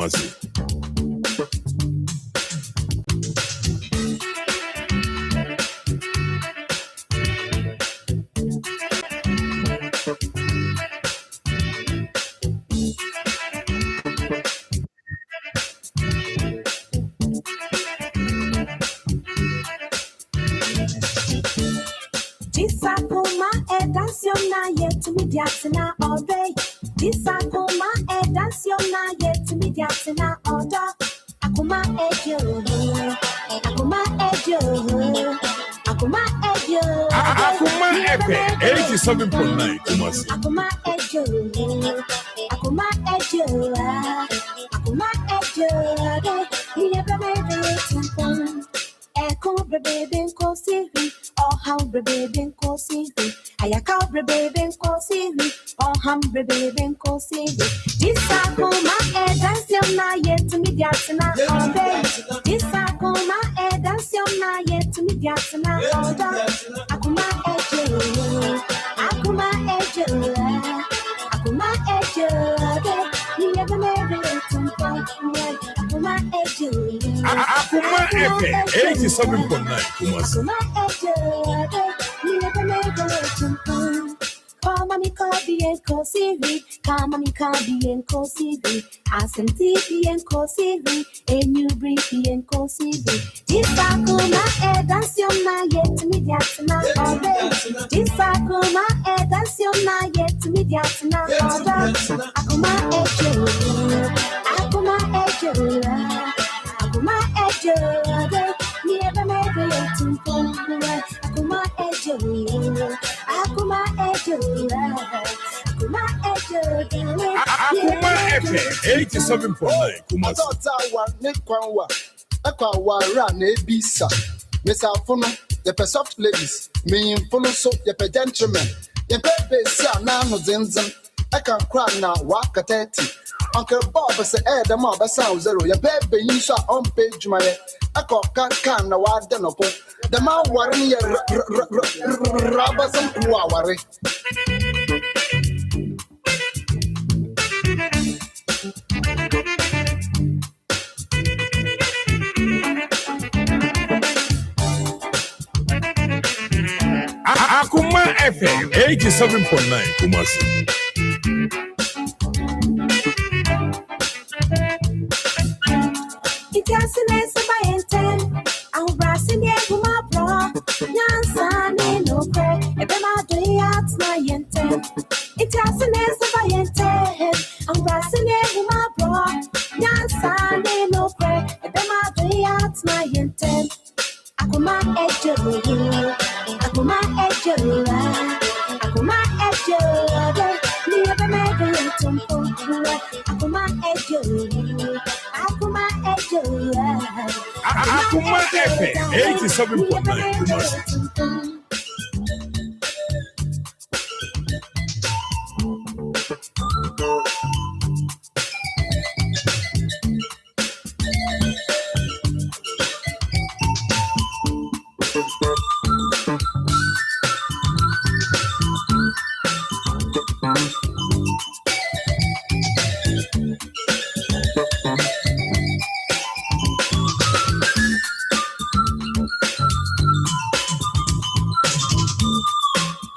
Kumasi. Akoma edansona yet mediatina all day. This Akoma edansona yet mediatina all day. Akoma ejo, Akoma ejo, Akoma ejo. Akoma epe 87.9 Kumasi. Akoma ejo, Akoma ejo, Akoma ejo. He never made it. Echo baby ko sivi, oh how baby ko sivi. Ayaka baby ko sivi, oh ham baby ko sivi. This Akoma dance na yet mediatina all day. This Akoma dance na yet mediatina all day. Akoma ejo, Akoma ejo, Akoma ejo. He never made it to Akoma ejo. Akoma epe 87.9 Kumasi. Come on, Kabi and Kosivi, come on, Kabi and Kosivi, Asenti and Kosivi, and you bring and Kosivi. This Akoma dance your night yet mediatina all day. This Akoma dance your night yet mediatina all day. Akoma ejo, Akoma ejo. Akoma ejo, never made it to Akoma ejo, Akoma ejo, Akoma ejo. Akoma epe 87.9 Kumasi. Awa nekwanwa, akwa run ebisa. Miss Alfono, the soft ladies, me follow so the gentlemen. The pepe sa na no zenzem. I can cry now, walk at 30. Uncle Bob said, the mob sound zero. Your baby, you saw on page my. I can now, I don't know. The man worrying your rubbers and worry. Akoma FM 87.9 Kumasi. It's a by I'm brashing the my bra. Yansan no crack. Ebema do yats my yente. It's a by I'm brashing the my bra. Yansan no crack. Ebema do yats my yente. Akoma ejo, Akoma ejo, Akoma ejo. Never made it to Akoma ejo, Akoma ejo. Akoma epe 87.9 Kumasi.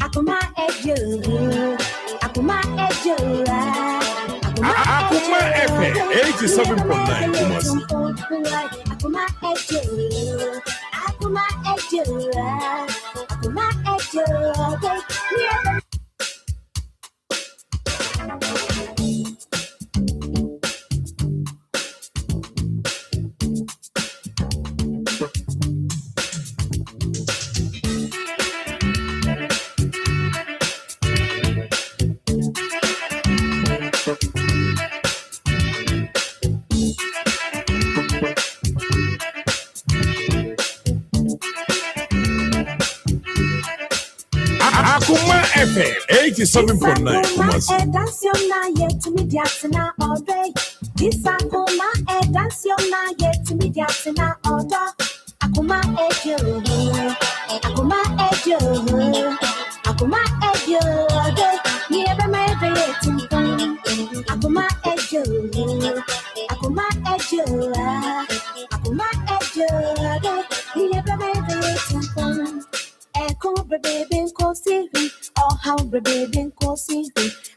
Akoma ejo, Akoma ejo, Akoma epe 87.9 Kumasi. Akoma ejo, Akoma ejo, Akoma ejo. Akoma FM 87.9 Kumasi. Dance your night yet mediatina all day. This Akoma dance your night yet mediatina all day. Akoma ejo, Akoma ejo, Akoma ejo. Never made it to Akoma ejo, Akoma Akuma ejo, he never made the temple. Echo baby cozy, or humble baby cozy.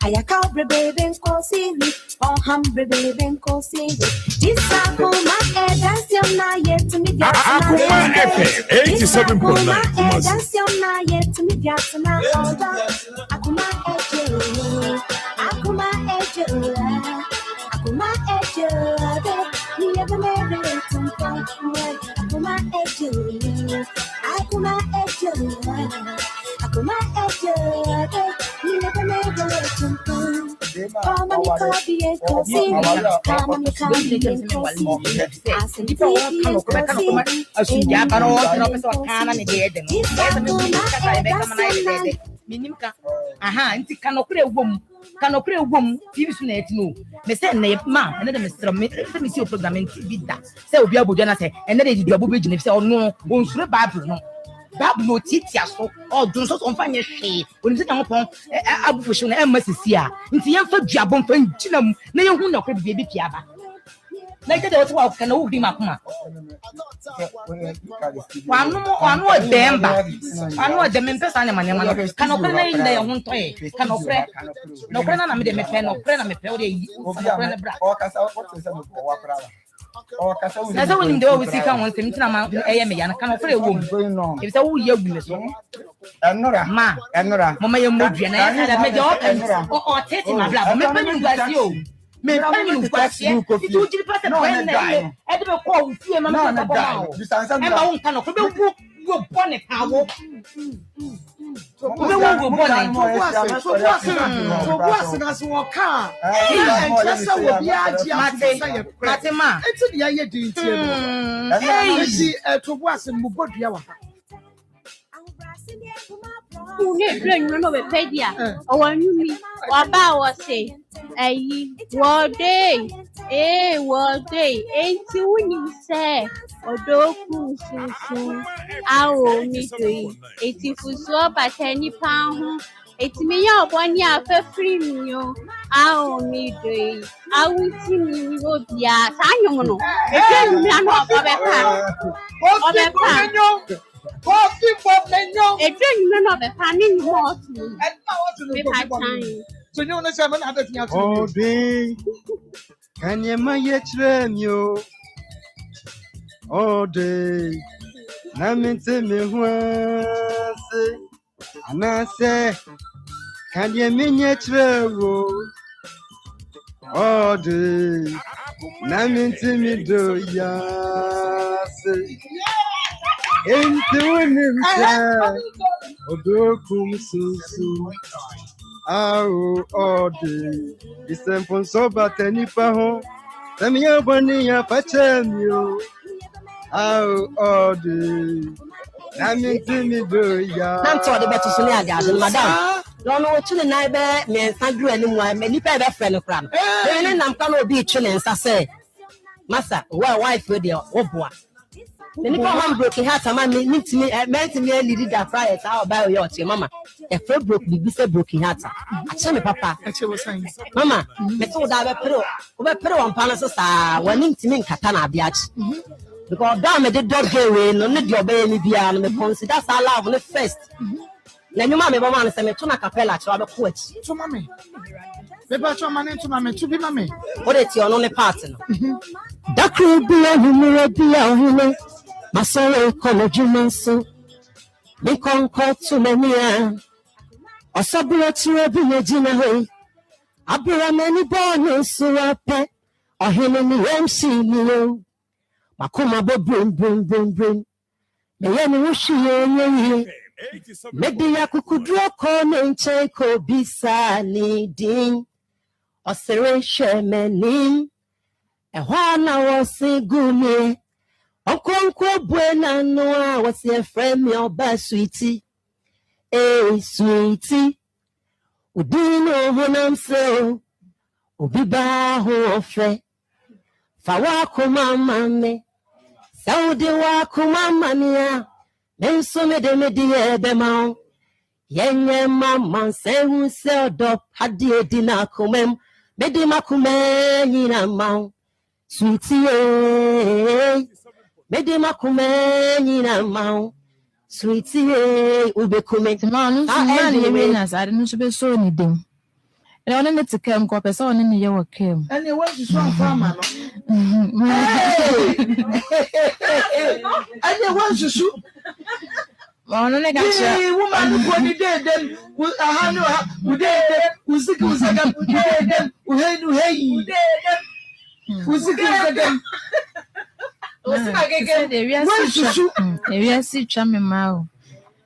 I a cow baby cozy, or humble baby cozy. This Akuma dance your night to me. Akoma FM 87.9 Kumasi. Dance your night to me. Akuma ejo, Akuma ejo, Akuma ejo. He never made the temple. Akuma ejo, Akuma ejo. Akuma ejo, he never made the temple. Come on, you can't be a cozy. Come on, you can't be a cozy. I said, you Minimka. Aha, anti kanokre wom TV so na etino. Me say na ma, ene de Mr. Me see program TV da. Say obi abodwa na say ene de di abo begine say ono onsure Bible no. Bible no titia so o dun so on fanye hwe. Oni say Nyankopon abufo hwe na emmasisi a. Nti yemfa duabon fa ntina mu na yehu na kra bibia bi piaba. Na get what wa kana wo bi makoma. Wanu demba. Wanu dem mpesa anya manyama no. Kana okre na yin da ye ho ntoye. Kana okre. Na okre na me de me pe na okre na me pe o de yi. Okre na bra. O kasa o tse mo ko wa pra. O kasa wo. Na so wonim de wo sika won tem tina ma eye me ya na kana okre wo mu. E bi say wo ye gu me so. Enora. Mama ye modua na ya da me de o tete ma bla. Me pe ni gwasi o. Me pani kwasi itu jiri pase pen na e de be ko fie mama na ba e ba won kan ko be wo bone ka wo wo bone so boase na so ka e just wo bia ji matema enti dia ye di ntie no e to boase mo bodua wa Une brenyo no be pedia o wanumi wa ba wo se ayi wo dey enti wuni se odoku susu awo mi doi eti fuso batani pa ho eti me ya oboni afafiri mi yo awo mi doi awuti mi obia sanyo no eti mi anu obepa Coffee for menyo. E dwen me no be panin hot. And now what to do time. So you know say man have to Oh day. Can you my yetrenyo? Oh day. Na mente me huase. Ana say can you me yetrewo? Oh day. Na mente me do ya say. Into himself, Odokum Susu, Ao Ode, Nsem so bateni paho, Samia Bonia Pachamio, Ao Ode, Namin do ya. Nanto de beto so ne agade madam. No no tu ne nai be me nsadru animu me nipa be frɛ no kra no. Me nam ka no obi twe ne nsa sɛ Masa, wife we there oboa. The nipa man broken heart ama me ntimi meant me lead that fire how about your mama. E fro broke be say broken heart. Ache me papa. Mama, me to da be pero on pana so sa wani ntimi nkata na abiachi. Because down me the dog away no ne the obey me bia no me consider that love no first. Na nyuma me mama say me to na capella che wa be ko achi. To mama. Me ba cho mama to mama to be mama. What it your no part no. Da could be a humor bia Masoro kono jumanso me konko to mania osabura tire bi me jina ho abura mani bono so ape ohene ni MC ni o makoma bo brum me ye ni wuhie me dia kukudro ko no nche ko bisa ni din osere hwemeni ehwa na wo siguni Okonkwo buena noa wasi a friend me oba sweetie. Sweetie. Udino honam so. Ubiba ho ofe. Fa wako mama me. Saudi wako mama niya. Menso me de ebe mao. Yenye mama se hu se odop. Hadi edina kumem. Medi makume nina mao. Sweetie, bede makume na mau. Sweetie, ubekume. Man, anyway, as I didn't be so anything. And I wanted to come up as on in your came. And you want to show farmer. And you want to shoot. Well, no, I got you. Woman who did then with a hand who did who sick was again who did them who had to hey who sick was again. We are see charming mouth.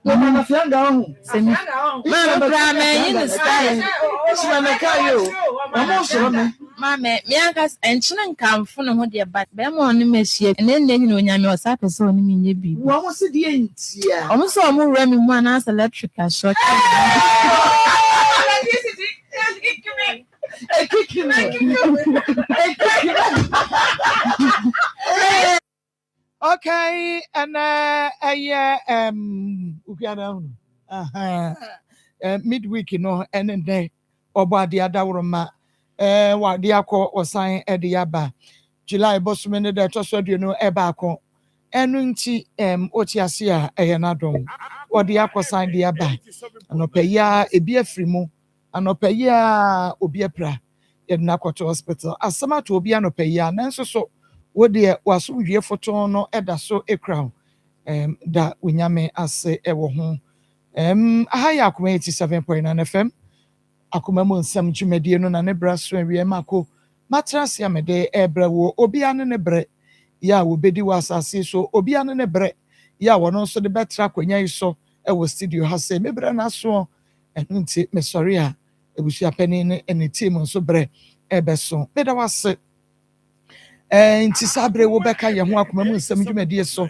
No man of young down. Man, Brahman, you style. It's when I call you. I'm also Mamma, Miagas and Chinan come from what dear, but Bemo on the machine, and then you know, I'm your sappers on me, you be. what was the end? Yeah, Almost saw more ramming one as electrical shot. Okay, and midweek, you know, and then about the other ma what the alcohol or sign at the Yaba. July Bosman that also you know ebako. Enunti otiasia eyanadom. Or the aqua sign the Yaba. And opeya a beer frimo. And opeya obiepra in Nakwato Hospital. As some to be an opeya, nanso so. What dear was we photo no eda so a crown that we nyame ase ewo ho ahaya Akoma 87.9 FM Akoma mo nsem dwumedie no na ne bra so awie mako matrase amede ebra wo obi ane ne bre ya wo bedi wasase so obi ane ne bre ya wono so de betra kwanya iso ewo studio ha se me bra na so enu nti me sorry a ebusia pani ne ene team so bre ebeso me da wase nti sabre wo beka ye ho Akoma mu nsem dwumedie so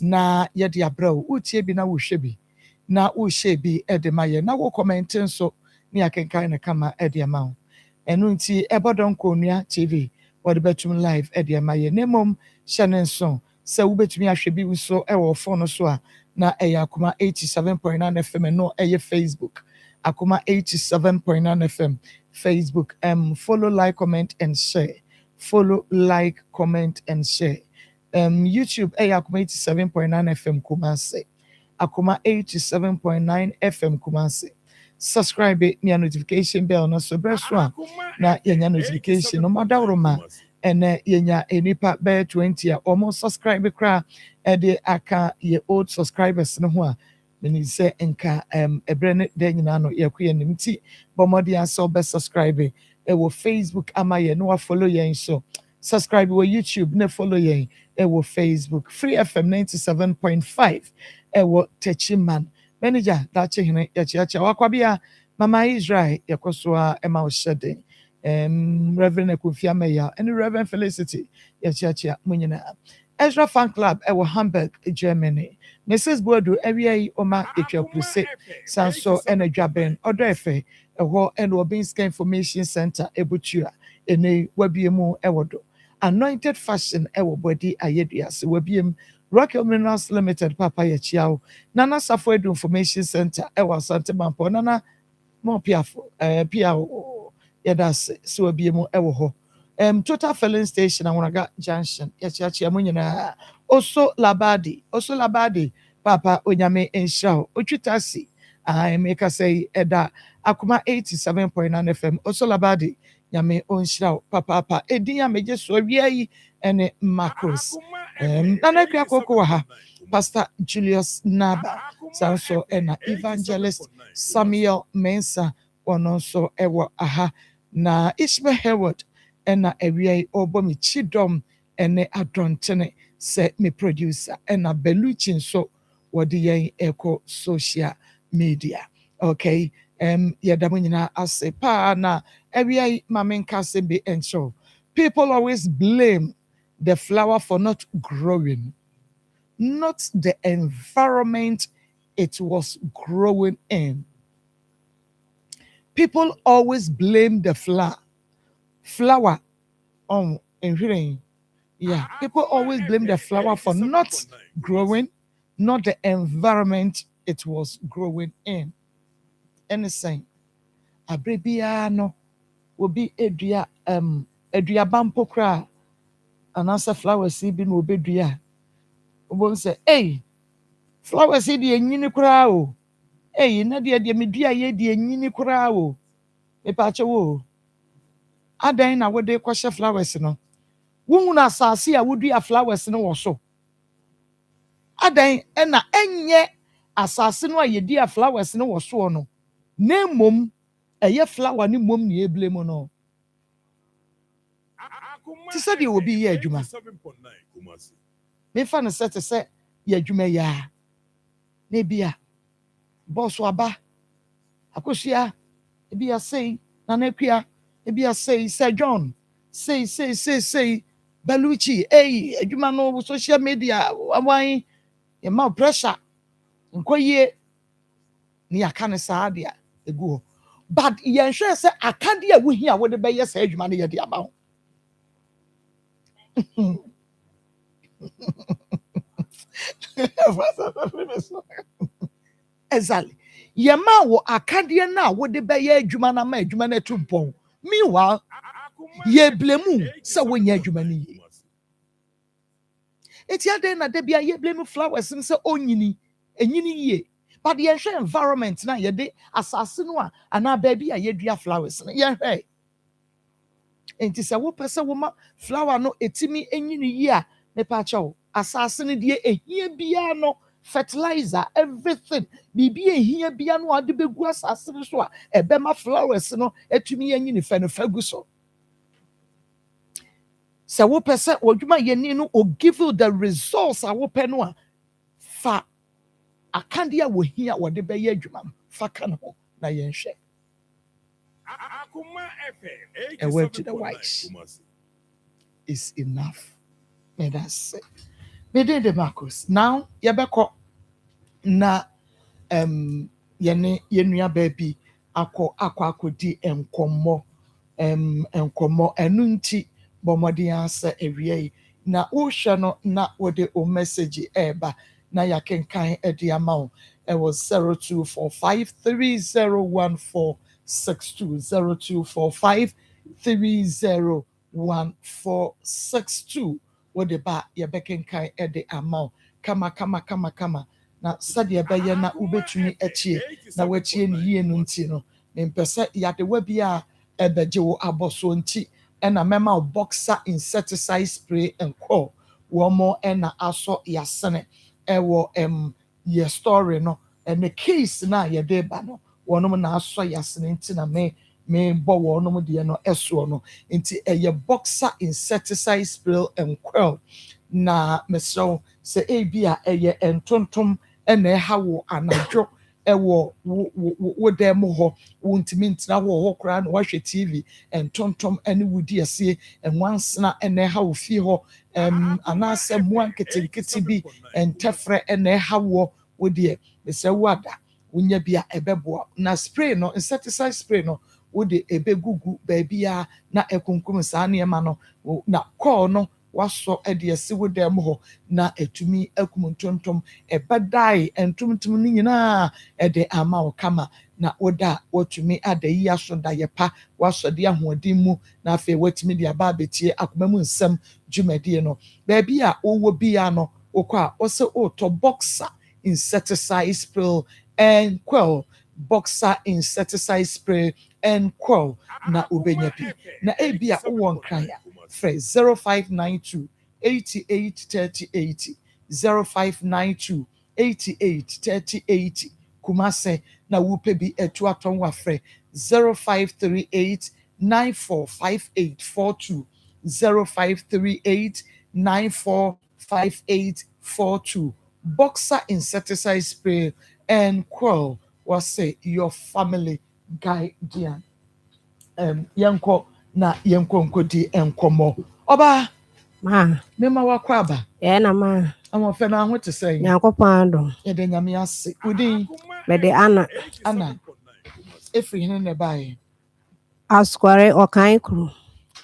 na ye de abrao utie bi na wo hwe bi na wo hye bi e de maye na wo comment nso ni akenkan na kama e de ma wo enu nti ebodon konua TV wo de betum live e de maye nemom hye nso se wo betumi ahwe bi so e wo phone so a na e Akoma 87.9 FM no e Facebook Akoma 87.9 FM Facebook follow, like, comment and share. Follow, like, comment, and share. YouTube, Akoma 87.9 FM Kumasi. Akoma 87.9 FM Kumasi. Subscribe it, your notification bell, no so breast one. Na your notification, no matter roma. And yenya enipa bear 20 almost subscribe kra. Ede aka ye old subscribers no ho. Then say enka ebrene den nyina no yakuye nimti. Bomodi aso be subscribe. Ewo Facebook ama ye no follow yen so subscribe wo YouTube ne follow yen ewo Facebook Free FM 97.5 ewo Techiman manager dache hene yachiacha wakwabia Mama Israel yakosoa ema oshede Reverend Ekufia Meya and Reverend Felicity yachiacha munyina Ezra Fan Club ewo Hamburg Germany Mrs. Bodu area oma etwapuse sanso ena dwaben odoefe eho and Obinska Information Center ebutua ene wabiemu ewodo Anointed Fashion ewo body ayeduas wabiem Rocket Minerals Limited papa yachiao Nana Safwedu Information Center ewo Sante Mampo Nana mo piafo piao yedas so wabiemu ewo ho Total Filling Station Awanaga Junction yachiachi munyina also labadi papa onyame enshao otwitasi I make us say eda Akoma 87.9 FM also labadi nyame onshao papa edinya meje so wiai ene macros nana kwa koko ha Pastor Julius Naba sanso ena Evangelist Samuel Mensa ononso ewo aha na Ishmael Heward ena ewiai obomi chidom ene adontene se me producer ena Beluchin so wadi yen eko social media. Okay. Yadamunyina ase pa na every mamen kasembe and so people always blame the flower for not growing, not the environment it was growing in. People always blame the flower on in yeah. People always blame the flower for not growing, not the environment it was growing in. Anything. Abrebiano will be edua bampo kra anaasɛ flowers yi bi na obɛdua wobɛhu sɛ ei flowers yi deɛ nyini koraa o ei na deɛ medua yɛ deɛ nyini koraa o mepaakyɛ wo adan na wode kɔhyɛ flowers no wohunu asase a wodua flowers no wɔ so adan ɛna ɛnyɛ asase no a yɛdua flowers no wɔ soɔ no na mmom ɛyɛ flower ne mmom ne yɛbile mu no te sɛ deɛ obi yɛ adwuma mefa no sɛ te sɛ yɛ adwuma yi a na ebia bɔɔso aba akosua ebi asɛe nana akua ebi asɛe sɛ john sei baluchi ei adwuma no social media awan yɛma pressure nkɔyie ne yɛaka no saa deɛ ɛgu hɔ but yɛnhwɛ sɛ akadeɛ a wohia a wode bɛyɛ saa adwuma no yɛde aba ho exactly yɛma wɔ akadeɛ no a wode bɛyɛ adwuma no ama adwuma no atu mpɔn meanwhile yɛblemu sɛ wonyɛ adwuma no yie eti adɛn na da bia yɛblemu flowers no sɛ ɔnyini ɛnyini yie but yɛnhwɛ environment na yɛde asase no a anaa baabi a yɛdua flowers no yɛhwɛ enti sɛ wopɛ sɛ woma flower no ɛtumi ɛnyini yie a mepa kyɛw asase no deɛ ɛhia biara no fertilizer everything biribi ɛhia biara no a de bɛgu asase no so a ɛbɛma flowers no ɛtumi ɛnyini fɛ no fɛ gu so sɛ wopɛ sɛ ɔdwuma yɛni no o give you the results a wopɛ no a fa akadeɛ a wɔhia wɔde bɛyɛ adwuma no fa ka no ho na yɛnhwɛ a word to the wise is enough. May that say. Me de the Marcus. Now yɛbɛkɔ na yɛne yɛnua baby akɔdi nkɔmmɔ nkɔmmɔ ɛno nti bɔ mmɔden asɛ awia yi na wohwɛ no na wode o message ɛɛba na yɛakenkan ɛde ama wo ɛwɔ 0245301462 0245301462 wode ba yɛbɛkenkan ɛde ama wo kama na sɛdeɛ ɛbɛyɛ na wobɛtumi akyie na wakyie ne yie no nti no mempɛ sɛ yadewa bi a ɛbɛgye wo abɔsoɔ nti ɛna mɛma wo boxer insecticide spray nkɔ wɔn ɛna asɔ yasene ɛwɔ yɛ story no ɛne case na yɛde ba no wɔn na asɔ yasene nti na me bɔ wɔn deɛ no ɛsoɔ no nti ɛyɛ boxer insecticide spray nkɔ na mesrɛw sɛ ebi a ɛyɛ ntontom ɛna ɛha wɔ anadwo ɛwɔ wo dan mu hɔ wontumi ntena hɔ koraa na wahwɛ tv ntontom ɛne wodi asie nwansena ɛna ɛha wo fie hɔ anaasɛ mmoa nketenkete bi ntɛfrɛ ɛna ɛha wɔ wo deɛ mesrɛ wo ada wonya bi a ɛbɛboa na spray no insecticide spray no wode ɛbɛgugu baabi a na ɛkunkum saa nneɛma no na kɔɔ no wasɔ ɛde asi wo dan mu hɔ na etumi akum ntontom ɛbɛdae ntontom no nyinaa ɛde ama wo kama na woda watumi ada yi aso da yɛpa wasɔ de ahoɔden mu na afei watumi de aba abetie akoma mu nsɛm dwumadie no baabi a wowɔ bia no wokɔ a wɔsɛ wotɔ boxer insecticide spray and quell boxer insecticide spray and quell na wobɛnya bi na ebi a wowɔ nkran a frɛ 0592 883080 0592 883080 Kumase na wupe bi etu atɔn wafrɛ 0538 945842 0538 945842 boxer insecticide spray and quell was say your family guardian yanko na nkodi nkɔmmɔ ɔba ma mema wakɔ aba na ma amɔfɛ no aho te sɛ Nyankopɔn adom yɛde nyame ase wodin mede ana ɛfiri hene ne baeɛ askware ɔkan kuro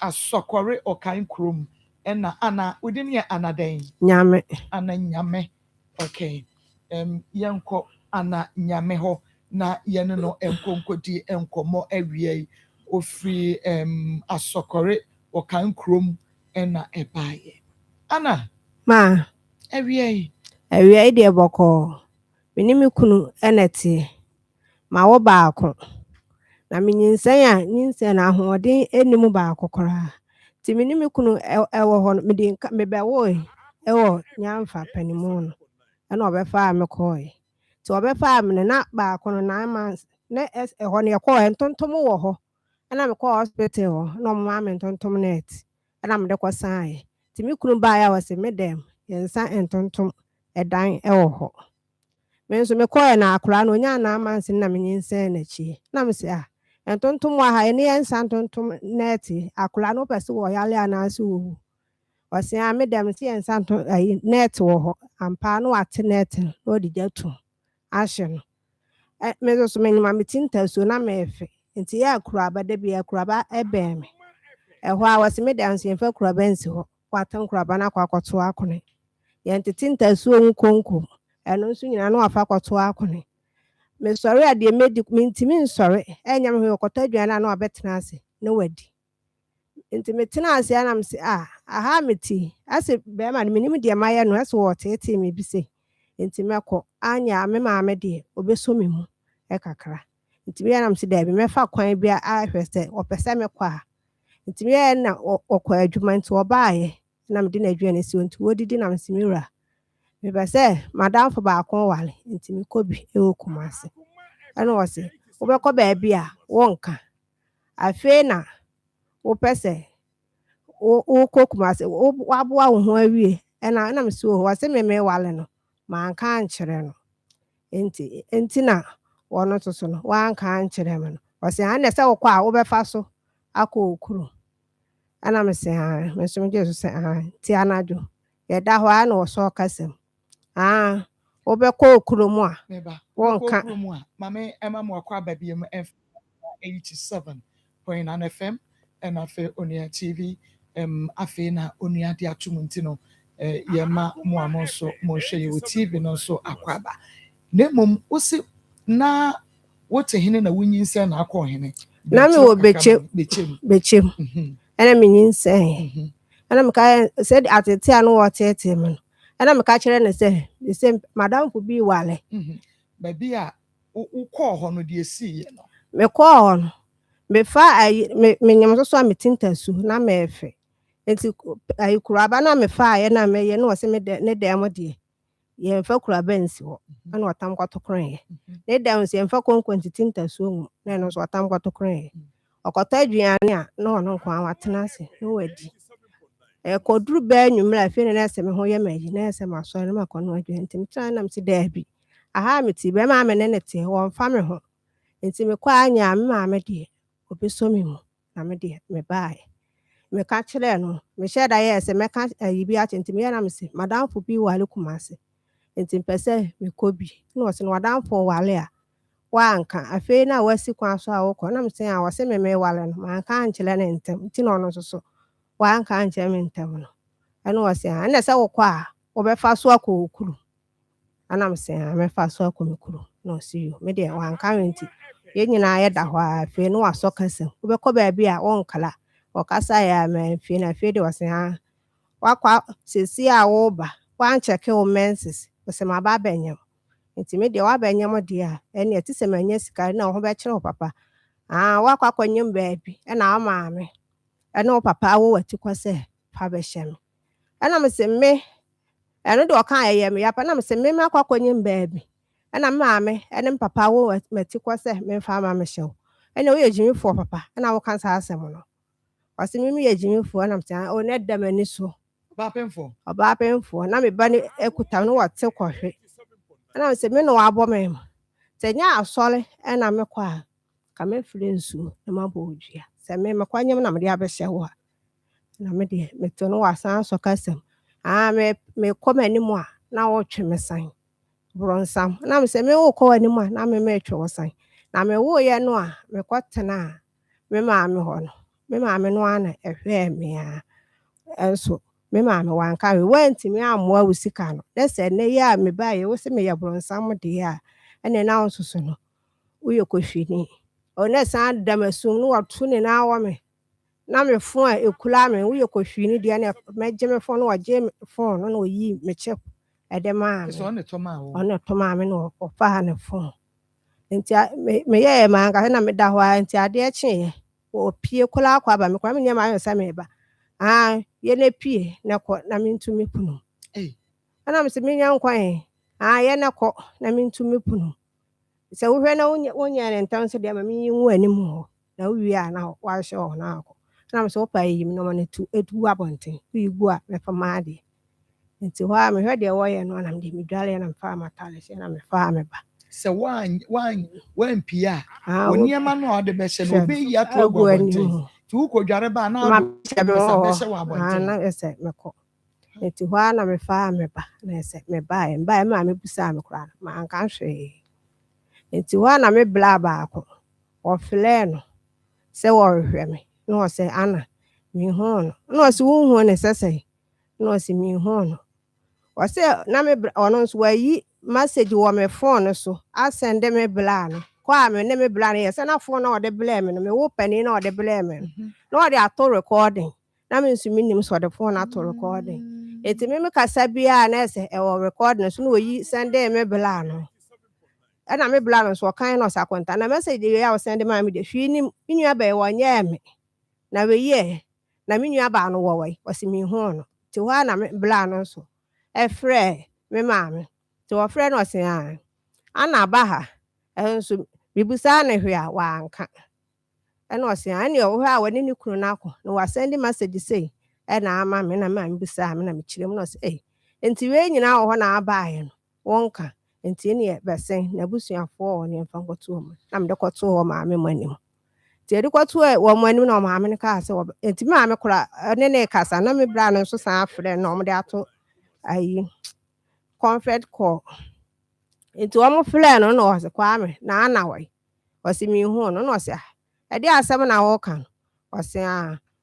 asɔkɔre ɔkan kurom ɛna ana wodin yɛ anadɛn nyame ana nyame okay yɛnkɔ ana nyame hɔ na yɛne no nkɔnkɔdi nkɔmmɔ awia yi ofiri asɔkɔre ɔkan kurom ɛna ɛbaayɛ ana Ma, ɛwia yi awia yi deɛ bɔkɔɔ. Me ne me kunu ɛna te. Ma wo baako. Na me nyinsɛn a nyinsɛn na ahoɔden ɛni mu baako koraa. Ti me ne me kunu ɛwɔ hɔ no, me bɛwoe ɛwɔ nyamfa panimu no. Ɛna ɔbɛfaa me kɔɔe. Ti ɔbɛfaa me no na baako no 9 months. Na ɛhɔ no yɛkɔɔ ntontom wɔ hɔ. Ɛna mekɔɔ hospital hɔ na ɔmo maa me ntontom net. Ɛna mede kɔsaeɛ. Ti me kunu baeɛ a wɔse me dɛm yɛnsa ntontom ɛdan ɛwɔ hɔ. Me nso mekɔɛ na akora no onya 9 months na me nyinsɛn n'akyi. Na me se ntontom wɔ ha ɛne yɛnsa ntontom net akora no pɛ sɛ wɔ yale anaasɛ wɔwu. Ɔse me dɛm sɛ yɛnsa net wɔ hɔ. Ampa no wate net no na ɔde gya to ahye no. Me nso so menyima me ti ntasuo na meefe. Nti yɛ akuraba da bi akuraba ɛbɛn me. Ɛhɔ a wɔse me dɛm sɛ yɛmfa kuraba nsi hɔ. Watam kuraba na akɔto akone. Yɛntete ntasuo mu konko. Ɛno nso nyina na wafa akɔto akone. Me sɔre a deɛ mentimi nsɔre. Ɛnyɛ me hwɛ ɔkɔtɔ aduane na wabɛtena ase na wadi. Nti metena ase na me se aha meti. Ase bɛrima no menim deɛ mayɛ no ɛse wɔtetee me bi se. Nti mɛkɔ anya me maame deɛ obeso me mu ɛkakra. Nti me na me se daabi mɛfa kwan bi a ahwɛ sɛ ɔpɛ sɛ mekɔ a. Nti me na ɔkɔ adwuma nti ɔbaayɛ na me de na aduane si nti wodidi na me se mewura. Mepɛ sɛ madamfo baako wale nti mekɔ bi ɛwɔ Kumase. Ɛna wɔse wobɛkɔ baabi a wonka. Afei na wopɛ sɛ wokɔ Kumase waboa wo ho awie. Ɛna me se wɔse me wale no manka ankyerɛ no. Nti na wɔno to so no wanka ankyerɛ me no. Wɔse ɛnɛ sɛ wokɔ a wobɛfa so akɔ okuru. Ɛna me se me nso megye so sɛ ti anadwo. Yɛda hɔ a na wɔsɔ kasam. Wobɛkɔ okuru mu a wonka. mu a mame ɛma mo akɔ aba bi mu 87.9 FM ɛna afei Onua TV afei na Onua de ato mu nti no yɛma mo a mo nso mo hwɛ yɛ wɔ TV no nso akɔ aba. Na mmom wosi na wote hene na wonyinsɛn na akɔ hene. Na me wɔ bechem. Ɛna me nyinsɛn. Ɛna me ka sɛ atete a no wɔtete me no. Ɛna me ka kyerɛ ne sɛ madamfo bi wale. Baabi a wokɔɔ hɔ no deɛ sii no. Mekɔɔ hɔ no. Mefa menyam so a metinta su na meefe. Nti kuraba na mefa na meyɛ no wɔse me ne dɛm deɛ. Yɛmfa kuraba nsi hɔ. Ɛna wɔtam kwato kran. Ne dɛm sɛ yɛmfa konko ntitinta su mu. Na ɛno so wɔtam kwato kran. Ɔkɔtɔ aduane a na ɔno nko watena ase na wadi. Koduru bɛɛ nwummerɛ afei na ɛsɛ me ho yɛ mayi na ɛsɛ masɔre na makɔ no aduane. Nti metena na me se daabi. Aha meti bɛrima me ne te wɔmfa me ho. Nti mekɔ anya me maame deɛ obeso me mu na me deɛ me bae. Meka kyerɛ no mehyɛ da yɛ sɛ mɛka bi akyɛ nti me na me se madamfo bi wale Kumase. Nti mpɛ sɛ mekɔ bi. Na wɔse no wadamfo wale a wanka. Afei na wasi kwan so a wokɔ na me se wɔse me wale no manka ankyerɛ ne ntem. Nti na ɔno nso wanka ankyerɛ me ntem no. Ɛna wɔse ɛnɛ sɛ wokɔ a wobɛfa so akɔ okuru. Ana me se mɛfa so akɔ okuru. Na ɔse yo me deɛ wanka nti yɛn nyinaa yɛda hɔ a afei no wasɔ kasam. Wobɛkɔ baabi a wonkala. Ɔkasa yɛ ama afei na afei de wɔse wakɔ sesi a woba wankyɛke wo menses. Wɔse maba bɛnyam. Nti me deɛ wabɛnyam deɛ a ɛne ɛte sɛ manya sika na wo ho bɛkyerɛ wo papa. Wakɔ akɔnyam baabi ɛna wo maame ɛne wo papa awo wati kɔ sɛ fa bɛhyɛ me. Ɛna me se me ɛno de ɔka ɛyɛ me yapa na me se me makɔ akɔnyam baabi. Ɛna me maame ɛne papa awo wati kɔ sɛ me fa ma me hyɛ wo. Ɛna wo yɛ gyimifo papa ɛna wo kan sa asɛm no. Wɔse me yɛ gyimifo ɛna me se o ne da mani so. Ɔbaapemfo na me ba ne ekuta no wɔte kɔhwe. Ɛna me se me no wabɔ me mu. Sɛ nya asɔre ɛna me kɔ a ka me firi nsuo na mabɔ odua. Sɛ me kwanyam na me de abɛhyɛ wo a. Na me de me to no wasan so kasam. Me kɔ m'anim a na wɔtwe me san. Bronsam. Na me se me wo kɔ anim a na me metwe wo san. Na me wo ye no a me kɔtena a me maame hɔ no. Me maame no ana ɛhwɛ me a. Ɛnso me maame wanka we wantimi amoa wo sika no. Na sɛ ne ye a me ba ye wo se me ye bronsam de a. Ɛne na wo soso no. Wo ye kɔhwini. Ona san damasum no wato ne na wɔ me. na me phone a ekula me wo ye kohwi ni de na me gye me phone no waje me phone no oyi me chip e de ma So on the toma wo. ono to ma me no ofa ha ne phone nti me ye ma nka na me da ho a nti ade eche o pie kula akwa ba me kwa me nyama ayo sa me ba ye na pie na ko na me ntumi punu ana me se me nya nkwan ye na ko na me ntumi punu se wo hwe na wonya ne ntan se de ma me yi wu anim ho na wi a na wa hye ho na akọ na me se wo pa yi no ma ne etu abonten wi gu a me fa ma de nti ho a me hwe de wo ye no na me de me dwale na me fa matale se na me fa me ba se wan pia oniema no ode be hye no be yi ato agu anim ti wo ko dware ba na ma ado se be hye wa abonten na ese me ko nti ho a na me fa me ba na ese me ba ma me busa me kura ma anka hwe nti ho a na me bla ba akọ o fle no se wo hwe me no se ana mi hu no no se wo hu ne sese no se mi hu no o se na me ono so wayi message wo me phone so a send me bla no kwa me ne me bla no yes na phone na o de bla me no me wo pani na o de bla me no o de ato recording na me nsu minim so de phone ato recording eti me kasa bia na se e wo recording so no oyi send me bla no ana me bla no so kan no sa kwanta na message ye ya send ma me de hwi ni nua ba e wonye me na we ye na me nua ba no wo we o se mi hu no ti wa na me bla no so e frɛ me ma me ti wo frɛ no se ana ba ha enso bibusa na hwe a wa anka e no se ani o hwe a woni ni kunu na akọ no wa send message say e na ama me na ma bibusa me na me kyerem no se enti we nyina wo na aba aye no wonka enti ne besen na busuafo wo ne mfa nkoto wo na me de koto wo ma me manim ti de koto wo manim na ma me ka se wo enti ma me kora ne kasa na me bra no so san afre na mo de ato ayi comfort call enti wo mo fle no no se kwa me na ana we o se mi hu no no se e de asem na wo kan o se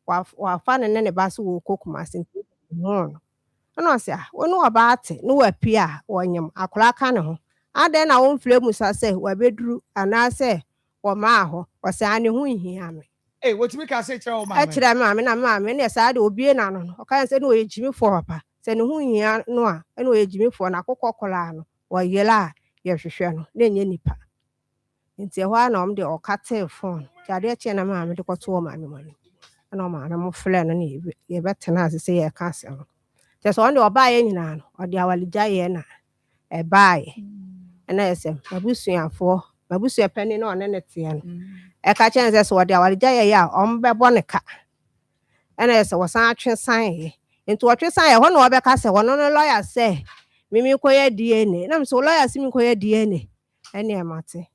wa fa ne ba so wo kokuma se enti hu no se wonu oba ate no wa pia wonyem akora ka ne ho ade na wo mfle musa se wa beduru ana se wo ma ho o se ane hu hia me wotimi ka se kire wo ma me e kire ma me na ma me ne sa de obie na no o kan se no ye jimi fo papa se ne hu hia no a e no ye jimi fo na kokokora no wo yela ye hwehwe no na enye nipa nti ho a na om de o kate phone ade e kire na ma me de koto wo ma me mani na ma me mo fle no ne ye betena ase se ye ka se no so on the obaye nyina no ode awaligya ye na e baaye na esem babusua pani na one ne tie no e ka chen se so ode awaligya ye ya ombebo ne ka na ese wo san atwe san ye nti wo twe san ye ho na obeka se wono no lawyer se mimi koye DNA na me so lawyer se mi koye DNA ene e mate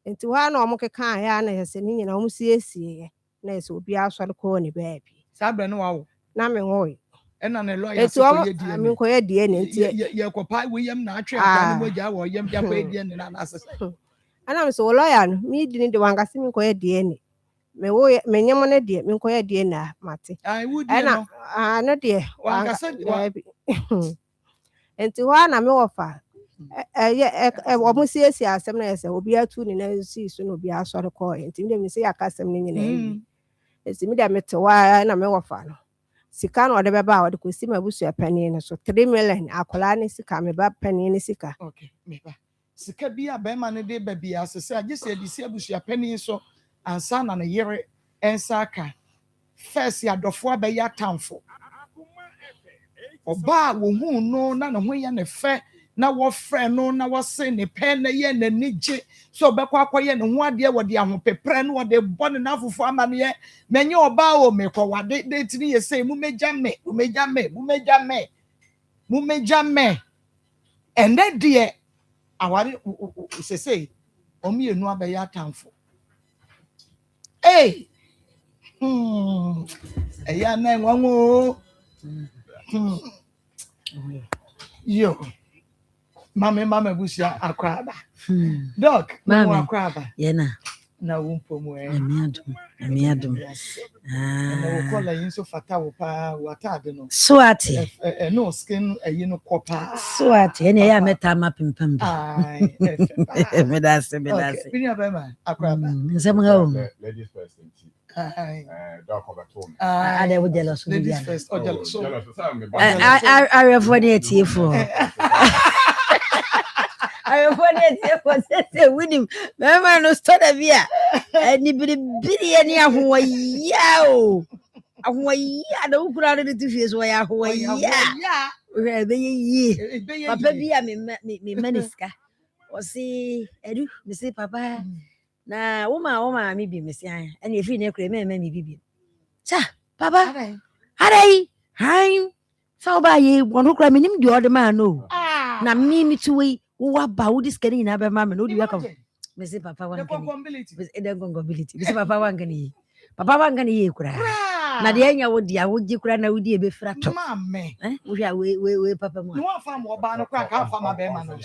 nti wa na omukeka ya na ese ni nyina omusiesie na ese obi asori ko ni baabi sabre no wawo na me hoy ena ne lawyer se koye DNA mi koye DNA nti ye kopa we yam na atwe aka ne moja wo yam ja koye DNA na asese ana me so lawyer no mi di ni de wanga se mi koye DNA me wo me nyem ne de mi koye DNA mate wo di no no de wanga se enti wa na me wo fa omusiesie asem na yese obi atu ni na si so no obi asori ko enti me se yakasem ni nyina enti me de mete wa na me wo fa no sika no de beba wo de kosi mabusu apani ne so 3 million akola ne sika me ba pani ne sika okay me ba sika bi a be ma ne de ba bi asese agese di si abusu apani so ansa na ne yere ensaka first ya dofo abeya tamfo oba wo hu no na ne ho ye ne fe na wo frɛ no na wo se ne pɛ na ye na nije so obekwa akoye ne ho ade wo de ahopepre no wo de bɔ ne nafofo ama ne ye menye oba o me kɔ wade de tini ye se mu meja me ende de aware sese omienu abeya atamfo eya na nwanwo yo mama busia akwaba doc mama akwaba yena na wumpo mu emiadum na wo kola yin so fata wo pa watade no swati no skin ayi no kopa swati ene ya meta mapimpam ai medase binya ba ma akwaba nsem ha o ladies first I never jealous. Ladies first. Oh, jealous. So, I for the TF4. I for the TF4 say with him. Mama no start via. And you be any who yao. Ahwa da ukura de tifie so ya ahwa ya. We be yi. Papa bia me maniska. O si edu me say papa. Na woman me bi me say an. And if you ne kure me bibi. Cha papa. Arai. Hein. So ba ye wonu kura me nim di ode man no. Na me to we wo ba wo dis kani na be ma me no di welcome. Me say papa wan kani. The gongobility. Me say papa wan kani. Papa wan kani ye kura. Na de anya wo dia wo gi kura na wo di e be fra to. Mame. Wo hwa we papa mo. No fam wo ba no kura ka fam ba ma no.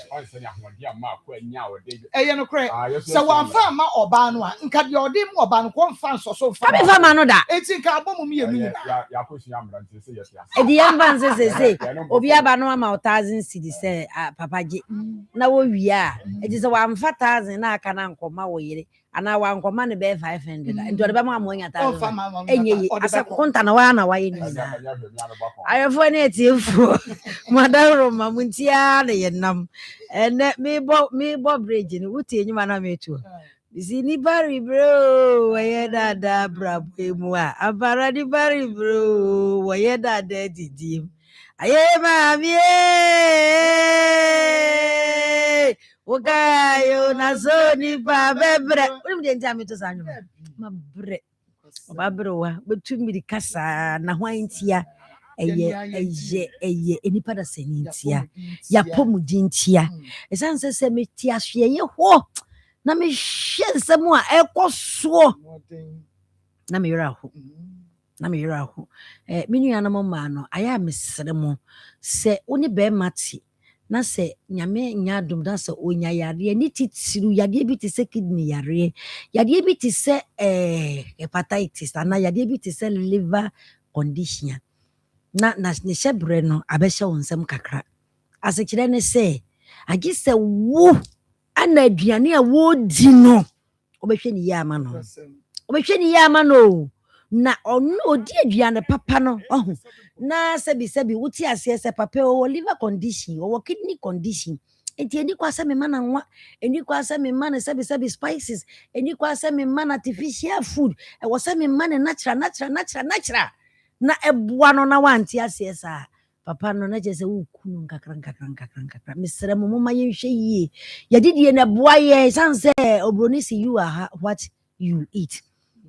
Eye no kure. So wan fam ma oba no a nka de odi mo oba no ko mfa so fam. Abi fam no da. Enti nka abom mi enu ni. Ya kosi ambrante se yes ya. E di yamba se obi aba no ama 1000 cedi se papa gi. Na wo wi a e di se wan fa 1000 na aka na nkoma wo yire. Ana wa nkoma ne be 500. Enti odi ba ma anya ta. Enye asa konta na wa ye ni. Ayefo na etiefo. Madaro mamuntia na ye nam. Ene me bo bridge ni wuti enyuma na metu. Bisi ni bari bro, waye dada brabo mu a. Abara ni bari bro, waye dada didim. Aye mami Ogayo na zoni ba bebre. Uri mde nja metu sanyo. Mabre. Obabro wa betumi di kasa na hwantia. Eye enipa da senintia. Ya pomudintia. Esanse se metia hwe ye ho. Na me hwensem a ekoso na me yera ho minu ya na mama no aya mesere mo se oni be mati na se nyame nya dum da se onya yare ni titiru yade bi te se kidney yare yade bi te se hepatitis na yade bi te se liver condition na ne shebre no abehye wonsem kakra asekire ne se agi se wo ana aduane a wodi no obehwe ni yama no na onu odi aduane papa no na sebi wuti ase se papa o liver condition o kidney condition enti eni kwa se me mana nwa eni kwa se me mana sebi spices eni kwa se me mana artificial food e wo se me mana natural na ebua no na wanti ase sa papa no na jese ukunu nkakra mesere mo mama yenhwe yie yadidie na boa ye sanse obroni si you are what you eat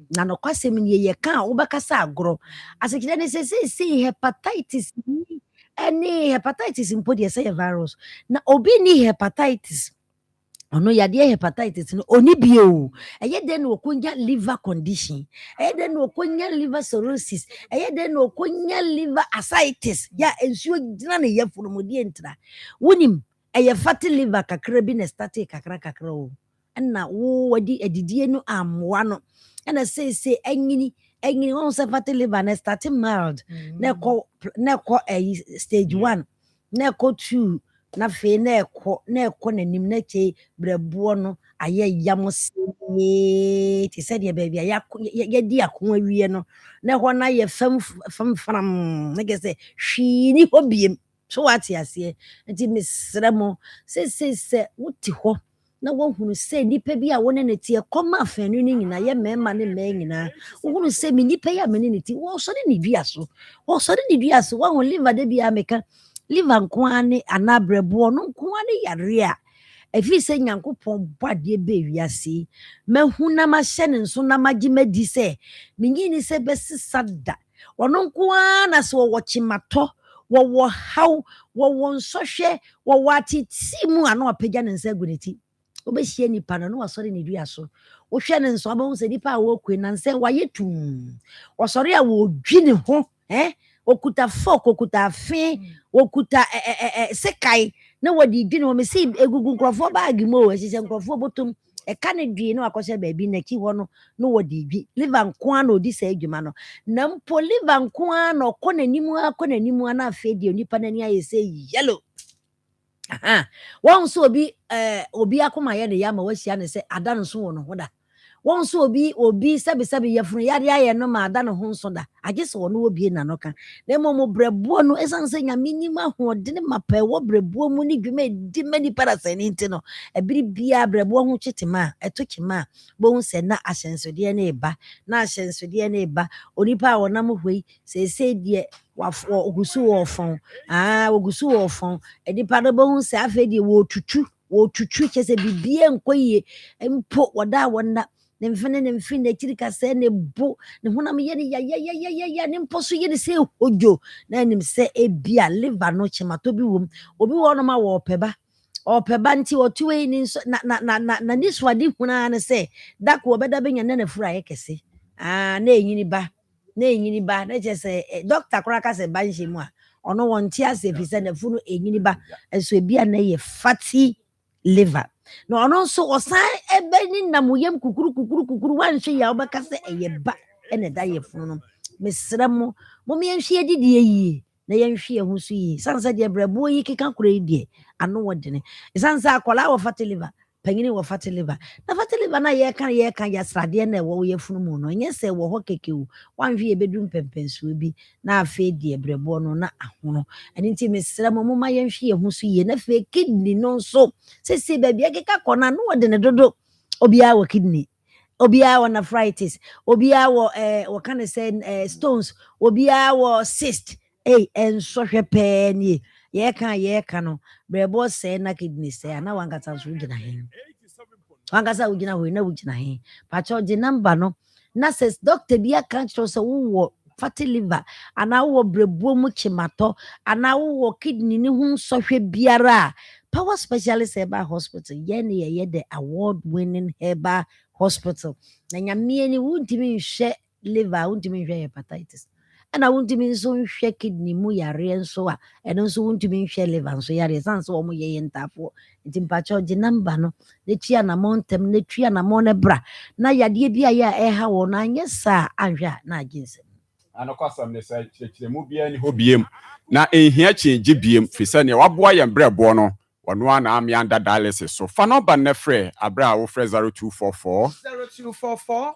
na no kwasem ne ye ka obakasa agro asekide ne se hepatitis any hepatitis impodi say virus na obi ni hepatitis ono yade hepatitis no oni bio eye den okonya liver condition eye den okonya liver cirrhosis eye den okonya liver ascites ya ensuo gina ne yefuru modi entra wonim eye fatty liver kakra bi na start kakra o na wo wadi adidie no amwa no na say enyini won say fatty liver na start mild na ko stage 1 na ko 2 na fe na ekọ nanim na che brebo no aye yamose ti se de baby ya di akon awie no na ho na ye fam na ge se hwi ni hobiem so wati ase nti mesre mo se wuti ho na wohunu se nipa bi a wona ne tie koma afanu ni nyina ye mema ne me nyina wohunu se mi nipa ya me ne ti wo so ne dua so wo liver de bia meka liver nkoane anabrebo no nkoane yare a efi se nyankopon bade be wiase mahu na ma hye ne nso na magimadi se minyini se besisa da wono nkoana se wo chimato wo haw wo nsohwe wo atiti mu ano apagya ne nsa guneti obehie nipa no wasore ne dua so wo hwe ne nso abahu se nipa a wo kwe na nse wayetum wasore a wo dwi ne ho okuta fork okuta afe okuta sekai na wadi dwi no me se egugu nkrofo bag mo ehise nkrofo botom ka ne dwi no akose baabi na ki ho no wadi dwi liver nkoa na odi sa adwuma no na mpo liver nkoa na konanimu na afe di onipa nani aye se yellow won so obi akoma ye ne ya ma wahia ne se adan so wo no hoda wɔn nso obi sɛbi yɛfunu yade ayɛ no ma ada ne ho nso da agye sɛ ɔno obie na no ka na mmom brɛboɔ no ɛsan sɛ nyame nim ahoɔden ma pɛ wɔ brɛboɔ mu ne dwuma edi ma nipa da sɛ ne nti no ɛbiri bia brɛboɔ ho kyetema a ɛto kyema a bohu sɛ na ahyɛnsodeɛ ne eba na ahyɛnsodeɛ ne eba onipa a wɔnam hɔ yi sɛsɛ deɛ ogusu wɔ fɔn ogusu wɔ fɔn nipa no bohu sɛ afei deɛ wɔtutu kyɛ sɛ bibie nkɔ yie mpo wɔda wɔnda ne mfini n'akyiri kasa ne bo ne honam yɛ ne ya ne mpo so yɛ ne sɛ ojo na anim sɛ ebia liver no kyemato bi wom obi wɔ no ma wɔpɛba nti ɔtuwe ni nso na ni swade huna ne sɛ dako obɛda benya na nafura yɛ kɛse na enyini ba na kyɛ sɛ doctor kora ka sɛ ba nhye mu a ɔno wɔn ti ase fi sɛ nafu no enyini ba ɛso ebia na yɛ fatty liver no ɔno nso ɔsan ɛbɛ ni nam yam kukuru wanhwe ya wobɛka sɛ ɛyɛ ba ɛna da yɛ funu no mesrɛ mo yɛnhwe adidie yie na yɛnhwe ho so yie sansa deɛ brɛboɔ yi keka kora yi deɛ ano wɔdene sansa akɔla wɔ fatty liver panyini wɔ fatty liver na fatty liver na yɛka yɛsradeɛ na ɛwɔ yɛ funu mu no nyɛ sɛ wɔ hɔ keke o wanhwe yɛbɛdu mpɛmpɛnsuo bi na afei deɛ brɛboɔ no na ahono ɛne nti mesrɛ mo ma yɛnhwe yɛ ho so yie na afei kidney no nso sɛsɛ baabi akeka kɔ na no wɔdene dodo obiara wɔ kidney obiara wɔ nephritis obiara wɔ wɔka ne sɛ stones obiara wɔ cyst ɛnsɔhwɛ pɛɛ nie yɛka no brɛboɔ sɛ na kidney sɛ na wankasa nso wogyina he wankasa wogyina hɔ na wogyina he pakyɛ ɔgye number no na sɛ doctor bi aka kyerɛ sɛ wowɔ fatty liver anaa wowɔ brɛboɔ mu kyematɔ anaa wowɔ kidney ne ho nsɔhwɛ biara a power specialist herbal hospital yɛyɛ the award winning herbal hospital na nyamea ni wontimi nhwɛ liver wontimi nhwɛ hepatitis ɛna wontimi nso nhwɛ kidney mu yareɛ nso a ɛno nso wontimi nhwɛ liver nso yareɛ san so wɔn yɛyɛ ntafoɔ nti mpakyɛ ɔgye number no na tua namɔ ntɛm na tua namɔ no bra na yadeɛ bi a yɛ a ɛha wɔ no anyɛ saa anhwɛ a na agye nsɛm anokɔsɛm ne sɛ kyerɛkyerɛmu biara ni hɔ biem na ɛhia kyɛngye biem fi sɛ nea waboa yɛn brɛboɔ no ɔno ana ame anda dialysis so fa no ba ne frɛ abrɛ a wo frɛ 0244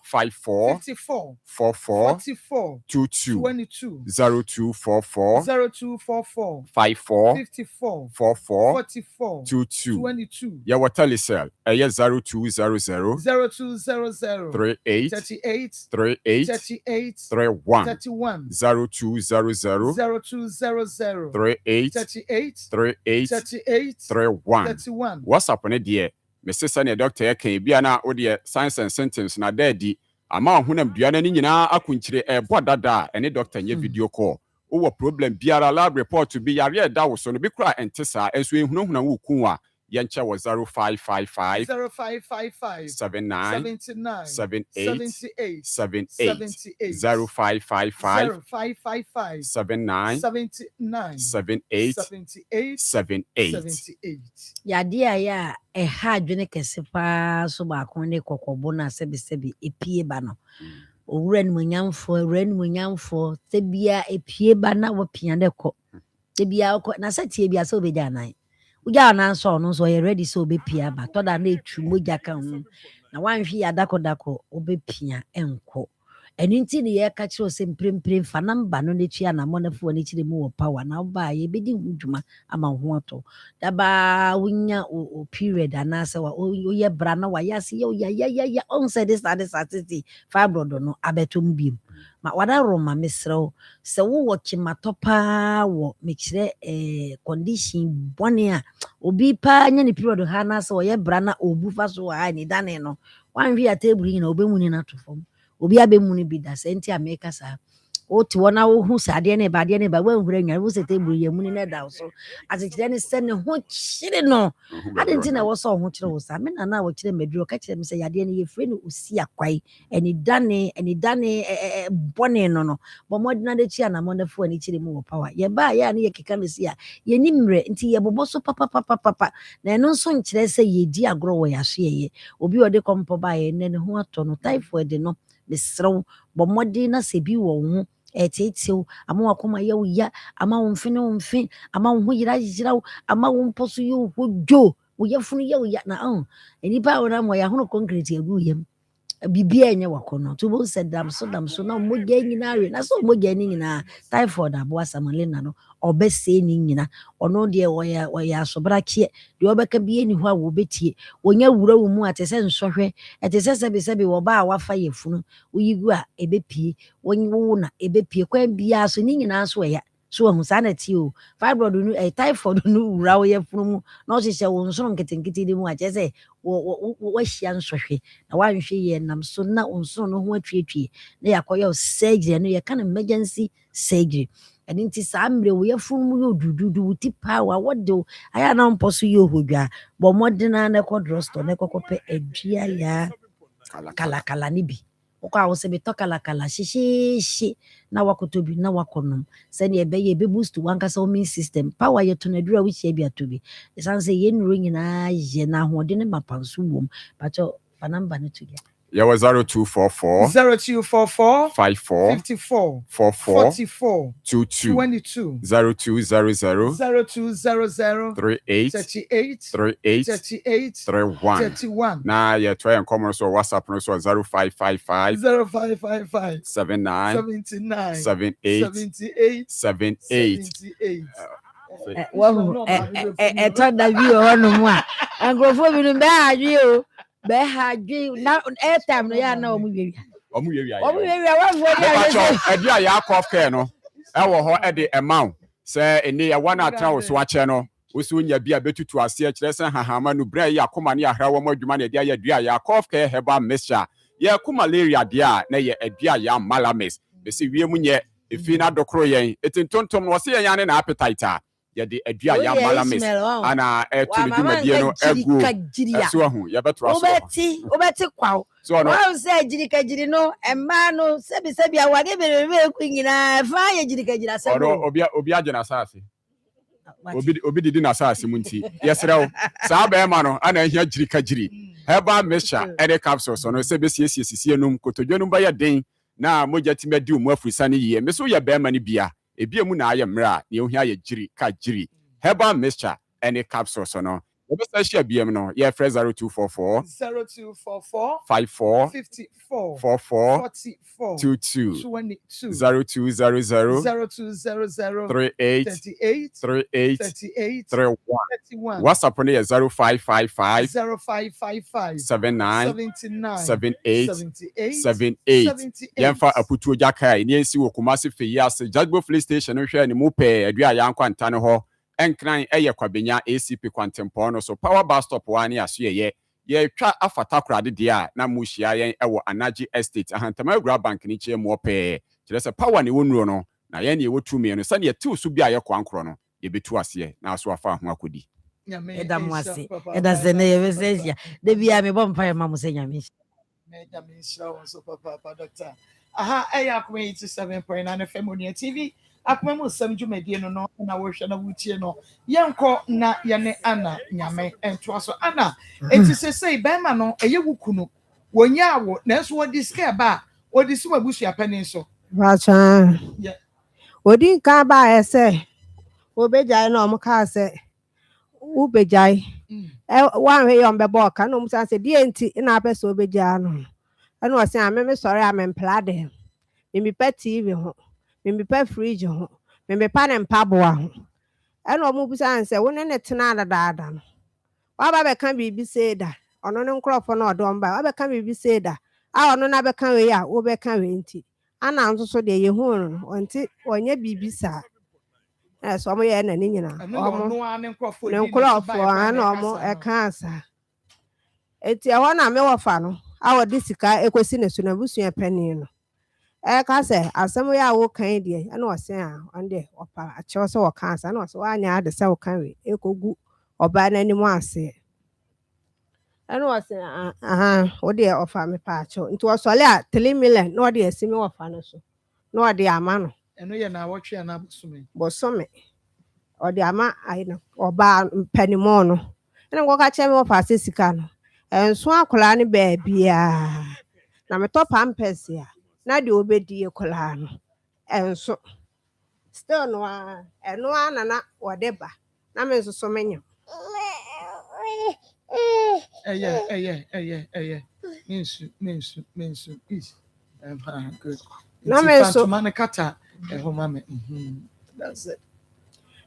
54 54 44 44 22 22 0244 0244 54 54 44 44 22 22 yɛwɔ telecell ɛyɛ 0200 0200 38 38 38 38 31 31 0200 0200 38 38 38 38 31 31 WhatsApp ne deɛ mese sɛnea doctor yɛka bia na wodeɛ signs and symptoms na daadi ama honam dua no ne nyinaa akonkyire ɛbɔ dada a ɛne doctor nyɛ video call wowɔ problem biara lab report bi yare ɛda wo so no bi kora ɛnte saa ɛnso ɛhunahuna wo ku a yɛnkyɛ wɔ 0555 0555 79 79 78 78 0555 0555 79 79 78 78 yadeɛ a yɛ a ɛha adwene kɛse paa so baako ne kɔkɔbɔ no a sɛbisɛbi epie ba no owura nimonyamfoɔ sɛbia epie ba na wɔpia dɛ kɔ sɛbia wɔkɔ na sɛ tie bia sɛ wobɛgya anan wogya anan nso ɔno nso ɔyɛ ready sɛ wobɛpia ba tɔda na ɛtu mogya ka ho na wanhwe yɛ adakɔdakɔ wobɛpia ɛnkɔ ɛno nti ne yɛka kyerɛ sɛ mprempren fa namba no n'akyi anammɔ no foɔ no kyerɛ mu wɔ power na wobaa yɛbɛdi ho dwuma ama ho atɔ dabaa wonya o period anaasɛ woyɛ bra na wayɛ ase yɛ ɔhu sɛ de saa tete fibroid no abɛtɔ mu biom ma wada roma mesrɛ wo sɛ wowɔ kyematɔ paa wɔ mekyerɛ condition bɔne a obi paa nyɛ ne period ha anaasɛ ɔyɛ bra na ɔbu fa so wɔ ha ne dane no wanhwe a table nyina wobɛmu ne no ato fam obi abɛmu no bi da sɛ nti ameka saa wote wɔ na wohu sɛ adeɛ ne ba woanhura nwane wo sɛ table yɛ mu ne no da wo so asekyerɛ ne sɛ ne ho kyere no ade nti na ɛwɔ sɛ ɔho kyerɛ wo saa me nana a wɔkyerɛ maduro ka kyerɛ me sɛ yadeɛ no yɛfrɛ no osi akwae ɛne dane bɔne no bɔ mmɔdena de kyi anammɔ no foɔ ne kyerɛ mu wɔ power yɛbaa yɛ a ne yɛkeka no si a yɛni mmerɛ nti yɛbobɔ so papapapapa na ɛno nso nkyerɛ sɛ yɛdi agorɔ wɔ yɛasoɛyɛ obi ɔde kɔmpɔ baa yɛnnɛ ne ho atɔ no typhoid no mesrɛw bɔ mmɔden na sɛ bi wɔ wo ho ɛtetew ama wakoma yɛ wo ya ama wo mfe ne wo mfe ama wo ho yira wo ama wo mpɔ so yɛ wo dwo wo yɛfunu yɛ wo ya na nipa a wɔnam wɔ yɛahono concrete agu yam bibia enye wakono to bo said dam so na mogya nyina we na so mogya ni nyina typhoid abo asamalina no obese ni nyina ono de woya asobra kie de obeka bie ni ho a wo betie wonya wura wo mu atese nsohwe etese sebe wo ba a wafa yefunu oyigu a ebepie wonwo na ebepie kwa bia so ni nyina so ya so hu sa na ti o fibroid no typhoid no wura wo yefunu mu na o hye wo nso nketenkete de mu a chese wo hia nsohwe na wanhwe ye nam so na nso no ho atwetwe na yakoye surgery no ye kan emergency surgery and nti saa mbre wo yefunu mu yo dududu wuti power wodo aya na mposo ye hodwa bo modena na ko drugstore na kokope adua ya kala ni bi okwa wo se be to kala shishi na wakotobi na wakonom se ne ebe boost wankasa immune system power ye to na dura wi bi atobi esan se ye nuro nyina ye na hode ne mapanso wom pacho fa number ne to get Yeah, 0244 0244 54 54 44 44 22 22 0200 0200 38 38 38 38 31 31 na yeah try and come so WhatsApp no so 0555 0555 79 79 78 78 78 wahu eto da bi o no mu a angrofo bi no be adwe o be hadwe na airtime no ya na o mu wiwi omu wiwi wa vo ya edi aya cough care no e wo ho e de amount say eni ya wana atra wo so ache no wosi onya bi a betutu ase kire se hahama no bra ya akoma ne ahra wo madwuma ne dia ya dua ya cough care herbal mixture ya ku malaria dia na ye adua ya malamis be se wiem nye efi na dokoro yen etintontom no wo se yen ane na appetite ya de adua ya malamis ana etu ne dwumadie no egu so ahu ya beto aso obeti kwawo so no wa se jirikajiri no emma no sebi awade be ku nyina fa ya jirikajiri asebo obi agena saase obi didi na saase munti yesrew saa be ma no ana ahia jirikajiri herbal mixture ede capsule so no sebi siesie num kotodwonum ba ya den na moja timedi mu afurisa ne yie me so ya be ma ne bia ebia mu na aye mra ne ohia ya jiri herbal mixture ene capsule so no obesa share biem no ye frɛ 0244 54 54 44 44 22 22 0200 38 38 38 31 WhatsApp no ye 0555 0555 79 79 78 yemfa aputuo jaka ni ensi wo Kumasi Feyas Jagbo Police Station no hwɛ ne mu pɛ adua ya nkwanta no ho enkran eye kwabenya ACP kwantempo no so power bus stop wa ne aso ye twa afata krade dia na muhia yen ewo Anaji Estate ahantama agura bank ni chie mo pɛ kire se power ne wonuro no na ye ne wotumi no sane ye tiw so bia ye kwankro no ye betu ase na so afa ho akodi edamwase edasene ye besesia de bia me bom pa ma mo se nyame so papa doctor aha eya Akoma 87.9 FM on TV Akoma mu sam dwumadie no na wo hwe na wutie no yenko na ye ne ana nyame ento so ana enti sesei be ma no eye wukunu wonya awo na so wodi ska ba wodi si wabusu apani so Bacha. Odi ka ba ese obejai na omka se ubejai wan he yom bebo ka no musa se die enti na apese obejai no eno o se ameme sori amemplade mimi pa TV ho mimi pa fridge ho mimi pa ne mpaboa ho eno mu bisa nse wo ne tena dadaada no wa ba be kan bibi seda ono ne nkrofo na odom ba wa be kan bibi seda a ono na be kan we ya wo be kan we enti ana nso so de ye hu no onti onye bibi sa so mo ye na ni nyina omo ne nkrofo ana omo e kan sa enti e ho na me wo fa no a wo de sika ekosi ne so na busu pani no ka se asem ya wo kan de ana o se a onde opa a che so wo kan sa na o se wa nya de se wo kan we ekogu oba na ni mu ase ana o se o de ofa me pa cho nti o sole a 3 million na o de asimi ofa no so na o de ama no eno ye na wotwe na bosome o de ama ai no oba panimo no ena ngo ka che me ofa se sika no enso akola ne ba bia na me to pampers ya na de obedi ekola no enso still no eno anana wodeba na me nso so menya Mensu. Is. Good. Na Nti me fa nso ntoma ne kata ɛhɔ ma me. That's it.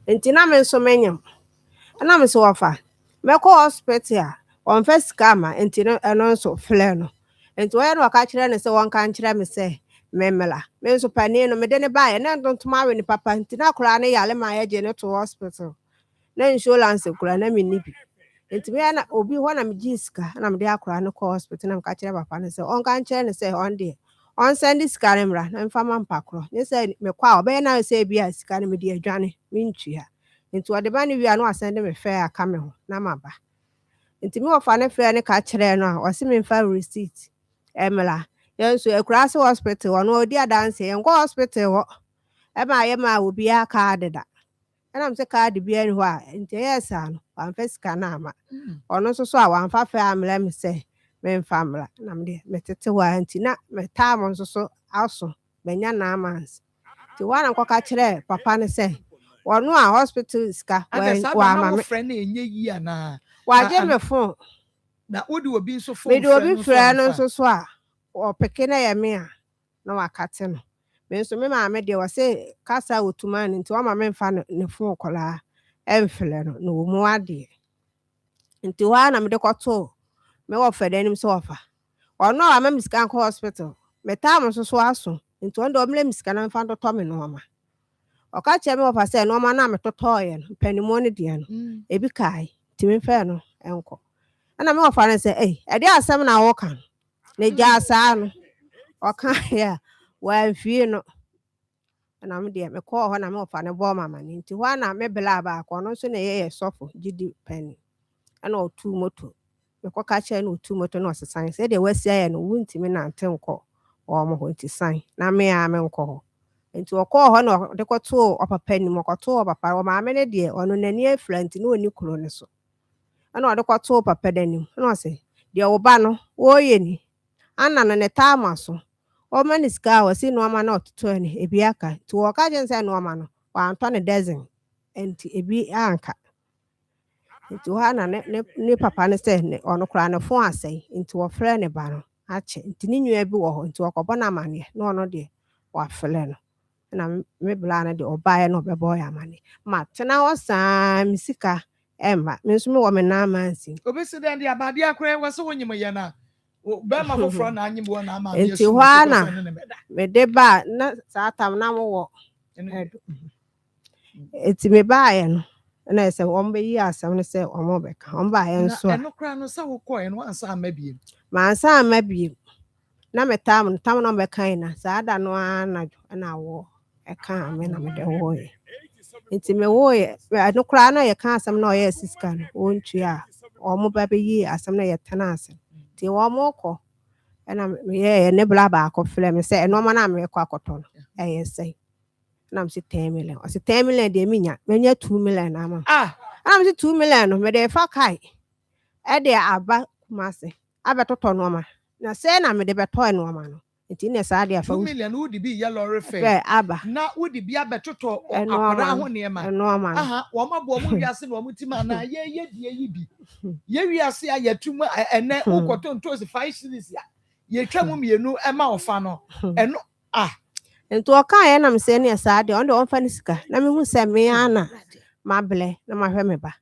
nti na me nso menyam. Na me so wafa. Mekɔ hospital a ɔmfa sika ama nti no ɛno nso flɛ no. Nti wɔyɛ no ɔka kyerɛ ne sɛ wɔnka nkyerɛ me sɛ memmela. Me nso pani no mede ne baeɛ na ntontoma awe ne papa nti na koraa ne yale ma yɛgye ne to hospital. Na insurance kura na menni bi. Nti me na obi hɔ na megye sika na mede akora no kɔ hospital na meka kyerɛ papa no sɛ ɔnka nkyerɛ ne sɛ ɔn deɛ ɔnsɛnde sika no mmra na mfa ma mpakorɔ. Ne sɛ mekɔ a ɔbɛyɛ na sɛ bi a sika no mede adwane mentua. Nti ɔde ba no wie a na wasɛnde me fɛ aka me ho na maba. Nti me wɔfa ne frɛ ne ka kyerɛ no a ɔse memfa receipt ɛmmra. Yɛn nso Akurase hospital ɔno ɔdi adanse yɛnkɔ hospital hɔ ɛma yɛ ma obi a card da. Ɛna mse card bi ani hɔ a nti ɛyɛ saa no wamfa sika no ama. Ɔno nso so a wamfa fɛ amrɛ me sɛ memfa mmra na mede metete hɔ a nti na metaa mo nso so aso bɛnya 9 months. Nti hɔ na nkɔka kyerɛ papa no sɛ ɔno a hospital sika wama me friend enye yi ana wagye me phone na wodi obi nso phone me do obi frɛ no nso so a ɔpeke na yɛ me a na wakate no me nso me maame de wɔse kasa wotuma no nti ɔma me mfa ne phone kɔlaa ɛmfrɛ no na wɔ mu ade nti hɔ na mede kɔto me wɔ fɛ danim sɛ ɔfa ɔno a ama me sika nkɔ hospital me taa mo nso so aso nti ɔno de ɔmle me sika na mfa ndɔtɔ me nɔɔma ɔka kyerɛ me wɔfa sɛ nɔɔma na metɔtɔɔyɛ no panimɔ no deɛ no ebi kae nti memfɛ no ɛnkɔ ana me wɔfa no sɛ ɛde asɛm na wɔka no ne gya saa no ɔka yɛ a wɔamfie no na me deɛ mekɔɔ hɔ na me wɔfa no bɔɔ mama ne nti hɔ na me bela baako ɔno nso na ɛyɛ sɔfo gidi pani ana ɔtu moto mekɔka kyerɛ no ɔtu moto na ɔsesan sɛ deɛ wasia yɛ no wontimi nante nkɔ ɔmo hɔ nti san na me a me nkɔ hɔ nti ɔkɔɔ hɔ na ɔde kɔtoo ɔpapa nim ɔkɔtoo ɔpapa ɔmaame ne deɛ ɔno n'ani afira nti na ɔni kuro ne so ana ɔde kɔtoo papa n'anim na ɔsɛ deɛ wo ba no wɔyɛ ni ana no ne taama so ɔma ne sika a wɔsi nneɛma na ɔtotɔ ne ebi aka nti wɔka gye sɛ nneɛma no wɔantɔ ne dozen nti ebi anka nti hɔ na ne papa no sɛ ɔno koraa ne phone asɛe nti wɔfrɛ ne ba no akyɛ nti ne nua bi wɔ hɔ nti ɔkɔbɔ no amanneɛ na ɔno deɛ wafrɛ no na me bla no deɛ ɔbaeɛ na ɔbɛbɔ yɛ amanneɛ ma tena hɔ saa me sika ɛmma me nso mewɔ me 9 months obesi dɛ deɛ abade akora wɔ sɛ wonyim yɛ na bɛrima foforɔ na anyim wɔ na ama nti hɔ na mede ba na saa tam na mowɔ nti me baeɛ no na sɛ wɔn bɛyi asɛm no sɛ wɔn bɛka wɔn baeɛ nso a ɛno kora no sɛ wokɔɛ no ansa ama biem mansa ama biem na metam no tam na bɛkan na saa da no anadwo na wɔ ɛka ame na mede wɔyɛ nti me wɔyɛ ɛno kora na yɛka asɛm na ɔyɛ sika no wɔntua a wɔn ba bɛyi asɛm na yɛtena asɛm nti wɔn kɔ ɛna meyɛ ne bla baako frɛ me sɛ ɛnɔma na mekɔ akɔtɔ no ɛyɛ sɛ na me 10 million ɔsɛ 10 million deɛ menya 2 million na ama ana me 2 million no mede fa kai ɛde aba Kumase abɛtɔtɔ nneɛma na sɛ na mede bɛtɔ nneɛma no nti ne saa deɛ fa 2 million wodi bi yɛ lɔre fɛ aba na wodi bi abɛtɔtɔ akɔda ho nneɛma aha wɔn abɔ mu wiase na wɔn ti ma na yɛ die yi bi yɛ wiase a yɛtum ɛnɛ wokɔtɔ ntosi 5 series a yɛtwa mu mmienu ɛma ɔfa no ɛno nti ɔka yɛ nam sɛ ne saa deɛ ɔno de ɔmfa ne sika na mehu sɛ me ana mablɛ na mahwɛ me ba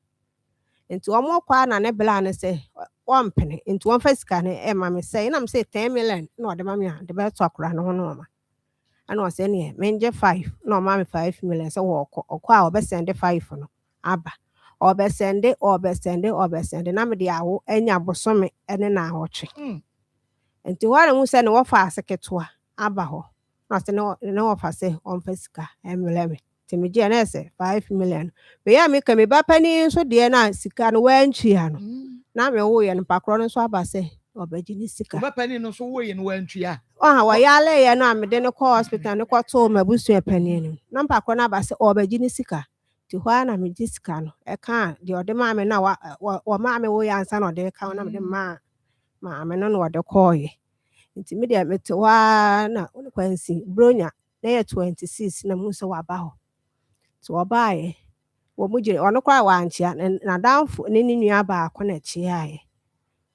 nti ɔmo kɔ na ne bla ne sɛ ɔmpene nti ɔmfa sika ne ɛma me sɛ nam sɛ 10 million na ɔde ma me a de bɛtɔ akora no ho no ma ana ɔsɛ ne menje 5 na ɔma me 5 million sɛ ɔkɔ a ɔbɛsɛnde 5 no aba ɔbɛsɛnde na me de awo anya bosome ne na ahɔtwe nti hɔ na mu sɛ ne wɔfa aseketoa aba hɔ na sɛ ne wɔfa sɛ ɔmfa sika ɛmlɛ me nti me gye na sɛ 5 million bɛyɛ me ka me ba pani nso deɛ na sika no wantua no na me wo yɛ no pakorɔ no nso aba sɛ ɔbɛgye ne sika ba pani no so wo yɛ no wantua wɔyale yɛ no a mede ne kɔ hospital ne kɔtoo mabusua pani no na pakorɔ no aba sɛ ɔbɛgye ne sika nti hɔ na megye sika no ɛka deɛ ɔde maa me na wɔmaa me wo yɛ ansa na ɔde ka na mede maame no na ɔde kɔɔyɛ nti me deɛ mete hɔ na kwansi bronya na yɛ 26 na mu sɛ waba hɔ nti wɔbaeɛ wɔ mu gyere ɔno koraa wankyea na damfo ne nua baako na kyeaeɛ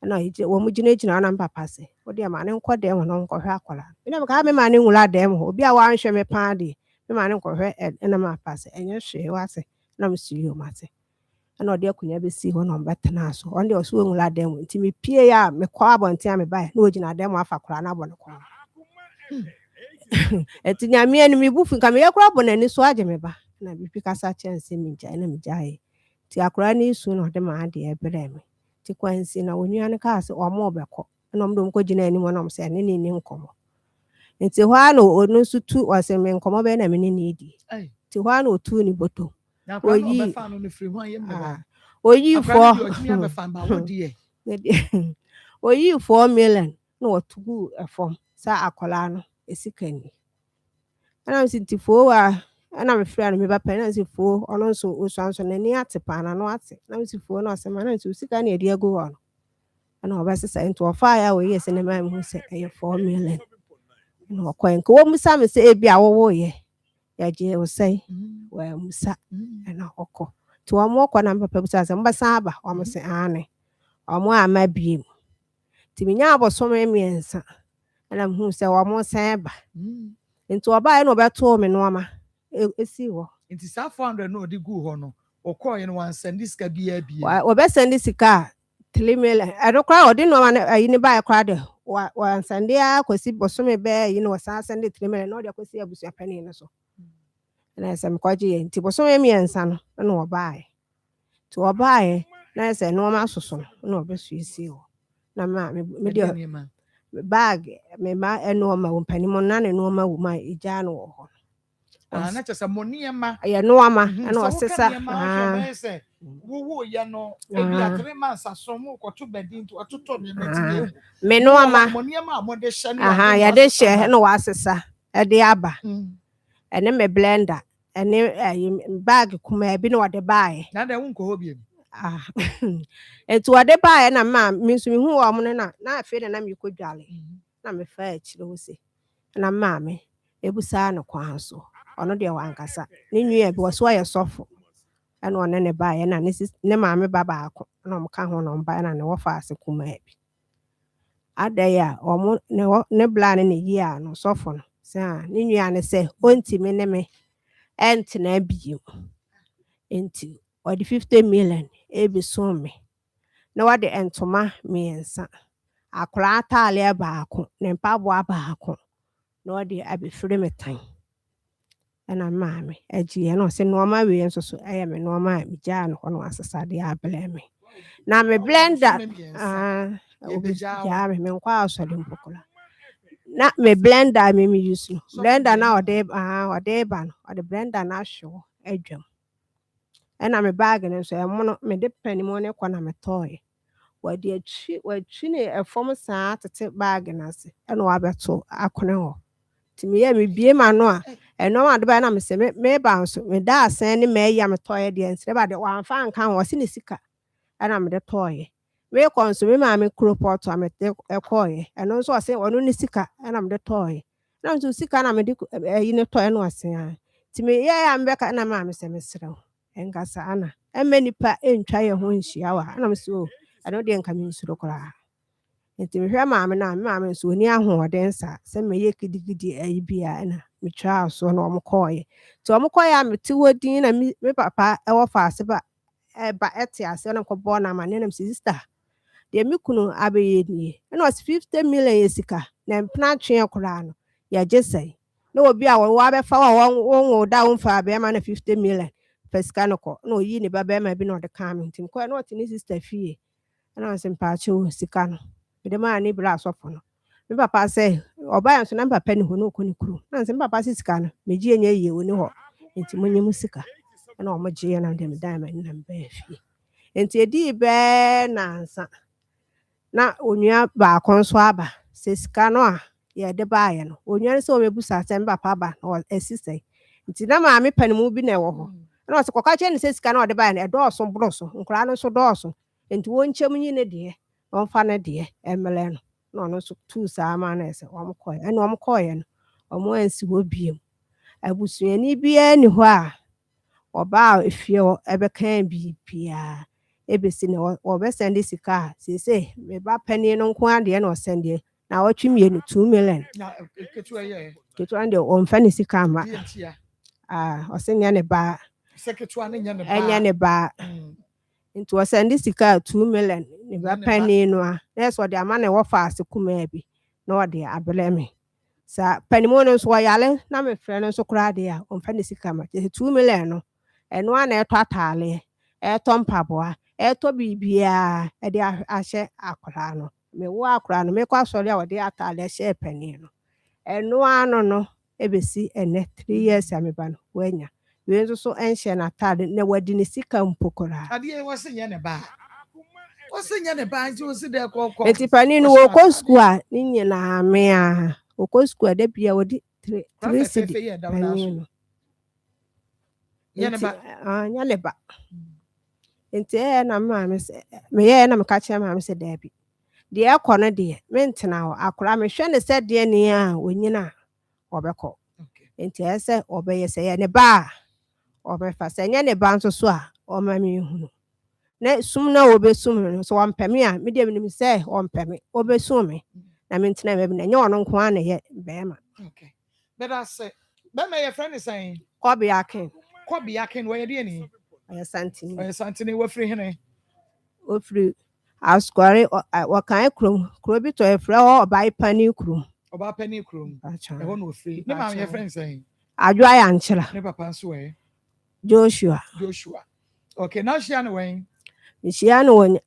na ije wo mu gyina na papa se wo de ma ne nkɔ dem ho no nkɔhwɛ akwala me na ka me ma ne nwula dem ho obi a wanhwɛ me pa de me ma ne nkɔhwɛ na ma papa se enye hwe wase na me suyo mate na ɔde akunya besi hɔ na ɔbɛtena so ɔno de ɔso nwula dem nti me pie ya me kɔ abɔnten a me bae na ogyina dem afa kwala na bɔ ne kɔ eti nyame ani me bufu ka me yakora bɔ n'ani so agye me ba na bibi kasa kyɛnse me gya na me gyae ti akora ne su na ɔde ma ade ɛbrɛ me ti kwansi na onua ne ka se ɔmo bɛkɔ na ɔmo dom kɔ gyina anim na ɔmo se ne ne nkɔmɔ nti hɔ a na ɔno nso tu ɔse me nkɔmɔ bɛ na me ne ne di ti hɔ a na otu ni boto oyi oyi 4 million na wɔtugu ɛfɔm sa akɔla no esika ni ana me sinti fo wa ana me frɛ no me ba pɛ na se fo ɔno nso osuanso na ni ate pa na no ate na me se fo na ɔse ma na nso sika na edi agu hɔ no ana ɔbɛsesa nti ɔfa ya wo yɛ se ne ma mu sɛ ɛyɛ 4 million na ɔkɔ nka wo musa me sɛ ebi a wo yɛ ya gye wo sɛ wa musa na ɔkɔ to ɔmo kɔ na papa busa sɛ mbɛsa aba ɔmo se ane ɔmo ama biem ti minya abosom emiensa ana mhu sɛ ɔmo san ba nti ɔba na ɔbɛto me no ama esi hɔ nti sa 400 na odi gu hɔ no ɔkɔ yen wan send sika bia ɔbɛsend sika 3 million ɛno kora ɔde no ama ayi ne ba kora de wan send ya kwasi bosome bɛ yi no wasan send 3 million na ɔde kwasi abusua pani no so na sɛ mekɔgye yɛ nti bosom emiensa no na ɔbaae to ɔbaae na sɛ no ma soso no na ɔbɛsuesi hɔ na ma me de bag me ma eno ma wo panimo na ne no ma wo ma ija no wo ho na kyesa moni ma ya no ama na osesa wo ya no ebi atere ma saso mu koto bedin to atoto ne netie me no ama moni ma mo de hye no ya de hye na wa asesa e de aba ene me blender ene bag kuma bi na wo de bae na de wo nko ho bi etu ade bae na ma me nso me hu wo mo na afi na me kodwale na me fa akire wo se na ma me ebusa no kwan so ono de wankasa ne nua bi wo so aye sofo ana ono ne bae na ne ma me baba ako na mo ka ho no mba na ne wo fa ase kuma bi adaya omo ne bla ne yi a no sofo no sa ne nua ne se onti me ne me ent na biem enti or the 50 million ebi so me na wade entoma miensa akora atale baako ne mpabo abaako na wade abefire metan ana maame agie na se no ma we enso so eye me no ma mi ja no no asesade abele me na me blender obi ja me nkwa asode mpokola na me blender me use no blender na ode ba no ode blender na hwo adwam ena me bag ne so emono me de panimo ne kɔ na me toy wadi achi ne efom saa tete bag na se ena wa beto akone ho ti me ye me bie ma no a eno ma de ba na me se me ba nso me da asen ne me ya me toy de nsre ba de wa amfa anka ho se ne sika ena me de toy me kɔ nso me ma me kropot a me de ekoy eno nso ase ono ne sika ena me de toy na nso sika na me de yi ne toy no asen ti me ye ya me ka na ma me se me srew engasa ana emenipa entwa ye ho nhia wa ana me so ano de nka me nsuro kora enti me hwe maame na maame so oni ahoɔden sa se me ye kidigidi ayi bia na me twa so na omkoye ti omkoye a me ti wodin na me papa e wo fa ase ba ba ete ase na kɔbɔ na ma ne na sister de me kunu abeye nie na was 50 million yesika na mpna twe kora no ya jesai na obi a wo abefa wo da wo fa be ma na 50 million pesika no ko na oyi ne baba ma bi na ode ka me ntim ko na ɔte ne sister fie na ɔse mpaache wo sika no me de ma ne bra asɔfo no me papa sɛ ɔba yanso na papa ne ho no ko ne kuru na ɔse papa se sika no me gie nya yie wo ne ho nti monye mu sika na ɔmo gie na de me dan ma ne na mba fie nti edi be na ansa na onua ba akon so aba se sika no a ye de ba ye no onua se o mebusa sɛ papa ba na esisɛ nti na ma me panimu bi na ɛwɔ ho na ɔse kɔka kye ne se sika na ɔde ba na ɛdɔɔso broso nkura no so dɔɔso enti wonkyem nyi ne de ɔmfa ne de emele no na ɔno so tu saa ma na ɛsɛ ɔmkɔɛ ɛna ɔmkɔɛ no ɔmo ansi hɔ biem abusuani bia ni hɔ a ɔba efie hɔ ɛbɛka bibia ebesi na wɔbɛsɛnde sika a seesei meba panin no nko adeɛ na ɔsɛndeɛ na wɔtwe mmienu 2 million na ketewa yɛ ketewa no deɛ ɔmfa ne sika ama deɛ ntia ɔse nyɛ ne baa sɛ ketewa no nyɛ ne ɛnyɛ ne baa nti wɔsɛnde sika a 2 million ne ba panin no a na ɛsɛ ɔde ama na ɛwɔ faase kumaa bi na ɔde abrɛ me saa panimu no nso wɔyale na mefrɛ no nso koraa deɛ a ɔmfa ne sika ma kyɛ 2 million no ɛno a na ɛtɔ ataaleɛ ɛtɔ mpaboa ɛtɔ biribiaa ɛde ahyɛ akwadaa no mewo akwadaa no mekɔ asɔre a wɔde ataaleɛ hyɛ panin no ɛno ano no ebesi ɛnɛ 3 years a meba no wanya wei nso so ɛnhyɛ n'ataade na wɔde ne sika mpo koraa adeɛ wɔse nyɛ ne baa wɔse nyɛ ne baa nti wɔsi dɛ kɔkɔ eti panin no wɔkɔ school a ne nyinaa me a wɔkɔ school a da bia wɔde 3 cedi panin no nyɛ ne baa nyɛ ne ba nti ɛyɛ na maame sɛ meyɛɛ na meka kyerɛ maame sɛ daabi deɛ ɛkɔ no deɛ mentena hɔ akora mehwɛ ne sɛ deɛ ne a onyina a ɔbɛkɔ nti ɛyɛ sɛ ɔbɛyɛ sɛ yɛ ne ba a ɔbɛfa sɛ nyɛ ne ba nso so a ɔma me hunu na sum na wɔbɛsum no so wɔmpɛ me a medeɛ menim sɛ ɔmpɛ me ɔbɛsum me na mentena baabi na nyɛ ɔno nko a na yɛ bɛrima bɛda sɛ bɛrima yɛfrɛ ne sɛn Kɔbea Ken Kɔbea Ken wɔyɛ deɛ ni ɔyɛ santini wɔfiri hene ofiri asukɔre wɔkan kuro bi tɔ ɛfrɛ hɔ ɔbaa pani kurom ɔbaa pani kurom ɛhɔ na ofiri ne maame yɛfrɛ ne sɛn adwoa yɛ ankyerɛ ne papa nso wɔ Joshua okay na hyia no wɛn mehyia no wɔ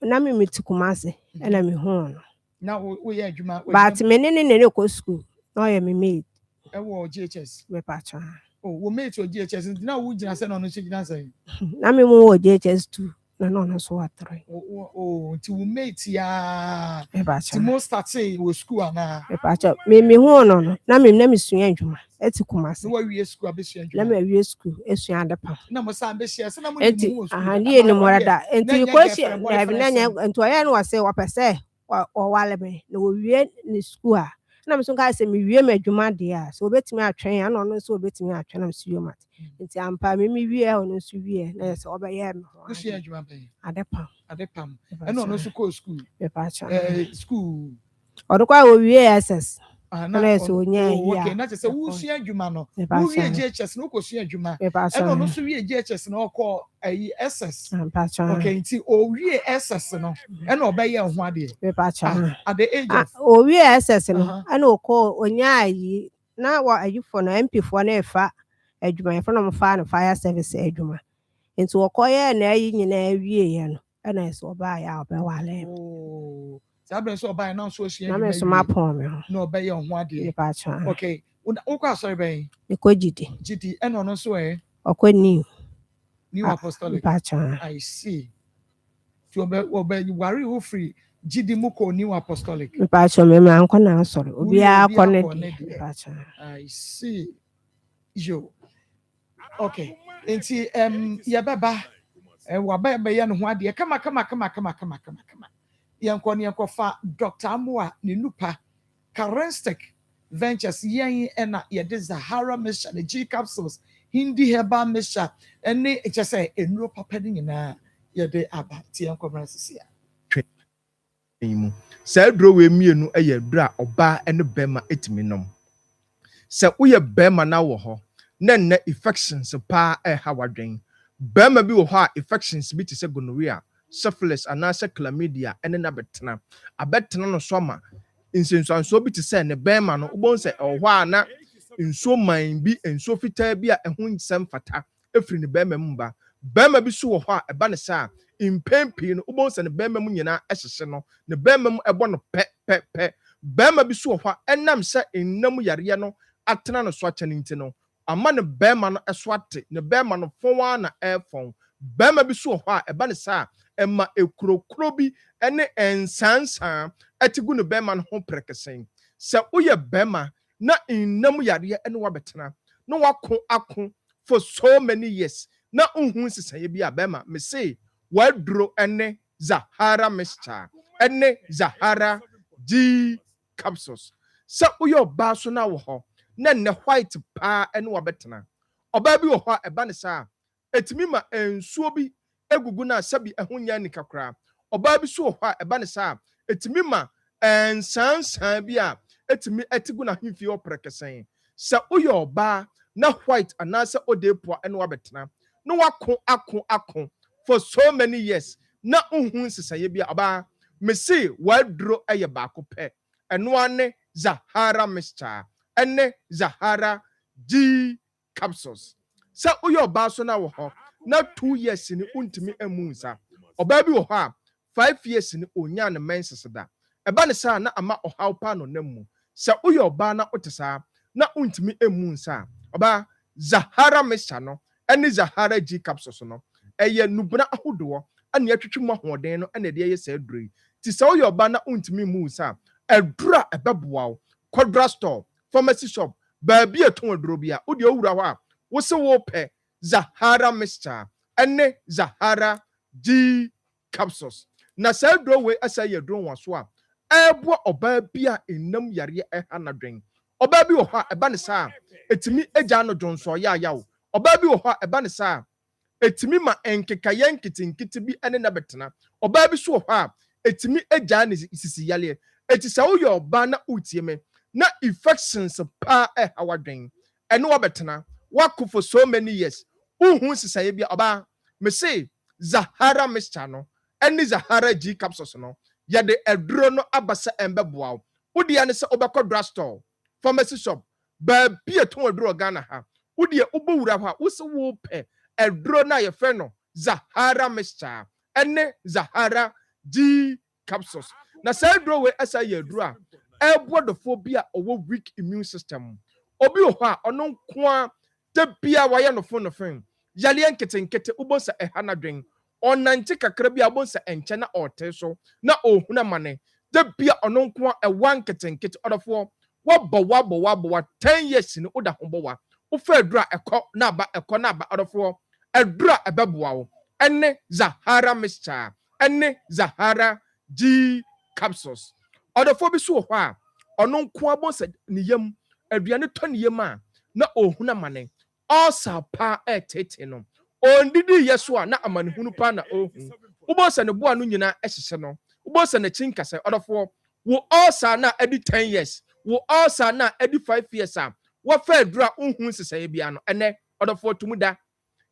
na memeti Kumase ɛna mehuu no na woyɛ adwuma but me ne kɔ school na ɔyɛ me maid ɛwɔ GHS mepatwa wo mate wɔ GHS nti na wo gyina sɛ na ɔno nso gyina sɛ na me mu wɔ GHS 2 na ɔno nso wɔ 3 nti wo mate ya nti mo starte wɔ school ana mepatwa mehuu no na mesua adwuma eti Kumase na wawie school abɛsua adwuma na mawie school esua adepam na mo san bɛhyia sɛ na mo ni mo wɔ school ahani ni morada enti kɔhyia na bi na nya enti ɔyɛ no wɔsɛ wɔpɛ sɛ ɔwale me na wɔwie ne school a na me so ka sɛ me wie m'adwuma de a so obetimi atwɛn ana ɔno nso obetimi atwɛn na me so yomat nti ampa me wie ɔno nso wie na sɛ ɔbɛyɛ me ho esua adwuma bɛn adepam ɛna ɔno nso kɔ school school ɔdo kwa wɔwie SS na sɛ onya yi okay na kyerɛ sɛ wo sua adwuma no wo wie GHS no kɔ sua adwuma ɛna ɔno nso wie GHS no ɔkɔ ayi SS okay nti o wie SS no ɛna ɔbɛyɛ ho adeɛ at the age of o wie SS no ɛna ɔkɔ onya yi na wɔ ayi fo no MP fo na ɛfa adwuma ɛfo no mfa no fire service adwuma nti ɔkɔyɛ na ayi nyinaa wie yɛ no ɛna sɛ ɔbaa yɛ a ɔbɛwale Sabre so by now so she na me so mapon me ho no be your ho ade okay wo kwa sorry ben me ko gidi e no so okwa new apostolic I see to be worry who free gidi mu ko new apostolic me pa cho me ma anko na sorry obi a ko ne I see yo okay enti ye beba wa ba ye no ho ade kama Yankɔ fa Dr. Amoa ne nupa Karenstick Ventures yen ena yede Zahara Misha the G capsules Hindi herbal Misha ene just say enuro papa ni nyina yede aba ti yankɔ bransisia mu sa duro we mienu eye dura oba ene bema etimi nom se woye bema na wo ho na nne infections pa ha wadwen bema bi wo ho a infections bi te se gonorrhea syphilis anase chlamydia ene na betena abetena no soma insensuanso bi te se ne bema no ubon se ohwo a na nso man bi enso fitaa bi a ehun nsem fata efiri ne bema mu ba bema bi so wo ho a eba ne sa impempi no ubon se ne bema mu nyina ehyehye no ne bema mu ebo no pe bema bi so wo ho a enam se ennam yare no atena no so akyane nti no ama ne bema no eso ate ne bema no fonwa na efon bema bi so wo ho a eba ne sa Emma ekurokuro bi ene ensansan atigu no bema no ho prekesen se uye bema na innam yare ene wabetena no wako for so many years na unhu sisaye bi a bema me say waduro ene Zahara mixture ene Zahara G capsules se uye oba so na wo ho na ne white pa ene wabetena oba bi wo ho eba ne sa etimi ma ensuo bi egugu na sabi ehunya ni kakra oba bi so ho a eba ne sa etimi ma ensansan bi a etimi etigu na himfi oprekesen sa uyo oba na white anasa odepo ene wabetena no ako for so many years na unhu sesaye bi aba me see wadro eye baako pe eno ane Zahara mixture ene Zahara G capsules sa uyo oba so na wo ho na 2 years ni untimi emunsa oba bi wo ho a 5 years ni onya ne menses da eba ne sa na ama ohaw pa no namu sa uyo oba na otesa na untimi emunsa oba Zahara mixture no ene Zahara G capsules no eye nubuna ahodo ane atwetwe ahoden no ene de ye sa aduri ti sa uyo oba na untimi munsa edura ebeboa Quadra store pharmacy shop baabi eton aduro bia wo de owura ho a wo se wo pe Zahara mixture ene Zahara G capsules na sa aduro we asa ye aduro waso a ebo oba bia enam yare ehanadwen oba bi wo ho a eba ne sa etimi egya no dwonso ya yawo oba bi wo ho a eba ne sa etimi ma enkekaye nkitinkiti bi ene na betena oba bi so wo ho a etimi egya ne sisi yale eti sa wo ye oba na utie me na infections pa hawadwen ene wabetena wako for so many years uhun sisaye bia oba me say Zahara mixture no ene Zahara G capsules no ya de edro no abasa embeboa wodi ane se obekọ drugstore pharmacy shop ba bia ton edro Ghana ha wodi ubowura ha wo se wo pe edro na ye fe no Zahara mixture ene Zahara G capsules na sa edro we asa ye edro a ebodophobia owo weak immune system obi ho a ono nko te bia wa ye no fo no fen yale enketenkete ubonsa ehanadwen onante kakra bia bonsa enche na ote so na ohuna mane te bia ono nko ewan ketenkete odofo wabo 10 years ni oda hobowa ufa edura ekọ na aba odofo edura ebeboa wo ene Zahara mixture ene Zahara G capsules odofo bi so ho a ono nko abonsa ne yam aduane to ne yam a na ohuna mane osa pa etete no ondidi yeso a na amanehunu pa na ohun ubonsa ne boa no nyina ehihye no ubonsa ne chinkase odofo wo osa na edi 10 years wo osa na edi 5 years a wo fa adura ohun sesaye bia no ene odofo tumuda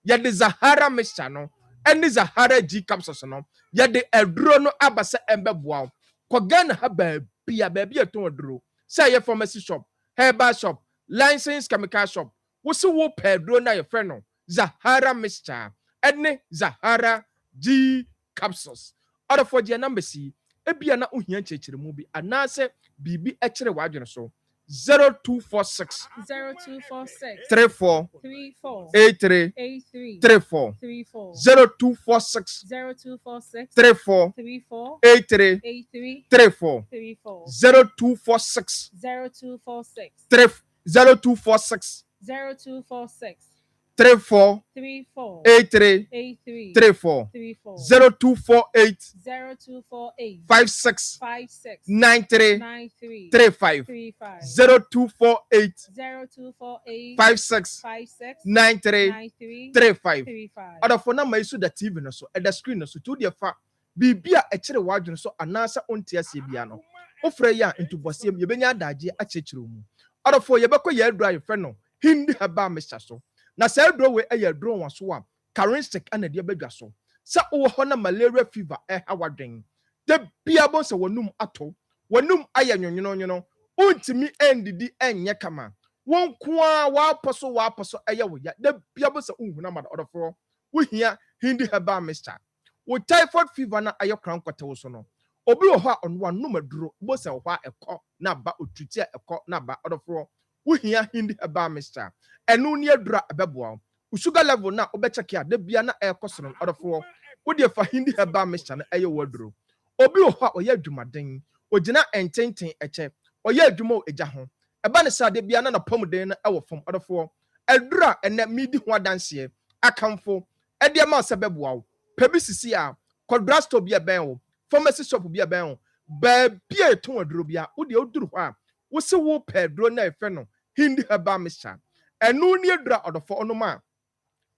ye de Zahara mixture no ene Zahara G capsules no ye de aduro no abasa embeboa ko Ghana ha baabi eton aduro say ye pharmacy shop herbal shop licensed chemical shop wo se wo pedro na ye friend no Zahara mixture ene Zahara G capsules odofo je number C ebia na ohia chechiremu bi anase bibi ekire wadwene so 0246 34 83 34 0246 34 83 34 0246 0246 34 83 34 0248 56 93 35 0248 56 93 35 odafo na mai so da TV no so the screen no so to the fa bibia ekire wadwene so anasa ontia se bia no ofre ya ntubosiem yebenya adaje achechire mu odafo yebekọ ya adura ye fe no hindi haba mixture so na sa aduro we eye aduro waso a charistic ana de badwa so sa wo ho na malaria fever hawadwen de bia bon se wonum ato wonum aya nwonwono untimi endidi enye kama won kwa wa poso eye wo ya de bia bon se unhuna ma odofo wo hia hindi haba mixture wo typhoid fever na aye kran kwete wo so no obi wo ho a onwa num aduro bo se wo ha ekọ na ba otuti ekọ na ba odofo wo hia hindi haba mixture enu ni adura abeboa sugar level na obecheck ya de bia na ekosono odofo wo de fa hindi haba mixture na eye waduro obi wo ha oye adwumaden ogina ententen eche oye adwuma eja ho eba ne sa de bia na pomden na ewo fom odofo adura ene midi ho adanse akamfo ede ma sebeboa pebi sisi a quadrasto bia ben wo pharmacy shop bia ben wo ba bia eton aduro bia wo de oduru ho a wo se wo pedro na efe no hindi haba mixture enu ni adura odofo onoma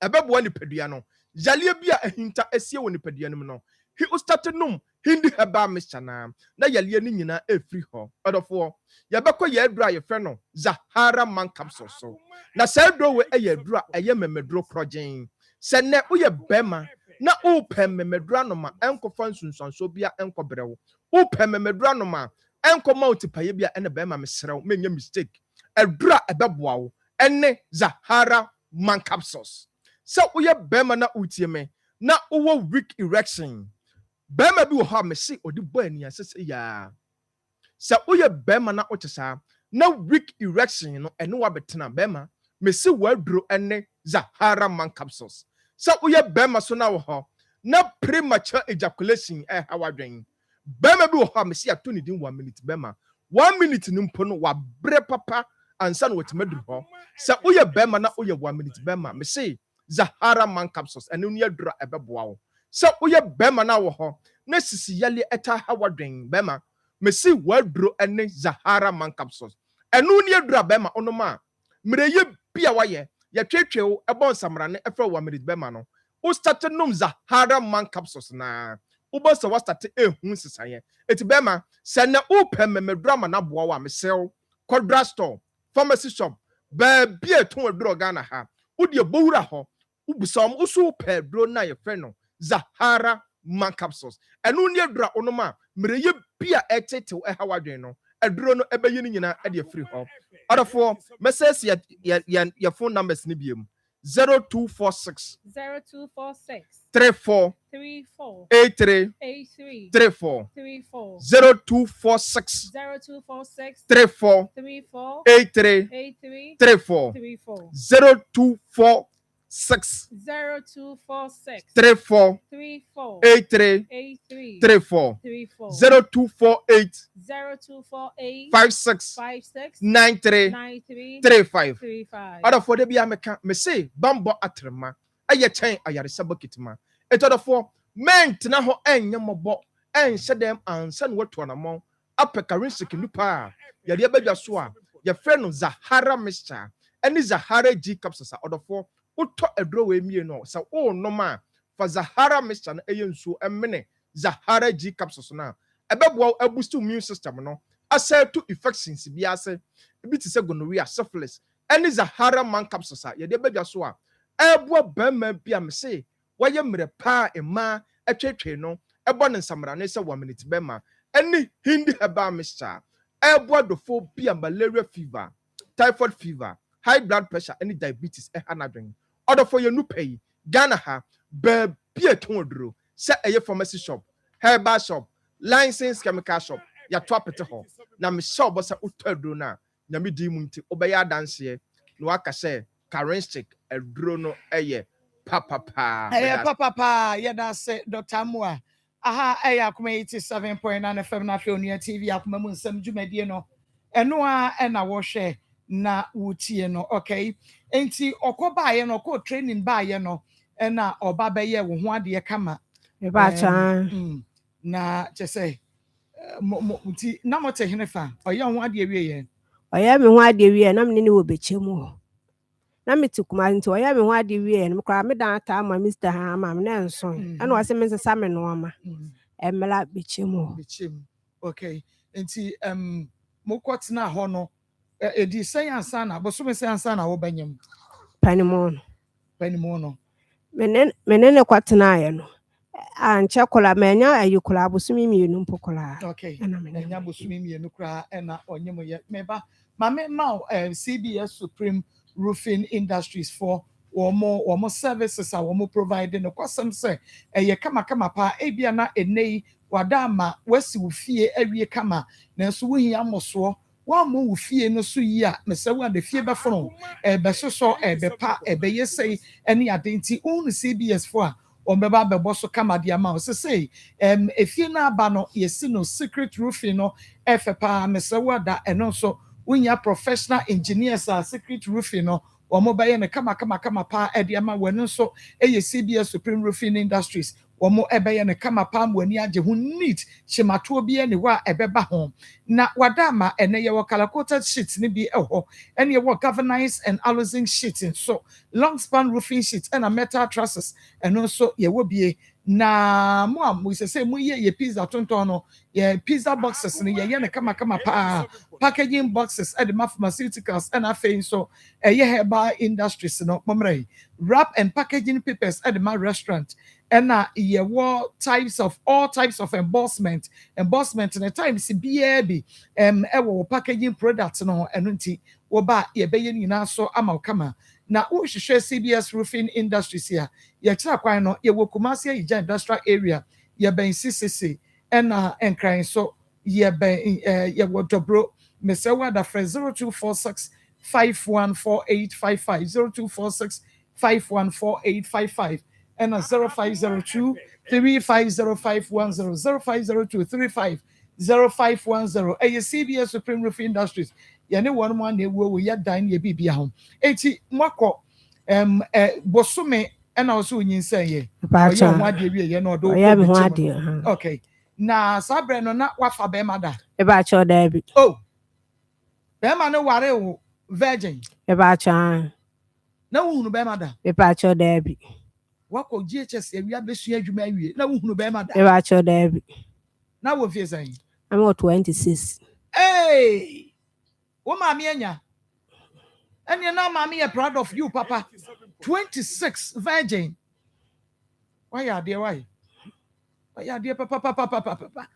ebeboa ni pedua no yalie bi a ehinta esie wɔ nipadua nim no he started num hindi herbal mixture na yalie ni nyina efiri hɔ ɔdɔfoɔ yɛbɛkɔ yɛ adura yɛfrɛ no Zahara man capsule so na sɛ aduro we ɛyɛ adura ɛyɛ memeduro progen sɛ nɛ woyɛ bɛma na wopɛ memeduro anoma ɛnkɔfa nsunsuanso bia ɛnkɔbrɛwo wopɛ memeduro anoma ɛnkɔma wotipaye bia ɛne bɛma mesrɛw menyɛ mistake adura ɛbɛboa wo ɛne Zahara man capsules sɛ woyɛ bɛma na wotie me na wowɔ weak erection bɛma bi wɔ hɔ a mesi ɔde bɔ ani asɛsɛ yaa sɛ woyɛ bɛma na wote saa na weak erection no ɛne wabɛtena bɛma mesi waduro ɛne Zahara man capsules sɛ woyɛ bɛma so na wɔ hɔ na premature ejaculation hawadwen bɛma bi wɔ hɔ a mesi ato ne din 1 minute bɛma 1 minute no mpo no wabrɛ papa ansa na wɔtuma duru hɔ sɛ woyɛ bɛma na woyɛ 1 minute bɛma mesi Zahara man capsules ɛne no yɛdura ɛbɛboa wo sɛ woyɛ bɛma na wɔ hɔ na sisi yale ɛta hawadwen bɛma mesi waduro ɛne Zahara man capsules ɛno ne yɛdura bɛma onoma mmereye bia wayɛ yɛtwetwe wo ɛbɔ nsamrane ɛfrɛ 1 minute bɛma no wo start nom Zahara man capsules na wo bɔ sɛ wa start ehu sisaye eti bɛma sɛ na wo pɛ memedura ma na boa wa mesew kodra store pharmacy shop baabi eton aduro Ghana ha wo de bowura hɔ wo busam wo so pɛ duro na yɛfrɛ no Zahara man capsules ɛno ne adura onoma mmereye bia ɛtetew ɛhawadwen no aduro no ɛbɛyi ne nyina ɛde afiri hɔ adafo message ya phone numbers ni biem 0246 34 83 34 0246 34 83 34 0246 34 83 34 0248 56 93 35 adafo de bia meka me say bambo atrema aye chen ayaresa bucketma etodofo mentena ho enye mobo enhye dem ansa na watu anamon apekarinsic nupa ya de badwa so a ye frɛ no Zahara mixture eni Zahara G capsules adofo utɔ aduro we mie no sɛ wo noma fa Zahara mixture na eye nsuo emene Zahara G capsules na ɛbɛboa aboost immune system no asɛ to infections bi ase bi te sɛ gonorrhea syphilis eni Zahara man capsules a ye de badwa so a ɛboa bɛma bi a me se wɔyɛ mmerɛ pa ema atwetwe no ɛbɔ ne nsamrane sɛ 1 minute bɛma eni hindi herbal mixture ɛboa dofo bi a malaria fever typhoid fever high blood pressure eni diabetes ɛhanadwen ɔdɔfo yɛ nupa yi Ghana ha baabi eton aduro sɛ ɛyɛ pharmacy shop herbal shop licensed chemical shop ya to apete hɔ na me shop bɔ sɛ utɔ aduro na nyame di mu nti obɛyɛ adanseɛ na waka sɛ Karenstick aduro no ɛyɛ papa yɛda sɛ Dr. Moa aha ɛyɛ Akoma 87.9 FM na afɛ onua TV Akoma mu nsɛm dwumadie no ɛno a ɛna wɔhwɛ na wotie no okay enti ɔkɔbaayɛ no ɔkɔ training baayɛ no ɛna ɔba bɛyɛ wo ho adeɛ kama me ba cha na kyɛ sɛ nti na mote hene fa ɔyɛ ho adeɛ wie yɛ ɔyɛ me ho adeɛ wie na me ne wo bekyɛ mu hɔ na me ti kuma nti ɔyɛ me ho adeɛ wie no kra me dan ta ma Mr. ha ma me na nso ɛna ɔsɛ me nsesa me no ama ɛmela bekyɛ mu okay enti mokɔtena hɔ no edi sɛn ansa na bosome sɛn ansa na wobanyam panimo no mene ne kwatena ayɛ no ankyɛ kola manya ayi kola bosome mienu mpo kola okay enya bosome mienu kra ɛna onyem yɛ meba mame ma CBS Supreme Roofing Industries for wɔn services a wɔn provide no kwasɛm sɛ ɛyɛ kama pa ebia na enei wada ama wasi wo fie awie kama nanso wohia mosoɔ wɔn wo fie no so yi a mesɛ wo ade fie bɛfono ɛbɛsoso ɛbɛpa ɛbɛyɛ sɛ ɛne ade nti wɔn CBS for a wɔn bɛba bɛbɔ so kama de ama wo sɛ efie na aba no yɛsi no secret roofing no ɛfɛ pa mesɛ wo ada ɛno nso wonya professional engineers a secret roofing no wɔn bɛyɛ no kama pa ɛde ama wɔn nso ɛyɛ CBS Supreme Roofing Industries wɔn ɛbɛyɛ no kama paa mu ani agye ho neat hyematoɔ bi ne hɔ a ɛbɛba ho na wada ama ɛnɛ yɛwɔ color-coated sheet ne bi ɛwɔ ɛne yɛwɔ galvanized and alloy sheet nso long span roofing sheet ɛna metal trusses ɛno nso yɛwɔ bie na mo a mo sɛ mo yɛ pizza tontɔn no yɛ pizza boxes no yɛyɛ no kama paa packaging boxes ɛde ma pharmaceuticals ɛna afei nso ɛyɛ herbal industries no mɔmrɛ wrap and packaging papers ɛde ma restaurant ɛna yɛwɔ all types of embossment ne times biara bi ɛwɔ packaging products no ɛno nti wɔba yɛbɛyɛ nyinaa so ama wo kama na wohwehwɛ CBS roofing industries here yɛkyerɛ kwan no yɛwɔ Kumasi Ija industrial area yɛbɛn CCC ɛna nkran so yɛbɛn yɛwɔ Dobro mesɛwa da frɛ 0246 514855 0246 514855 ɛna 0502 350510 0502 350510 ɛyɛ CBS Supreme Roofing Industries yɛne wɔn mu ana ewu wɔ yɛ dan yɛ bibia ho eti mwakɔ bosome ɛna ɔso onyinsɛn yɛ ɔyɛ ho adeɛ wie yɛ na ɔdo ɔyɛ ho adeɛ okay na saa brɛ no na wafa bɛrima da ɛbaakyɛ ɔda bi bɛrima no ware wo virgin ɛbaakyɛ na wohunu bɛrima da ɛbaakyɛ ɔda bi wakɔ GHS awia bɛsua adwuma awie na wohunu bɛrima da ɛbaakyɛ ɔda bi na wo fie sɛn I'm 26 hey wo maame anya ɛne na maame yɛ proud of you papa 26 virgin wayɛ adeɛ papa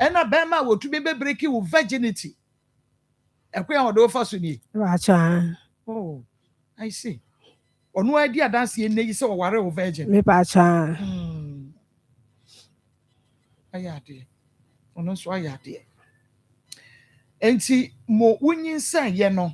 ɛna bɛrima wo tumi bɛbreki wo virginity ɛkwan a wɔde wo fa so nie oh I see ɔno adi adanse enne yi sɛ ɔware wo virgin me pacha ayɛ adeɛ ɔno nso ayɛ adeɛ enti mo wonyinsɛn yɛ no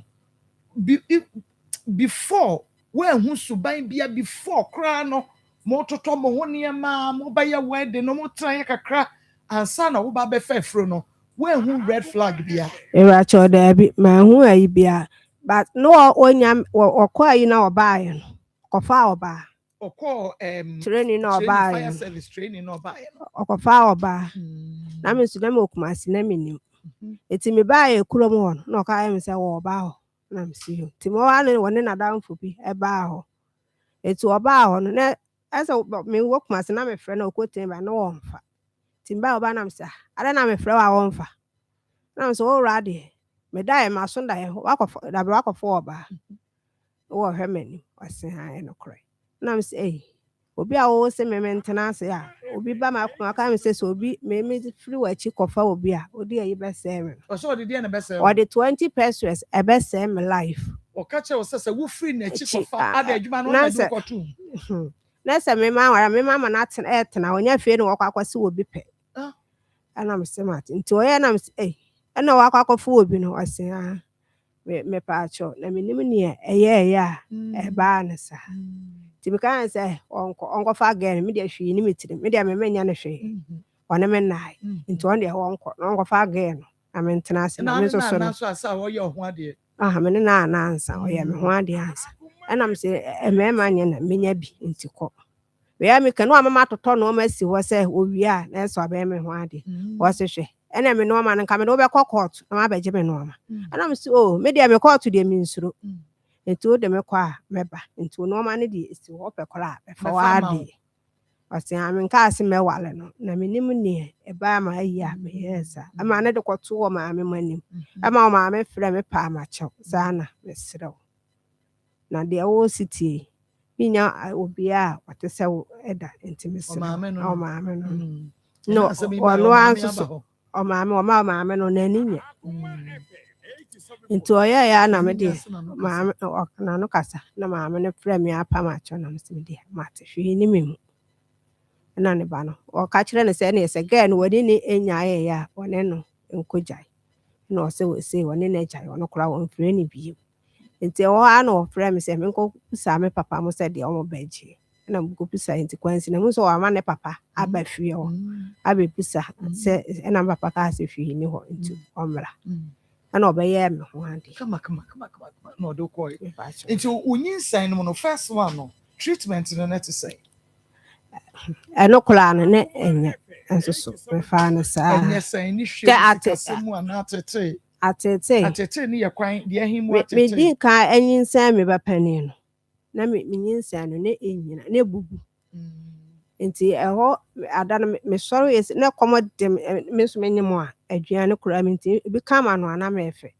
before wɔahu suban bia before koraa no mo totɔ mo ho nneɛma mo bɛyɛ wedding no mo tena yɛ kakra ansa na wo ba bɛfa afro no wɔahu red flag bia ɛwaakyɛ ɔda bi ma hu ayi bia but no onyam ɔkɔ ayi na ɔbaa no kɔfa ɔbaa ɔkɔ training na ɔbaa fire service training na ɔbaa ɔkɔfa ɔbaa na me nso na me Kumasi na me nim eti me baa yɛ kurom hɔ na ɔka ayɛ me sɛ wɔ ɔbaa hɔ na me si hɔ ti mo wa ne wɔne nadamfo bi ɛbaa hɔ eti ɔbaa hɔ no na ɛsɛ me wɔ Kumasi na me frɛ na ɔkɔtɛn ba na wɔmfa ti mbaa ɔbaa na me sɛ ada na me frɛ wa wɔmfa na me sɛ ɔwura deɛ me da yɛ ma so da yɛ wakɔfɔ da bra wakɔfɔ ɔbaa wɔ hwɛ m'anim ɔse ha ɛ no korɛ na me sɛ obi a wo se me mentena ase a obi ba ma ko aka me sɛ obi me free wachi kɔfa obi a odi ayi bɛsɛ me ɔsɛ ɔde deɛ na bɛsɛ or the 20 pesos ɛbɛsɛ me life ɔka kyɛ wo sɛ wo free na chi kɔfa ada adwuma no na de kɔto na sɛ me ma wara me ma na tena onya fie no wɔkɔ akwase obi pɛ ana me sɛ mate nti ɔyɛ na me sɛ ɛna wɔakɔ akɔfo obi no ɔse ha me paacho na me nim ne ɛyɛ a ɛbaa ne sa ti me kan say onko fa again me de hwe ni metire me de me menya ne hwe one me nai nti on de onko fa again na me ntena ase na me so so na so asa wo ye ho ade me ne na ansa o ye me ho ade ansa na me say me ma nya na menya bi nti kɔ we ya me kan o mama totɔ no ma si ho sɛ owi a na so abe me ho ade wo se hwe ɛna me no ma nka me do be kɔ court na ma beje me no ma na me say me de me court de me nsuro nti o de me kwa meba nti o no ma ne de esi ho pekora befa wa de ɔse ame nka ase me wale no na me nim ne e ba ma ayi me yesa ama ne de kɔto wo ma me manim ama o ma me frɛ me pa ma kyɛw sana me serew na de wo city binya obi a wate sɛ wo ɛda nti me serew o ma me no no ɔno anso o ma me no na ni nye nti ɔyɛ ya na me de maame na no kasa na maame ne frɛ me apa ma kyɛ na me se de mate hwe ni me mu na ne ba no ɔka kyerɛ ne sɛ ne sɛ gɛ no wani ne enyae ya wɔne no nkogyae na ɔsɛ wɔ se wɔne ne gyae ɔno kora wɔn frɛ ne bi nti ɔwɔ a na ɔfrɛ me sɛ me nkɔ kusa me papa mo sɛ de ɔmo bɛgye na mo kɔ kusa nti kwansi na mo so ɔama ne papa aba fie hɔ aba kusa sɛ na papa ka sɛ hwe ni hɔ nti ɔmra ana obeye me ho ade kama no do koi nti unyinsan no first one no treatment no net say ɛno koraa no ne ɛnyɛ nso so mefa no saa ɛnyɛ sɛn ni hwɛ Sɛ ni ate- sikasɛm ana tete atete ne yɛ kwan deɛ ɛhe mu medi atete ka anyinsɛn me bɛpanin no na menyinsɛn no ne ɛnyina ne bubu nti ɛhɔ ada no mesɔre yɛ na kɔmɔ de me nso menyem a aduane koraa me nti ebi ka ma no ana mɛfɛ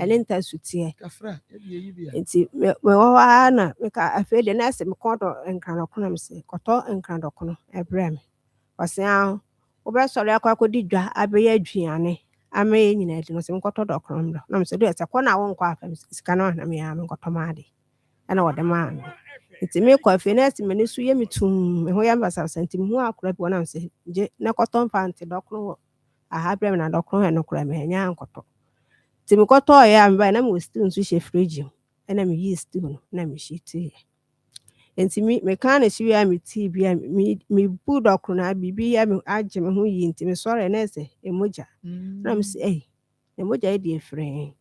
ɛne nta sutiɛ kafra ɛde yi bia nti mewɔ hɔ ara na meka afei deɛ na ɛsɛ mekɔdɔ nkranɔko na mesɛ kɔtɔ nkranɔko no ɛbrɛ me ɔse a wobɛsɔre akɔ akɔdi dwa abɛyɛ aduane amɛyɛ nyinaa di no sɛ menkɔtɔ dɔkorɔm dɔ na mesɛ deɛ sɛ kɔ na wonkɔ afa sika no ana meyɛ menkɔtɔ ma ade ɛna wɔde maa me nti mekɔ afei na ɛsɛ m'ani so yɛ me tum me ho yɛ mbasabasa nti mehu akora bi wɔ na mesɛ gye na kɔtɔ mfante dɔkoro wɔ aha brɛ me na dɔkoro hɛ no kora mehanya nkɔtɔ nti mekɔtɔɔyɛ a mebae na mewɔ stew nso hyɛ fridge mu ɛna meyii stew no na mehyi teeɛ nti meka na hyi wie a metii bi a mebu dɔkoro no a biribi yɛ me agye me ho yie nti mesɔre na ɛsɛ ɛmogya na mesɛ ɛmogya yɛ deɛ frɛɛ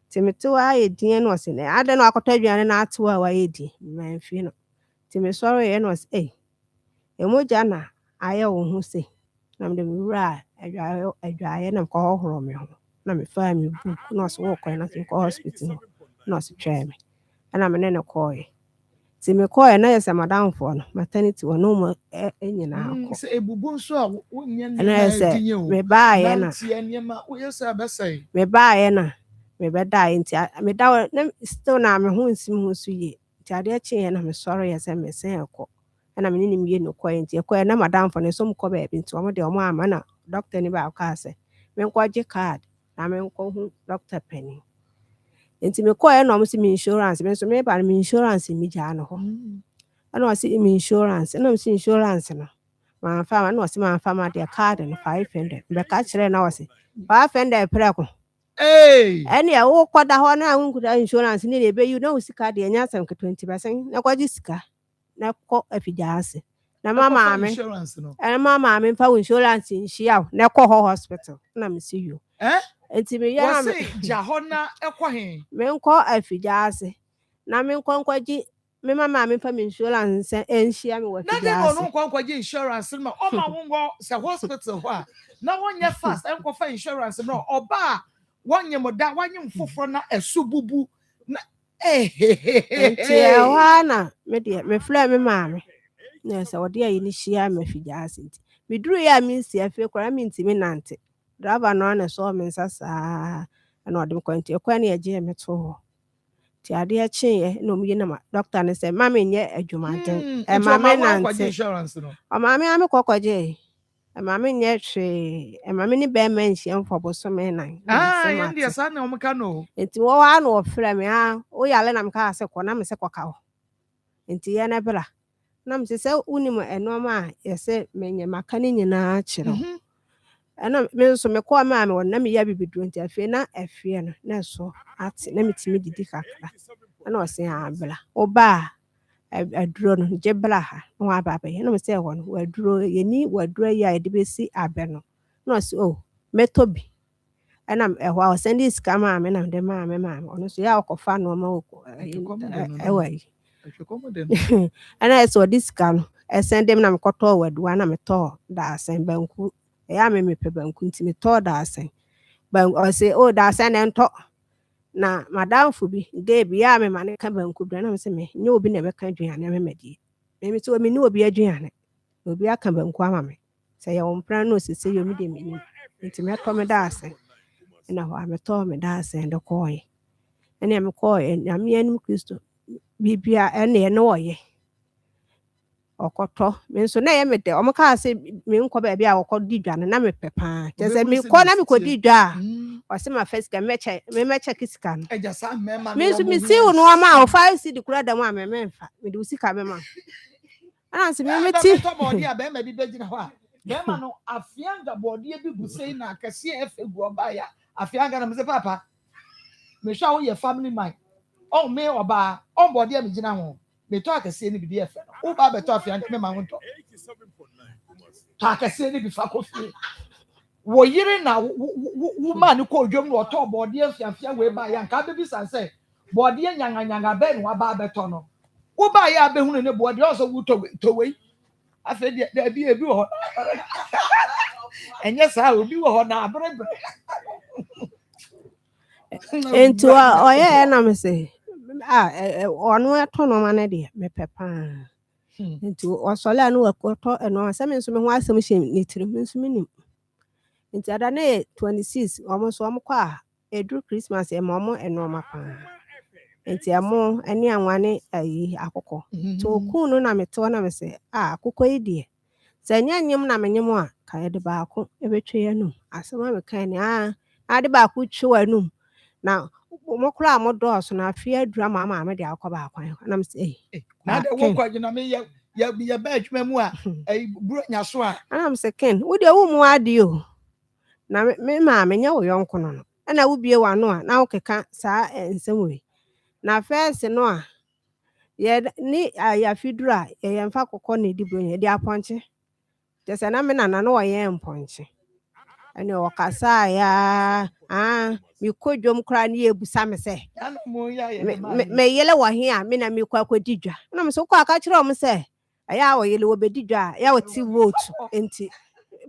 nti mete hɔ ayɛ din no ɔsɛ na adɛn na wakɔtɔ aduane no atew a wayɛ din mamfie no nti mesɔreeɛ na ɔsɛ ɛmogya na ayɛ wo ho sei na mede mewura adwaeɛ na mekɔhɔhoro me ho na mefaa me book na ɔsɛ wokɔɛ na mekɔ hospital hɔ na ɔsɛ twɛɛ me ɛna mene ne kɔɔɛ nti mekɔɔɛ na yɛ sɛ madamfoɔ no maternity wɔ no mu nyinaa kɔ sɛ ebubu nso a wonyɛ ɛna yɛ sɛ mebaeɛ na nneɛma woyɛ sɛ abɛsɛe mebaeɛ na mebɛdaeɛ nti meda hɔ na still na me ho nsi me ho so yie nti adeɛ kyeeɛ na mesɔreeɛ sɛ mesen ɛkɔ ɛna mene ne mie no kɔɛ nti ɛkɔɛ na madamfo no nso mkɔ baabi nti ɔmo deɛ ɔmo ama na doctor ni baako kaa sɛ menkɔgye card na menkɔhu doctor panin nti mekɔɛ na ɔmo sɛ me insurance me nso meba no me insurance mi gyaa no hɔ ɛna ɔsɛ me insurance ɛna ɔsɛ insurance no mamfa ma na ɔsɛ mamfa ma deɛ card no 500 mbɛka kyerɛ na ɔsɛ 500 prɛ ko ɛne ɛwo kɔda hɔ na wonkuta insurance ne deɛ ɛbɛyi na wo sika deɛ ɛnyɛ asɛm ketewa nti bɛsɛn na kɔgye sika na kɔ afigyaa ase na ma maame mfa wo insurance nhyia wo na ɛkɔ hɔ hospital na mesi yo nti meyɛ na gya hɔ na ɛkɔ he menkɔ afigyaa ase na menkɔ nkɔgye me mama me mfa me insurance nhyia me wɔ afigyaa ase na de no nkɔ nkɔgye insurance no ma ɔma wo ngɔ sɛ hospital hɔ a na wɔnyɛ fast ɛnkɔfa insurance no ɔba a wɔnyɛ mo da wɔnyɛ mfoforɔ na ɛso bubu na nti ɛhɔ a na mefrɛ me maame na sɛ wɔde ayi no hyia me afigyaa ase nti meduru yɛ a mensi afei koraa mentimi nante driver no ana sɔɔ me nsa saa ɛna ɔde mkɔ nti ɛkwan ne yɛgyee me to hɔ nti adeɛ kyeeɛ na ɔmuyi na doctor ne sɛ ma menyɛ adwumaden ɛma me nante ɔma me a mekɔkɔgyee ɛma menyɛ hwee ɛma me ne bɛrima nhyia mfɔ bosome nan yɛndeɛ saa na ɔmka no nti wɔwɔ a na wɔfrɛ me a woyale na meka sɛ kɔ na me sɛ kɔka hɔ nti yɛ ne bra na msɛ sɛ wonim ɛnɔɔma a yɛsɛ menyɛ maka ne nyinaa kyerɛ ɛna me nso mekɔɔ maa me wɔ na meyɛ bibiduro nti afei na afie no na ɛso ate na metumi didi kakra ɛna ɔse abla woba a aduro no gye bra ha na waba abɛyɛ na mesɛ ɛwɔ no waduro yɛni waduro yi a yɛde bɛsi abɛ no na ɔse mɛtɔ bi ɛna ɛhɔ a ɔsɛnde sika maa me na mede maa me ɔno so yɛ a ɔkɔfa nnoɔma ɛwɔ yi ɛna ɛsɛ ɔde sika no ɛsɛn dem na mekɔtɔɔ waduwa na metɔɔ daasɛn banku ɛyɛ a mepɛ banku nti metɔɔ daasɛn ɔse daasɛn ne ntɔ na madamfo bi gɛ bi yɛ a mema ne ka banku brɛ na mesɛ nyɛ obi na ɛbɛka aduane memɛdeɛ meme sɛ mene obi aduane obi aka banku ama me sɛ yɛwɔ mpra no ɔsese yɛ mi deɛ menim nti mɛtɔ me daasɛn ɛna hɔ a metɔɔ me daasɛn de kɔɔɛ ɛne mekɔɔɛ nyame anim kristo bibia ɛne ɛne ɔyɛ ɔkɔtɔ me nso na ɛyɛ medɛ ɔmo kaa sɛ menkɔ baabi a wɔkɔdi dwa no na mepɛ paa kyɛ sɛ mekɔ na mekɔdi dwa a ɔse ma fa sika memɛkyɛ sika no me nso mesi wo noɔma a ɔfa si de kora da mu a mememfa mede wo sika bɛma ana sɛ memeti bɛrima bi bɛgyina hɔ a bɛrima no afianga bɔɔdeɛ bi gu sei na akɛseɛ ɛfɛ gu ɔba yɛ afianga na mesɛ papa mehwɛ a woyɛ family man me ɔbaa ɔmbɔdeɛ megyina ho metɔ akɛseɛ no bibi ɛfɛ no woba bɛtɔ afianga mema ho ntɔ tɔ akɛseɛ no bi fa kɔ fie wɔ yere na woma ne kɔ odwom no ɔtɔ bɔɔdeɛ fiafia wei ba yɛ nka bɛbisa sɛ bɔɔdeɛ nyanganyanga bɛɛ no waba bɛtɔ no woba yɛ abɛhunu ne bɔɔdeɛ ɔsɛ wotɔ wei afei deɛ daabi ebi wɔ hɔ ɛnyɛ saa obi wɔ hɔ na abrɛbrɛ Nti ɔyɛ na me se ɔno ɛtɔ nɔɔma no deɛ mepɛ paa. Nti ɔsɔle a no wakɔtɔ ɛno sɛ me nso me ho asɛm hyɛ ne tirim me nso menim. Nti ada no yɛ 26 ɔmo nso ɔmo kɔ a ɛduru Christmas ɛma ɔmo ɛnɔɔma paa. Nti ɛmo ɛne anwa ne ayi akokɔ. Nti okuu no na mete hɔ na me sɛ akokɔ yi deɛ sɛ nyɛ nyem na menyem a ka yɛde baako ɛbɛtwa yɛnum. Asɛm a meka ne ade baako twa w'anum na mo kora a mo dɔɔso na afei adura ma maame de akɔ baako na me sɛ na de wo kwa gyina me yɛ ba adwuma mu a buro nya so a na me sɛ Ken wo de wo mu ade o na me maame nya wo yɔnko no ɛna wo bie wano a na wo keka saa nsɛm wei na first no a yɛ ni ayafi duru a yɛ mfa kokɔ na edi buro yɛ de apɔnkye te sɛ na me nana no wɔyɛ mpɔnkye ɛne ɔkasa ya me kodwom kra ne ebusa me sɛ me yele wɔ he a me na me kɔ akɔdi dwa na me so kɔ aka kyerɛ ɔmo sɛ ɛyɛ a wɔ yele wɔ bedi dwa a ya wɔte vote enti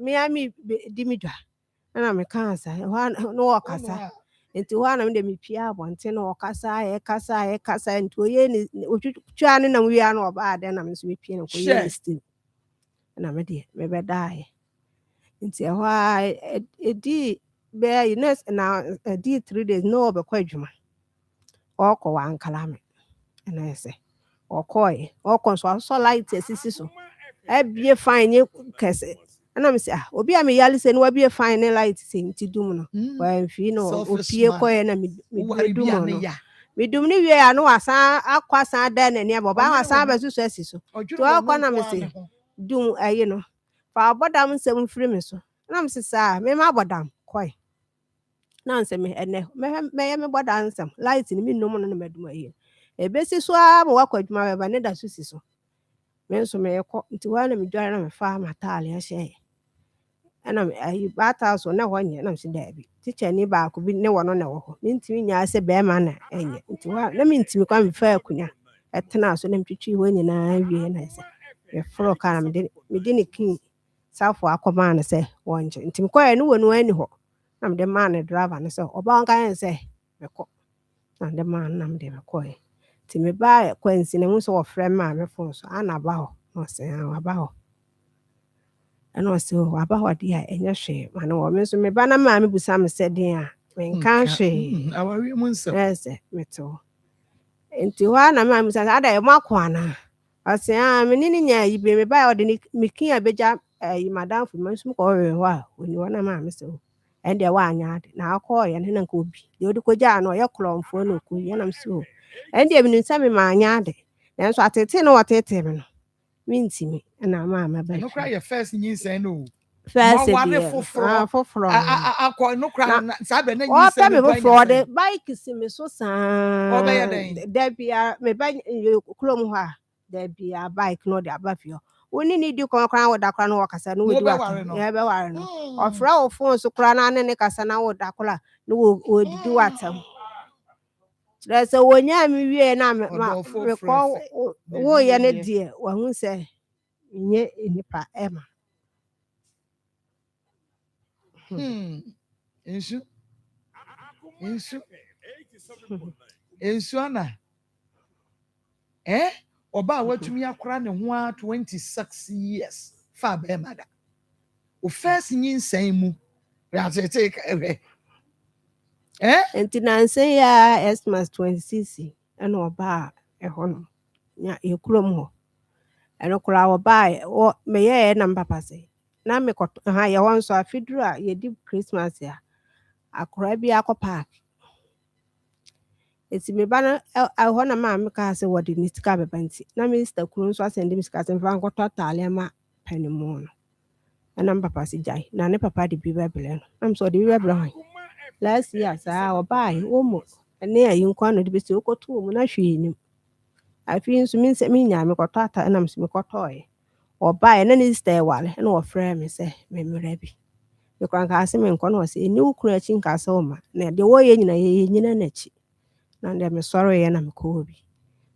me a me di me dwa na me ka sa no ɔkasa enti hɔ na me de me pia abɔnten na ɔkasa yɛ enti oye ne otwitwa ne na wi a na ɔba ade na me so me pie no kɔ yɛ still na me de me bɛdae nti ɛhɔ a edi bɛyɛ next na edi 3 days no ɔbɛkɔ adwuma ɔkɔ wɔ ankala me ɛna ɛsɛ ɔkɔ so asɔ light asisi so abie fine nye kɛse ɛna me sɛ obi a me yale sɛ no wabie fine ne light sɛ nti dum no wɔamfi no opie kɔɛ na me dum no medum ne wie a no asan akɔ asan da n'ani abɔ ba asan bɛsusu asi so to ɔkɔ na me sɛ dum ayi no fa abɔdam nsɛm mfiri me so na me sɛ saa me ma abɔdam kɔɛ na nsɛm ɛnɛ mɛyɛ me bɔdam nsɛm light ne me nnom no na madum ayi ebesi so a ma wakɔ adwuma bɛba ne da so si so me nso meyɛkɔ nti hɔ na medware na mefa mataale ahyɛ ɛna ayi baata so na hɔ nyɛ na me sɛ daabi teacher ni baako bi ne wɔ no na wɔ hɔ mentimi nyaa sɛ bɛrima na ɛnyɛ nti hɔ na mentimi kwa mefa akunya ɛtena so na metwitwi hɔ nyinaa wie na ɛsɛ yɛforo ka na mede ne kin safo akɔmaa no sɛ wɔnkyɛ nti mekɔɛ no wɔ no ani hɔ na mede maa ne driver no sɛ ɔba nka yɛn sɛ mekɔ na mede maa no na mede mekɔɛ nti mebaa kwansi na mu sɛ wɔfrɛ me maame fon so ana aba hɔ na ɔsɛ waba hɔ ɛna ɔsɛ waba hɔ de a ɛnyɛ hwee ma no wɔ me nso meba na maame busa me sɛ den a menka hwee awawie mu nsɛm ɛsɛ mete hɔ nti hɔ na maame busa ada yɛ mo akɔ anaa ɔsɛ me ne nya yi be meba ɔde ne mekin a begya yi madam fo me nso kɔ hɔ hɔ a oni hɔ na maame sɛ ɛnde waanya ade na akɔɔ yɛ ne na nka obi de odi kɔgya no ɔyɛ klɔmfo na okɔ yɛ nam so ɛnde me nsɛ me maanya ade nanso atete no wɔtete me no mentimi na maama ba no kra yɛ first nyinsɛn no first foforo akɔ no kra saa bɛ na nyinsɛn no ba ɔde bike si me so saa ɔbɛyɛ dɛn da bia me ba kurom hɔ a da bia bike no de aba fie woni ni di kon kran wo da kran no wakasa no wodi wa ya be ware no ofra wo phone so kran na ne kasa na wo da kola no wo di watam Trese wonya mi wie na me ko wo ye ne die wa hu se nye nipa ema ensu ana oba watumi akora ne ho a 26 years fa be mada o first nyinsɛn mu ratete enti na nsen ya Xmas 26 ɛna oba ɛhɔ no nya yekurom hɔ ɛno kora oba o meyɛ na mpapa sɛ na me kɔ ha yɛ won so afiduru a yɛdi Christmas ya akora bi akɔ park eti me ba na ɛhɔ na ma me ka sɛ wɔde ne sika bɛba nti na minister kunu nso asɛnde me sika sɛ mfa nkɔtɔ taale ma panimu no ɛna mpapa sɛ gyae na ne papa de bi bɛbrɛ no na me sɛ ɔde bi bɛbrɛ hɔ last year saa ɔbaa omo ɛne ayi nkwa no de bɛsi okoto mu na hwee nim afi nso me nsɛ me nya me kɔtɔ ata na me so me kɔtɔe ɔbaa na ne sister wale na wɔfrɛ me sɛ me mmerɛ bi me kwan ka ase me nkɔ no sɛ eni ukuru akyi nka sɛ oma na de wɔyɛ nyina yɛ nyina n'akyi na de me sɔre yɛ na me kɔ bi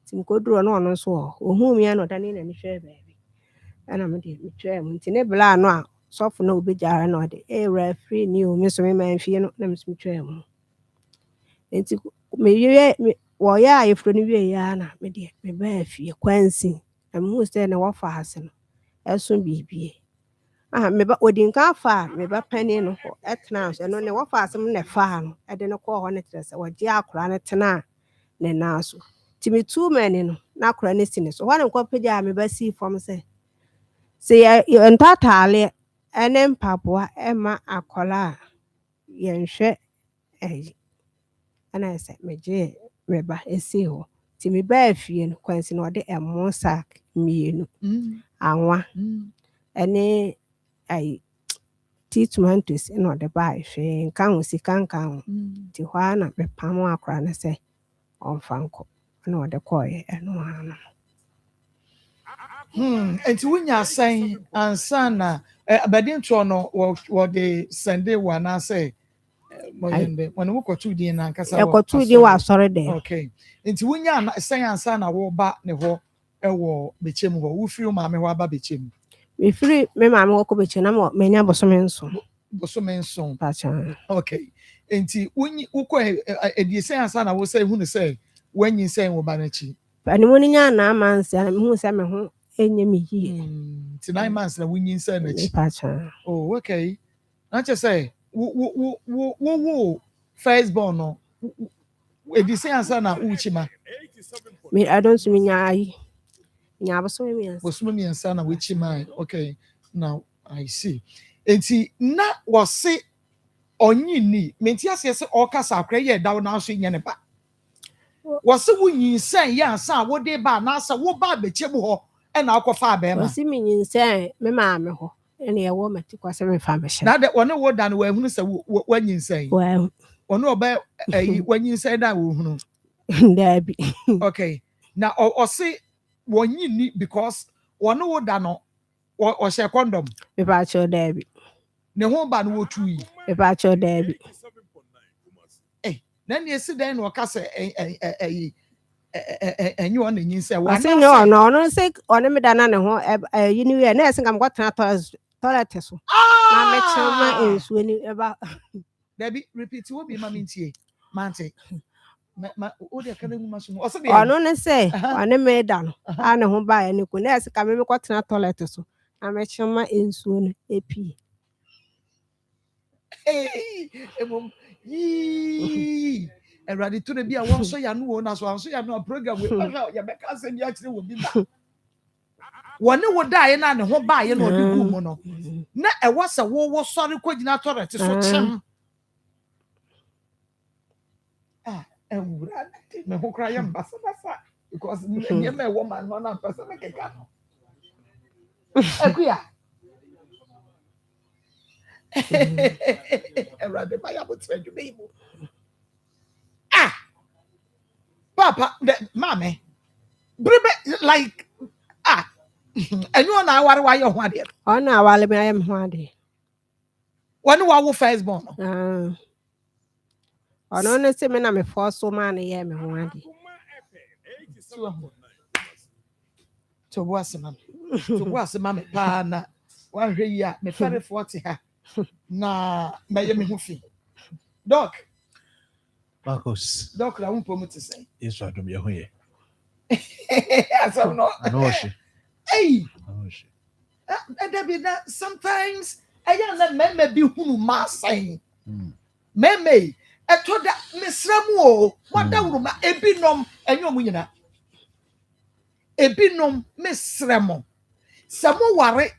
tim koduro no ɔno nso ɔhu me ya no da ne na ne hwɛ baabi ɛna mede metwaa mu nti ne bla no a sɔfo no obɛgyara no ɔde referee ni o me so me man fie no na me so metwaa mu nti mewie wɔyɛ a yɛfuro no wie ya na mede mebaa fie kwansi na mehu sɛ na wɔfa ase no ɛso biribie meba odi nka fa meba pani no hɔ ɛtena so ɛno ne wɔfa asɛm ne fa no ɛde no kɔɔ hɔ ne kyerɛ sɛ wɔgye akora ne tena ne nan so nti metu mani no na akora ne si ne so hɔ ne nkɔpagya a meba sii fam sɛ ntataale ɛne mpaboa ɛma akɔla a yɛnhwɛ ɛyi ɛna sɛ megye meba ɛsii hɔ nti mebaa fie no kwansi no ɔde ɛmo sack mmienu anwa ɛne ai tea tomatoes na ɔde baa hwee nka ho sika nka ho nti hɔ a na mepam akora no sɛ ɔmfa nkɔ na ɔde kɔɔyɛ ɛno ano nti wonya asɛn ansa na abadi ntoɔ no wɔde sɛnde wɔ anaasɛ wɔne wokɔtoo din no ankasa ɛkɔtoo din wɔ asɔre dɛ okay nti wonya asɛn ansa na wɔba ne hɔ ɛwɔ bɛkyɛm hɔ wofiri wo maame hɔ aba bɛkyɛm mefiri me maame hɔ kɔ bɛkyɛm na manya bosome nson pacha okay nti wokɔ ediesɛn ansa na wosɛ hu ne sɛ wanyi sɛn wɔ ba n'akyi animu no nya na amansi na mehu sɛ me ho ɛnyɛ me yie nti 9 months na wonyi sɛn n'akyi pacha oh okay na kyɛ sɛ wo first born no ediesɛn ansa na wokyi ma me I don't mean nya bosome miɛnsa na wokyi ma okay now I see enti na wɔse ɔnyi ni menti aseɛ sɛ ɔkasa akora yɛ daw na so nyɛ ne ba wɔse wonyi nsɛn yɛ ansa a wode ba na sɛ wo ba bɛkyɛm hɔ ɛna akɔfa abɛɛma wɔse menyi nsɛn me maame hɔ ɛna ɛwɔ mati kwasɛ me fa mehyɛ na de wɔne wo da no wɔahunu sɛ wanyi nsɛn wɔn ɔno ɔbɛ wanyi nsɛn da wɔhunu dabi okay na ɔse wɔnyi ni because wɔne wo da no ɔhyɛ condom mepa kyerɛ dabi ne ho ba no wɔtu yi mepa kyerɛ dabi na ne esi dan na ɔka sɛ ɛnyɛ ɔna nyi sɛ wɔse nyɛ ɔno sɛ ɔne me da na ne ho yi ni wie na ɛsɛ nka mekɔtena toilet so na mekyerɛ ma nsuo ni ɛba dabi repeat wo bi ma mentie mante ɔno ne sɛ ɔne me da no a ne ho baeɛ ne ko na ɛsɛ ka me mekɔtena toilet so na mekyerɛ ma nsuo no ɛpie Awurade to bi a wɔn so ya no wɔ na so anso ya no program we ya bɛka sɛ bi akyerɛ wɔ bi ba wɔne wo daeɛ na ne ho baeɛ na ɔde gu mu no na ɛwɔ sɛ wo sɔre kɔgyina toilet so kyɛm Awurade me ho kra yɛ mbasa because nneɛma ɛwɔ ma no na mpɛsɛ me keka no akuya Awurade ba ya botre dwuma yi mu papa mame brebe like ɛnyɛ ɔna aware wa yɛ ho adeɛ ɔna awale me ayɛ me ho adeɛ wɔne wa wo first born ɔno ne sɛ me na me fɔ so ma ne yɛ me ho adeɛ to bo asema me pa na wanhwɛ yi a me fɛre 40 ha na mɛyɛ me ho fi doc Marcos. Doc, I won't promote to say. Yes, I don't be here. So no. Hey. Sometimes I don't know me be who mass saying. Me. I told that Miss Ramo, what that would ebinom and your winner. Ebinom Miss Ramo. Some worry.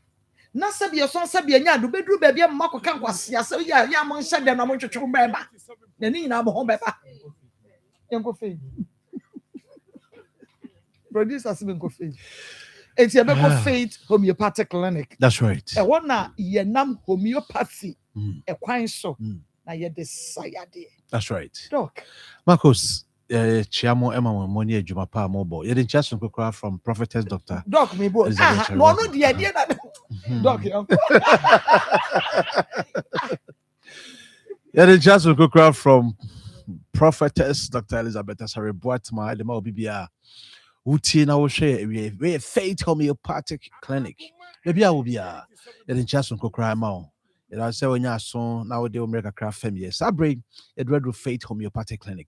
Na sabi your son sabi anya do bedru baby mako kan kwase ya sabi ya mon hye de na mo twetwe beba na ni na mo ho beba enko fe producer sabi enko fe eti e be ko faith homeopathic clinic. That's right. E wona ye nam homeopathy e kwan so na ye desire. That's right. Doc Marcos Chiamo Emma Money Jumapa Mobile. You didn't just go from Prophetess Doctor. Doc me bo. No the idea that Doc. You didn't just go from Prophetess Dr. Elizabeth Asare Boatma, the Mobibia. Uti na wo share we faith homeopathic clinic. Maybe I will be a just on cry mouth. And I say when you son now they will make a craft fam yes. I bring a dread of faith homeopathy clinic.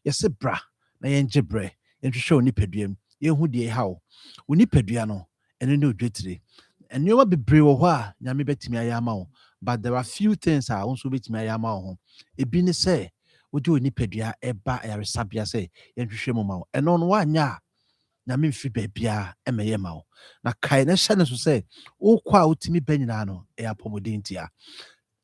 Yes, bra, na yen jebre, and to show nipedium, ye who dear how. We nipediano, and a new duty. And you will be brave or why, Yami bet me I am. But there are few things I also bet me I am home. It being say, would do nipedia eba a sabia say, and to show mama. And on one ya. Nyame mfi baabia ɛmɛyɛ ma wo na kae na hyɛ ne so sɛ wokɔ a wotumi bɛ nyinaa no ɛyɛ apɔmuden ntia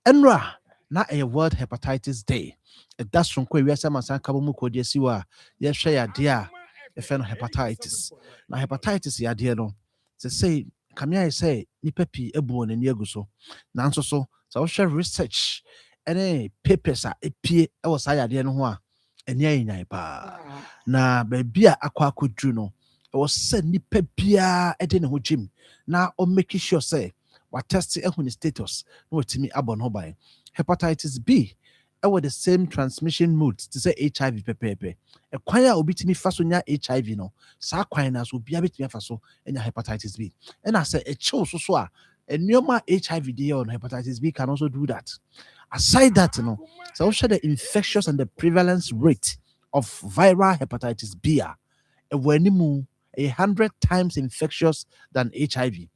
ɛnora na ɛyɛ world hepatitis day ɛda soronko ewiase amansan ka bɔ mu kɔde asi wɔ a yɛhwɛ yɛ adeɛ a yɛfrɛ no hepatitis na hepatitis yɛ adeɛ no sɛ sɛ kamea yɛ sɛ nnipa pii abu wɔn ani agu so nanso so sɛ wohwɛ research ɛne papers a ɛpie ɛwɔ saa yɛ adeɛ no ho a ɛni ayɛ nyan paa na baabi a akɔ akɔduru no ɛwɔ sɛ nipa biara ɛde ne ho gyem na ɔmmake sure sɛ watest ɛho ne status na watumi abɔ ne ho ban hepatitis B ɛwɔ the same transmission mode te sɛ HIV pɛpɛɛpɛ ɛkwan a obi tumi fa so nya HIV no saa kwan na so obiara betumi afa so nya hepatitis B ɛna sɛ ɛkyɛw so so a nneɛma HIV de yɛ no hepatitis B can also do that aside that no so wohwɛ the infectious and the prevalence rate of viral hepatitis B a ɛwɔ animu 100 times infectious than HIV.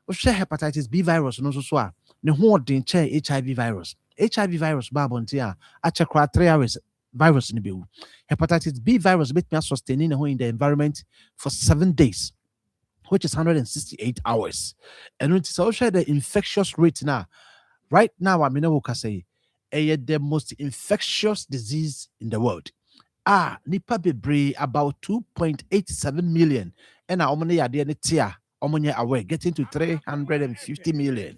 Wohwɛ hepatitis B virus no so a ne ho ɔden kyɛn HIV virus. HIV virus ba abɔnten a akyɛ koraa 3 hours virus no bɛwu. Hepatitis B virus betumi sustain ne ho in the environment for 7 days, which is 168 hours. And when so wohwɛ the infectious rate now, right now I'm in a say the most infectious disease in the world. Nipa bebree about 2.87 million. And omone yade ne tia, omonye aware getting to 350 million.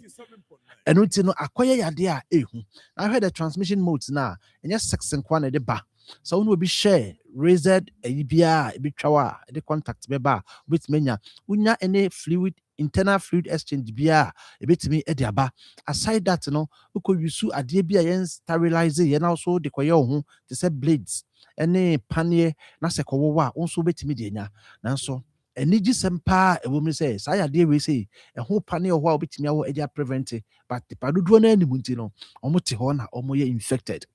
And we know akoye yade a ehu. I heard the transmission modes now. And just sex and kwane de ba. So we will be share raised ebia ebitwawa the contact beba with menya. Unya any fluid internal fluid exchange bia ebetimi e de aba. Aside that no, we could use ade bia yen sterilize yen also de koye ho to say blades. Any panye na se kowo also betimi de nya. Nanso eniji sempa e wo mi say saya de we say e ho pane ho a obetimi awo eja prevent but the padudo na animu nti no omo te ho na omo ye infected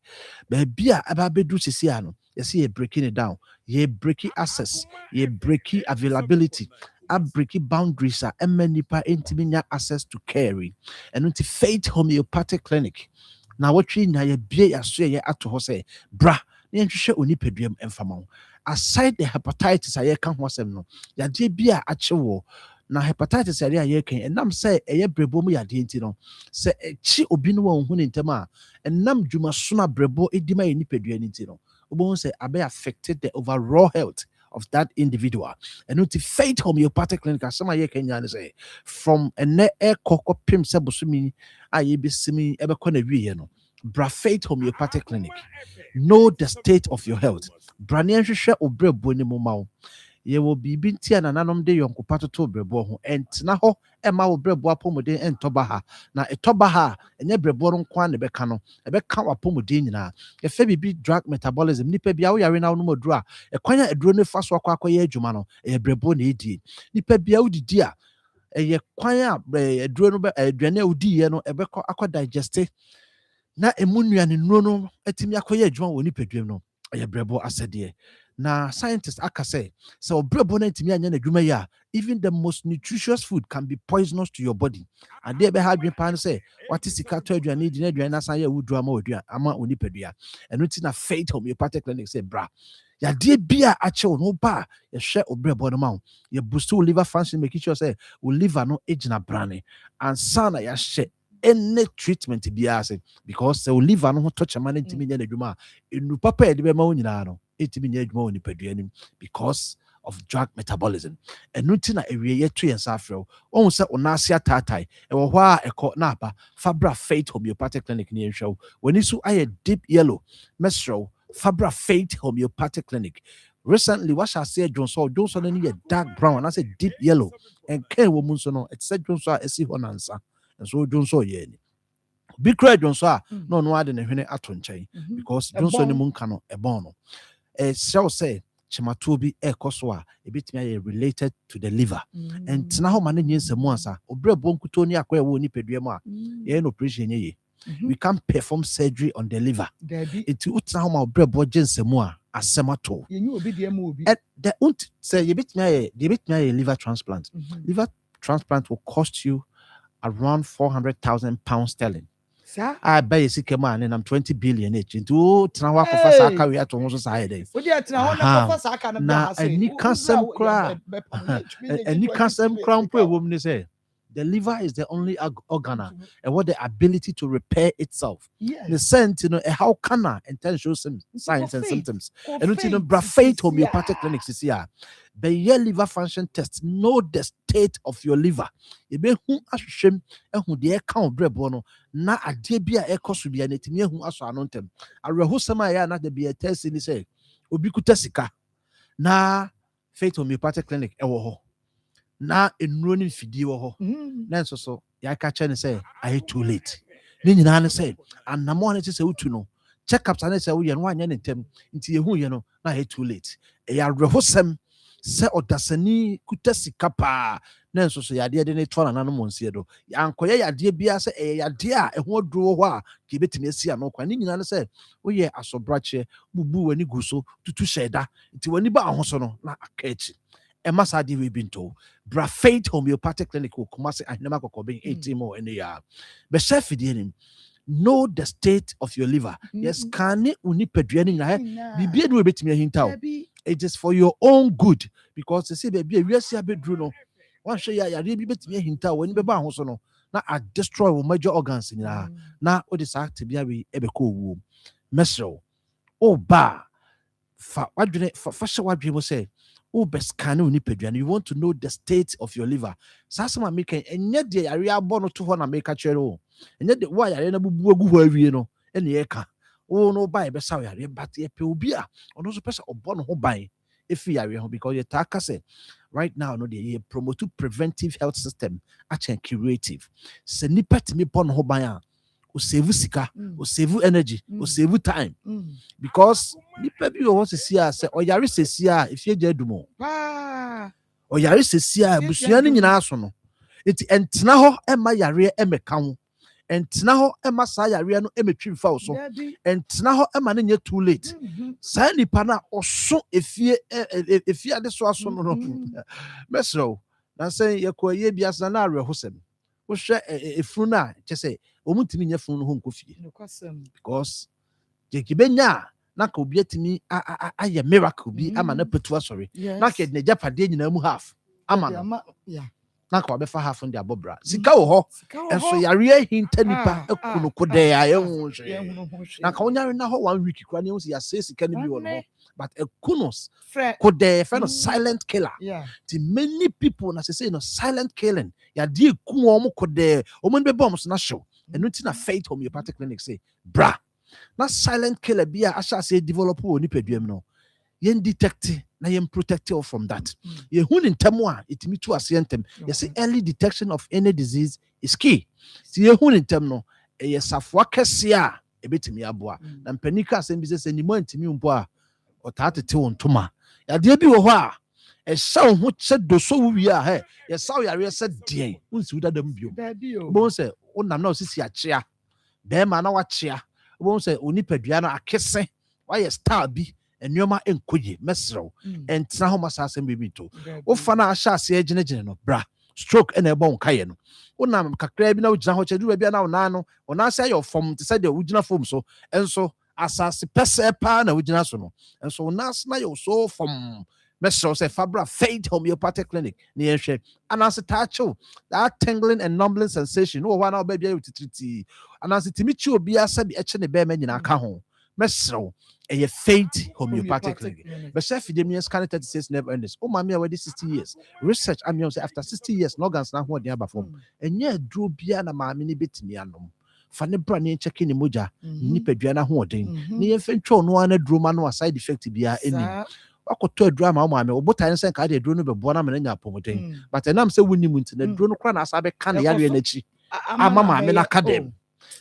baabi a aba bedu sisi ano yesi ye breaking it down ye breaking access ye breaking availability a breaking boundaries a emenipa intimi nya access to carry and unti faith homeopathic clinic na wotwe nya ye bie yaso ye ato ho say bra na nhwehwe onipaduam emfama aside the hepatitis a ye ka ho asem no yade bia achewo na hepatitis area ye kan enam say eye brebo mu yade nti no say echi obi no won hu ne ntem a enam dwuma so na brebo edima ye nipadua nti no obo say abe affected the overall health of that individual and until faith homeopathic clinic asema ye kan yan say from ene e kokko pim se bosumi a ye besimi ebe ko na wiye no bra faith homeopathic clinic know the state of your health brane hwehwe obrebo ni mu mawo ye will be bintia na nanom de yonko to brebo ho entna ho ema wo brebo apomuden entoba ha na etoba ha enye brebo ro nkwa ne beka no ebeka wapomuden nyina ye fe bibi drug metabolism nipa bia wo yare na no moduru a ekwanya eduro ne fa so akwakoye adwuma no e brebo na edi nipa bia wodidi a eye kwanya eduro no aduane odi ye no ebeko akwa digest na emunuane nuro no etimi akoye adwuma wo nipa dwem no eye brebo asede na scientists aka say so brebo na ntimi anya na dwuma ya even the most nutritious food can be poisonous to your body and they be had dream pan say what is sika to aduane di na aduane na san ya wudu ama onipadua eno ti na faith homeopathic clinic say bra ya de bia ache no ba ye hwe obrebo no ma ye boost liver function make sure say o liver no ejina brane and sana ya hwe any treatment bia say because say o liver no touch man ntimi nya na dwuma enu papa e de be ma onyina no etimi nya adwuma oni paduanim because of drug metabolism enuti na ewie yetu yensa afrew ohun se onase atatai ewo ho a eko na aba fabra faith homeopathic clinic ni ehwew woni so aye deep yellow mesro fabra faith homeopathic clinic recently what shall say Johnson ni dark brown and I say deep yellow and care wo mun so no it said Johnson esi ho nansa and so Johnson ye ni big credit Johnson no ade ne hwene ato nkyɛn because Johnson ni mun ka no ebon no shall say chematobi ekɔ so a ebetumi ayɛ related to the liver and tena hɔ ma ne nyɛ nsɛm asa obrɛ bonkuto ni akɔyɛ wɔ nipadua mu a yɛn operation nyɛ we can't perform surgery on the liver enti utena hɔ ma obrɛ bɔ gye nsɛm a asɛm ato the say yebetumi ayɛ liver transplant liver transplant will cost you around 400,000 pounds sterling. I buy a sick man and I'm 20 billion each into Trawaka. We have to also say now, and you can't some crown, and you can't some crown poor woman say. The liver is the only organ and what the ability to repair itself. The sense, how can I and tell show some signs and symptoms. And you know, faith homeopathic clinics is here. The year liver function test know the state of your liver. You be who assume and who the account brebono na a debia echo should be an etimia who aso anontem. A rehosama ya na the be a test in say ubikutesika na faith homeopathic clinic ewo na enroni fidie wo ho na nso so ya ka che ne say I too late ni nyina ne say anamo ne say utu no check up ne say wo ye no anya ne ntem nti ye hu ye no na I too late e ya rehosam se odasani kutasika pa na nso so yade de ne to na no monsie do ankoye yade bia se e yade a e ho duro ho a ke betimi asi ano kwa ni nyina ne say wo ye asobrache bubu wani guso tutu sheda nti wani ba ho so no na akachi Emasadi we been told. Faith homeopathic clinic will come say I never go being 18 more in the year. But chef know the state of your liver. Yes, can it unipeduani be do a bit me hinta. It is for your own good because they say baby we see a bedroom. One show ya be bit me hinta when be ba ho no na I destroy major organs in na what is act to be a ebeko womb. Mesro. Oh ba fa wadwene fa hye wadwene say oh best can you want to know the state of your liver. Sasama make enye de yare abo no to ho na make kire o. Enye de wa yare na bubu agu ho awie no ene ye ka. Oh no buy be saw yare but ye pe obi a ono so pese obo no ho ban efi yare ho because ye taka say right now no dey promote preventive health system actually curative. Se nipa timi pon ho ban a o save sika, o save energy, o save time. Because nipa bi wants to see us say oyare sesi a if ye jedumo. Oyare sesi a busua ni nyina so no. Enti entena ho ema yare emeka ho. Entena ho ema sa yare no emetwi mfa so. Entena ho ema ne nye too late. Sa nipa na oso efie ade so aso no no. Mesro na say yekoye biasa na arehosem. Wo hwe efunu na che say omutimi nya funu ho nkofie because jekibenya na ka obi atimi aye miracle bi ama na petu asori na ka de japade nyina mu half ama no na ka obefa half ndi abobra sika wo ho enso yare hinta nipa ekunu kode ya ehun hwe na ka onyare na ho 1 week kwa ne ho ya sika ni bi wo no but ekunos kode fe no silent killer the many people na say no silent killing ya di eku omo kode omo be bombs na show and nothing na faith homeopathic clinic say bra na silent killer bia asha say develop o ni peduam no yen detect na yen protect you from that ye hu ni ntemu a itimi tu asientem ye say early detection of any disease is key si ye hu ni ntem no ye safo akese a ebetimi aboa na mpanika asem bi say ni mo ntimi mpo a otatete wontoma ya de bi wo ho a e sha ho che doso wi a he ye saw yare se den unsi udadam bio bo say unam na osisi achia be ma na wachia bo say onipadua na akese why star bi enyoma enkoye mesrew entra ho masasem bi to wo fa na ahya ase aginegine no bra stroke ene ebo nkaye no unam kakra bi na ugina ho chedu bi na una no ona say your form to say the ugina form so enso asase pese pa na ugina so no enso una na your so from Mesro say Fabra Faith Homeopathic Clinic near shape. And as a tacho, that tingling and numbling sensation. Oh, one hour baby to treat. And as it Timichu be a sabi etching the bear men in our home. Mesro, a Faith Homeopathic Clinic. But Chef Demian scan 36 never ends. Oh, mammy, already 60 years. Research, I mean, after 60 years, no guns now what the other form. And yet, drew Biana mammy bit me anum. Fanny Branny checking the moja, Nipeduana hoarding. Near Fencho, no one a drama, no side effect be any. Akoto drama o maame obota nsen ka de drone be bona me nya pomoten but enam se wuni mu ntine drone kra na asabe ka na yare na chi ama maame na ka dem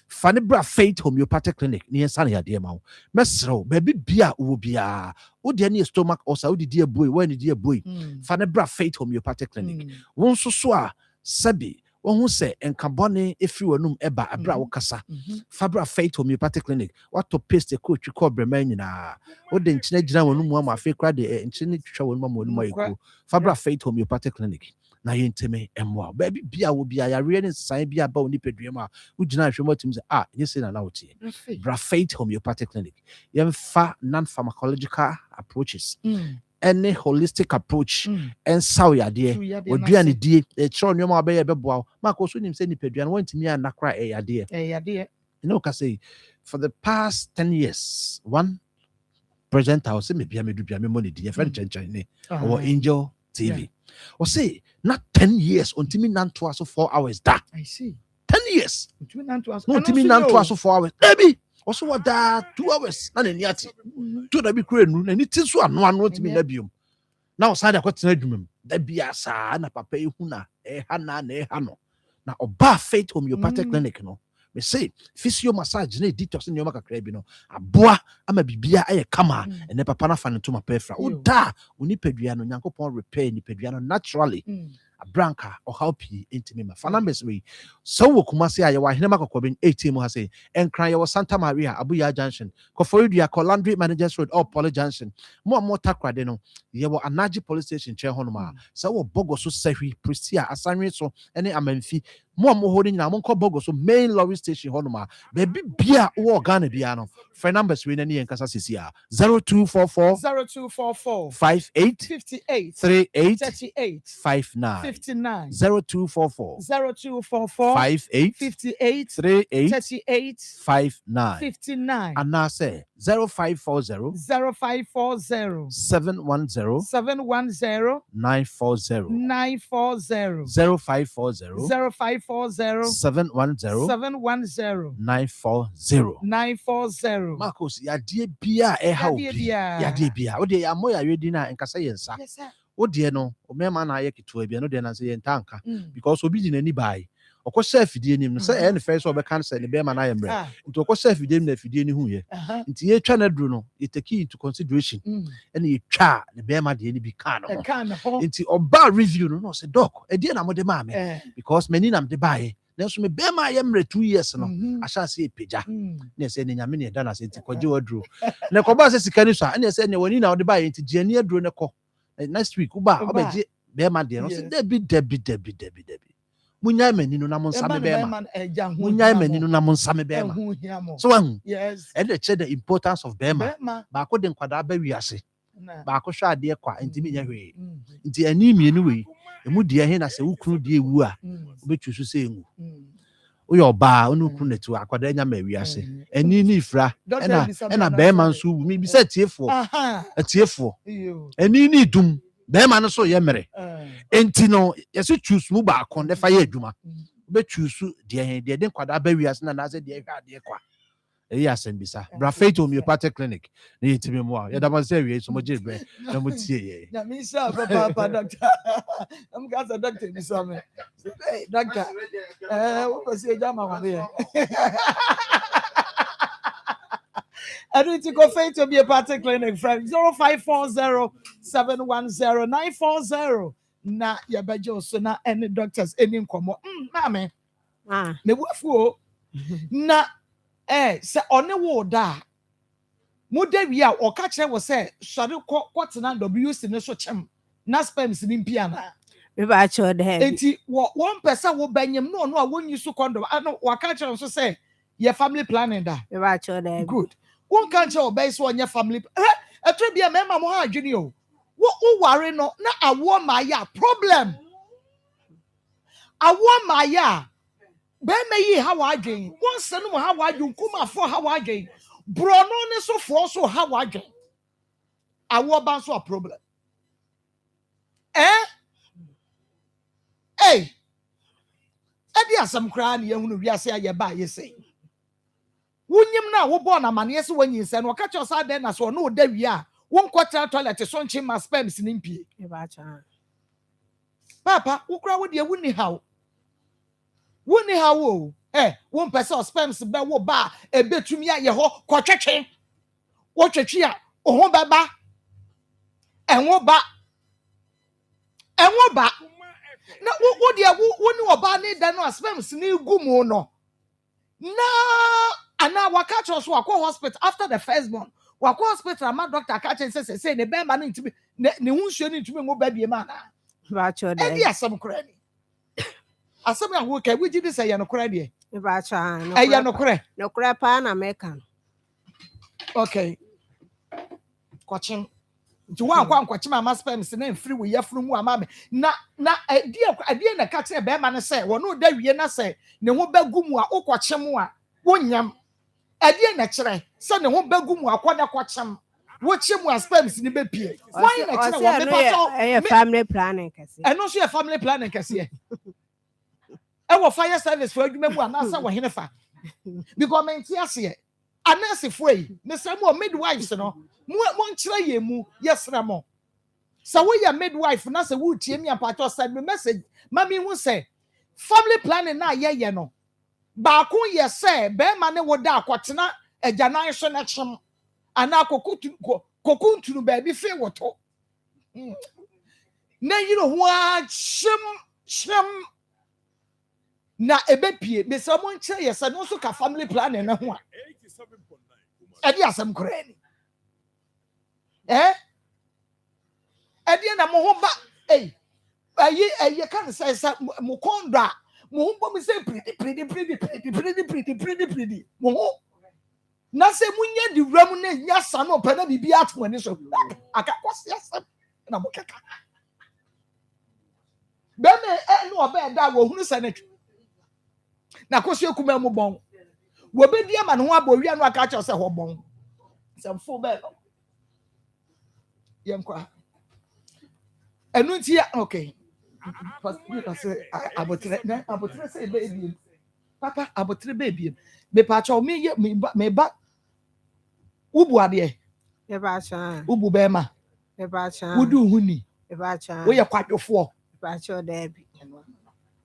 Fanny Bra Faith Homeopathic Clinic near Sunny Adia Mao. Mesro, baby beer will be a would any stomach or Saudi dear boy, when dear boy. Fanny Bra Faith Homeopathic Clinic. Won so soa, Sabi. One who say and carbone if you were num eba a bra kasa. Fabra Faith Homeopathic Clinic. What to paste a coach you call Bremenina. What the internet one mama fake crowd the internet show one more. Fabra Faith Homeopathic Clinic. Na yenteme emwa. Baby bia will be a real sign be about nipedriema. Would you know if you want to say, yes, in an out here. Bra Faith Homeopathic Clinic. Yem non-pharmacological approaches. Any holistic approach and saw ya dear or dear dear a chon your mobile bebo Marco soon him say nipedrian went to me and nakra a dear you know can say for the past 10 years one presenter was maybe I may do money dear friend or Angel TV or say not 10 years until me nan to us 4 hours that I see 10 years between nan to us no to me nan to us 4 hours baby also what that 2 hours and in yati to the be create and it is one to me nebium now side a kwatena adwumam da bia saa na papa ehuna hana na hano na oba Faith Homeopathic Clinic no me say physio massage na detox ne kakra bi no aboa ama bibia aye kama ene papa na fa ne to mapefra oda onipadua no Nyankopon repair nipadua no naturally a branca or help you intimate fanambes we so wo kumase aye wa hene makokobin 18 mo ha say enkran ye wo Santa Maria Abuya Junction Koforidua Landry Managers Road or Poly Junction mo takrade no ye wo Anaji Police Station che honoma so wo bogo so sahwi Pristia asanwe so ene amanfi mo holding na mo bogo so main lorry station honoma baby bia wo Ghana bia no phone numbers we nani enkasa sisia 0244 58 38 59 0244 58 38 59 and now say 0540 710 940 0540 710 940 Marcos ya die bia e ha obi ya die bia o de ya moya wedi na enkasa yensa yes sir o de no o mema na aye keto bia no de na say yentanka because obi di nani bai okosha afidie nim no say en first obe cancel ne be ma na yembre nti okosha afidie nim na afidie ni hu ye nti ye twa na duro no ye take into consideration and ye twa ne be ma de ni bi kan no nti oba review no say doc e de na mo de ma me because many nam de bai nanso me be ma yemre 2 years no asha say peja na say ne nyame ne da na say nti kwaje waduro ne koba say sika ni so na say ne wani na wo de bai nti jiani aduro ne ko next week uba obeje be ma de no say debi munyai mani no na mo nsame be ma munyai mani no na mo nsame be ma so yes and the importance of be ma ba ko de nkwada ba wiase ba ko hwa ade kwa ntimi nya hwe nti ani mienu we emu de he na se wukunu de ewu a obetwusu se engu uyo ba onu kunu netu akwada nya ma wiase ani ni ifra ena be ma nso wu mi bi se tiefo ani ni dum be ma no so ye mere enti no yesi choose mu ba akon de fa ye adwuma be choose de de nkwada ba wiase na se de hwa de kwa eyi asembisa Bra Faith Homeopathic Clinic na yetimi mu a yeda ma se wie so mo jebre na mo tie ye na mi sha papa doctor am ga sa doctor bi so me hey doctor wo ko se jama wa be Go Faith Homeopathic Clinic from 0540 710 940 na ya bajo so na any doctors any nkomo mame me buafu na se one wo da mu da wi a o ka kire wo se sori kwotena WC ne so chem na sperms ni mpia na me ba cho de enti one person wo banyem no a wonyi so condom ano wa ka kire so se your family planning da me ba cho de good one can't tell base on your family etre bia me ma mo ha adwene o wo worry no na awo ma ya problem awo ma ya be me yi ha wa adwen won se no ha wa adwen kuma fo ha wa adwen bro no ne so fo so ha wa adwen awo ba so a problem edi asam kra na yehunu wiase aye ba ye sei wunyim na wo born amane se wanyi se no ka cho sa den na so no da wi a won kwatra toilet so nchi ma sperms ni mpie e ba cha papa wo kra wo de wuni hawo o One person spams be wo ba e betumi aye ho kwotwetwe wo twetwe a ho baba enwo ba na wo de wo ni oba ni da no spams ni gu mu no na ana waka cho so akọ hospital after the first born wakọ hospital ma doctor ka chen say ne be ma no ntimi ne hu nsuo ni ntimi ngo ba bie ma na ba cho de e di asem kora ni asem ya wo ka we gi dis ya no kora de ba cho ya no kora pa na American okay kwachin nti wa nkwachi ma spams na free we yafunu mu ama me na adie na ka chen be ma no say wo no da wie na say ne ho ba gu mu a ukwachi mu a wonyam adie na kire say ne ho ba gu mu akwada kwachem wo chi mu spams ni be pie why na kire wo me pa so family planning kase eno so family planning kase e wo fire service for adwuma mu anasa wo henefa because men ti ase anase foi ne say mo midwives no mo nkyere ye mu yesra mo so we ya midwife na say wo tie mi apato send me message mami hu say family planning na ye no ba ko ye say be ma ne wo da akotena agyanan so na kyem ana kokuntunu ba bi fe woto na yiro ho a kyem na ebepie be say mo nkyere ye say no so ka family planning na ho a 87.9 edi asem korani na mo ho ba ayi kan say mo kondra mo ho bo mi say pretty mo ho na say munye di wram na nya sa no pa na bibi ato ani so aka kwase asem na mo keka be me no oba da wo hunu sanatu na kwase kuma mo bon wo be di ama no ho abowia no aka cha say ho bon some full be yankwa enu nti okay parce abotre say baby papa abotre baby me pa cha me ba ubu ade e ba cha ubu be ma e ba cha udu huni e ba cha wo ye kwadwofo e ba cha da bi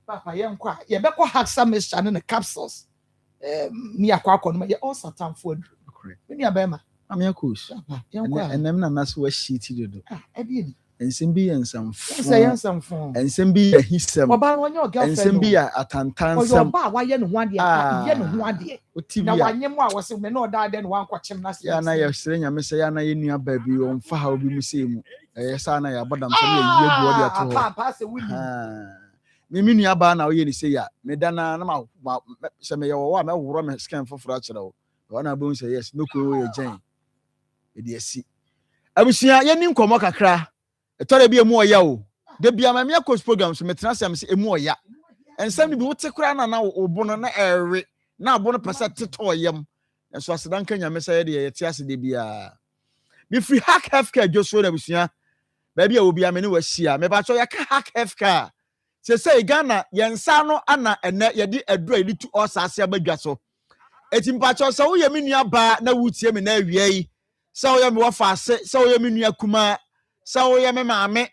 papa yankwa ye be ko haxa mixture ne capsules ni akwa no ye all satan food ni abema amia coach enem na naso wa shiti dodo ensem bi ensam ensem bi hisem oba no nyo girlfriend ensem bi atantansam oba wa ye no ho ade ye no ho ade na wanyem a wose me no da no wan kwakyem na ya na ye sere nyame se ya na ye nua ba bi on fa ha obi mu se mu ye sa na ya bodam so ye yie gu ode ato papa se wuni me nua ba na wo ye ni se ya me da na ma se me ye wo wa me woro me scan foforo a kire wo wana bo say yes no ko ye gen edi asi abusia ye ni nkomo kakra etore bi emu oya o de bia ma me coach program so metena sam se emu oya ensam ni bi wote kra na obo no na ewe na abo no pese teto yam enso asedan kan nyame say de ye te ase de bia mi free hack healthcare joso na abusia ba bia obi amene wahia me ba cho ya ka hack healthcare se Ghana ye nsa no ana ene ye de adura ili tu osase abadwa so eti mpacho se wo ye me nua ba na wutie me na awie yi se wo ye me wafase se wo ye me nua kuma se wo ye me maame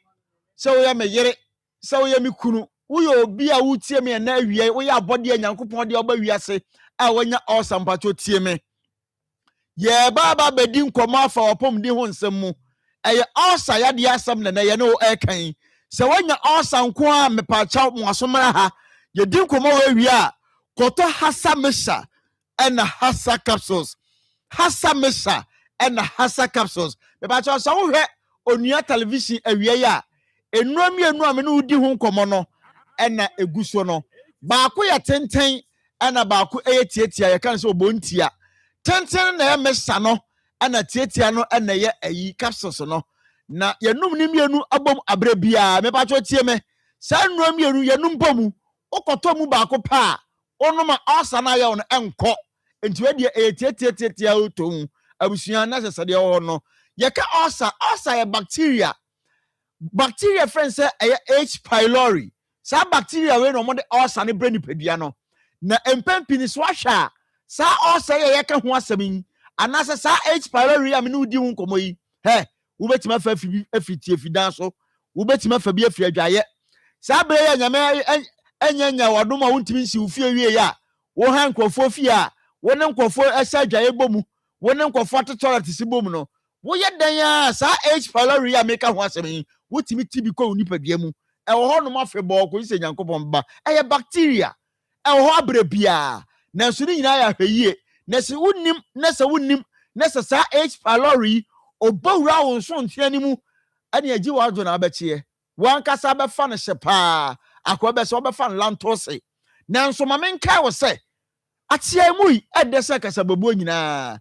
se wo ye me yere se wo ye me kunu wo ye obi a wutie me na awie wo ye abode anyankopon de oba wiase a wonya awesome mpacho tie me ye baba bedi nkoma afa opom di ho nsem mu eye awsa ya de asem na ye no ekan se wonya awsa nko a mepacha mo asomra ha ye di nkoma wo awie a koto hasa mesha and hasa capsules and hasa capsules me ba cho so hwe onua television awie ya enuami ame no udi ho nkomo no na eguso no ba ko ye tenten na ba ko tietia ye kan so obontia tenten na ye mesa no na tietia no na ye ayi capsules no na ye num ni mienu abom abre bia me ba cho tie me sa nuami enu ye num bomu okoto mu ba ko pa onoma asana ye on enko enti we de tietia otom abusuan na sesade ho no ye ka asa ye bacteria friends say H pylori sa bacteria we no mo de asa ne brani pedua no na empempini so ahwa sa asa ye ka ho asem anase sa H pylori am ne udi hu komoyi wo betima fa afiti afidan so wo betima fa bi afi adwaye sa bre ye nyame enya wadom a wontimi nsi ufie wie ya wo han krofo fi a wo ne krofo esa dwaye bomu wo ne krofo toilet si bomu no wo ye dan ya sa H pylori a meka ho asem yi wo timi tibi ko nipadua mu e wo ho no mafebɔ ko se nyankopɔn ba e bacteria e wo ho abrebia na so ni nyina ya hweyie na se wonim na se sa H pylori obawura wo so ntiani mu ani agi wa do na abɛkye wan kasa bɛfa no hyepa akwa bɛ so bɛfa no lantose na nso ma menka wo se atia mu yi ɛde se kasa babuo nyina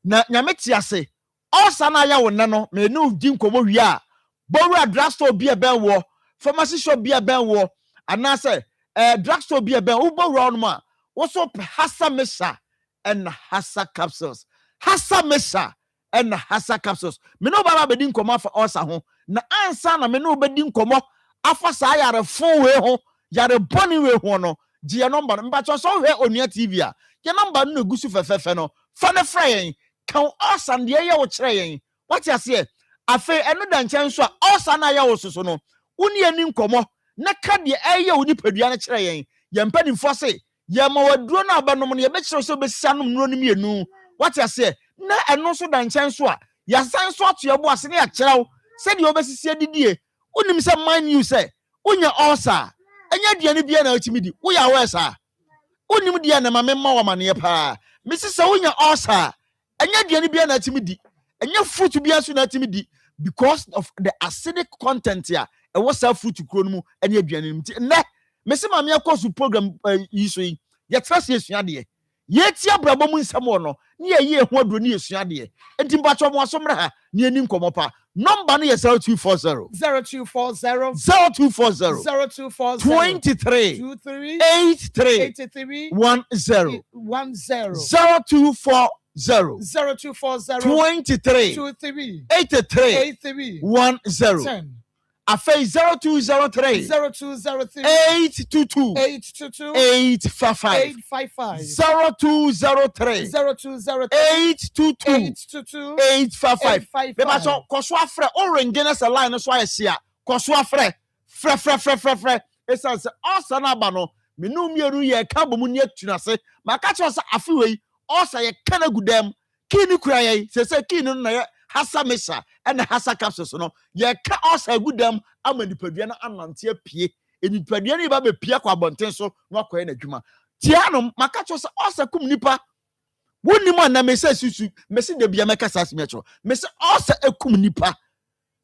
na nyame ti ase osa na ya wo ne no me no di nkomo wi a bowura drugstore bi ebe wo pharmacy shop bi ebe wo anase drugstore bi ebe wo bowura no ma wo so hasa mesha and hasa capsules me no baba be di nkomo afa osa ho na ansa na me no be di nkomo afa sa yare fon we ho yare boni we ho no je number mba so we onua tv a ye number no gusu fefefe no fa ne fra yen kan osan de ye wo kire yen what you say afa eno da nchen so a osan na ye wo soso no uni ani nkomo na ka de eye wo nipadua na kire yen ye mpanimfo se ye ma waduro na abanom no ye be kire so be sianom no no mienu what you say na eno so da nchen so a ya san so ato ye bo ase na ya kire wo se de obesisi adidie unim se man you say unya osa enya duane bia na otimi di wo ya wesa unim dia na ma memma wo mane pa misisa unya osa enya duane bia na otimi di enya fruit bia so na otimi di because of the acidic content ya e wo sa fruit kuro no mu enya duane mu ti ne mesi ma me akọ su program yi so yi ye trust yesua de ye ti abrabọ mu nsam wo no ne ye ho aduro ne yesua de enti mba cho mo asomra ha ne ani nkomopa number no is 0240 23 83 10 23 83 10 Afei 0203 822 855 0203 822 855 Beba so koso afre o ringene se line so ayesia koso afre fre esa se osa na aba no menu mieru ye ka bomu ni atunase maka che osa afi wei osa ye kana gudam kini kura ye se kini no na hasa mesha and hasa capsules no ye ka osa gudam ama nipadua na anante apie nipadua ni ba be pia kwa bonten so no akoye na dwuma tianom maka che osa kum nipa woni mo na mesa susu mesi de bia meka sas metro mesi osa ekum nipa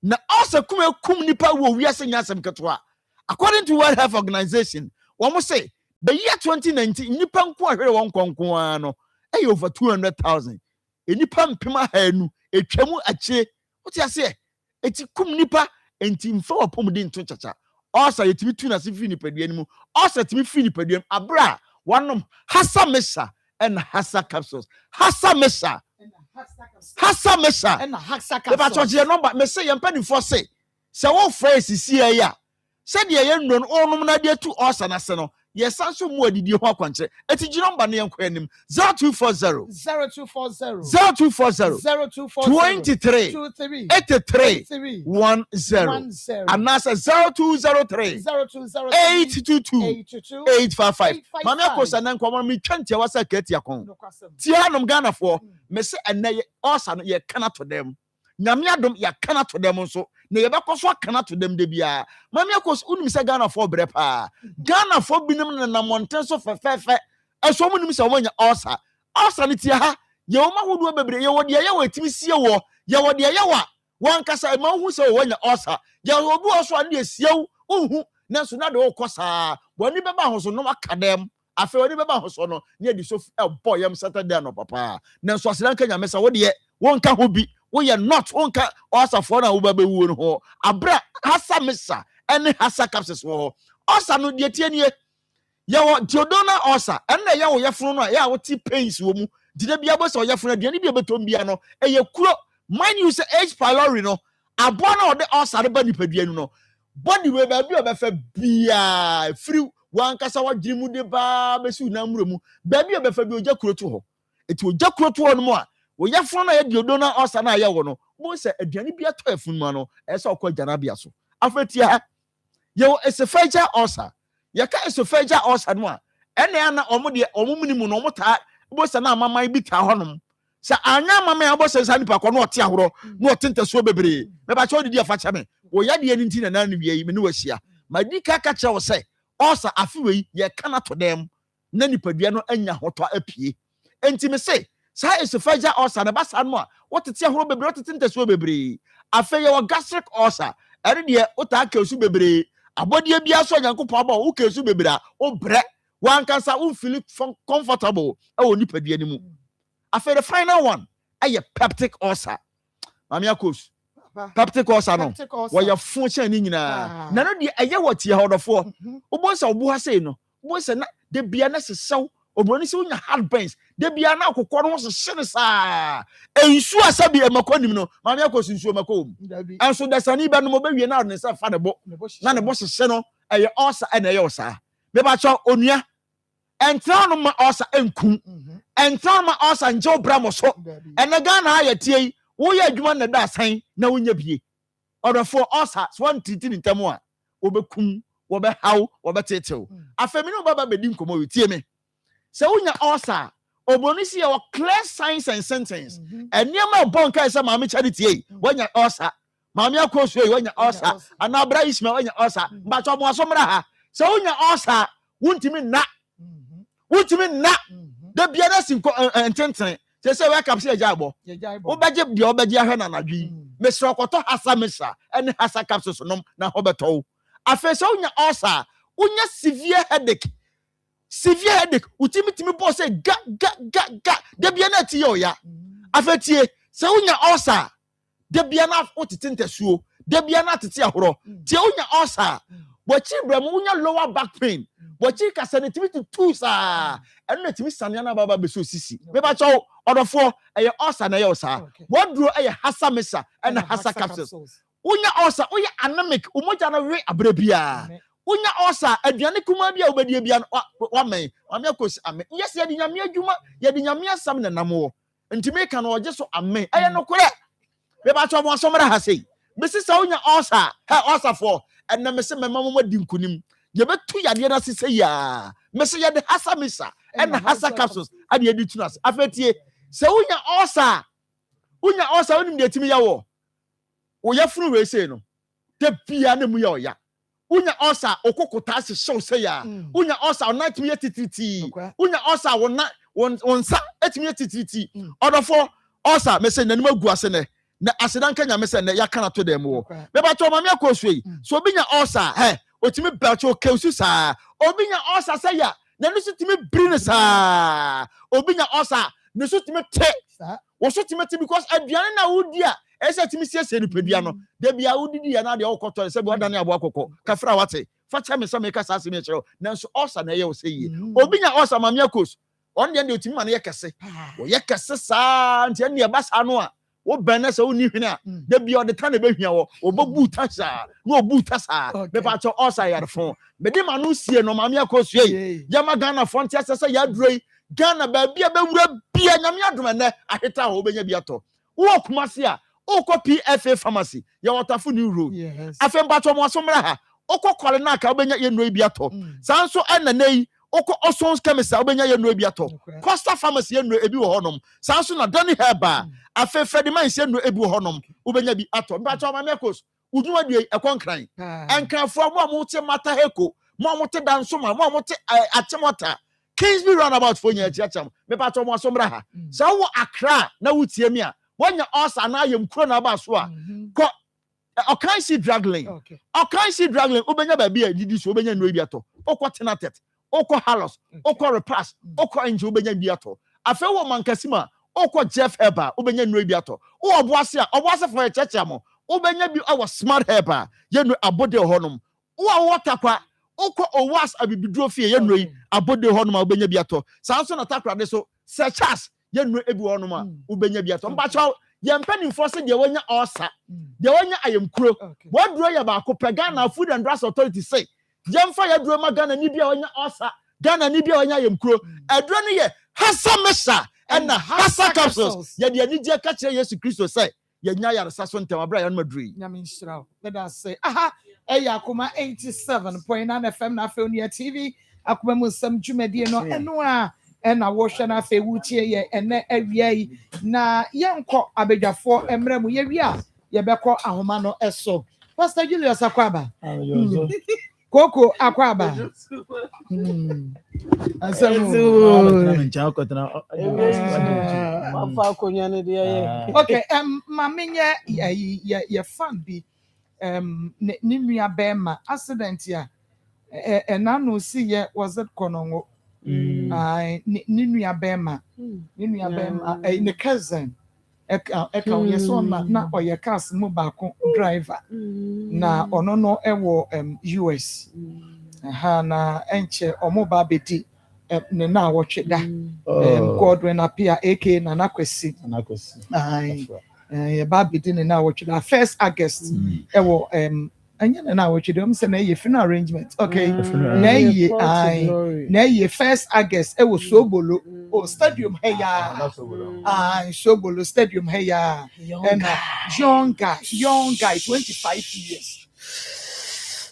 na osa kum nipa wo wiase nyasem ketwa according to World Health Organization wo say the year 2019 nipa nko ahwere won konkon ano e over 200,000 nipa mpema hanu etwamu ache wote ase eti kum nipa enti mfa wapom de nto chacha osa yetimi tu na se fi nipadua ni mu osa timi fi nipadua abra wanom hasa mesha and hasa capsules hasa mesha and hasa capsules ba to je number me say yempani for say se wo phrase si ya se de ye ndon onum na de tu osa na se no ye sanso mu adidi ho akwanche eti ji number na yenko anim 0240 23 83 10 anasa 0203 822 855 mama akosa na nkomo mi twante wasa kati akon tianom Ghana for me se ene osa no ye kana to them nyame adom ya kana to them so na ye bekoso kana to them de bia mama akos unim se Ghana for brepa Ghana for binim na monten so fefefe eso munim se wonya osa ne tia ha ye wo mahodo bebre ye wo de ye wo etimi sie wo ye wo de ye wa wan kasa ma hu se wonya osa ye wo bu oso ane esiew uhu na so na de wo kosa woni beba hoso no akadem afi woni beba hoso no ne di so boy yam Saturday no papa na so asranka nyamesa wo de wonka ho bi wo ye not wonka osa fo na wo ba bewu no ho abra hasa mesa ene hasa capsules wo osa no de tie nie yawo diodona osa enne yawo yefunu no ya wo ti pains wo mu dide bia bo se yefunu aduane bia betom bia no eye kuro mind you say H pylori no abo na ode osa de ba nipaduanu no body we ba bia obefa bia free wan kasa wagiri mu de ba besu na muro mu ba bia obefa bia oja kuro to ho eti oja kuro to ho no mo a wo yefunu na ya diodona osa na ya wo no mo se aduane bia to afunu ma no ese okọ jana bia so afetia yawo esophageal ulcer yaka esophageal ulcer no a ene ana omo de omo minimu no omo ta bosa na amama bi ta honom sa anya amama ya bosa sa nipa ko no ote ahoro no otenta so bebre me ba cho didi afa cha me wo ya de ani nti na na wie me ne wasia ma di ka ka che wo se osa afi wei ye kana to dem na nipadua no anya hoto apie enti me se sa esophageal ulcer na basa no a wotete ahoro bebre wotete nteso bebre afa ye wo gastric ulcer ere de wota ka su bebre abodie bia so Nyankopon aba wo ka su bebre a wo bre wan kansa wo feel comfortable e wo nipadua ni mu afa the final one aye peptic ulcer mamia coach peptic ulcer no wo ye function ni nyina na no de aye wotie hodofo wo bo sa wo ha sei no wo se na de bia na sesew obroni se wonya heartburns de bia na akokɔ no so hye ne saa ensu asabi emakonim no mamia coach nsu emakom enso desani be no mo be wie na ne se fa ne bo na ne bo hye no aye ulcer na aye osa me ba cho onua entra no ma ulcer enkum entra ma ulcer nje bramo so enega na ayetie wo ye adwuma na da san na wonya bie odofo ulcer so wan titi ntamo a obekum wo be haw wo be tetew afemi no baba bedi nkomo wetie me se wonya ulcer obroni se ye wo clear signs and symptoms eniema bonka se maame charity ei wonya ulcer maame akoso ei wonya ulcer anabra isma wonya ulcer mba cho mo asomra ha se wonya ulcer wuntimi na de bia na sin ko ententen se we kapse ejabo wo beje de obeje ahwe na nadwi mesro koto hasa mesa ene hasa capsules nom na hobeto afese unya ulcer unya severe headache utimi bo se ga de bia na tie oya afetie se unya ulcer de bia na otete ntesuo de bia na tete ahoro tie unya ulcer wachi bramo unya lower back pain wachi kasane timi tu sa eno timi sane na baba beso sisi me ba cho odofo eye ulcer na ye osa woduro eye hasa mesa and hasa capsules unya ulcer uya anemic umoja na we abrabia unya ulcer aduane kuma bia obedie bia wa men ame akosi ame yes ye di nyame adwuma ye di nyame asam na namo ntimi ka na oje so ame eye no kore me ba cho mo asomra ha sei mesi sa unya ulcer ha ulcer for ena mesi mema mo di nkunim ye betu yade na sese ya mesi ye de hasa mesa and hasa capsules ade ye di tunas afetie se unya ulcer onim de timi ya wo ya funu we sei no te bia na mu ya oya unya ulcer okokota se show say ya unya ulcer na timi tititi unya ulcer wonsa etimi tititi odofo ulcer mesi nanim agu ase ne na asedan kanya mesi ne ya kana to dem wo me ba to mama akosui so obinya ulcer otimi belcho keusu sa obinya ulcer say ya na no sitimi brin sa obinya ulcer no sitimi te wo sitimi te because aduane na wodi a ese timi siesie ni pedua no de bia wodidi ya na de okoto se bi wadane abo akoko kafra wate fa cha me se me kasa se me chero nanso ulcer na ye wo se yi obinya ulcer mama akos on de otimi ma na ye kese wo ye kese sa ntia ne ba sa no a wo benne se woni hwene a de bia de ta na be hwia wo obobu tasa no obu tasa me pa cho ulcer ya fon me de ma no sie no mama akos ye yama Ghana fon tia se ya droi Ghana ba bia be wura bia nyame adom ne aheta ho benya bia to wo kumase a oko PFA pharmacy ya watafu ni road afemba to mo asomra ha oko kwale na ka obenya ye no bia to sanso enanei oko Osons chemist obenya ye no bia to Costa pharmacy ye no ebi wo honom sanso na Dani Herba afefedi man ye no ebi wo honom obenya bi ato mba to ma mekos uduma die ekonkran enkrafo mo te mata heko mo te danso mo te atemota Kingsby roundabout for nya chiacham me pa to mo asomra ha sa wo Accra na wutie mi a wanya ulcer na yem kro na ba so a ko okan si dragling obenya ba bia didi so obenya no bi ato okọ tenatet okọ halos okọ repass okọ enje obenya bi ato afa wo mankasima okọ Jeff Herba obenya no bi ato wo oboase for checham obenya bi awo smart Herba ye no abode honom wo watakwa okọ owas abibidro fie ye no abode honom obenya bi ato sanso na takra de so sechas ye no ebi honom a ubenya bia to mba chaw ye mpani force de wonya ulcer de wonya ayemkuro woduro ye ba ko Ghana Food and Drugs Authority say ye mfa ye duro ma Ghana ni bia wonya ulcer Ghana ni bia wonya ayemkuro aduro ne ye hasa mesa and hasa capsules ye de ani je ka kire Yesu Kristo say ye nya yaresa so ntem abra ye no maduri nyame nhyira let us say Akoma 87.9 FM na Afeonia TV akoma mu nsɛm dwumadie no ɛno a ɛna wɔhwɛ no afei wotie yɛ ɛnɛ awia yi na yɛnkɔ abadwafoɔ mmerɛ mu yɛwie a yɛbɛkɔ ahoma no ɛso Pastor Julius Akwaba Koko Akwaba okay mamenyɛ yɛ fan bi ne nua bɛrima accident ya ɛna no si yɛ was it konongo ne nua bɛrima ne cousin ɛka yɛ so na ɔyɛ cars mu baako driver na ɔno no ɛwɔ US na ɛnkyɛ ɔmo ba bedi ne na wɔtwe da Godwin apia AK na nakwesi yɛ ba bedi ne na wɔtwe da 1st August ɛwɔ ɛnyɛ ne na wɔtwe da sɛ na yɛ funeral arrangement okay na yɛ 1st August ɛwɔ Sobolo stadium heya Sobolo stadium heya and young guy 25 years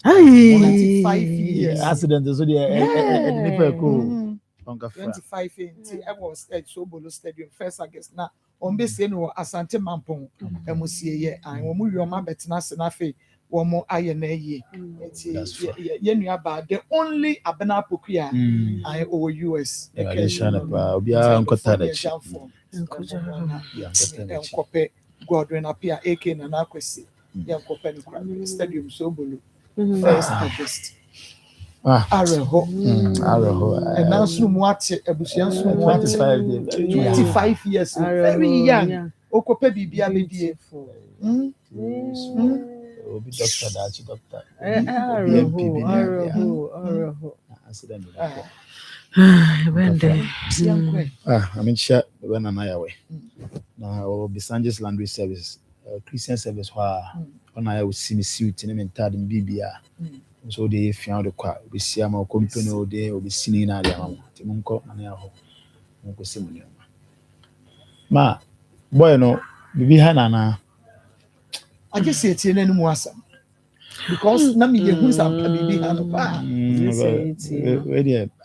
25 years accident so the 25 years was at Sobolo stadium 1st August na on be say no Asante Mampong emusie ye an wo mu wioma betina se na fe wo mo aye na ye ye nua ba the only abena pokua I over US obia nkota da chi enkope Godwin apia AK na nakwesi ye enkope no stadium Sobolo 1st August Areho and now Sumwati Ebusian 25 years very young Okope Bibia Bidie Obi doctor dachi doctor I mean share when am I away now be Sanjay's Laundry Service Christian service where on I will see me suit in mental in Bibia so they found the car we see am company all day will be singing na dia mama timunko na ya ho munko simu ma boy no bibi ha na I just say it in any more because na me hu some bibi ha no pa we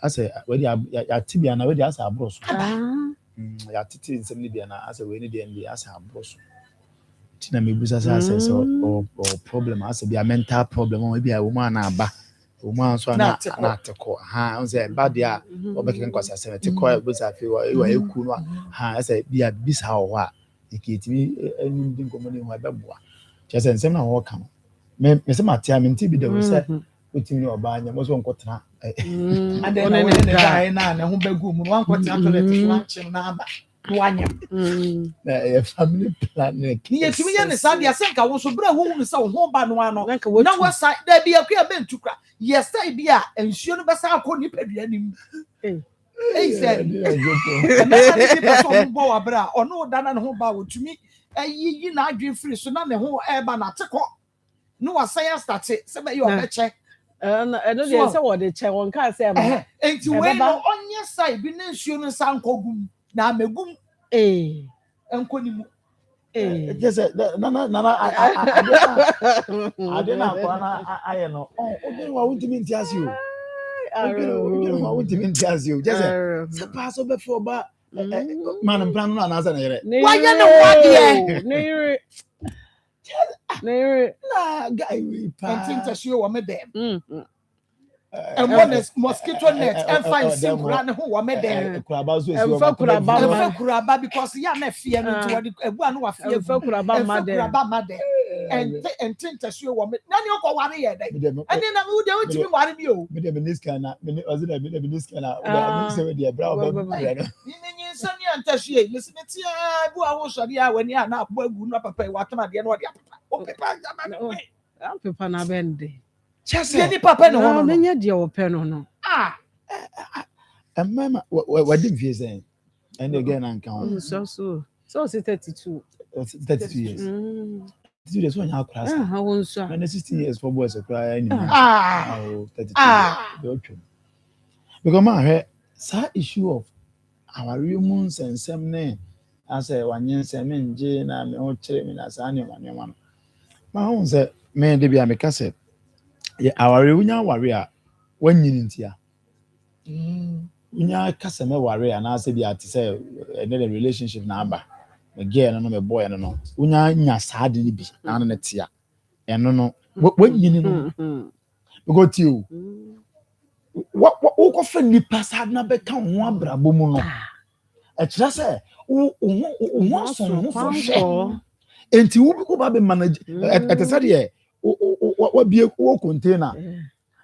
I say we ya tibia na we dey asa abroso ya titi nsem ni bia na asa we ni dey ndi asa abroso tina me busa say or problem asa be a mental problem or be a woman na aba woman so na ateko on say bad dia obeke nkwasa say ateko e busa fe wa eku no asa be a bisa ho a eketimi enu din komoni ho abeboa chese nsem na ho kan me se matia me nti bi de we say otimi oba anya mo so nkotena and then when the guy na ho bagu mu wan kwotena toilet so wan chem na aba wanya family planning ye timi ye ne sadia senka wo so bra wo hu se wo ho ba no ano na wo sa da bi akua bentukra yes say bi a ensuo no besa akọ ni padua nim said na person bo wa bra ono da na ne ho ba wo tumi ayi na adwen free so na ne ho e ba na teko no wa say start se be yo be che no dey say what dey che won kan say ma enti we no onye sai bi na nsuo no san kogum na megum enkonimu just na I didn't I know wa ultimate ntiasi o wa ultimate ntiasi o just se pass over for ba man plan no na asa na yere wa ye ne wa de ne na guy we pa ntiasi o me dem and one is mosquito net and find simple ne ho wo me dem kuraba so esi o kuraba because ya na fie no to ebu anu wa fie kuraba made and ntiasi o me na ne ko ware ye dey and na we dey utimi ware bi o me dem niska na me ozina me dem niska na me se we dey bra ba no ni nsani antasi listen ti ebu awo sori a wani a na abo agu no papa wa tama de no de papa o papa am papa na bende chese ni papa no no na nya de o pe no no mama what did you say and again and count so 32 years 32 years when you class won so and 16 years for boys cry any 32 because man hear sa issue of our humans and Nsem ne as a one year Nsem nje na me ho kire me na sa ne ma ma ho say me de bia me kase our reunya ware a wanyini ntia Unya kasa me ware ana se bi ate say the relationship na aba. Me girl no me boy no. Unya nya saade ni bi na na tia. Eno no wanyini no. Go to you. What ko fa nipa saade na be ka ho abrabo mu no. E kira say wo so ho fo hwe. Enti wo ba be manage ete say de wa bie ko container.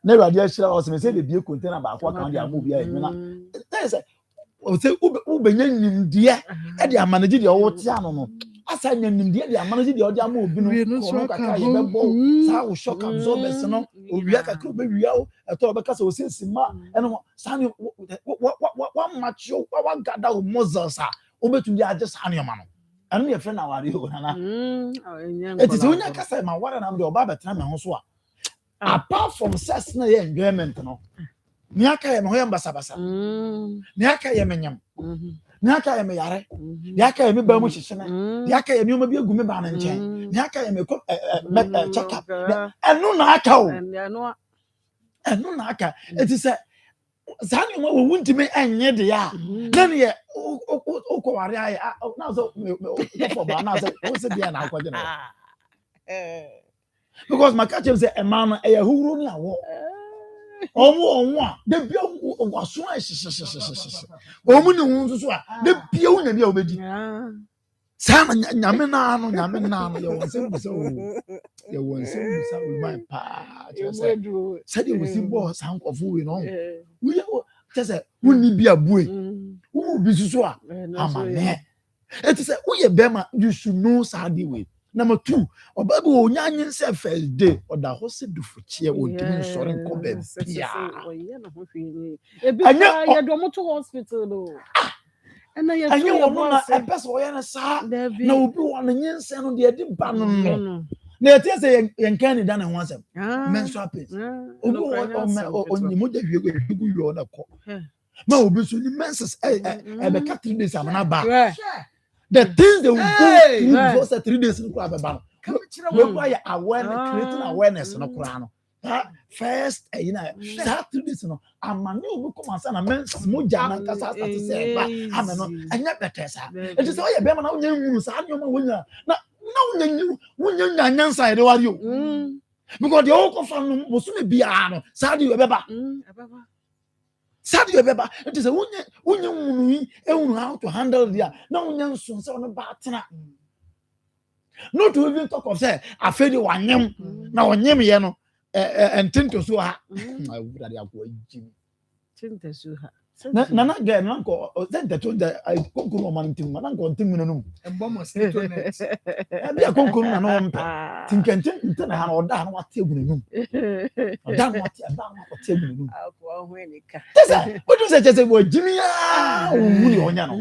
Na radio shira o se be bie container ba kwa kan dia mo bia na. Say o se ubenya nimdie e de amanage de o tia no. Asa nimdie de amanage de o de ama obi no ko kaka ye bebo sa wo shock absorbers no owia kaka obewia o eto obeka o se sima eno sani wa macho wa gada o muscles a obetu de age sani o ma no eno ye friend aware o na it is unya kasa ma wara na de oba betena me ho so a apart from sex na ye enjoyment no ni aka ye me ho ye mbasa ni aka ye menyam ni aka ye me yare ni aka ye me ba mu hyehyena ni aka ye me ma bi egu me ba na nchen ni aka ye me check up eno na aka o eno na aka it is zani mo wo ntime enye de ya na ne ye ko ware aye na so for ba na so o se dia na akwaje no because my catch say e man e huru ni awo omo a de bia waso a omo ne hu so a de bia unya bia obedi sama nyame na no ye won se o my pa say de we si boss hankofu we no we say woni bia bue wo bi so a amane it say we ye bema you should know sadi we. Number 2, obabi o nyanyin se first day oda ho se dufuchie o dimi sore nko be bia ebi ka ye do mo to hospital do ena ye to ye na e pese o ye na sa na obi wo na nyinse no de di ba no na etie se ye nkan ni da na ho asem menstrual pain obi wo onyimu de hwegu yo na ko ma obi so ni menses e be ka 3 days amana ba the things they will go through for 3 days no kwa baba no we why awareness creating awareness no kwa no first you know that 3 days no amani obi come answer na men moja na kasa start say ba ameno anya better sa it is all ye be na wonya nwuru sa anyoma wonya na wonya nyansa ide wari o because the whole confirm mo so me bia no sa de we beba Sadio beba it is a wonya munu ehunu how to handle there na wonya nso se ono ba tena not to even talk of say afedi wanyem na wanyem ye no entinto so ha I would have akwa tinto so ha na get na ko tente to the konkuru o man tim na ko tim no embo mosquito net e bia konkuru na no mpe tinkente ntena ha na oda na wate egunu num oda na wate egunu num akwa ho enika tesa what do say just wo jimi ya wuri onya no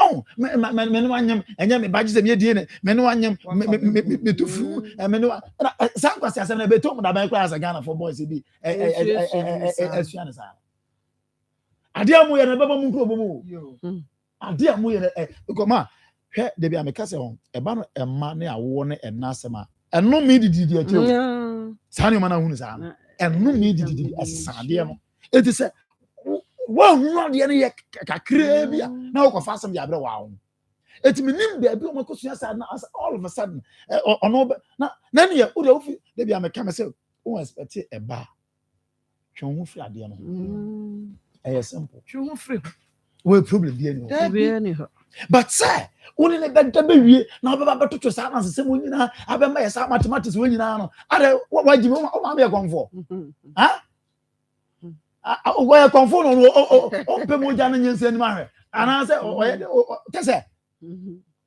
oh me no anyam enya me baji se me die ne me no anyam me tufu me no san kwasi asem na betom da ban kwa asa Ghana for boys bi asuane sa ade amu ye na baba mu nkro bomu ade amu ye ko ma hwe de bia me kase hon e ba no emma ne awo ne enasema eno me dididi a tio sa ne ma na hunu sa no eno me dididi asade no eti se wa hunu de ne ye kakra bia na wo fa asem ya bre wa wo eti minim bia bi o makosu sa na all of a sudden ono na ne ye o de ofi de bia me ka me se o expect e ba twon hu fi ade no simple. True free. We problem be any. But say, only the better be now about to silence the same when I remember yes mathematics when you know. Are what you want me come for? Huh? Where come for no people jana nyense ni ma hwe. And I say say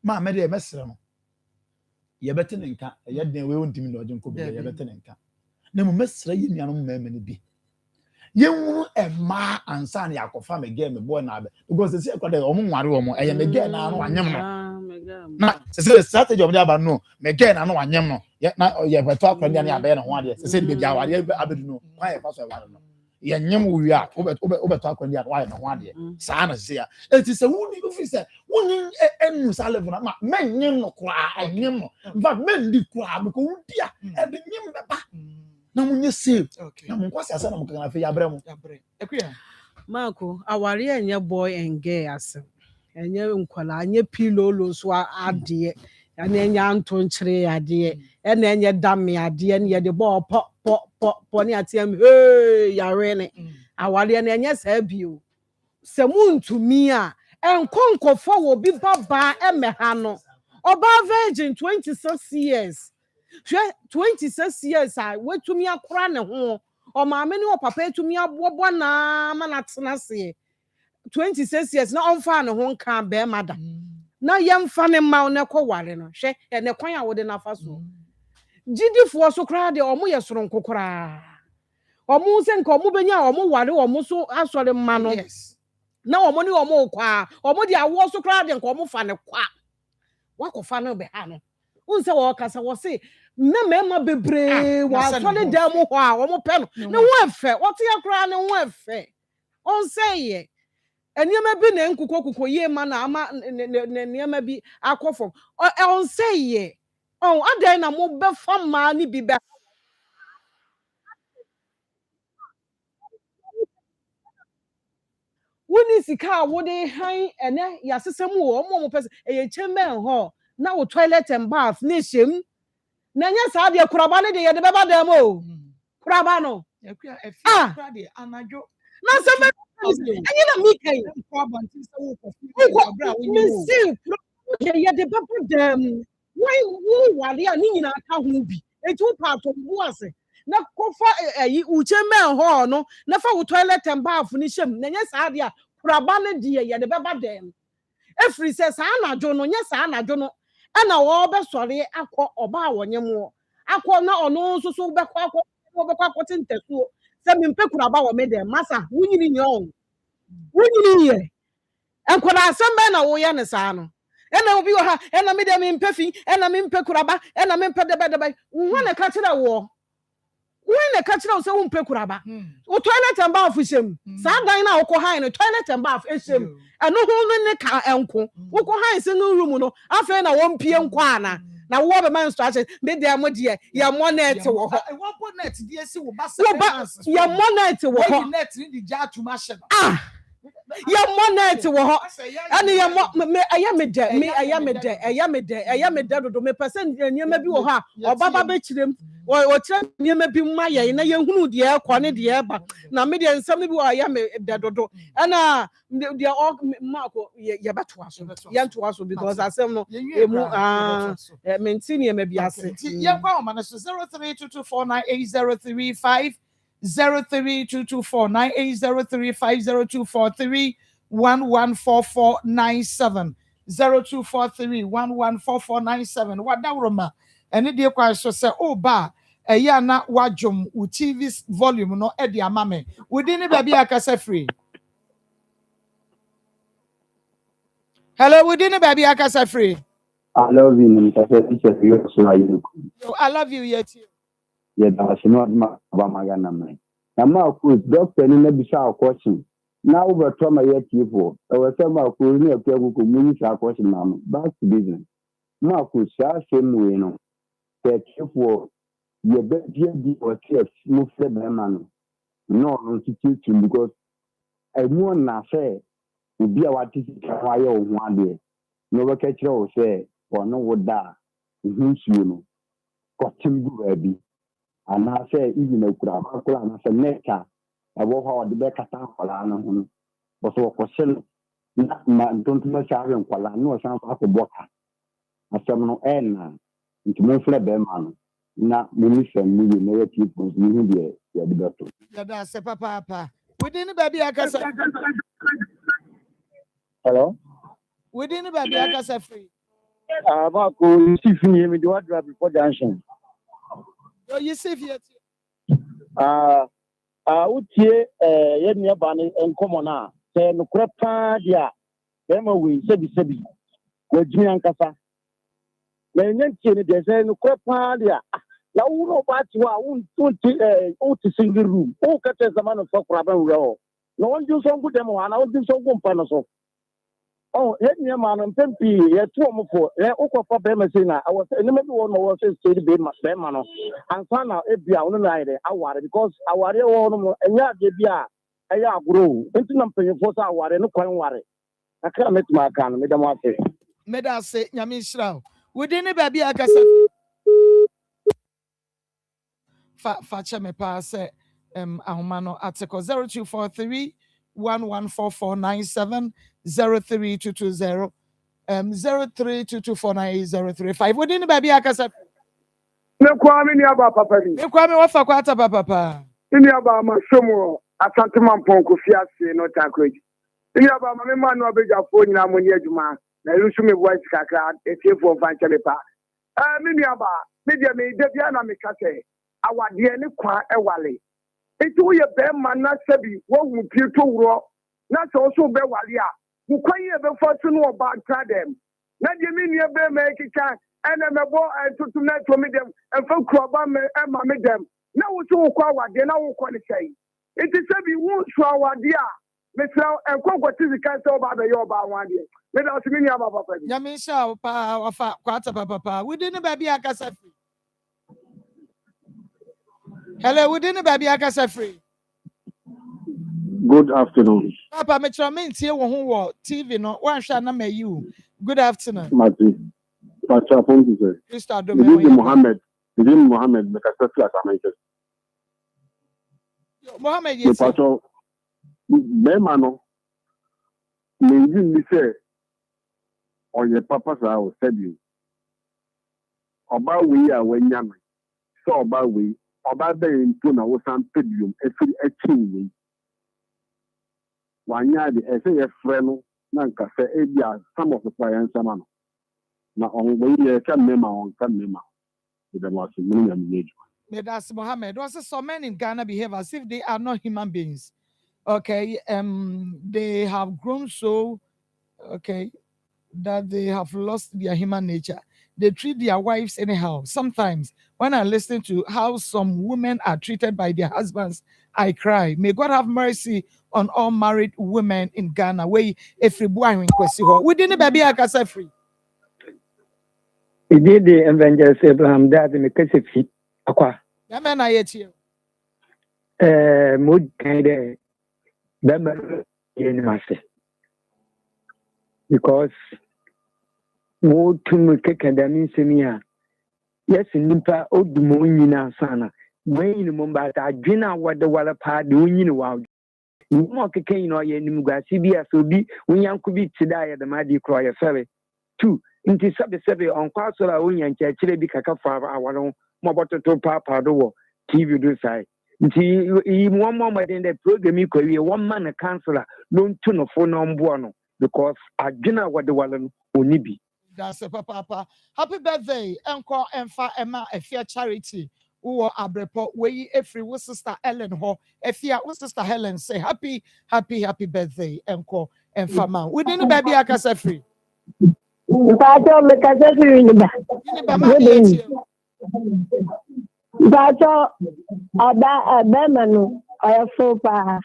ma me dey mesre no. Ye bete ne nka, ye den we wontimi no oje nko be ye bete ne nka. Na mo mesre ye nuanom ma me ne bi. Yenwu ema ansa na yakofa me game boy na be because say kwade omo nware omo eye me game na no anyem no na say strategy of the no me game na no anyem no na ye beto akwande na abe na ho ade say be bia ware abedu no kwa ye paso ware no ye nyem wo wi a obeto akwande na ware na ho ade sa na say it is a woni ofi say woni enu sa level na me nyem no kwa anyem no but me ndi kwa because wudi a e be nyem beba na munye save Okay. na munkwasi asa na mukana fe yabrɛ mu Ekuya. Marco, aware enye boy and gay asem. Enye nkwala, enye pilolo so ade. Ene enye antonkyere ade. Ene enye dame ade ne ye de ball po ne atem hey yare ne. Aware ne enye sa bio. Se muntumi a enkonkofo wo bi baba emeha no. Oba virgin 26 years. 26 years a wetumi akora ne ho. O maame ne o papa etumi abobo na ma na tena se 26 years na onfa ne ho nka be mada na yemfa ne ma ne kɔ ware no hwɛ ene kwan a wode na fa so gidifo so kra de omo ye soro nkokora omo se nka omo benya omo ware omo so asɔre ma no na omo ne omo kwa omo de awo so kra de nka omo fa ne kwa wakɔfa no be ha no unse wo kasa wo se na mema bebre wa asɔre da mu hɔ a omo pɛ no ne ho efe wote akra ne ho efe on say ye eniema bi na nkuko ye ma na ama eniema bi akɔfom on say ye on adan na mo be fa ma ni bi be woni sika a wode han ene yasesem wo mo pese eye chamber ho na wo toilet and bath ne shem na nya sa de kuraba ne de ye de beba dem o kuraba no Ekuya efi kra de anajo. na se me enye na mi kai ye de beba dem why wale a ni nyina ka ho bi etu pa to bu ase na kofa u chamber ho no na fa wo toilet and bath ne shem na nya sa de a kuraba ne de ye de beba dem efri se sa anajo no nya sa anajo no ana wo be sori akọ oba awonyemo akọ na ono nso so be kwa tintesuo se me mpe kuraba wo me dem masa wunyini nyo wunyini ye enkola asem na wo ye ne sa no ena obi wo ha ena me dem mpe fi ena me mpe kuraba ena me mpe debe wo na ka kire wo na ka kire wo se wo mpe kuraba wo toilet and bath shem sa dan na wo ko han no toilet and bath shem eno ho ne ka enko wo ko han se no room no afa na wo mpie nko ana na wo be man structure me dem mo de ya monet wo ho Wo bonnet de esi wo ba ya monet wo ho net ni di ja tuma hye no. ya monet wo ho ene ya me aya me de dodo me person niema bi wo ha obaba be kirem wo kire niema bi ma ye na ye hunu de e kɔ ne de e ba na me de nsɛm bi wo aya me de dodo ena de mako ye betoa so ye ntoa so because asɛm no emu menti niema bi ase Ye kwa o ma so 0322498035 03224980350243114497 0243114497 wadawroma ene de kwa so se o ba eya na wadwom u TV volume no e de amame wodi ne bia akasa free. Hello, wodi ne bia akasa free. I love you, Mr. Teacher. You so are you. I love you yet. Yeah, that's not my Bamagana man. Now, my doctor, and maybe shall question. Now, over trauma yet you. I was some of who near people who mean shall question, ma'am. Back to business. Marcus, shall same way, no. That you for your bed, or tears, move the man. No, no, to because I know not say, will be our teacher, why you one day. No, catch you say, or no, what da. You know, got him good, and I say, even a crowd, and I say, Neka, I walk out the back at Alana, but so for sale, don't much have him, no sound of a book. I said, no, and into my fled man, not minister, maybe negative, maybe the doctor. That's a papa. Within the baby, I can say, hello, within the baby, I can say free. Marco, you see me, we do what before junction. Oh, you see, yet. Would ye near Banny and Comona, say no crap, dear, them away, Sebi, with me and Casa. Then they say no crap, dear. Now, no, but you are to single room. Oh, catches the man of Crab and Row. No one do so good, and I would do so good, Panaso. Oh, let me man and Tempi, yeah, 2 more for Oka Bemasina. I was in the middle one was a state Bemano. And Sana, Ebia, on the night, because our own and Yabia, I grow. Into nothing for our and no worry. I can't make my can, Madam Water. Meda say, Yamishrao. Within a baby, I can say, Facha me pass, Ahumano article 0243 114497 03220 0322498035. Within the baby, I can say, No kwame ni aba papa ni. you come off a quarter, papa. Ni aba ma somo asante mampon ko fiase no tankweji. Ni aba ma me ma no abeja fo nyina mo ni adwuma. Na yusu me voice kakra etifo fanche me pa. Ni aba me de me de bia na me kase. Awade ni kwa ewale. Enti wo ye be ma na sabi wo hu pie to wuro. Na so so be wale a. Wo kwan ye be fo so no oba tra dem. Na de me ni be ma kika ene me bo tutu na to me dem enfa kroba me e ma me dem. Na wo so kwa awade na wo kwa ni sei. Enti sabi wo so awade a me tra enkonkoti zika se oba be ye oba awade. Me da so me ni aba papa ni. Yamisha pa wafa quarter, papa. Within the baby, I can say, hello, within the baby, I can say free. Good afternoon. Papa, me try me see who TV no one shall not me you. Good afternoon. Mati. Pastor Afonso sir. Mr. Nidin Mohammed, me kasa fi asamaites. Mohammed, Me yes. pastor be mano. Me ngi say oye papa sa o sabi. Oba we a wanya me. So oba we, oba be nto na wo san pedium efiri echi we. Wanya de ese ye frɛ no na nka sɛ ebia some of the clients ama no na on we ye ka mema on ka mema the was minimum. That's Mohammed. Also, so men in Ghana behave as if they are not human beings. Okay, they have grown so that they have lost their human nature. They treat their wives anyhow. Sometimes, when I listen to how some women are treated by their husbands, I cry. May God have mercy on all married women in Ghana. If we didn't baby I can say free. He did the Evangelist Abraham that in the case of Aqua. Yaman, I hate you. Mood kind of master. Because more to me, and that means to me, yes, in Nimpa, old moon sana. When in Mumbai, I dinner what the water part doing in a while. You more cocaine or your Nimuga, CBS will be when young could be today at the Madi Croy Ferry. 2. Into sub-7 on Castle Union, Chile be Kaka for our own Moboto Papa do TV do side. In 1 moment in the program, you could be 1 man a counselor, no tune of phone on Buono, because I dinner what the Wallen will be. That's a papa. Happy birthday, Uncle Enfa Emma, a fair charity. Who are Abrepo, where every sister Ellen Ho, if you sister Helen say happy birthday, Uncle Enfa man. We didn't baby I can say free. Bacho mekasa free ni ba. Bacho ada abemanu ayafo pa.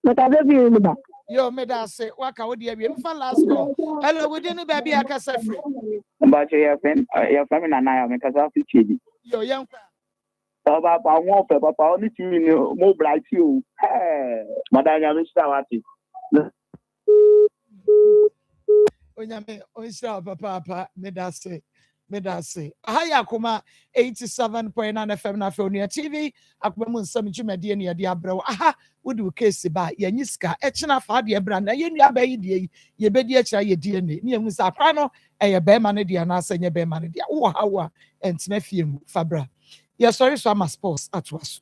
Mekasa free ni ba. Yo, me da say waka wo dia we mfa last call. Hello, we didn't baby I can say free. Bacho your family na na mekasa free chidi. Yo, young Papa, Papa, only to more bright you. Madame Yamishawati. Onyame onsha papa me da say ahaya Akoma 87.9 FM na Fionia TV Akoma mu nsam dwumade ne yede abrɛw aha wodi wo case ba yenyi sika ekena fa de bra na yenu aba yi de ye bedi ekira ye die ne ne hu sa kwa no eye be ma ne de na asanye be ma ne de wo hawa entena fie mu fabra ye sorry so ama sports atwaso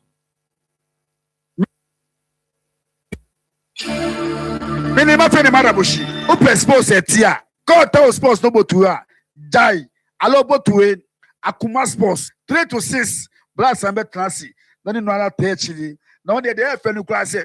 Minima feni marabushi upe sports etia ko ta sports no botua jai alo botue Akoma sports 3 to 6 blast and betrasi na ni no ala techili na on dey fenu class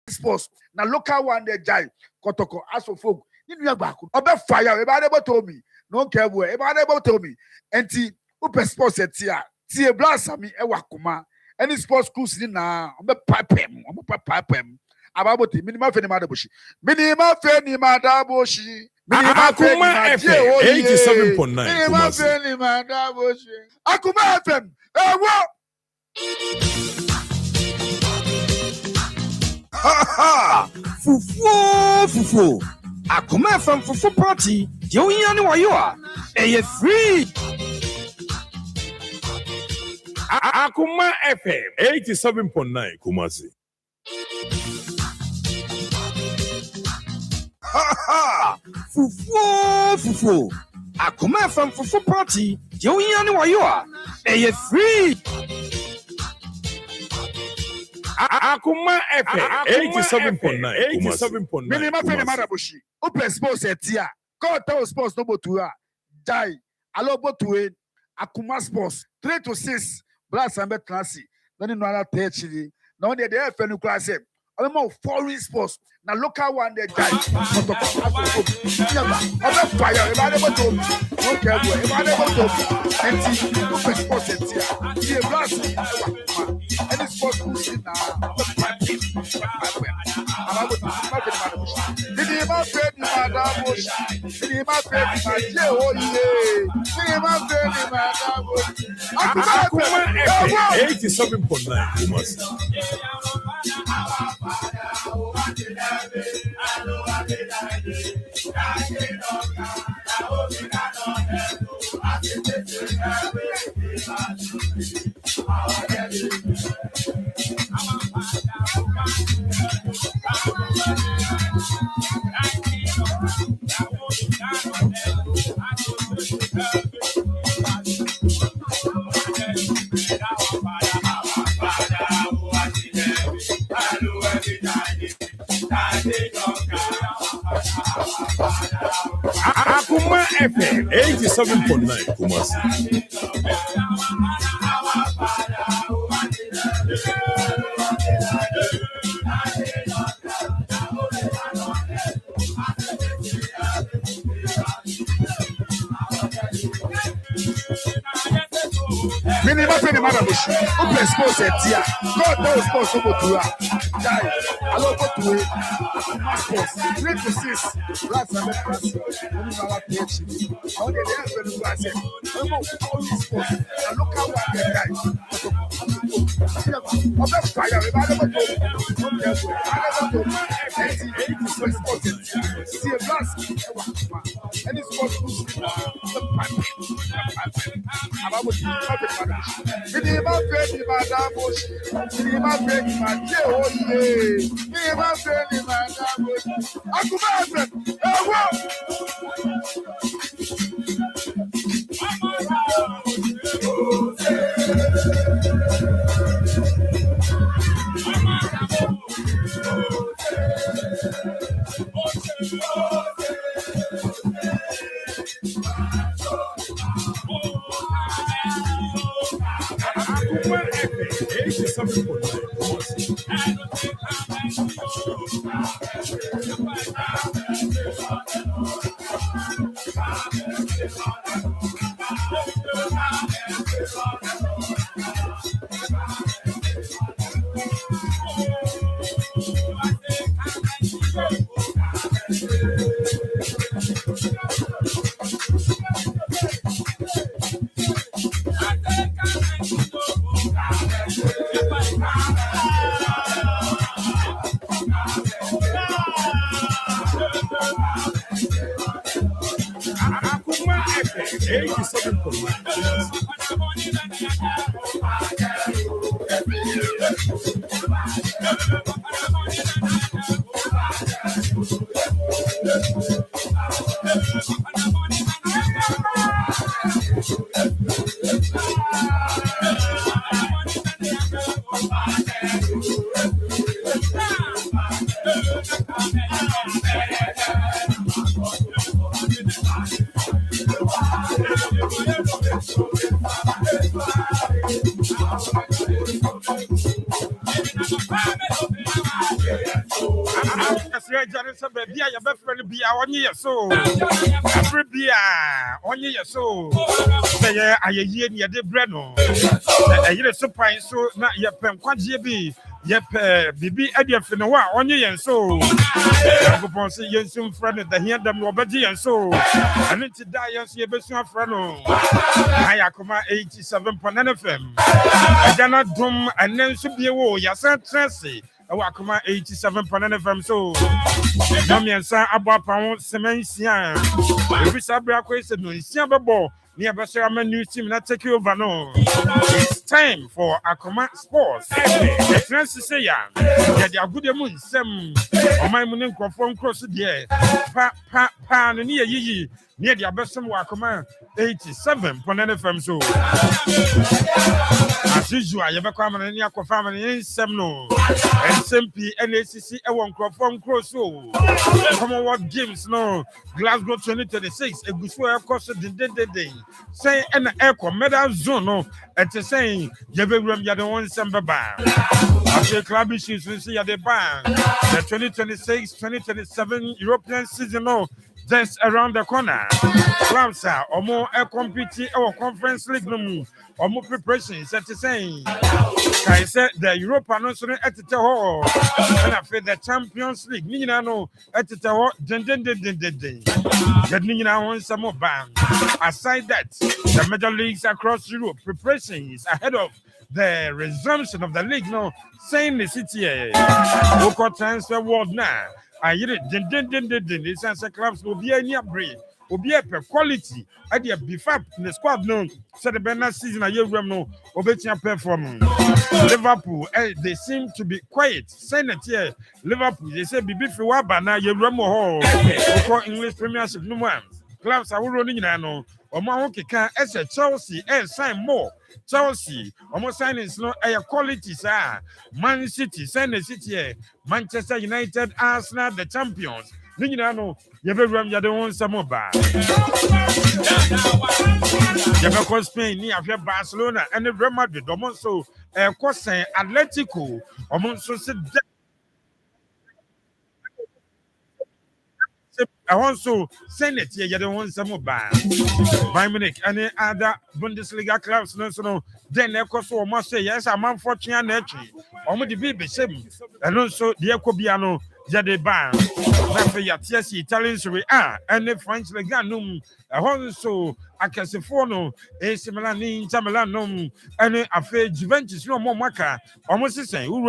sports na local one dey jai kotoko aso folk ni nua gbako obe fire e ba dey botomi no care boy e ba dey botomi enti upe sports etia tie blast ami e Akoma any sports schools ni na obe papem ababoti minima feni madabushi Akoma FM 87.9 Kumasi. Akoma FM. Fufu. Akoma FM fufu party. You yani wa you are. Eye free. Akoma FM 87.9 Kumasi. Fufu. Akoma FM fufu party. You yani wa you are. Eye free. Akoma FM 87.9 87.9. Minima fe maraboshi. Open sports etia. Go tell sports no botua. Jai. Alo botue. Akoma sports 3 to 6. Blast and bet classy. Then no other techni. Now they FN class. I'm more foreign sports. Now local one they die. I'm fire. Okay, open sports etia. The blast. Any sports pushing now. Akoma FM 87.9 Kumasi. Akoma FM 87.9 Kumasi. Minima fe ni maraboshi. Open sports etia. Go tell sports no botua. Jai. Alo botue. Akoma sports 3 to 6. Blast and bet classy. Then no other techni. Now they FN class. I'm more foreign sports. Now local one they die. I'm fire. See a blast. Any sports pushing now. Minima feni madaboshi. Minima feni majeoye. Minima feni madaboshi. Akoma FM. Akoma FM 87.9 Kumasi. Akoma FM 87.9 so every beer on ye so say aye ye ne de bre no e yire so pan so na ye pem kwaje bi Yep, Bibi Edia Finawa, only and so. Yankopon say Yensum friend, the hand them Roberti and so. And it's die as Yebesun Frano. Akoma 87.9 FM. Ajana Dum and then should be a war, Yasan Tracy. Akoma 87.9 FM so. Namian San Abba Pound Semensian. If it's a black question, no, it's Yababo. Near Basharman new team not take over no. It's time for Akoma Sports. The Francis say ya. They are good moon Nsem. On my moon from cross the air. Pa near ye near the Abbasam Akoma 87.9 FM so. As usual, you become an Yako family in Nsem no. Nsem NACC Ewon from cross so. Commonwealth Games no. Glasgow 2026. A good way of course the day. Say an aircon medal zone no at the saying Jabberum Yadon Samba. After club issues we see at the ban the 2026-2027 European season no just around the corner. Clubs are or more air competing or conference league no or more preparations at the saying. I said the Europa no so at the hall and after the Champions League Nina no at the hall den. That Nina wants some more ban. Aside that, the major leagues across Europe preparations ahead of the resumption of the league no saying the city local transfer world now. I hear it this answer clubs will be any upgrade. Will be a quality at the befap in the squad no said the Bernard season a year no obetia performance. Liverpool they seem to be quiet. Saying it here Liverpool they say Bibi Fiwaba na ye remo hall English Premiership no one. Clubs are running no Omo can as a Chelsea sign more. Chelsea almost signing no a quality sir. Man City sign the city Manchester United Arsenal the champions. No you don't want some more bar. You Spain near Barcelona and the Real Madrid so course Atletico almost said I also send it here. You don't want some more bad. Bayern Munich and other Bundesliga clubs. No. Then of course, we must say yes. I'm unfortunate. I'm the baby same. And also the Ecobiano. Jade ban. After your TSC Italian Serie A and the French Liga num. Also Acasifono, AC Milan, Inter Milan num. And after Juventus no more maka. Almost the same. Who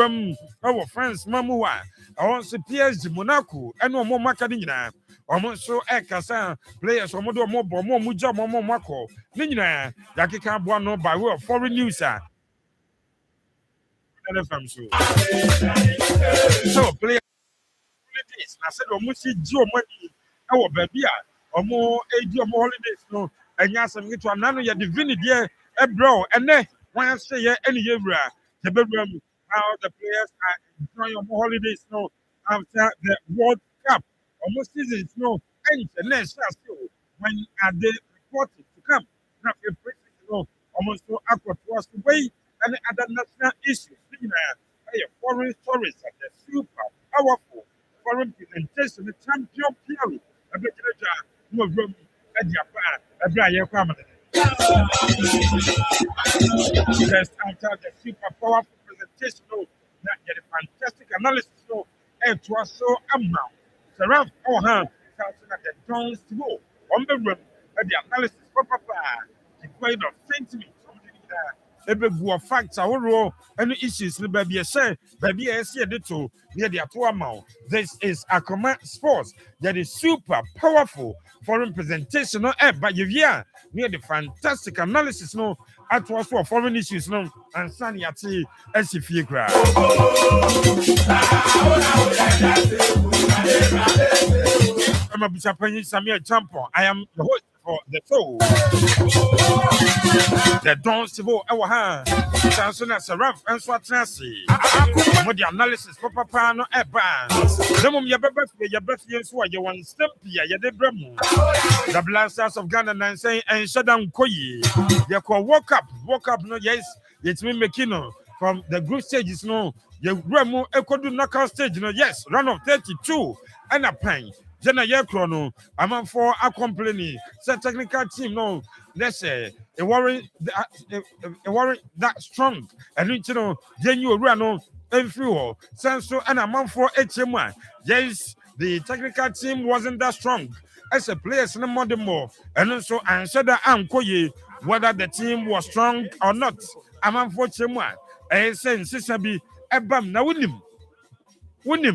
our friends Mamua. I want to PSG Monaco and no more Macadina. Almost so Ekasa players or more Muja Momo Mako. Nina, Yakika Buano by way of foreign news. So play holidays. I said almost Joe money. Our baby or more AD or more holidays. No, and yes, I'm going to another divinity a bro. And then when I say any year, the bedroom how the players are enjoying more holidays. No, after the World Cup. Almost seasons no and next still when are they reported to come not a president almost so aqua was the way and other national issues foreign stories and the super powerful foreign presentation the champion period no room at just after the super powerful presentation that get a fantastic analysis and it was so amount around the Jones to go on the room at the analysis for Papa, the point of sentiment, every facts our any issues, baby, I say, baby, I see a little near the Atuamau. This is Akoma Sports that is super powerful foreign presentation, no, but you near the fantastic analysis, no, at was for foreign issues, no, and Sunny at sea as if you cry. I'm a Japanese Samuel Champion. I am the host for the show. The Don Civo Ewaha, Sansona Seraph, and Swatansi. What the analysis for Papa no Ebans. The mum your best years who you want Stempia, your Bremu. The blasters of Ghana and saying, and shut down Koyi. You call walk up, no, yes, it's me Mekino from the group stages, no. You Remo Echo do knockout stage, no, yes, run of 32 and a pen. Jenna Yekrono, I'm for a complaining. So technical team, no, let's say a warrant that strong. And you know, then you run Enfrio, Sanso, and a month for HMI. Yes, the technical team wasn't that strong. As a player, no more than more. And also, I said that I'm whether the team was strong or not. I'm unfortunate. I say, Sisabi, Ebam, now win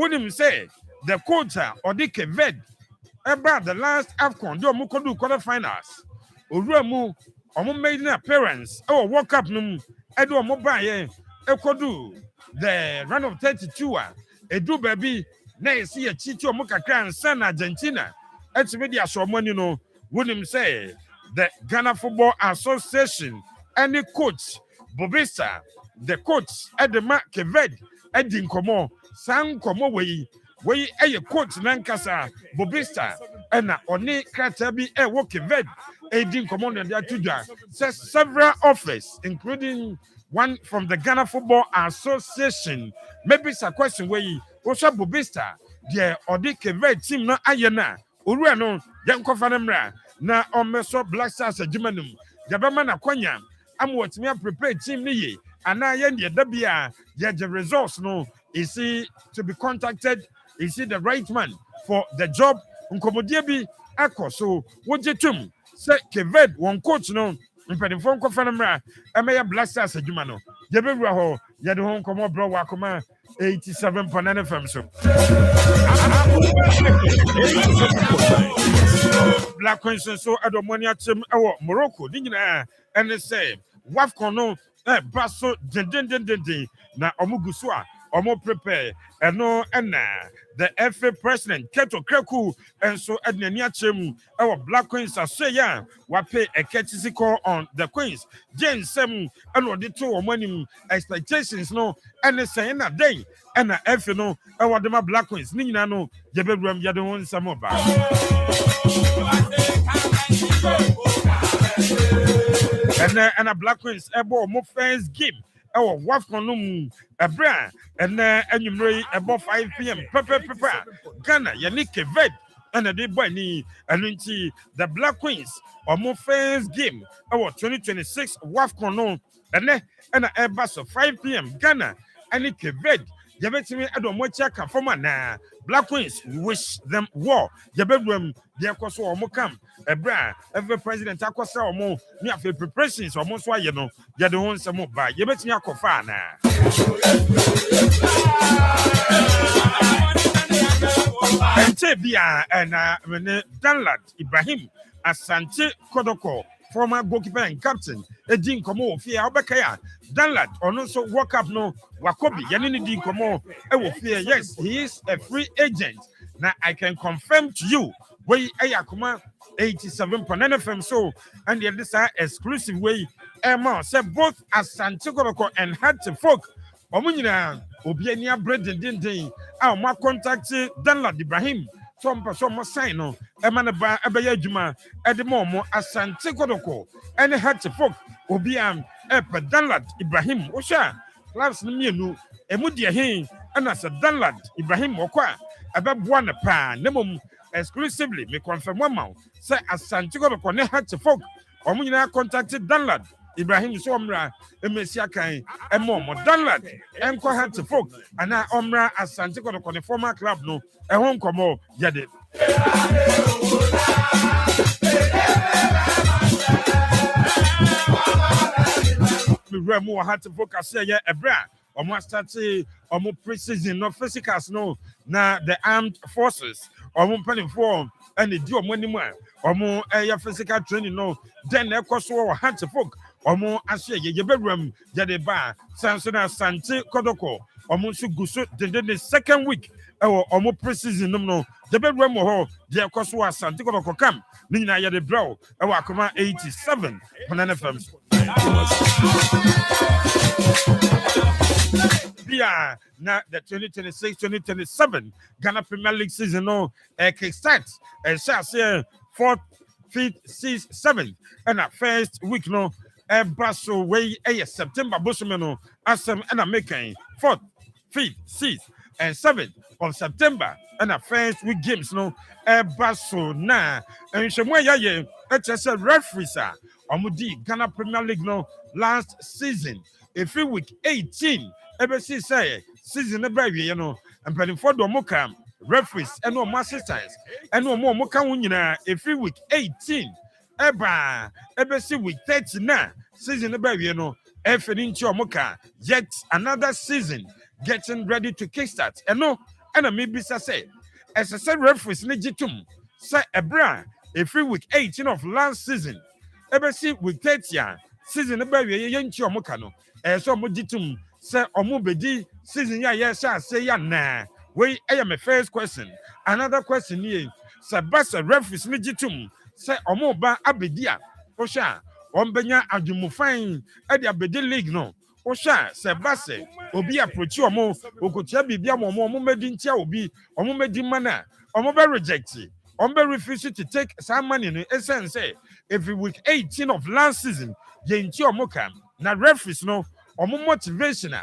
him say the coach or the Keved about the last AFCON, do Mukodu quarterfinals. Uramu, or made an appearance, or walk up num, Edo Mobile, Ekodu, the run of 32. Edu baby, nay see a Chicho Mukakran, San Argentina. It's media so money, wouldn't say the Ghana Football Association, any coach, Bobista, the coach, Edema Keved, Edin Komo, San Komo we a coach Nankasa, Bobista, and Oni Kratabi, a walking vet, Edin Komo, and Yatuja, says several offers, including one from the Ghana Football Association. Maybe it's a question where you also Bobista, the Odi Kevet team, no Ayana, Uruano, Yanko Fanemra, na Omeso Black Stars, a Jumanum, Yabamana Konya, I'm what me a prepared team ni, and I end the results no, is he to be contacted, is he the right man for the job? Unkomodiebi Ako, so what you tum, say Kevet, one coach no. Mpedi phone ko fanamra emeya Black Stars adwuma yebewura ho yede ho nkomo bro Akoma 87.9 FM so Black Queens so adomoni atem ewo Morocco di nyina ene say WAFCON no baso den na omuguso a omo prepare eno ena the FA president Keto Kreku and so Ednani Achem our Black Queens are say ya we pay a courtesy call on the Queens Nsem and the two money expectations no and say na day and na FA no our the Black Queens ni na no yebewram yade won some ba and a Black Queens ebo mo first game our WAFCON a brand and anyway about 5 p.m. Pepper Ghana Yannick Ved and a day boy ni and the Black Queens or more first game our 2026 WAFCON and a bus of 5 p.m. Ghana and Ved Yavetimi Adomocha Kafoma na Black Queens wish them war. Yabedwem, dear Koso or Mokam, a bra, every president Akosa or more, near preparations or most why you know, Yadon some more by Yabetia Kofana. And Tebia and Danlad Ibrahim, Asante Kodoko. Former goalkeeper and captain, Edin Komo, Fia Obakaya, Danlad, or also walk up no Wakobi, Yanini Din Komo, Fear, yes, he is a free agent. Now I can confirm to you, way Akoma 87.9 FM so, and the other exclusive way, Emma said both as Santiago and Hattifolk, Omunina, Obiania Bread and Din, our contact Danlad Ibrahim. Some sign no emanaba ebeye adwuma edemo Asante Kodoko ene Hattifolk obiam Danlad Ibrahim osha clubs no mienu emu de hen ana sa Danlad Ibrahim okwa ebeboa ne pa nemom exclusively me confirm one say Asante Kodoko ne Hattifolk omunyina contacted Danlad Ibrahim so omra emesia kan emo Danlad enko Hattifolk ana omra Asante Kodoko ne former club no ehon komo yade Remo Hattifolk say ya ebra omo start omo precision no physicals no na the armed forces omo planning for and the do omo nimu omo physical training no then e koso Hattifolk omo ase ye bewram yade ba Sansona Asante Kodoko omo nso guso the second week omo precision no the bedroom ho the koso Asante Kodoko kam ni na yade bro Akoma 87 FM yeah, now the 2026-2027 Ghana Premier League season no kickstart and shall say 4th, 5th, 6th, 7th and a first week no Basso way September Busumeno Asem and a making 4th, 5th, 6th and 7th of September and a first week games no Basso na and Shamwaya ye it's a referee Omudi Ghana Premier League no last season every week 18 ever see say season the baby, you know, and penny for the mocha, referees, and no more assistants, and no more mocha every week 18. Ever see week 39 season the baby, you know, inch mocha, yet another season getting ready to kickstart. And no, and maybe say, as I said, referees legitum, say a bra, every week 18 of last season. Ever see week 30 season the baby, young chomokano, as some legitum, say, or mobedi season, yes, I say, ya nah. Wait, I am a first question. Another question here, say, Bassa referees legitum, say, or more ba abedia, Osha, Ombenya Adumufine, at the Abedi League, no. Osha, Sebase, Obi approach you more, Okotia Bibia more, Medintia Obi, or Medimana, or Moba rejected, Ombe refused to take some money in essence. Every week 18 of last season, Yenchi Omoka, na referees no, or more motivation,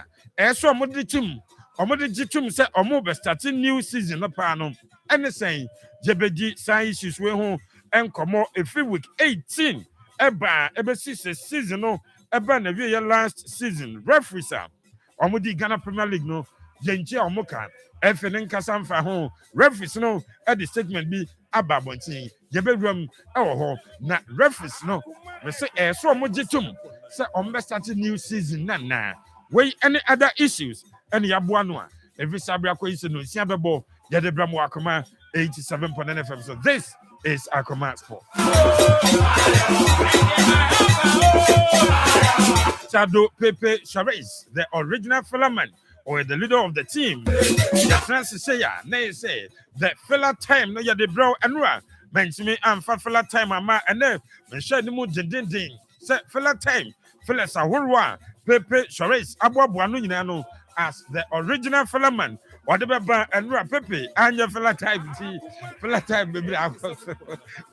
so Moditum, or Moditum say, or more starting new season, no panel, and the same, Jebedi, science way home, and come out every week 18, ever since season no. Eba na wie last season referees omudi Ghana Premier League no yenje omoka efe ne nkasa mfa ho referees no at the statement bi ababontin yebewam ewo ho na referees no me say so omogitum say ombe start new season na wey any other issues any yaboa no a every sabra ko isi no sia bebo yede bram Akoma 87.9 FM. So this is Akoma Sport. Shadow Pepe Chavez, the original fillaman or the leader of the team. The Francis say, the filler time, no, ya de bro and ra. Mention me and filler time, and then, when share the mood, ding, set filler time, fillers are one, Pepe Chavez, Abwa Buanu, as the original fillaman. Whatever bar and rap Pepe and your fella time, baby.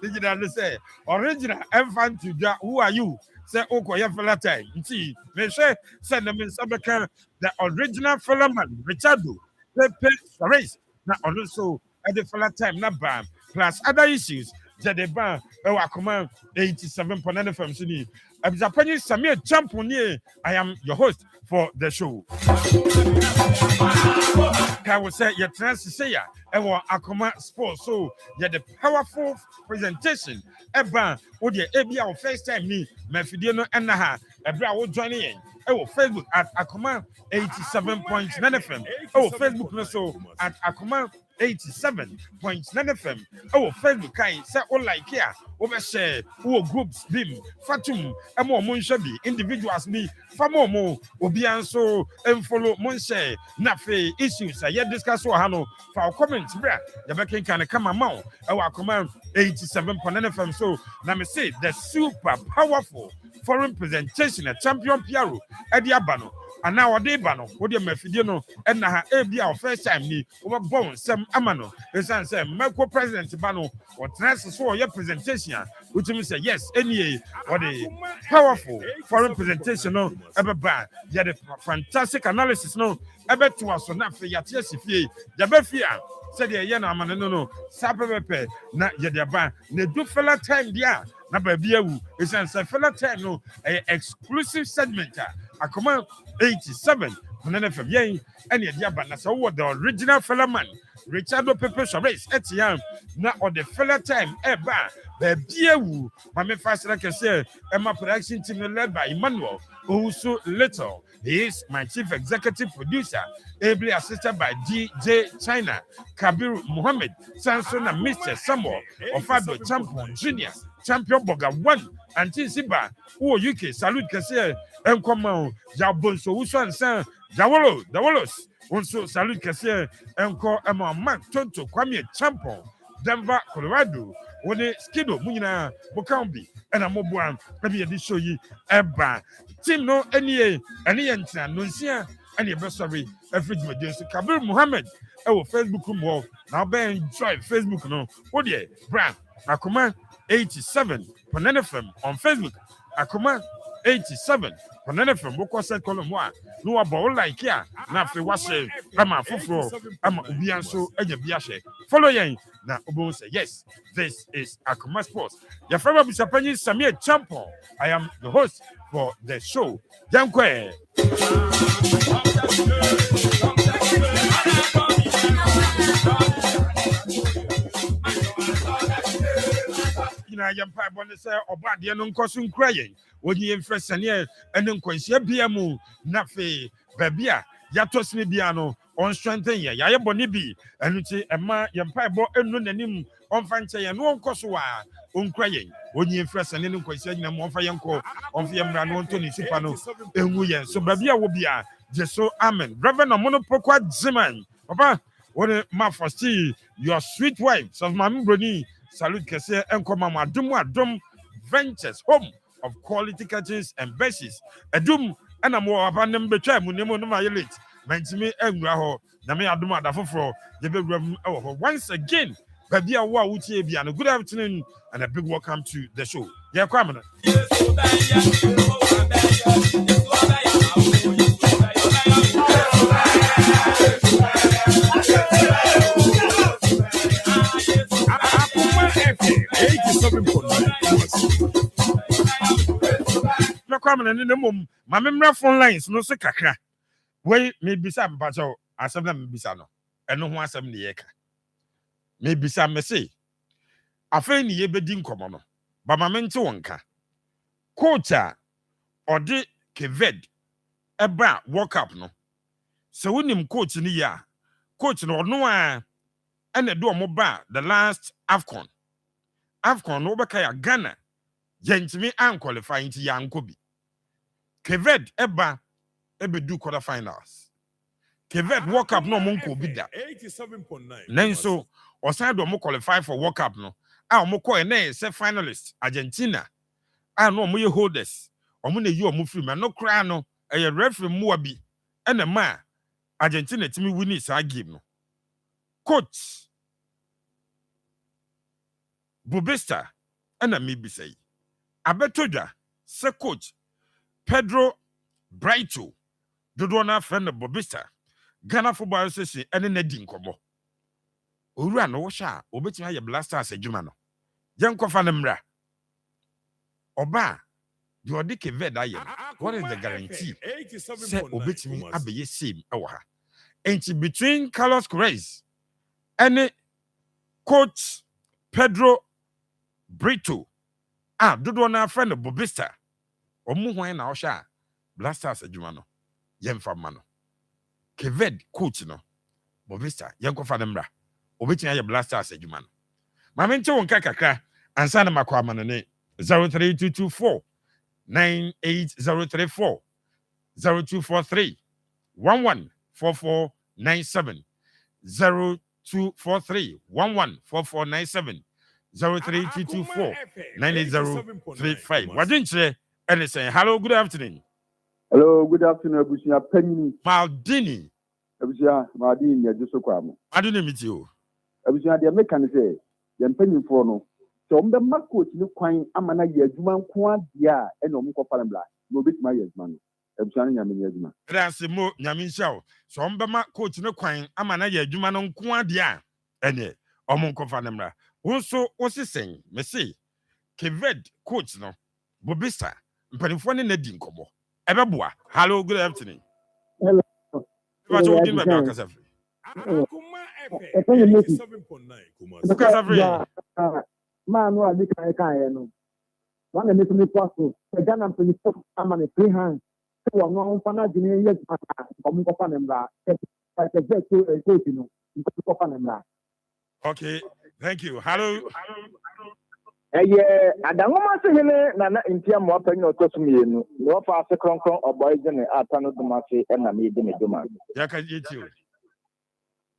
Did you understand? Original infant to who are you? Say, oh, your fella time. See, may say, send them in Sabaka, the original fella man, Richardo, Pepe Race. Now, also at the fella time, not bad, plus other issues that they ban, Akoma 87.9 FM City. I'm Japanese Samir Champonier. I am your host for the show. I will say your transition and Akoma Sports. So you're the powerful presentation. Eba, would you be our first time me? Mefidino and Naha, Ebra will join in. Oh, Facebook at Akoma 87.9 FM. Oh, Facebook also at Akoma 87.9 FM. Oh, Facebook kai say all like here. Over share, oh groups bim, Fatum, and more Munshabi, individuals me, Famomo, Obianso, and follow Munshare, Nafe issues. I yet discuss or Hano for our comments, bruh. The baking can come amount. Our command 87.9 FM. So, now me say the super powerful foreign presentation, a champion Piero, Eddie Abano. And now a day bano, what you mefidino, and now our first time me over bone, some amano, the son said, Marco President Bano, or transfer your presentation, which means say yes, any or the powerful foreign presentation, no, ever bad, yet a fantastic analysis, no, ever to us, so not for your tears if ye, the Befia. Said the Yana man, no, Sapepe, not yet the ban, the do fella time, dear. Na baby is an fella time, no, a exclusive segment. Akoma 87 on FM. Yay, and yet, that's what the original fella man, Richardo Pepe Chavez, Etienne, now on the fella time, eba, baby, my first like I say, and my production team led by Emmanuel, also little. He is my chief executive producer, ably assisted by DJ China, Kabir Muhammad, Samson and Mr. Samuel, Ofado Champion Junior, Champion Boga 1, and Tinsiba, who UK, salute Cassia, and Commo, Jabonso, Usan San, Jawolo, Dawolos, also salute Cassia, and call Emma Mac Tonto, Kwame Champion, Denver, Colorado, when they skido, Muna, Bokambi, and a mobile, maybe a show you, Eba. Team no any entry, no see any best of it. Every day, Kabir Muhammad, Facebook more now. Be enjoy Facebook no. What dear, brand Akoma 87.9 FM on Facebook. Akoma 87 on FM boko set column wa no about like ya na fe wase ama foforo ama obi anso anya bi ahye follow yen na obo say yes this is Akoma Sports your favorite bisapanyi Samir Champion. I am the host for the show Jankwe. I am pipe on the say or bad young cousin crying when you infest and yeah and then quenchia biamu nafe babia yatos nibiano on strengthen ya ya bonibi and uchi ema yam pipe bo enu nanim on fanche ya no nkoswa on crying when you infest and then quenchia na mo fa yanko on fi amra no ntoni supano enwu yen so babia wo bia jeso amen reverend omono pokwa ziman papa when my first your sweet wife of my broni salute kese enkoma adum ventures home of quality catches and bases adum ana mo abanem betwa mu nemo no ma late mentimi enwura ho na me adum adafoforo ye bewuram ho once again baby a wo wutie bia no good afternoon and a big welcome to the show yeah kwamana my phone lines no se kakra. Wey me bisa mpacho asem na me bisa no. Eno ho asem ne yeka. Me bisa me say afa ni ye bedi nkomo no. Ba ma mente wonka. Coach a odi Keved eba World Cup no. Se wonim coach ni ya. Coach no no a ene do mo ba the last AFCON. AFCON no beka ya Ghana. Yentimi an qualify nti yanko bi. Keved eba do quarter finals. Keved World Cup no monko bi da. 87.9. Nenso osan do mo qualify for World Cup no. A mo ko ene se finalist Argentina. A no mo ye holders. Omo na yi omo free man no kra no eye referee mo abi. Ene ma Argentina timi win sa game no. Coach Bobista ena me bi say abetodwa se coach Pedro Brito dodo na friend Bobista Ghana Football Association ene na di nkomo owura no wo sha obetimi aye Blasters adwuma no yenkofa ne mra oba the odike ved aye what is the guarantee say obetimi abeye same ewo ha enti between Carlos Queiroz and coach Pedro Brito dodo na friend Bobista omu hwan na osha Blasters adwuma no yemfa ma no Keved coach no Bobista yenkofa ne mra obetia ye Blasters adwuma no ma mente won kakaka ansa na makwa ma no ne 03224 98034 0243 114497 0243 114497 03224 98035 wadinche and say hello good afternoon. Hello, good afternoon, Abusia Penny. Maldini. Abusia, Maldini, ya Joso Kwamo. Maldini meet you. Abusia, the American say, the penny for no. So, the Marco, you coin, Amana, Yajuman, Kwan, ya, and Omko Palambla. No bit my man. Abusia, Yamin Yajma. That's the more Yamin Show. So, Ombama coach no coin, Amana, Yajuman, on Kwan, ya, and Omonko Palambla. Also, what's he saying? Me say, Keved coach no, Bobista, Mpanifone ne di nkomo. Ebeboa. Hello, good afternoon. Hello. What you doing, my Kasafri? Akoma FM 87.9. Kasafri. Man, no, I can't know. One of the people, the Ghana police, I'm on a free hand. So I'm not on a junior yet. I'm Okay, thank you. Hello. Adangoma se hele na intia mo apanyi otosumienu no fa ase kronkron oboyje ne atano dumase na me de meduma ya ka yitiu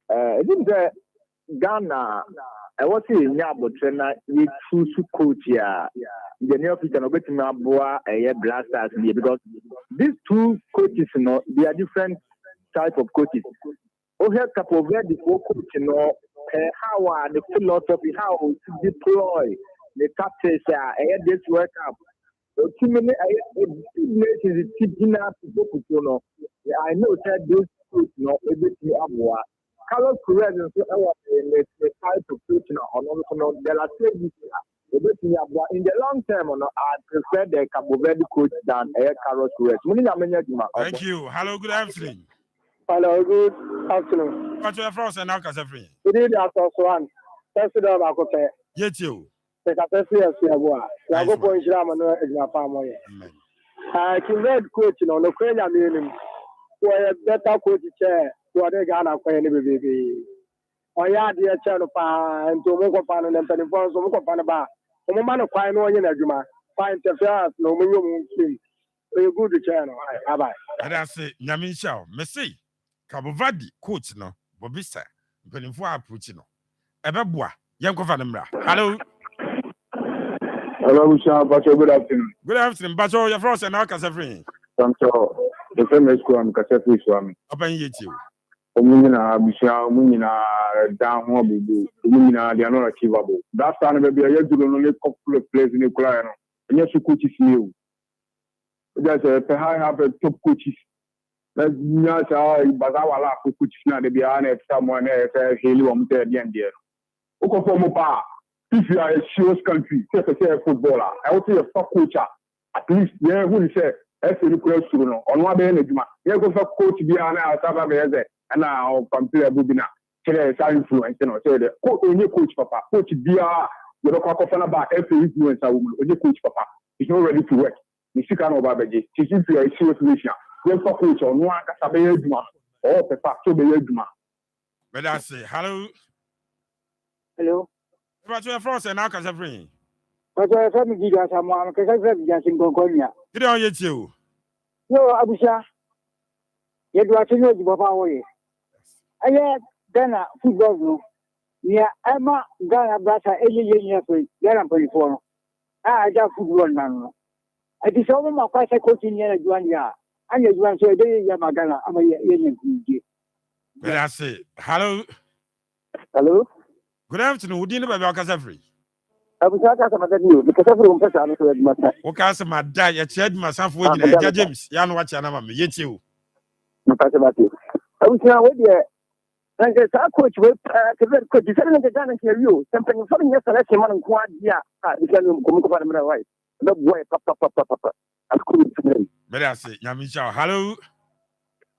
edinze Ghana was nya abotre na ye tusu coach ya the near future no betimi aboa Blasters here because these two coaches no they are different type of coaches. Oh here couple of the coach no how are the philosophy how to deploy the tactics this World Cup. too many nations teaching us to know. I know that those schools know everything about. Carlos Perez and so on the type of coaching on there are things in the long term, I prefer the Cabo Verde coach than Carlos Perez. Thank you. Hello, good afternoon. Hello, good afternoon. What's your first and Alcasa free? Good evening, one. That's the Bacote. Yet you. The Catassia, I go for Islam and Exapamoy. I can read coaching on the Ukrainian meaning. Who are better coach chair, who are the Ghana baby. Oh, yeah, dear channel, and to Mokopan and Penifons, Mokopanaba. No man of fine one in a Juma. Fine interference, no minimum king. You good channel. Bye. And I say, Yamin Shaw, Messi, Cabo Verde, coach no, Bobista, Penifua Puccino. Ebebwa, Yanko Vanamra. Hello. Hello, Bacho, good afternoon. Good afternoon, Bacho, your first and Alcasa free. I'm so the famous one, Cassette Swami. Open you too. Omina, Bisha, Mumina, down home, Mumina, they are not achievable. That time, maybe I had to only couple of plays in the client. And yes, you coaches new. There's a high have a top coaches. That's not how Bazawa coaches now, they be honest, someone else, Haley, there, the end there. Okofomopa, if you are a serious country, take a footballer, I would say a fuck coacher. At least, yeah, who is a question on one day, you go for coach beyond our Sabah. And now compare Bubina. Today, influence, say the coach papa, coach Bia, you know, about every influence a woman, only coach papa is not ready to work. You see, can over the teaching to a serious mission. Go for coach on one Casabe or Papa, so be Edma. But I say, hello. Hello. What's your first and Alcasa free? But I said, you guys are more because I said, Yasin Gongonia. Get on yet you. No, Abusha. Yet watching you, Baba. I had Ghana football. Yeah, Emma Ghana Brasa, 8 years ago, Ghana 24. I got football now. I discovered my class coaching here at 1 year. And you want to say, Yamagana, I'm a young. But I say, hello. Hello. Good afternoon. Would you know about Casafri? I was talking you because everyone was on the okay, so my dad, you said myself with James. You know what you're not yet you. I was now with you. And there's a coach with could you send the gun and hear you? Something from your selection and quad, yeah, you can come over the right. No boy, papa. But I say, Yamisha, hello.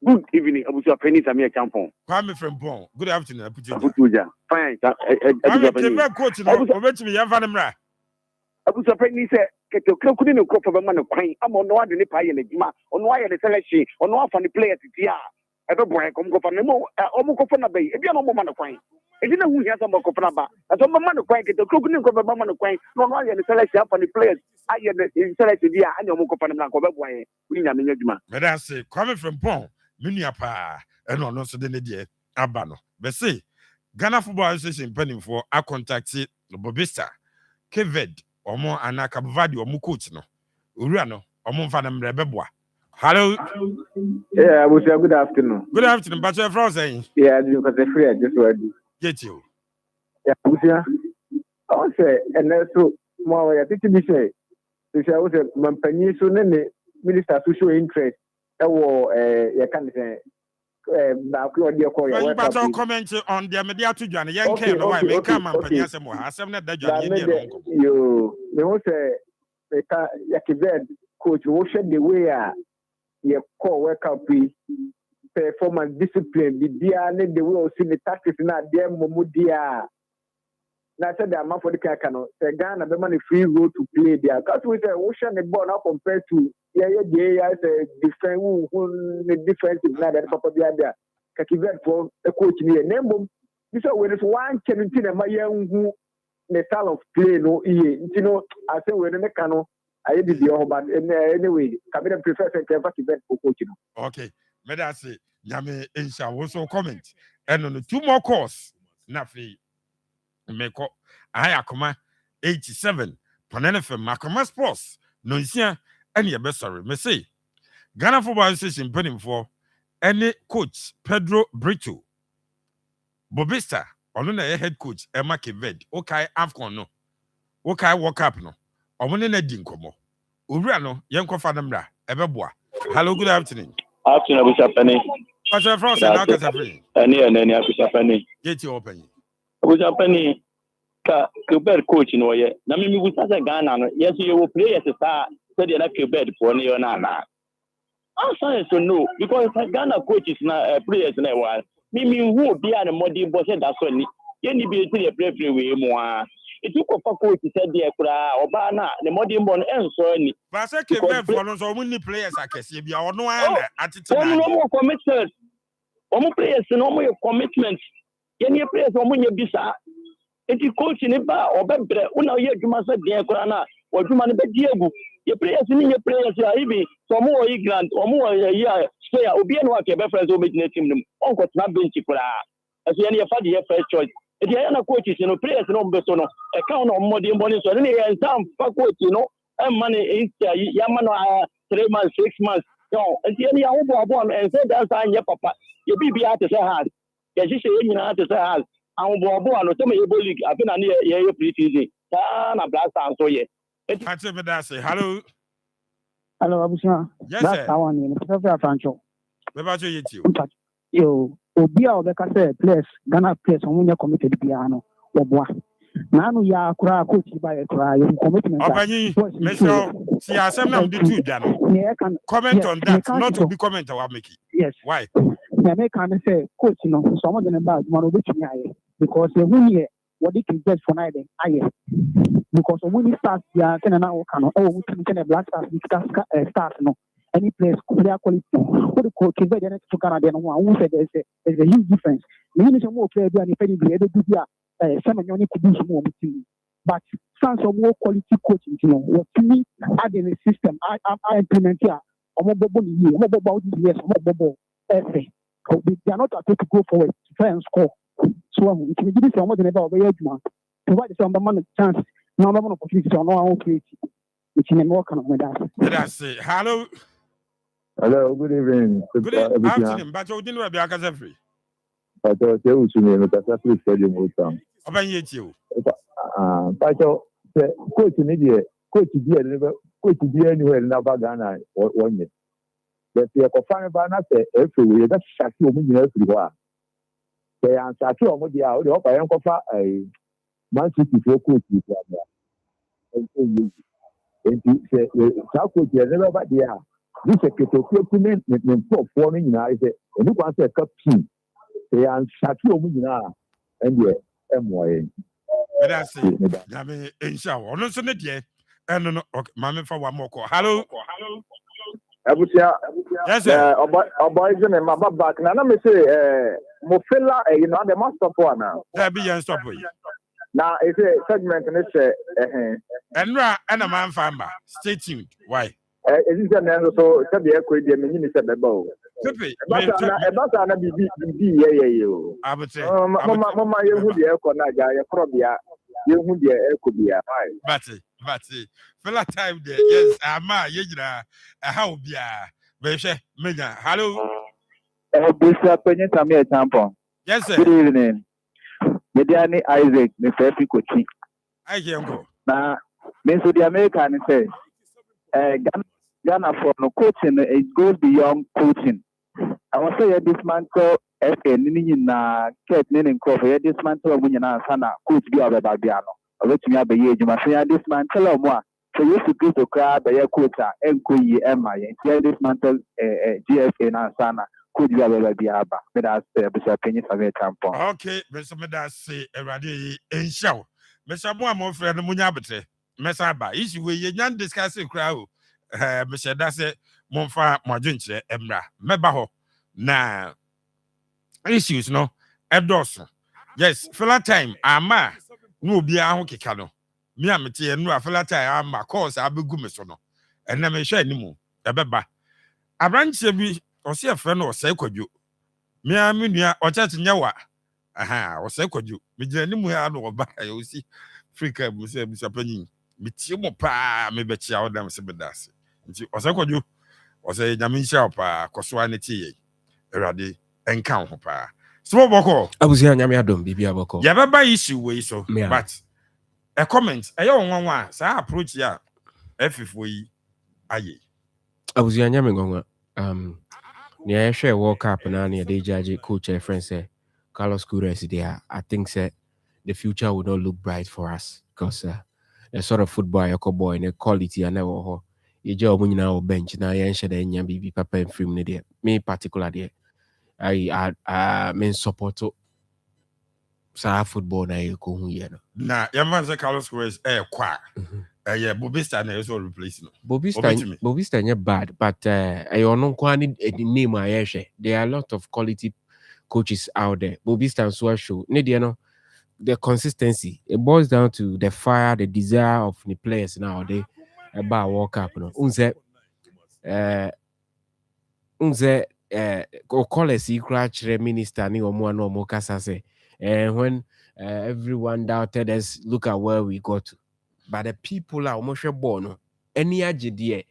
Good evening. I was your penny to me a campon. Kwame from Bon. Good afternoon. I put you fine. I'm coach. No, wait to me. I'm Vanamra. I was a penny said, get your couldn't go for a man of crane. I'm on one in the pie and the Jima, on why the selection, on one funny players. Yeah. I don't want to go for no more. Almost for a bay. If you're no man of crane. If you know who has a more copanaba, as a man of crane, get the couldn't go for a man of crane, no why the selection funny players. I had the selection. Yeah, I know more copanaba. We are in Jima. But I say, coming from Bon. Miniapa and on also the idea Abano. But say Ghana Football Association penning for a contacted Bobista, Keved, or more Anakabavadi or Mukuts no. Uriano, or Monfanam Rebebois. Hello. Yeah, I was a good afternoon. Good afternoon, but you're frozen. Yeah, because the free just ready. Get you. Yeah, I was say, and so more I think to be say, I was a Mampany so many minister social interest. You can say, but I'll comment on the media to Johnny. Young came away, make come and pay us more. I said that you know, say, Yakibed coach, who shed the way you call work up performance discipline, the dear, the way see the tactics in that dear Momudia. Now, said that man for the Kakano, the Ghana, the money free road to play there. Because we say, ocean the ball now compared to, yeah, different, who different is not that Papa there. Kakivet for a coach near Nemo. This is when it's one challenge in my young who the style of play, no, you know, I say, we're in the cano. I did the whole, but anyway, Kabin prefer to have for coaching. Okay, may I say, Yame Insha also comment. And on the 2 more course, Nafi. Meko Akoma 87 Panenefem Akoma Sports no isia any be sorry me say Ghana Football Association penning for any coach Pedro Brito Bobista ono na head coach Emma Keved okay AFCON no okay World Cup no omo na di nkomo owura no yenkofa na mra ebeboa. Hello, good afternoon. Afternoon, Abuja Penny. What's your first and now free? Any Abuja Penny. Get you open. Abuja Penny. Quebec coach no ye. Na me we say Ghana no. Yes, you will play as a star. Say the Quebec for ni na na. Answer so no because Ghana coaches na players na wa. Me who be an modern boss that so ni. Ye ni be to play we mo a. It took a coach said there kura oba na the modern born enso ni. But say Quebec for no so many players akese bia ono ana attitude. No more commitment. Omo players no more commitment. Ye ni players omo nya bisa. Enti coach ni ba obebre una ye adwuma se den kora na adwuma ne be diegu ye players ni ye players ya ibi so mo yi grant omo ye say obi eno ake be friends obi na team nim onko tna bench kora aso ye ne fa de first choice enti ya na coach no players no mbe so no e ka no mmodi mboni so ne ye nsam fa coach no e man ya man 3 months 6 months no enti ye ya wo bo and say that anya papa ye bibia te say hard ye shi ye nyina te say hard and bobo no tell me league I think na ye pretty easy na blast and so ye hello Abusia yes that's sir how one in the francho me ba you yo obi a obeka say players Ghana players omunya committed bia no oboa na no ya kura coach ba ye kura your commitment Obanyi Mr. See asem na mdi tu da no comment on that not to be comment I make it yes why na me can say coach no so mo de ba ma no betumi aye because we here what they can get for night aye because when you start ya can na o kan o we can black stars start no any place player quality what the coach be there to Canada no one say there's a huge difference me ni say mo player bi ani pe ni grade do bia some nyoni could do some team but sans of more quality coaching you know what me add in the system I implement here omo bobo ni omo bobo di yes omo bobo they are not able to go forward to try and score. So if you give someone about the edge, provide some man chance, no opportunity to know how to create. Which in more kind of that. That's it. Hello. Hello, good evening. Good afternoon. But you didn't be a free. But I tell you, me, but I feel stadium with them. Open you. But coach in India, coach anywhere in Ghana 1 year. But you can find a everywhere. That's shocking. Everywhere. They are shocking. They are all I am a Man City for coach. And coach, never but they are. This is a document forming now. Is a new one. Cup team. They are shocking. And yeah, MY. That's it. I mean, inshallah. No, so not yet. And no, okay. Mama for one more call. Hello. Abusia, yes sir. Boys in my back. Now me say, Mofela, you know the master for now. There be a stop. Now it's a segment and it's and a man farmer. Stay tuned. Why? It is an answer so tell the equity the minister said the bow. About an BB, I would say, Mama, you would be a conaga, you probably you would be a could be a but fella time there, yes, Ama, Yejra, a how be a Beshe, Mena. Hello, Bishop Penny Tampon. Yes, sir. Good evening. Mediani Isaac, Mr. Coaching. I can go. Now, Mr. The American says, Ghana for no coaching, it goes beyond coaching. I want to say dismantle FA na Kate Ninin Crawford, dismantle when you're not coach be over Babiano. I let me have a year, you must say dismantle more. So you should go to crowd by your quota and Kuyi Emma, and dismantle GFA and Sana. Could you ever be Abba? But that's the opinion of a tampon. Okay, Mr. Medas say a radi in show. Mr. Boamo friend Munyabete, Messaba, issue where you're discussing crowd. Mr. Dasse, Monfa, Majunche, Emra, Mebaho. Now, issues no, Ebdorson. Yes, fella time, Ama, no be a hockey cano. Me, I'm a tea and no fella time, I'm a course, I'll be gumisono. And never share anymore. A beba. A branch be. Or see a friend or say could you? Me, I mean, or chat in Yawa. Aha, or say could you? Me, Jenny, I know about you see. Freaker, we say, Mr. Penny. Me, Timo Pa, me bet you out them, Sebedas. Or say could you? Or say, Yamin Sharpa, Coswanity, Eradi, and Count Pa. Small Boko. I was here, Yamiadum, Bibia Boko. You have a issue way so, but a comment, a young one, so I approach ya. If we Aye. Abusua mengonga. Near share World Cup and any day judge coach a friend say Carlos Queiroz there. I think say the future would not look bright for us because a sort of football a boy and a quality and never you job when you now bench now you share the baby papa and film there. Me particular there. I mean support to football na you go here. Na yaman say Carlos Queiroz kwa. Yeah, Bobista na also replace no. Bobista not bad, but I don't quite the name I share. There are a lot of quality coaches out there. Bobista and so show. The consistency. It boils down to the fire, the desire of the players nowadays about World Cup. No, unze call a secret minister ni omo no omo kasa say. When everyone doubted us, look at where we got to. But the people are almost born. Any idea?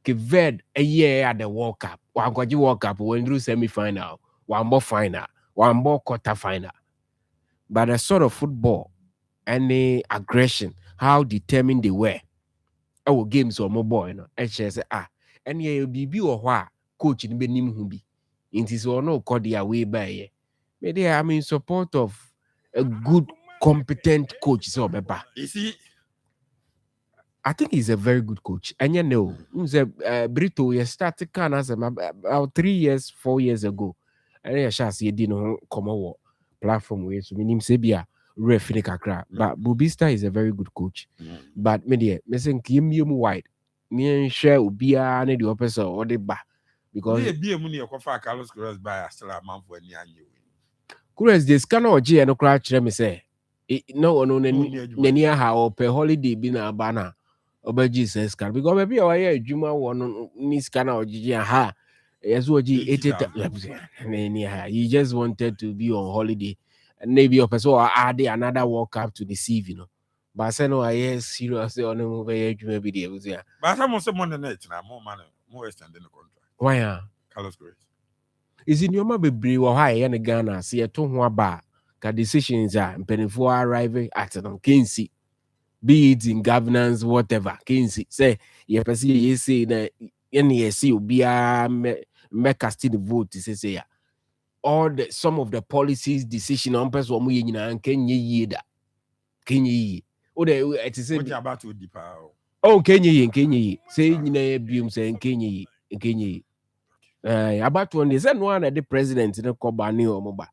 Kived a year at the World Cup. One got you World Cup when through semi-final, one more final, one more quarter final. But the sort of football, any aggression, how determined they were. Our games or more boy, no. And she say, and ye be or what coach in Benim Humbi. It is or no call the away by ye. Maybe I'm in support of a good, competent coach. So, Beba. Is he? I think he's a very good coach. And you know, Brito, you started Canas about 3 years, 4 years ago. And I shall see didn't come over platform way. So, meaning Sebia, Refini Kakra. But Bobista is a very good coach. But media, missing Kim White, me and share Ubia and the opposite or the ba. Because be a money of Carlos Queiroz by still a month when you Queiroz, this cannot G and no crash, let me say. No, near how per holiday been a banner. Oba Jesus can because maybe our Juma one Miss Kana or ha as what he just wanted to be on holiday and maybe your person add another World Cup to deceive, you know. But I said no, I serious on the movie maybe there was there. But I'm also more than that now, more money, more extended the contract. Why Carlos Queiroz. Is in your mother be or high and Ghana see a two bar decisions are and for arriving at them can see. Be it in governance, whatever. Kinsey say, you see, that NESC will be a make us still vote. Say, all the some of the policies, decision on person and can ye that? Can ye? Oh, it is about to deeper. Oh, can ye? Say, you know, Beam saying, can ye? About one is one at the president in a Kobani or Moba.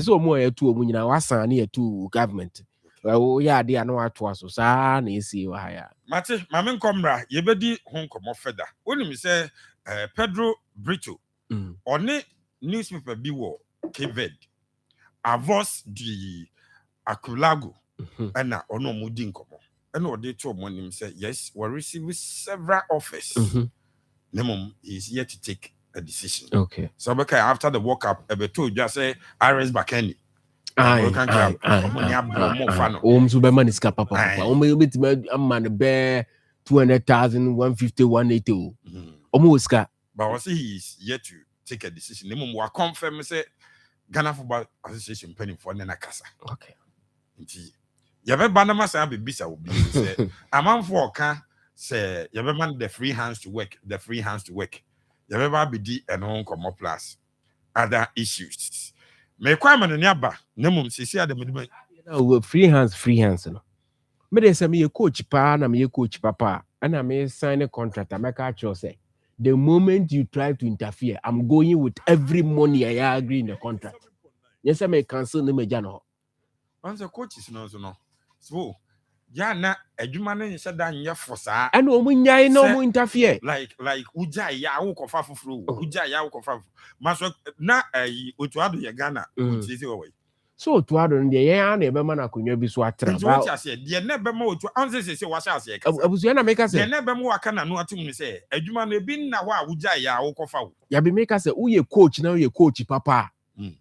So more two, when you was near to government. Well, yeah, they are no at was so sad. You see, why? Mate, Mamin Comra, ye bedi home come off feather. When you say Pedro Brito, on a newspaper be war, Keved, Avos di Akulago, and na ono mudin komo. And what they told him say, yes, we receive several offers. Nemum is yet to take a decision. Okay. So after the World Cup, I told just say Iris Bakeni. Superman is capable. Man, bear 200,000, 150, 180. Almost got. But I say he is yet to take a decision. Nemum will confirm say Ghana Football Association penny for Nenakasa. Okay. Yabe Banama say bisa will be say a man for can say Yabe man the free hands to work, Yabe be di and on come up plus other issues. Me kwa man nyaba nemum sisi ade medum free hands no me dey say me coach pa na me coach papa and me sign a contract I make actually say the moment you try to interfere I'm going with every money I agree in the contract. Yes I may cancel no me jano once the coach is no so ya na adwuma no say da nya fosa and o munyai no mu interfere like uja ya wo kofa foforo uja ya wo kofa maso na otu ado ye Ghana uti say we so otu ado no de ye na e be ma na konwa bi so atra ba o ase de na be ma otu anse say wa ase e kasa abusu na make say de na be ma waka na no atum say adwuma no bi na wa uja ya wo kofa wo ya be make say uye coach na uye coach papa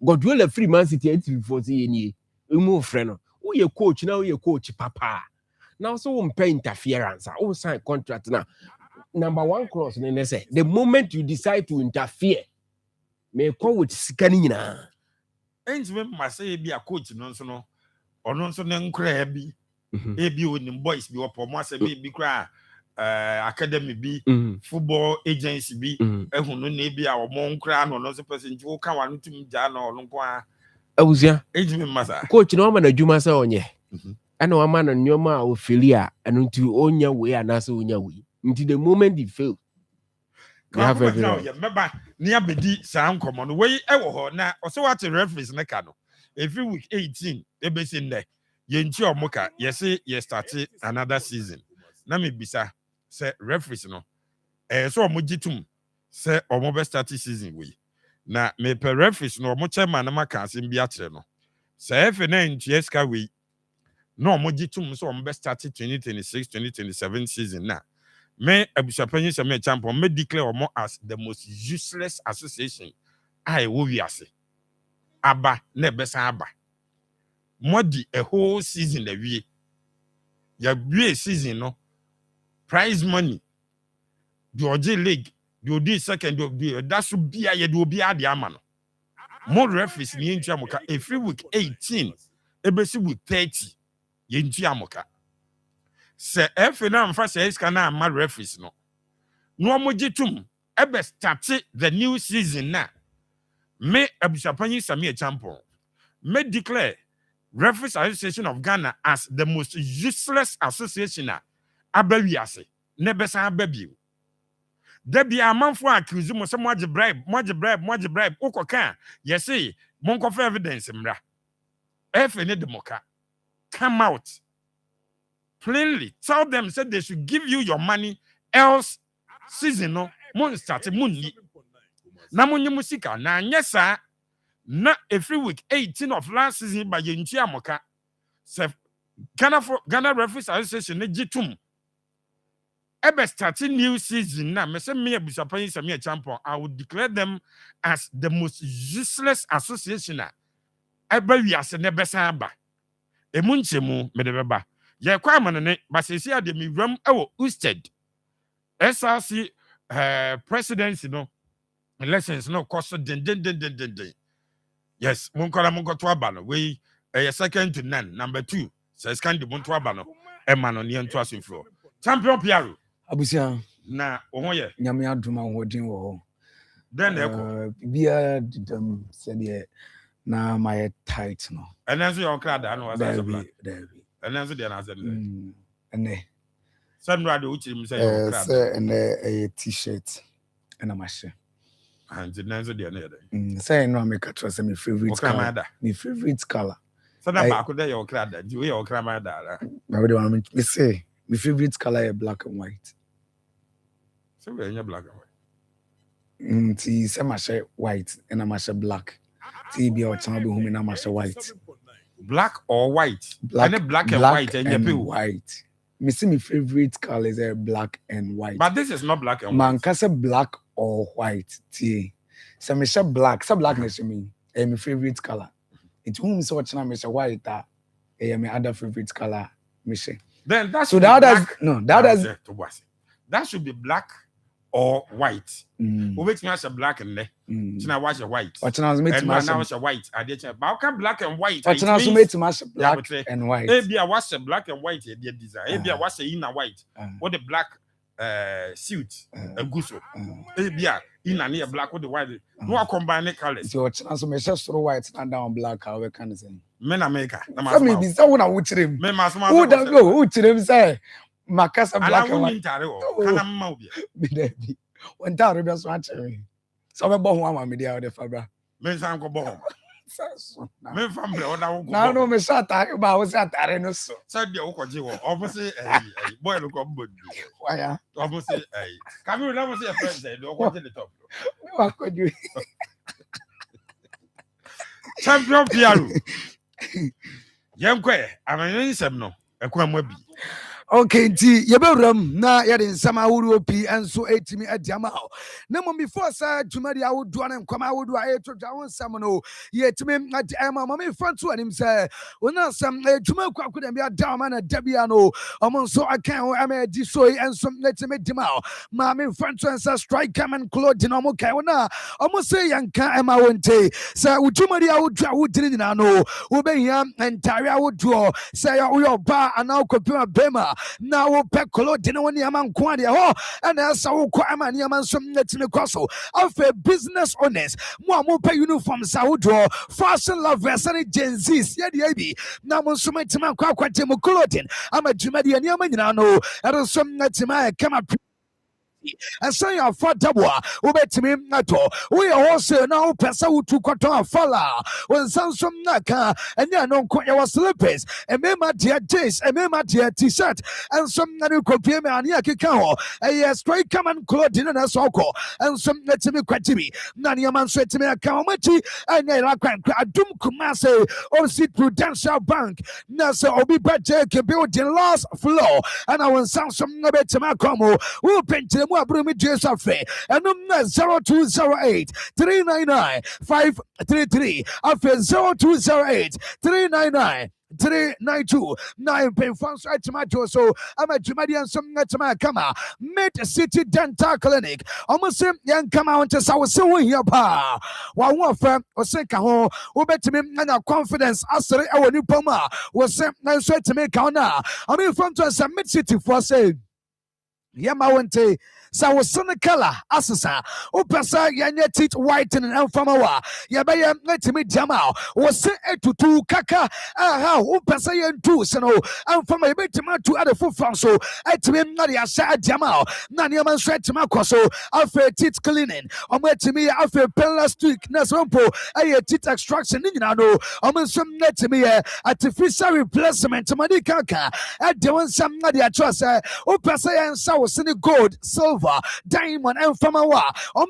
Godwell free Man City entry for say ni emu friend no uye coach na uye coach papa. Now, so we pay interference. We sign contract now. Number one clause, they say the moment you decide to interfere, may call with scanning now. Ends when my say be a coach, no, or no, so then crabby. Ebi with the boys be up or must be cry. academy bi football agency bi ehunu na bi a omo nkra no no so person wo ka wanu tum ja no no ko a awusia ejimi masa coach no ma na dwuma se onye ana wa ma na nyoma a ofeli a eno nti onya we anase onya we nti the moment he fail you have every right. Remember ni abedi sa nkomo no we ewo ho na o se what referees ne ka no every week 18 ebesi nne ye nti omoka ye say ye start another season na me bisa say referees no so omogitum say omo be start season we na me per referees no omo chairman na maka asem bi akyere no say efe na nti eska we no omogitum so omo be start 2026-2027 season na me abusapanyi se me champion me declare omo as the most useless association I wo wiase aba na besa aba modi a whole season the wie ya wie season no prize money the OJ league the OD second that should be a do be ade ama no more referees ni entu amoka every week 18 ebesi week 30 ye entu amoka se efe na mfa se iska na ama referees no no mogitum ebe start the new season na me abusapanyi Samia champion me declare Referees Association of Ghana as the most useless association abawiase ne besa ababiu debi amanfo accuse mo se mo bribe ukoka yesi monko for evidence mra efe ne demoka come out plainly tell them say they should give you your money else season no mon start munni na munyi musika na nyesa na every week 18 of last season by yenchi amoka se Ghana Referees Association ne gitum ebe starting new season na me say me abusapanyi Samia champion I would declare them as the most useless association ebe wiase ne besa aba emunchemu me de beba ye kwa manene basesi ade mi ram ewo Usted SRC presidency no elections no cost den. Yes, munko to abano. We second to none. Number 2, says can the munto abano. Emano ni ento asinflo. Champion Piaro. Abusia. Na ohoye. Nyame aduma hodin wo. Then eko. Bia didam said na my tight no. And then your crowd no as a black. And then the answer. Ene. Sandra do uchi say your crowd. Say a t-shirt and a machine. And the answer the say no make a trust my favorite color. My favorite color. So that back there your crowd, you your cramada. Me say my favorite color is black and white. So we're in black and white. Tea say my white and I'm black. Tea be our channel be na my white. Black or white? Black and white and white. Me see my favorite color is black and white. But this is not black and white. Man can say black or white. Tea. So me say black. So blackness me. My favorite color. It whom so much now me say white. My other favorite color. Me say. Then that so that should be black or white. Who makes me as a black and there? Now watch a white. What now make me now a white. I did. But how can black and white? What now make me black and white? Maybe I was a black and white. Design. Maybe I was a inner white. What the black suit a guso. Maybe in a near black with the white. No combine colors. So what now me just throw white and down black. How we can say? Men America. Some be someone I watch him. Men mas. Who don't go? Who to them say? Makasa black and white. Can be one time we just watch me. So we born one me there the fabra. Men sam go born. Men family oda go. No me say attack ba we say attack no so. Say dey o ko je wo. Obviously boy no come body. Why ya? Obviously can you never say a friend say do ko je the top. What could you? Champion Piaro. Yankwe, amanye nsem no. Ekwa mu abi. Okay, yebewram na yede nsama awuru opi enso etimi adiama ho. Na mo before sa dwumadi awodu an nkoma awodu ayeto dwa nsam no yetimi adiama mo me fanto anim say wona sam dwuma kwakoda bia dama na dabia no omo nso akan ho ama di so enso netimi dima ma me fanto ensa strike come and clothes no mo kai wona omo say yanka ema wonte sa dwumadi awodu awodiri na no wo behia entare awodu say yo ba ana okopima bema na wo pe clothing wo niam nko ade ho and asa wo kwa ama niam nso netimi kwaso afa business owners mo pe uniform sa wo draw fashion lovers and Gen Zs ye de bi na mo nso metima kwa kwate mo clothing ama dwuma de niam nyina no ero nso netima kama and say you're affordable. Ubetimi nato. We are also now pesa utu koto fala. When some naka and ya no kwa your slippers. And me my dear jeans. And me my dear t-shirt. And some nanu kopie me ania kikao. And yes, straight come and clothing and a soko. And some netimi kwatibi. Nani a man sweat to me a kawamachi. And ya lakwan adum kumase. Or sit Prudential Bank. Nasa obi baje ke building last floor. And I want some nabetima komo. We'll paint them. Brumi Jesafe and 0208 399 533 after 0208 399 392 9 pen funds right to my so I'm a Jumadian some to my kama Mid City Dental Clinic almost young come out to our so here pa one firm or second home who bet me and our confidence as our new poma was sent nice to make now I mean from to some Mid City for saying Yamawante sa wasana kala asasa upasa yanya tit whitening and famawa yabaya letimi jamal was etutu kaka aha upasa yantu sano and fama betima to other food from so etimi nadia sa jamal nani man sweatima kwaso afe tit cleaning ometimi afe plastic nasompo aye tit extraction nina no omensum netimi artificial replacement mani kaka at the one some nadia trust upasa yan sa gold, silver, diamond, and famawa.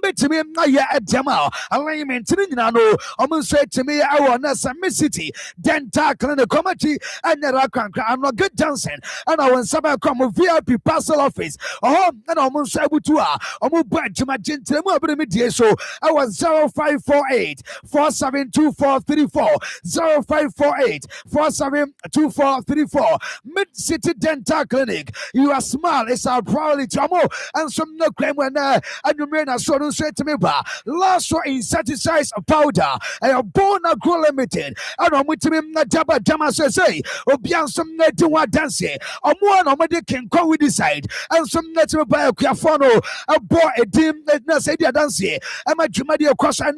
Betimi ya adama alignment no say to me our nasa city dental clinic committee and I'm not good dancing and I want some come VIP parcel office and I'm say butua buy to my gentleman so I was 0548 472434 0548 472434 Mid City Dental Clinic. Your smile is our priority and some no claim when and you may not so say to me last one insecticides powder and a bone grow limited and I'm with him not jabba jama say obian some net to what dance or one or they can go with this side and some net to buy a cafono a boy a dim that not say they dance and my jumadia cross and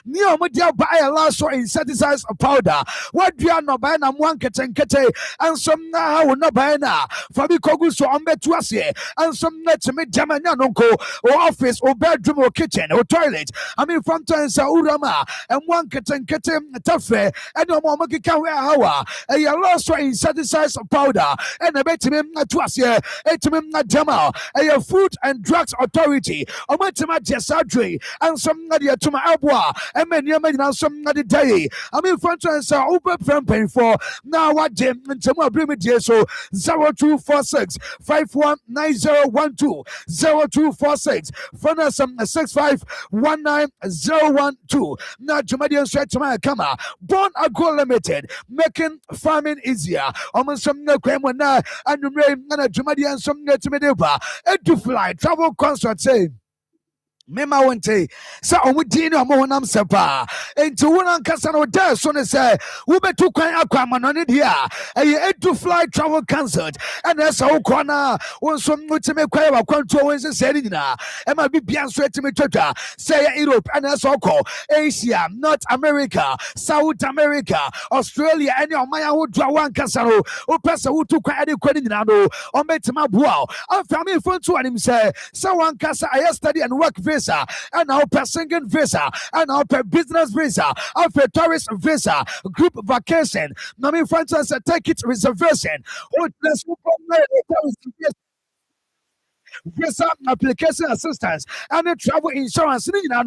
near media buy a last one insecticides powder what do you not buy and one kete and some now will not buy now Fabi Kogu so on betuase and some net to me jamana nonko or office or bedroom or kitchen or toilet. I mean from times urama and one keten tafe and no more maki kawe hawa and your last one insecticides powder and a betimim natuase etimim na jama and your food and drugs authority or matima jesadre and some nadia to my abwa and many some nadi day. I mean from times uber from paying for now what Jim and Tama bring me so 0246 519012 0246 Fanasam 651912. Now Jumadian straight to my kama Born Agro Limited making farming easier. Almost some no crime when and you may Jumadian some net to me to fly travel concert say Mema wente sa omudini omonam sepa enti wona nkasa no da so ne se wo betu kwan akwama no ne dia edu fly travel cancelled and esa wo kwana wonso mutime kwai wa kwanto wonse se ni nyina e ma bibia so etime twatwa say Europe and esa wo Asia, North America, South America, Australia and your maya wo dwa wan kasa no wo pesa wo tu kwan ade kwani nyina no o metima boa afami fonto anim se wan kasa I study and work visa and now per singing visa and now per business visa and per tourist visa group vacation now me friends take it reservation visa application assistance and the travel insurance you know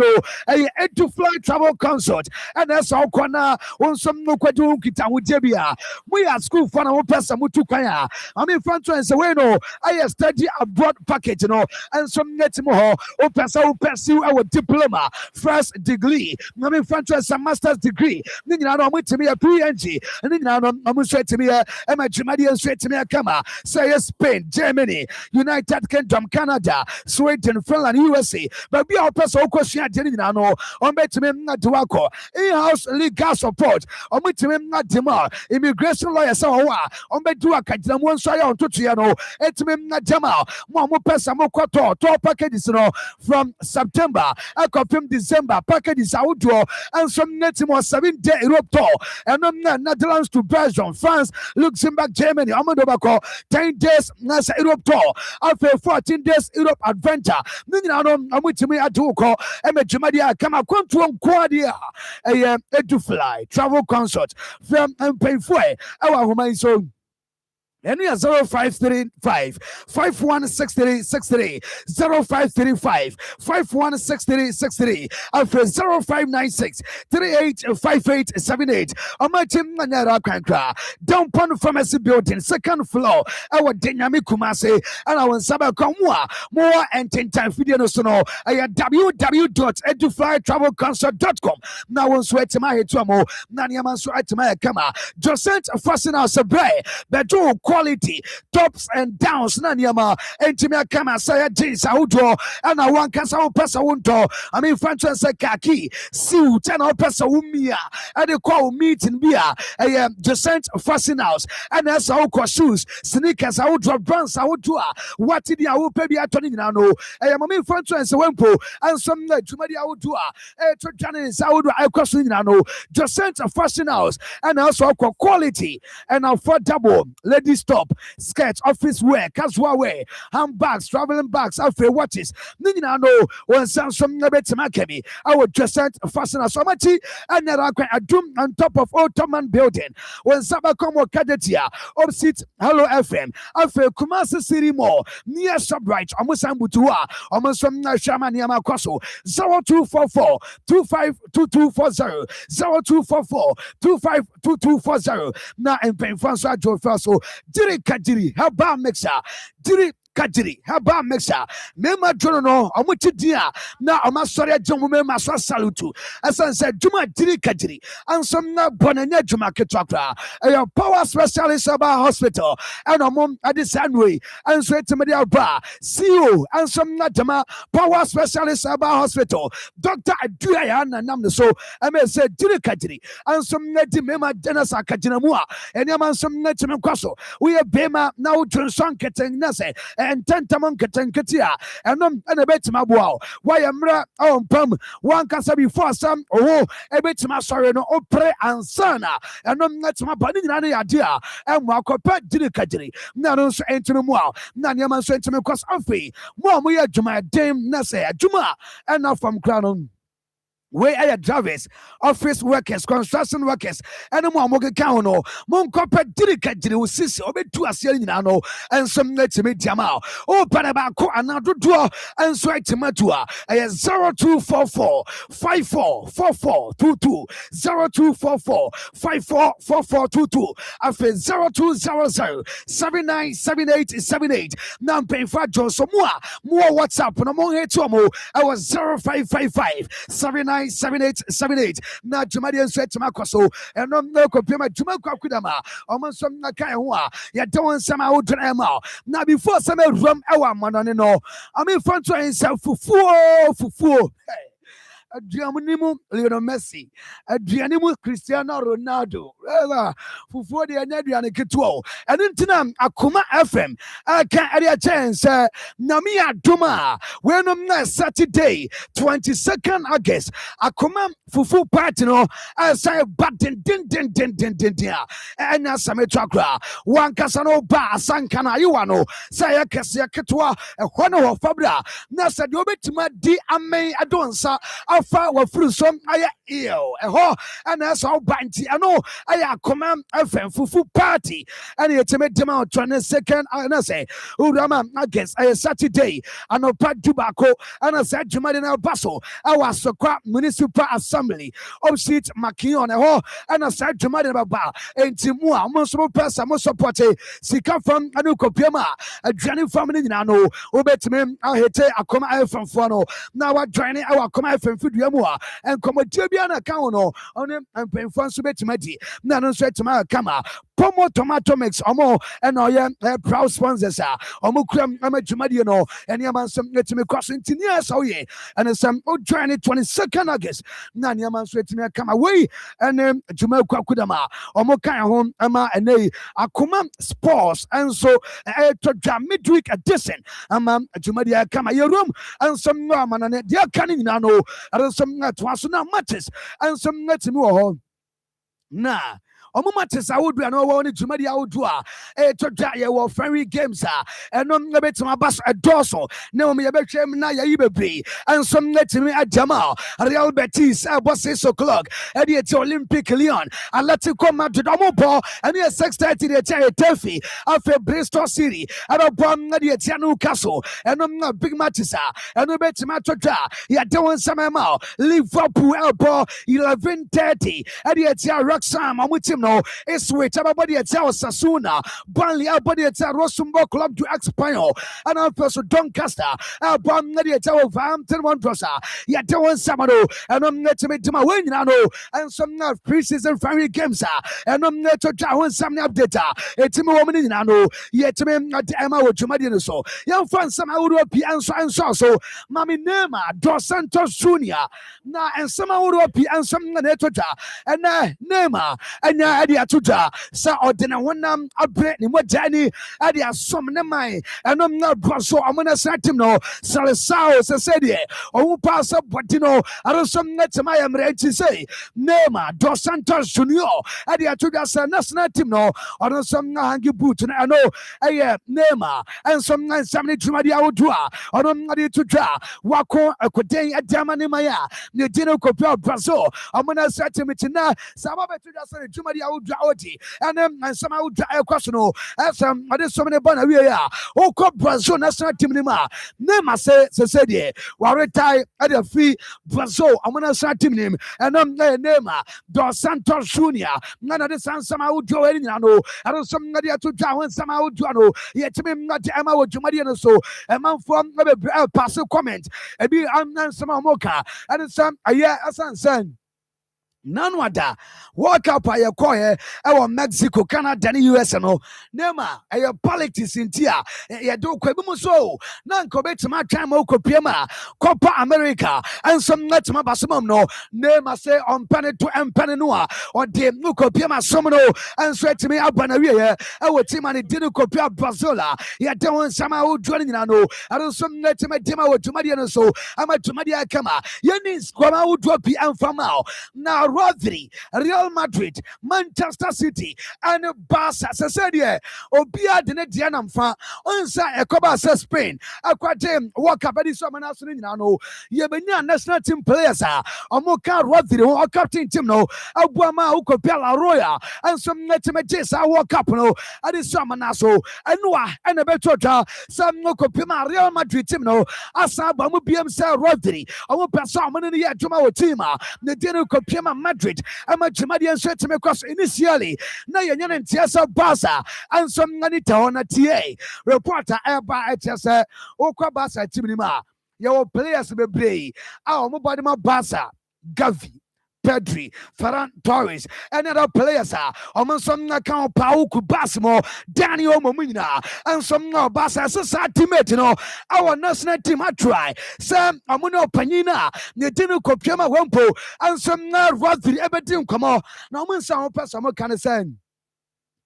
a to fly travel consult and that's all corner on some no kwadu kita wudebia we are school for no person mutu kwaya I mean front and way no I study abroad package you know and some net mo o person who pursue our diploma first degree I mean front and some master's degree you know no to me a PhD and you know no straight to me a Germany straight to me a kama say Spain Germany United Kingdom Canada, Sweden, Finland, USA. But be our person who question no on between not to work in-house legal support on between not demand immigration lawyers on betu akadam one so on to no etime na jama mo person mo kwato to packages no from September I confirm December packages outdoor and some net more 7-day Europe tour and Netherlands to Belgium, France, Luxembourg, Germany, Amandobako, 10 days Nasa Europe tour, after 14 days Europe adventure. Ninano, I'm with me at Duko, and Madia, come up to Quadia, a to fly, travel concert from and pay for our woman so. And we are 0535 516363 0535 516363 after 0596 385878. I'm a team Nara Kankra down Pond Pharmacy Building, second floor. Our dynamic Kumase and our Saba Kamwa more and 10 time video no sono. I am www.eduflytravelconcert.com. Now on sweat my head to mo Naniaman sweat my kama Joseph Fasten House of Bray, Beto quality tops and downs nanyama entimia kama saya jeans outdoor and I want kasa pesa wunto I mean franchise kaki suit and pesa umia and the call meeting beer Joseph Fasten House and as our shoes sneakers outdoor brands outdoor what did you pay me attorney now no I am a franchise wempo and some tumadi outdoor to Janice outdoor I question now no Joseph Fasten House and also quality and affordable ladies top, skirts, office wear, casual wear, handbags, traveling bags, after watches. Nina know when some Nebetmakemi, our just fasten a somachi, and a doom on top of Ottoman building. When Sabacomo Cadetia, opposite Hello FM, after Kumasi City Mall, near Subright, Amusambutua, Amusam Shaman Yamakoso, 0244 252240, 0244 252240. Now and Pen Francois Joe Faso. Diri Kadiri, Haba Mixer, Diri Kadiri, Haba Mixer, Mema Jono, Amuchi Dia, now Amasoria Jomume Maswa Salutu, as I said, Juma Diri Kadiri, and some na Bonania Juma Ketakra, a power specialist about hospital, and a mom at the Sandway, and Sweat Media Bar, CEO, and some Natama, power specialist about hospital, Dr. Adrian, and I'm the so, I may say Diri Kadiri, and some Neti Mema Denasa Kajinamua, and Yaman some Netim Kwaso. We have Bema now to Son Keteng Nase and Tentamon Keteng Ketia and a bit Mabuao. Why am I Pum? One casa before some a bit Masari no opera and sana and not my body any idea and Marco Pet Didicatri. None so enter the wow. Nanyaman sentiment cost of fee. One we are Juma Dame Nase Juma and now from Crown. Where are drivers, office workers, construction workers, and a more Mogakano, Moncopa Didicatri, Sissi, or two a ceiling now, and some let me Jamal. Oh, Panabako, another door, and sweat to Matua. I have 0244 544422 0244 544422 after 0200 797878. Now paying for Johnson more WhatsApp, and among it to more. I was 0555 797878. Now Jumadian said to Makoso, and no compare my Jumaka Kudama, almost some Nakaiwa. You don't some out drama. Now before some rum our man, no, I'm in front of himself for four. Adrianimu Lionel Messi, Adrianimu Cristiano Ronaldo, for the Adrian Ketuo, and in Tinam Akoma FM. I can't add a chance. Namia Duma, when on Saturday, 22nd August, Akoma Fufu Partino, as I button din, and as I chakra, one Casano Ba, Sankana, Yuano, Saya Cassia Ketua, a Hono Fabra, Nasa Dobetima di Ame Adonsa. Alpha were through some I ill and that's all banty. I know I command FM Fufu party and it's a them out 22nd and I say Urama I guess I Saturday and no pack tobacco and I said Jumadina Basso. I was so crap municipal assembly opposite Makion and I said Jumadina Ba and Timua most person most support Sika from Anuko Pema a Johnny family Nano Obetme I hate Akoma from Fono now I join our Akoma from Fudiamua and Comotibiana Kauno on him and paying for Subet Medi. Nano said to my Kama Akomo tomato mix omo eno ye proud sponsors omo kram ama dwumadi no ene amansem etimi kwaso ntinia so ye ene sam o join 22nd August na ne amanso etimi kama we ene dwuma kwakudama omo kan ho ama ene Akoma sports and so to midweek edition ama dwumadi kama ye room and some no amana dia kan nyina no and some to aso na matches and some etimi wo na Omumatis awodu and over only Jumadi Audua, to your friendly games, and on the bit of my bus at Dorso, no me a betchem na Yaibri, and some let me at Jamal, Real Betis, about 6 o'clock, and yet Olympic Leon, and let you come out to Domopo, and yes, 6:30 the Cherry Telfi, after Bristol City, and upon the Tianu Castle, and on the big matches, and the bet Matoja, ya don't some amount, Liverpool Elbow, 11:30, and yet Roxham, I'm with him. No, it's wait. Everybody at Sasuna, Burnley, everybody at Rosumbo Club to Expire, and also Doncaster, Burnley at Wolverhampton Wanderers. Yeah, there was Samaro, and I'm not to make my win now, and some pre-season friendly games, and I'm not to try some update. It's a woman in Ano, yet to me at Emma with Jumadian so. Young fans, some European and so, Mammy Nema, Dos Santos Jr. Now, and some European, some Netota, and Nema, and Adia Tuta, Sa Ordina Wanam, a bread in what Danny, Adia Somnamai, and I'm not Brasso, I'm gonna say him no, Salasao, Sadia, or pass up what you know, I don't some net to my am ready to say, Nema, Dos Santos Junior, Adia Tuta, Sanasna Timno, or don't some hangy boot, and I know, Nema, and some nice somebody to my Audua, or I'm not to draw, Wako, a Coday, a Damani Maya, the Dino Copel Brasso, I'm gonna say to me tonight, Sababa to the Jumadi Audi, and then some out questionable, as some other so many Bonavia, oh, Cop Brasso, National Team Nima, Nema said, while retired at a free Brasso, I'm gonna say team name, and I'm Nema, Dos Santos Junior, none of the San Samau Joanino, I don't some Nadia to Jawan Samau Joano, yet to me not Emma or Jumadiano so, a man from a passive comment, and be some mocha, and some a year as son. Nanwada, walk up by a choir, our Mexico, Canada, and US, no, Nema, a politics in Tia, a do so, none commit my time, Okopiema, Copa America, and some net my basimum, no, Nema say on Penny to Empanua, or de Nukopiema Somno, and sweat to me up on a year, our team and it didn't copy up Brazola, yet don't want somehow joining, I know, I don't some net to my team out to Madiana, so I'm at Madia Kama, Yenis, Kwama would drop the Amfamao, now. Rodri, Real Madrid, Manchester City, and Barca. Said yeah, Obia de Dianam fa, Onsa Ekoba Spain, Aquatem, walk up at this summer national. Yebenia national team players are Omoka Rodri, or captain team no, Abuama Ukopela Roya, and some netimates I walk up no at this summer naso, and Noah and a better some no Copima Real Madrid team no, Asabamu BMC Rodri, I will pass on in the Juma team, the dinner Copima Madrid, I'm a Jamadian set to me across initially. Now you're in Tiasa Baza and some Nanita on a TA. Reporter Eba Etiasa, Okwa Basa Timima. Your players be brave. Our mobile Baza, Gavi. Pedri, Ferran Torres, and other players are on some account Pauku Basmo, Daniel Momina, and some no Basa society mate, our national team I try. Sam Amuno Panina, Netino Kopiama Wampo, and some not Rodri everything come on. No one sound person can send.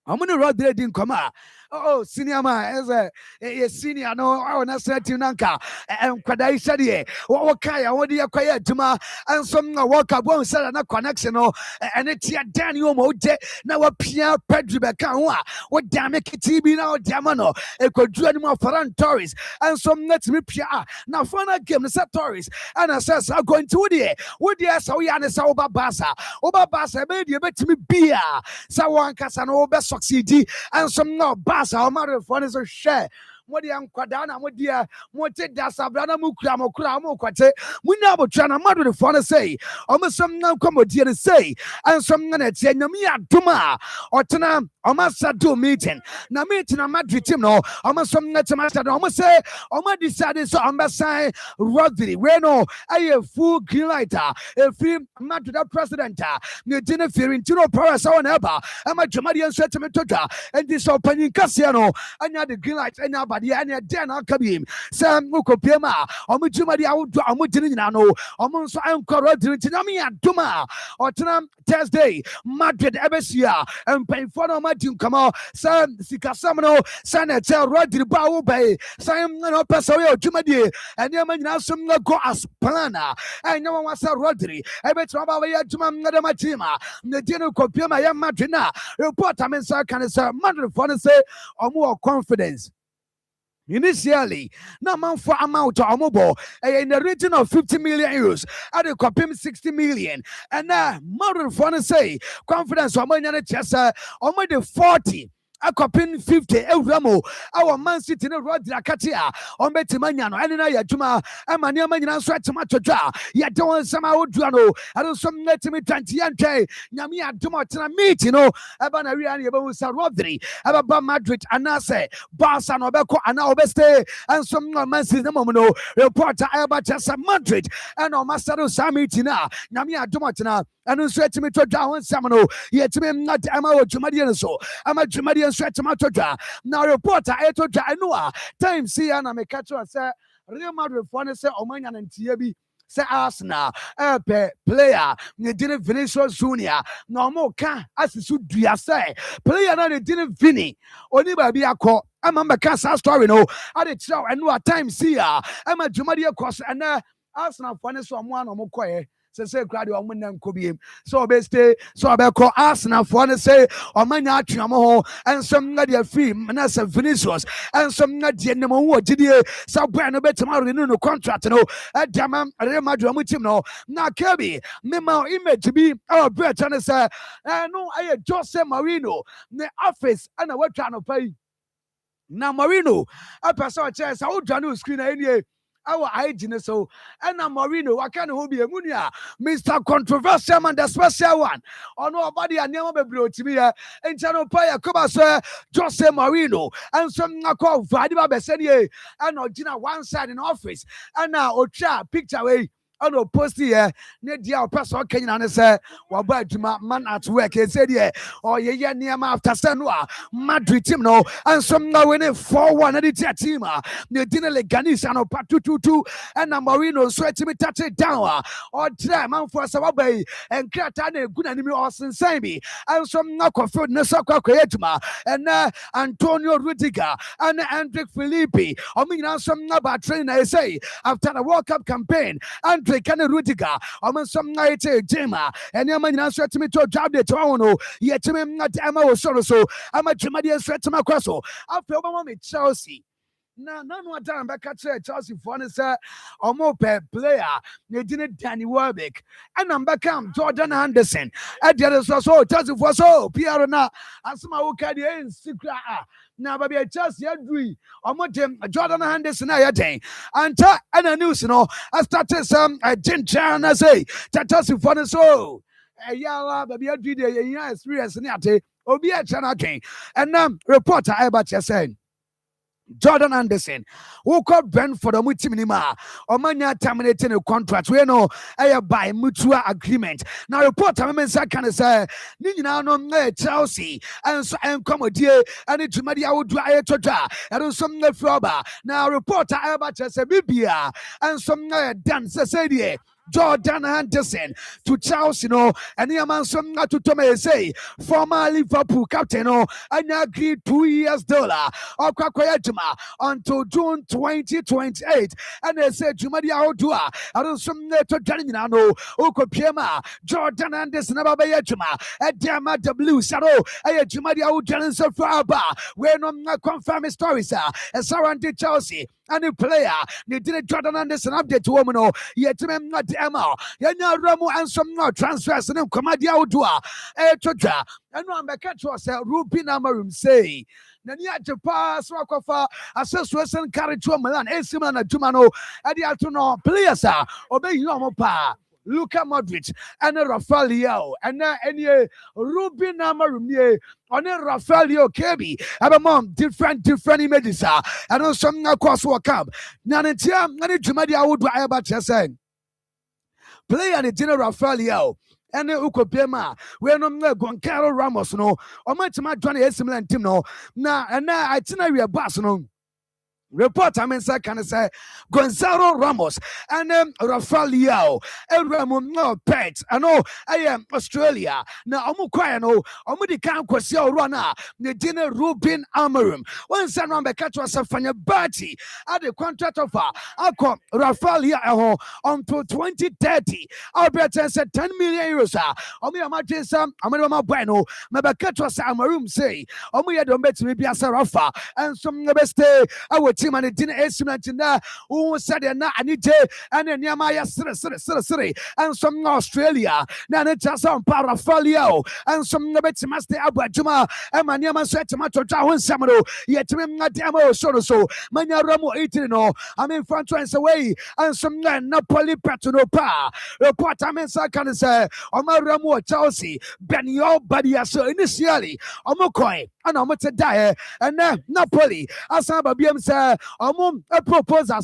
I'm gonna Rodri didn't come out. Oh, senior man, as a senior, no, our national team Nanka, and Kwadai Sadie, Wakaya, what do you acquire Juma, and some walk up one side and connection, and it's your Daniel Mote, now a Pierre Pedri Becanwa, what damn it, TV now, Diamano, a quadrennial Ferran Torres, and some let's me Pierre, now for a game, the Torres, and I says, I'm going to the what yes, how Yana Sauba Basa, made you bet me beer, Sawan Casano, best succeed, and some no Basa, our mother for is a share. Modi Ankwadana, Modia, Mote Dasabrana Mukra, Mokra, Mokwate, Muna Botrana, Mother the Fona say, almost some now come to say, and some minutes, and Namia Duma, or Tana, almost a do meeting. Na meeting a Madrid team, no, almost some net master, almost say, almost decided so Ambassador Rodri, Reno, a full green lighter, a free Madrid president, the dinner fearing Tino Paris, or ever, and my Jamadian settlement, and this opening Cassiano, and the green light, and nobody, and a den Alcabim, Sam Mukopiama, or Mujumadi out, Amutinano, almost Uncle Rodri, Tinami and Duma, or Tanam Thursday, Madrid Ebesia, and Painfono Martin Kamo, Sam Sikasamano, Senator Rodri Bao Bay, Sam no Pasoyo, Jumadi, and Yaman some go as plana, and no one was a Rodri, I bet Rabaya Jumam Nadamatima, the Dino Copiama Madrina, report I mean, sir, can say, Madrid for say, or more confidence. Initially, no man for amount of mobile in the region of 50 million euros at the copim 60 million. And now, modern for say, confidence on my chest, on my 40. A copin 50 Euramo, our man sitting in road Katia, on Betimaniano, and I Juma, and Maniaman sweat to Machoja, yet don't somehow Duano, I don't some let me 20 Yante, Namia Dumata meet, you know, Abanariani about Rodri, about Madrid, and Nase, Barca, Nobeco, and Obeste, and some man says the Momono, reporter about Madrid, and on Masaro Samitina, Namia Dumatana, and sweat to me to down Samano, yet to me not Amao Jumadian so, I'm a Jumadian sweat to Matoja. Now, reporter Eto Janua, time see Anna Mekacho say, Real Madrid Fone say, Omanian and Tiabi. Say Arsenal, player, they didn't finish Junior. No more can as it should be. I say, player, no, they didn't finish. Only by be a call. I'm a Macassa story, no. I did show and no time see ya. I'm a Jumadia cross and Arsenal Fone someone or more quiet. Say graduate woman could be so best so I call Arsenal for say or my natural and some not your free Manasa Vinicius and some not the number one did so brand a better tomorrow no contract no at Jaman Real Madrid with him no now Kirby memo image to be our bread and say no I Jose Marino the office and I was trying to pay now Marino I pass our chance I would run screen any our hygiene so and Marino, I can't hold be a munia, Mr. Controversial man, the special one. Or nobody I never be to me, and Channel Paya Coba, sir, Jose Marino, and some called Vadiba Bessedia, and Ogina one side in office, and now Ocha picture away. I know post here, Nedia Pastor Kenyan say, well, but my man at work, he said, yeah, or yeah, near my after Sanua, Madrid team, no, and some now winning 4-1 at the team, the dinner like Ganis and part 2-2, and Marino sweat me touch it down, or try man for Sabay, and Kratane, good enemy or Sensami, and some knock of food, Nesaka Creatuma, and Antonio Rudiger, and Andrick Filippi, I mean, some number trainer, I say, after the World Cup campaign, and Can Rudiger, I'm some night, Jema, and your man answer to me to job the Toronto, yet to me not Emma or so. I'm a Jamadian threat to my crosso. After a Chelsea. Now, none of time back at Chelsea for or more per player. They didn't Danny Warwick. And I'm back Jordan Anderson. At the other so Chelsea for so Pierre na and some who can the secret. Now, baby, Chelsea agree. I'm with Jordan Anderson. I think. And a news, you know, I started some Gentile, I say, Chelsea for so. Yeah, baby, I did a experience in the Obi a channel. And reporter, I about you saying. Jordan Anderson, who called Brentford for the Mutimima, or Mania terminating a contract. We know by mutual agreement. Now, report I mean, can say, Nina no Chelsea, and so and come dear, and it's Madia would dry to draw, and some Nefroba. Now, report I about just a Bibia, and some dance, say, Jordan Anderson to Chelsea, no, and the man some not to Tome say, former Liverpool captain, no, and agreed $2 or Kwakwayajima until June 2028. And they said, Jumadia Odua, I don't some neto Janino, Okopiema, Jordan Anderson, Abayajima, at Dama the Blue Saro, I Jumadia Ojan so far, where no confirm stories, and surrounded Chelsea. any player. They didn't Jordan Anderson update to woman. Yet, not the Emma. Yanya Ramu and some more transfers and Comadia Udua. Choja. And one back at was Ruby Namarum say. Nania Japa Swakofa, Association carried to Milan, Esiman and Jumano, Adiatuno, players are obey Yomopa. Luka Modric and Rafael and any Ruben Amarum on Rafael Kebi. Have a mom different images and also across what come. Nanatia, Nani Jumadia would I about saying. Play at the dinner Rafael. And Ukopema, we are not Goncalo Ramos, no, or much my Johnny Esiman team, no. Now, and now itinerary a bus, no. Report I mean can say Gonzalo Ramos and Rafael and Ramon no pets and I am Australia now Omukwano Omudi can kwasi rana the dinner Ruben Amarum one son number catch was a fanya bati at the contract offer Akoma Rafael until 2030 Albert said 10 million euros Omi imagine some Amadama Bueno maybe catch was Amarum say Omi don't bet me be a Sarafa and some the best I would team and it didn't estimate na who said na anite and then Yamaya Siri and some Australia na just on Parafolio and some Nabet Master Abajuma and Maniama said to Mato Jawan Samaro yet not demo so Mania Ramo 18 I'm in front twice away and some Napoli Patuno Pa report I mean can say Omar Ramo Chelsea Benio Badiaso initially Omokoi and I'm to die and Napoli Asaba BM say a proposal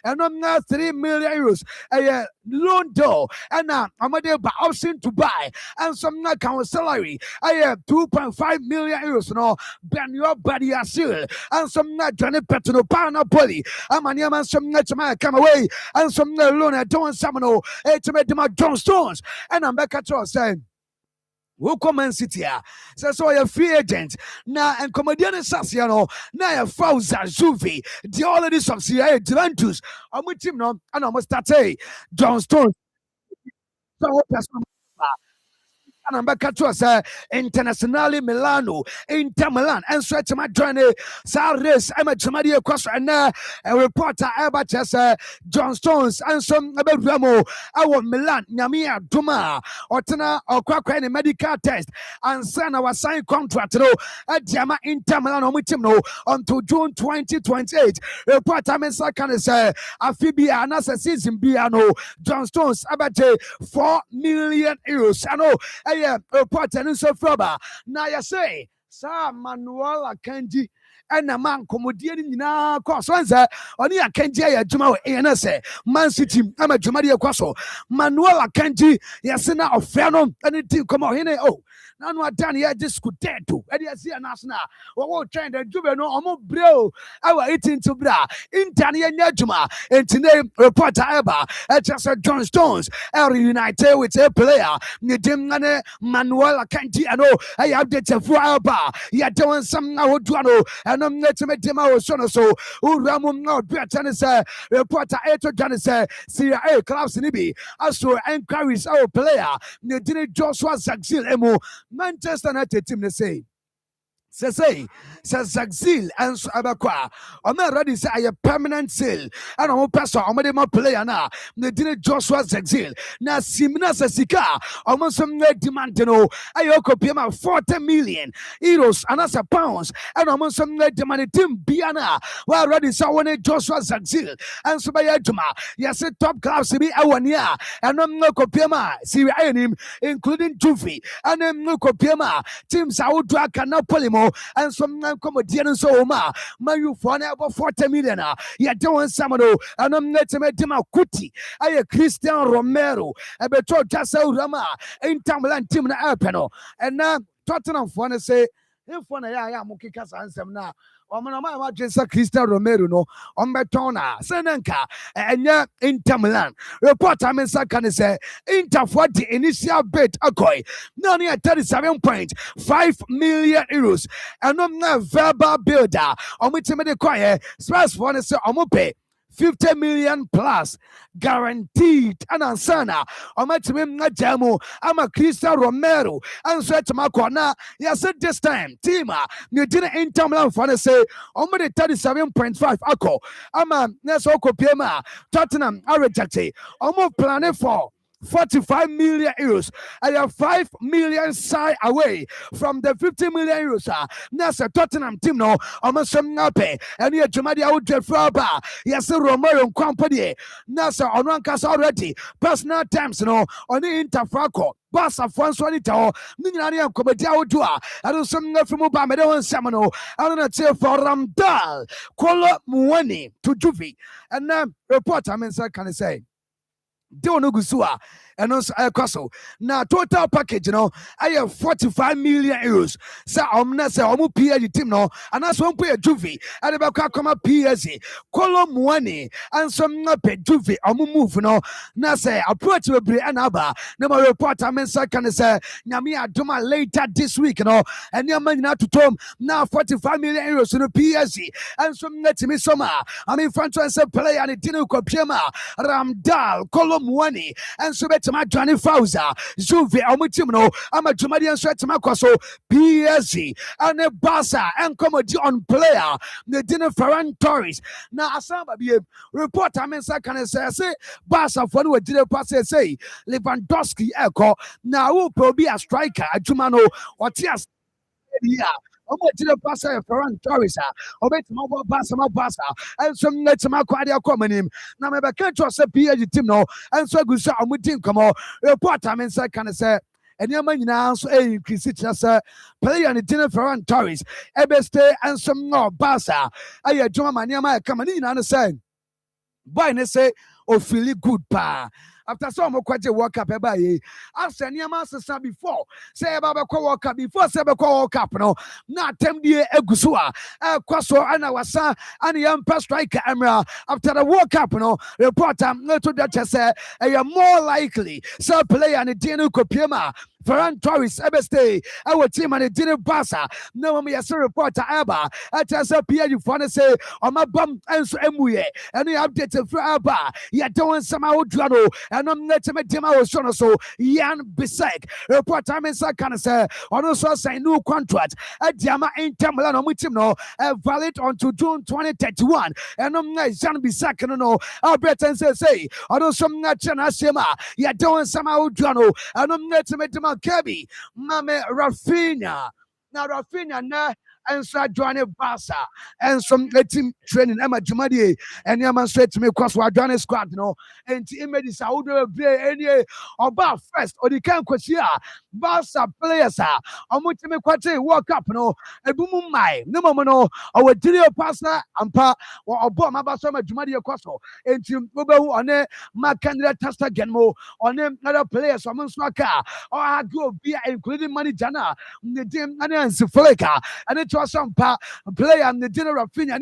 and I'm 3 million euros a loan door and I'm a option to buy and some account salary I have 2.5 million euros no ban your body asile and some not Johnny Petino Panapoli I'm a man some net come away and some loan I don't summon to make them John Stones and I'm back at us saying who come city so a free agent now and comedian Sassiano now a Fauza Zuvi the already subsidiary Juventus I'm with him now and I'm start John Stones so and I'm back to us internationally Milano Inter Milan and stretch my journey Saris I'm a Jamadia across and a reporter about John Stones and some about Ramo our Milan Namia Duma or Tana or Quack medical test and sign our signed contract at Jama Inter Milan with him until June 2028 reporter Mensa can say Afibia and as a season Biano John Stones about 4 million euros I know report and so far. Now you say, Sir Manuel Akanji and a man comedian in course. Once only a Kenji Juma and say, Man City, I'm a Jumadia Quasso. Manuel Akanji, Yasina of Phenom, and it come out here. Oh, now what done here just could tell to. And you see, Nasna, what trying to do no more bro. I was eating to bra in Tania Najuma and today reporter Eba at just John Stones are united with a player. Nidimane Manuel Akanji, I know I have the Fuaba. You don't some now do and I'm not to make them out so who Ramon not better say reporter Eto Janise CIA clubs Nibi as to encourage our player. Nidine Joshua Zagzil Emo Manchester United team they say Zagzil and Abaqua. I'm not ready to say a permanent sale. And I'm a person, I'm a player now. They didn't Joshua Zagzil. Now, Simina Sasika, almost some demand to know. I occupy 40 million euros and as a pounds. And almost some demand team Biana. Well, ready so when Joshua Zagzil and Subayajuma. Yes, a top class to be a 1 year. And I'm no copiama, Syria, including Jufi. And I'm no copiama. Team Saudra cannot Polimo. And some comedian so ma you for about 40 million. You don't Samano and I'm not to make them a kuti. I Christian Romero, a better Jasa Rama, in Tamalan team na Alpeno. And now Tottenham for say if one I am Mukikas and some now. My Christian Romero no on Betona Senanka and Inter Milan report I mean can say Inter for the initial bid Akoi none at 37.5 million euros and I'm not verbal builder on which made the choir Spurs for say Omope 50 million plus guaranteed. And Ansana, Omatimim Najamo, I'm a Crystal Romero, and so to Macona. Yes, at this time, Tima, you didn't intermal for say, only 37.5 Ako. I'm a Nesoko Pema, Tottenham, I rejected. Almost planning for 45 million euros. I have 5 million side away from the 50 million euros. That's a Tottenham team no. Almost some nape. And you Jumadi out the Fraba. Yes, Romero company. Nasa on one cast already. Personal times no on the Interfraco. Basa François Ninani Comedy Outdoor. I don't some from Obama Semino. I don't say for Ramdal. Kolo Muani to Juvi. And then report I mean, sir, can I say? Deonugusua and also Koso. Now, total package, I have 45 million euros. So, I'm not saying I'm a team, no, and that's one pay a juvie. And about Kakoma PSC, Colum Money, and some not pay juvie, I'm move, no. Now, say, approach with Brianaba. Number report, I mean, second, say, Namia Duma later this week, and your money now to Tom, now 45 million euros in the PSC, and some net me summer. I mean, Francis play and it didn't Kopiema, Ramdal, Colum Money, and so better. Johnny Fauza, Zuvi, Amutimno, Amatumadian Sweatamakoso, PSG, and a Basa, and comedy on player, the dinner Ferran Torres. Now, Asamba be report. I mean, can I say, Basa for what did a pass say, Lewandowski echo. Now, who will be a striker, a Jumano, or Tias. Yeah. To pass a Ferran Torres, obey mobile Basa, and some let's my quadia common him. Now, I can't trust a PhD team, no, and so good. I'm with him. Come on, report. I mean, can I say, and your man now, so a Christian play on the dinner Ferran Torres, Ebeste, and some more Basa. I had Joma Maniama coming in, understand. Boy, they say, oh, feel good, pa. After some more quite a walk up, I've seen your master before. Say about a walk up before, say about walk up, no, not 10 year Egusua, Quasso, and our son, and the young striker Emra. After the walk up, no, reporter, not to that, say, you're more likely, so play and the Dino Copiema. Ferran Torres, Ebeste, our team and it didn't pass. No, me as a reporter, Abba. I just appear you want to say, on my bum and so MWA, and the update for Abba. You're doing somehow, Drano, and I'm not to make him out so Yan Bisek. Reporter, I'm in say, on also say new contract at Diama in Tamalan, with him, no, valid until June 2031. And I'm not Yan Bisek, no, I'll bet and say, I don't some natural Sema. You're doing somehow, Drano, and I'm not to make him Kebi, Mame Rafinha. Now Rafinha na and so Johnny Basa and some team training Emma Jumadi and Yaman straight to me cross Johnny squad, and images how do play any about first or the can question Basa players are me quite walk up, a boom my no our dear pastor and pa or Obama Basama Jumadi Costo and Tim Bobo on a Macandra Tasta Genmo on them other players on Swaka or I go be including money Jana the team and Fleka and it was some player and the dinner of Fina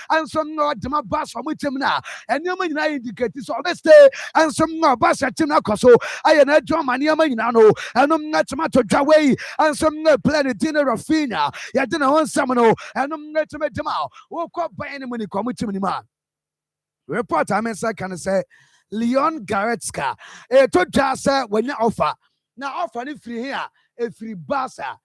and some no Dama Bass from which him now and you may indicate this on this day and some no Bass at Tinacoso. I am not John Mania Manano and I'm not tomato Jaway and some no play the dinner of Fina. You didn't want someone and I'm not to make them out. Woke up by any money come with him, man. Report, I mean, can I say Leon Goretzka. To just when you offer now offer it free here, a free Basa.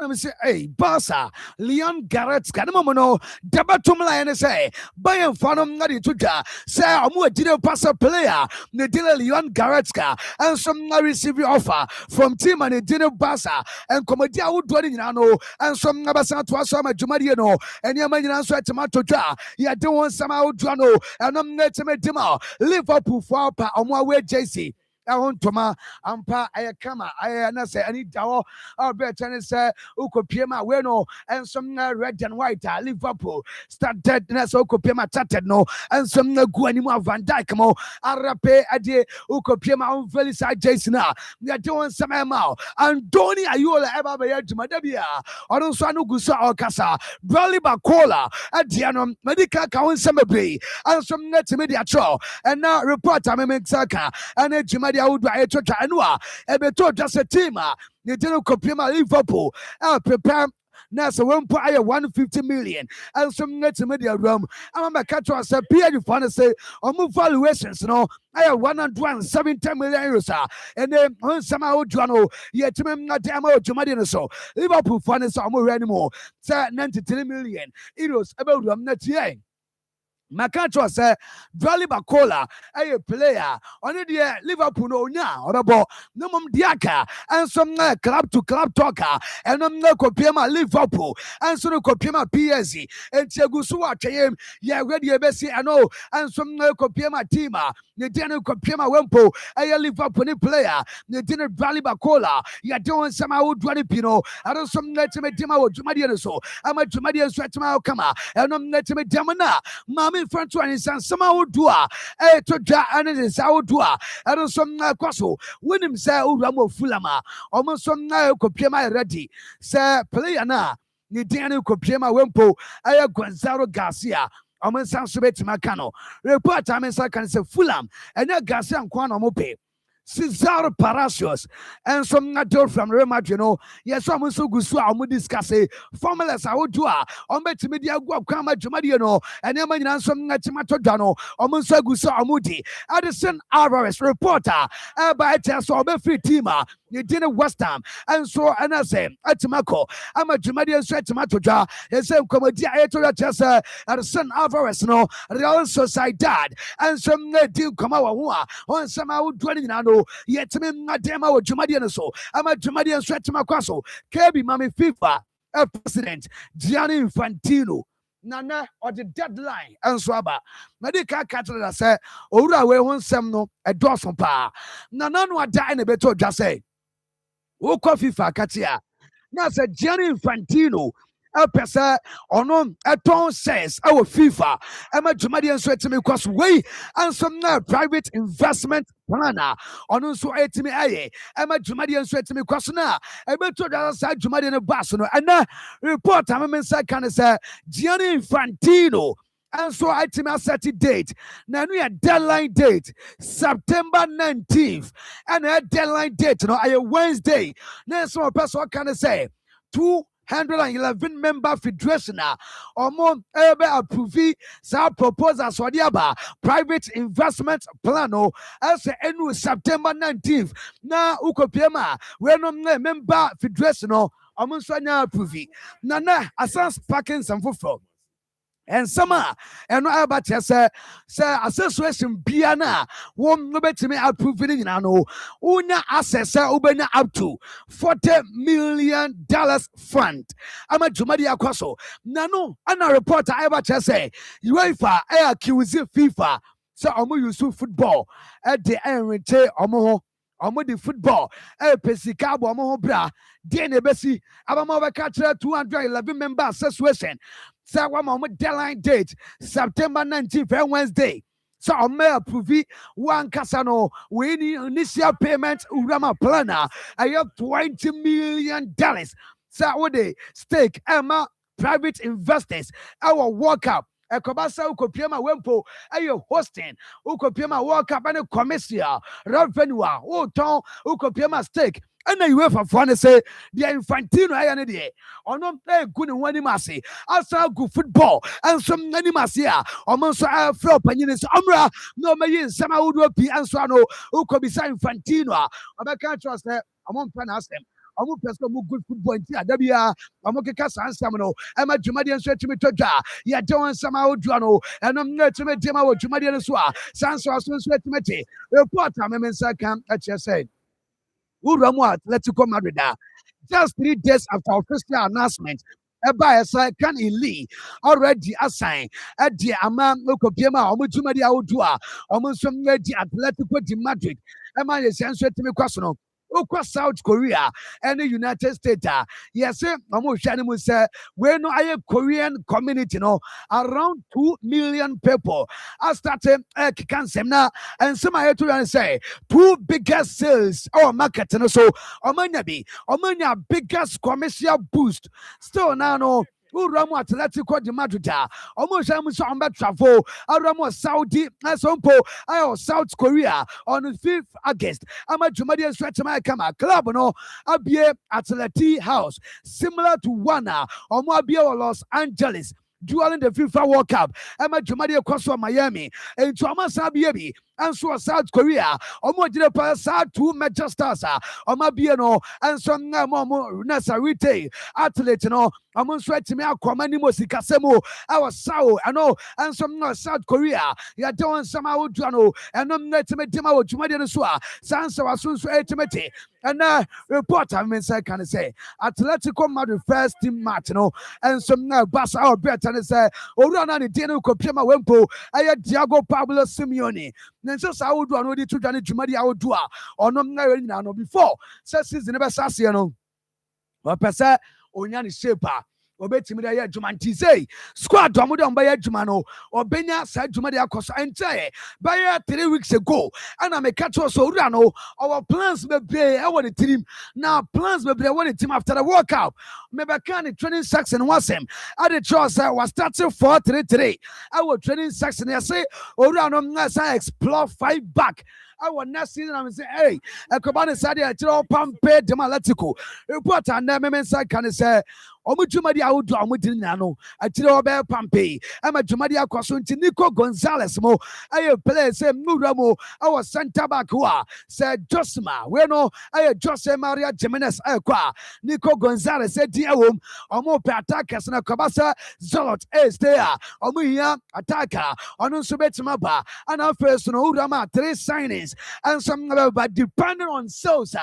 And I'm say, hey, Basa, Leon Goretzka, no mono, Dabatumla and say, buy and follow Nadi Tuja, say, I'm a dinner passer player, the dealer Leon Goretzka, and some receive offer from team and the dinner Basa, and Comedia would do it, and some Nabasa to us, some Jumadiano, and your man answer tomato jar. You don't want some out, and I'm not to make them out. Liverpool for on my way, JC. I want to ma ampa ayakama ayana say any dawo better and say ukopiema weno and some red and white Liverpool started na so ukopiema started no and some go animo Van Dijk mo arape ade ukopiema on very side Jason na they doing some amount and Doni ayola eba be yaduma dabia odon so anu gusa okasa Bradley Bakola adiano medical kawon semebe and some net media show and now reporter me saka and ejima dia would I try anua ebe to just a team they didn't compare Liverpool prepare na sɛ wɔmpo ayɛ 150 million ɛnso mnatumi de awuram ama mɛka kyerɛ sɛ PAD-foɔ no sɛ ɔmo valuations no ayɛ 170 million euros a ɛne nsɛm a wodua no yɛtumi nnade ama odwumade no so Liverpool-foɔ no sɛ ɔmo werɛ no mu sɛ 93 million euros ɛbɛwuram na tie maka kyerɛ sɛ Bradley Bacola ɛyɛ player ɔne deɛ Liverpool no onya ɔbɛbɔ na mmom deɛ aka ɛnso club to club talker ɛnom na kɔpiem a Liverpool ɛnso no kɔpiem a PSG enti agu so wɔ atwɛyɛm yɛhwɛ deɛ ɛbɛsi ɛno ɛnso na kɔpiem a team a ne din no kɔpiem a wempo ɛyɛ Liverpool ne player ne din no Bradley Bacola yɛde wo nsɛm a wodua no pi no ɛno nso na ɛtumi dim a wɔ dwumadeɛ no so ama dwumadeɛ nso ɛtumi akama ɛnom na ɛtumi dim na maame mfa nto ani nsa nsɛm a wodu a ɛto dwa ɛne ne nsa wodu a ɛno nso ɛkɔ so wonim sɛ wowura mu Fulham a ɔmo nso kɔpiem ayɛ ready sɛ player no a ne din no kɔpiem a wempo ɛyɛ Gonzalo Garcia ɔmo nsa nso bɛtumi aka no report a me nsa ka no sɛ Fulham ɛnyɛ Garcia nkoa na ɔmo pɛ Cesar Palacios and some deal from Real Madrid. Yes, I'm so good. So I'm discussing formulas. I would do on bet media go come at Jumadiano and Yaman some Natimato Dano, Omunsa Gusa Amudi, Addison Alvarez reporter, by test of every teamer. You didn't West Ham and so and I say at Timako. I'm a Jumadian sweat tomato jar. The same comedy I told Chester Addison Alvarez no Real Sociedad and some deal come out on some out 20 yet me na dema wo Jumadian so I'm a Jumadian sweat to my castle Kirby Mami FIFA president Gianni Infantino Nana or the deadline and swaba medical cattle say owura we won sem no a dawson pa Nana no ada na beto just say wo FIFA katia na say Gianni Infantino pesa ono eton says our FIFA ema Jumadian sweat to me cause way and some private investment planner ono so etimi aye ema Jumadian sweat to me cause na ebeto da sa Jumadian bass no and report am me say kan say Gianni Infantino and so etimi set date na no deadline date September 19th and a deadline date no aye Wednesday na so person can say 211 member federation omo ebe approve sa proposals for the private investment plan as enu September 19th na ukopiema we no member federation omo nso nya approve na asans parking some for and summer and no about say association biana won no betimi approving in ano unya access ubenya up to $40 million fund ama Jumadi akwaso nano ana reporter eba say UEFA accuse FIFA so omo use football at the end omo the football pesika bo omo bra dey na besi abama we catch 211 member association say one deadline date September 19th Wednesday so I approve one casano we need initial payment urama planner I have $20 million so what they stake Emma private investors our walk up Ekobasa ukopiema wempo ayo hosting ukopiema walk up and commercial revenue ton ukopiema stake and the UEFA for say the Infantino ayane de ono good in one masi asa good football and some animasia omonso afro panyin so omra no me sama wodo pi anso no ukobisa Infantino abeka trust amon plan asem amu person mu good football nti adabia amu keka sansam no ema Jumadi nso etimi todwa ya de won sama odua no enom na etimi dema wo Jumadi no so a sanso aso nso etimi te report amemensa kan ache say Uramu Atletico Madrid just 3 days after official announcement Eba can Lee already assigned at the Amam Okopiema Omujumadi Audua Omusum the Atletico de Madrid Emma is answered to me question Ukwa South Korea and the United States. Yes, Omo say we no a Korean community no around 2 million people. I started Nsem and some I to say 2 biggest sales or market so Omanya biggest commercial boost. Still now no Uramo Atletico de Madrid, almost Samba Travo, Aramo Saudi, Asompo, South Korea on the 5th August. Ama Jumadi and Stretchama Kama Club no Abie Atleti House, similar to Wana or Mobile Los Angeles. During the FIFA World Cup, Emma Jumadi across Miami, and Thomas Sabiabi, and so South Korea, or more South 2 major stars, or Mabiano, and some Nasarite, athlete, no, among sweating me out, commanding Mosikasemo, our Sao, I know, and some South Korea, you are doing some out, and I'm not to make them out, Jumadi and Swa, Sansa was soon so ultimately. And report, I mean, I can say, Atletico Madrid first team match, no, and some Bassa or better, and say, Orana, the Dino Copima Wempo, I had Diago Pablo Simeone. Nanso sa wodu ano di tudwane dwumadi awodu a onom na we nyina no before season never sase no opese onya ne shape a obetimi da ye dwuma nti sei squad domo de omba ye dwuma no obenya sa dwuma de akoso enche by 3 weeks ago and I catch us so no our plans be be e won the team now plans be be won the team after the World Cup me be can training section wasem at the choice was starting 4-3-3 our training section I say owura no na say explore 5 back our next season I'm say hey Akoma side e chiro pampe demaletico report and me say can say omu jumadi awudu omu dinna no achire obe pampe ama jumadi akwaso nti Nico Gonzalez mo aye play say mura mo our center back wa say Josma we no aye Jose Maria Jimenez akwa Nico Gonzalez say di awom omu pe attackers na Kobasa Zolot stay omu hia attacker onu so betima ba and first no urama 3 signings and some but depending on sales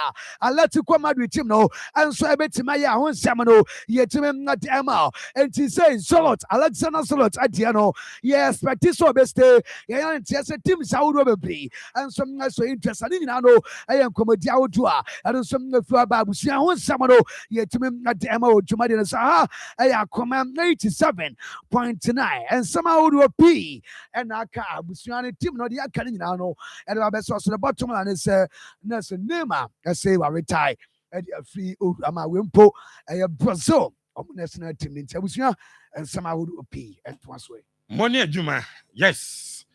Atletico Madrid team no and so betima ya ho nsem no ye not Emma and she says Zolot Alexander Zolot at Diano yes but this will be stay yeah team Saudi be and some so interested in know I am comedy outdoor and some floor babu see one samano yet at Emma or Jumadi and Saha I command 87.9 and somehow would be and I can't team no the academy now and I best also the bottom line is Nelson Nema I say I retire at free Ama Wimpo Brazil. National team in Tabusha and somehow would be at once way. Money Juma, yes,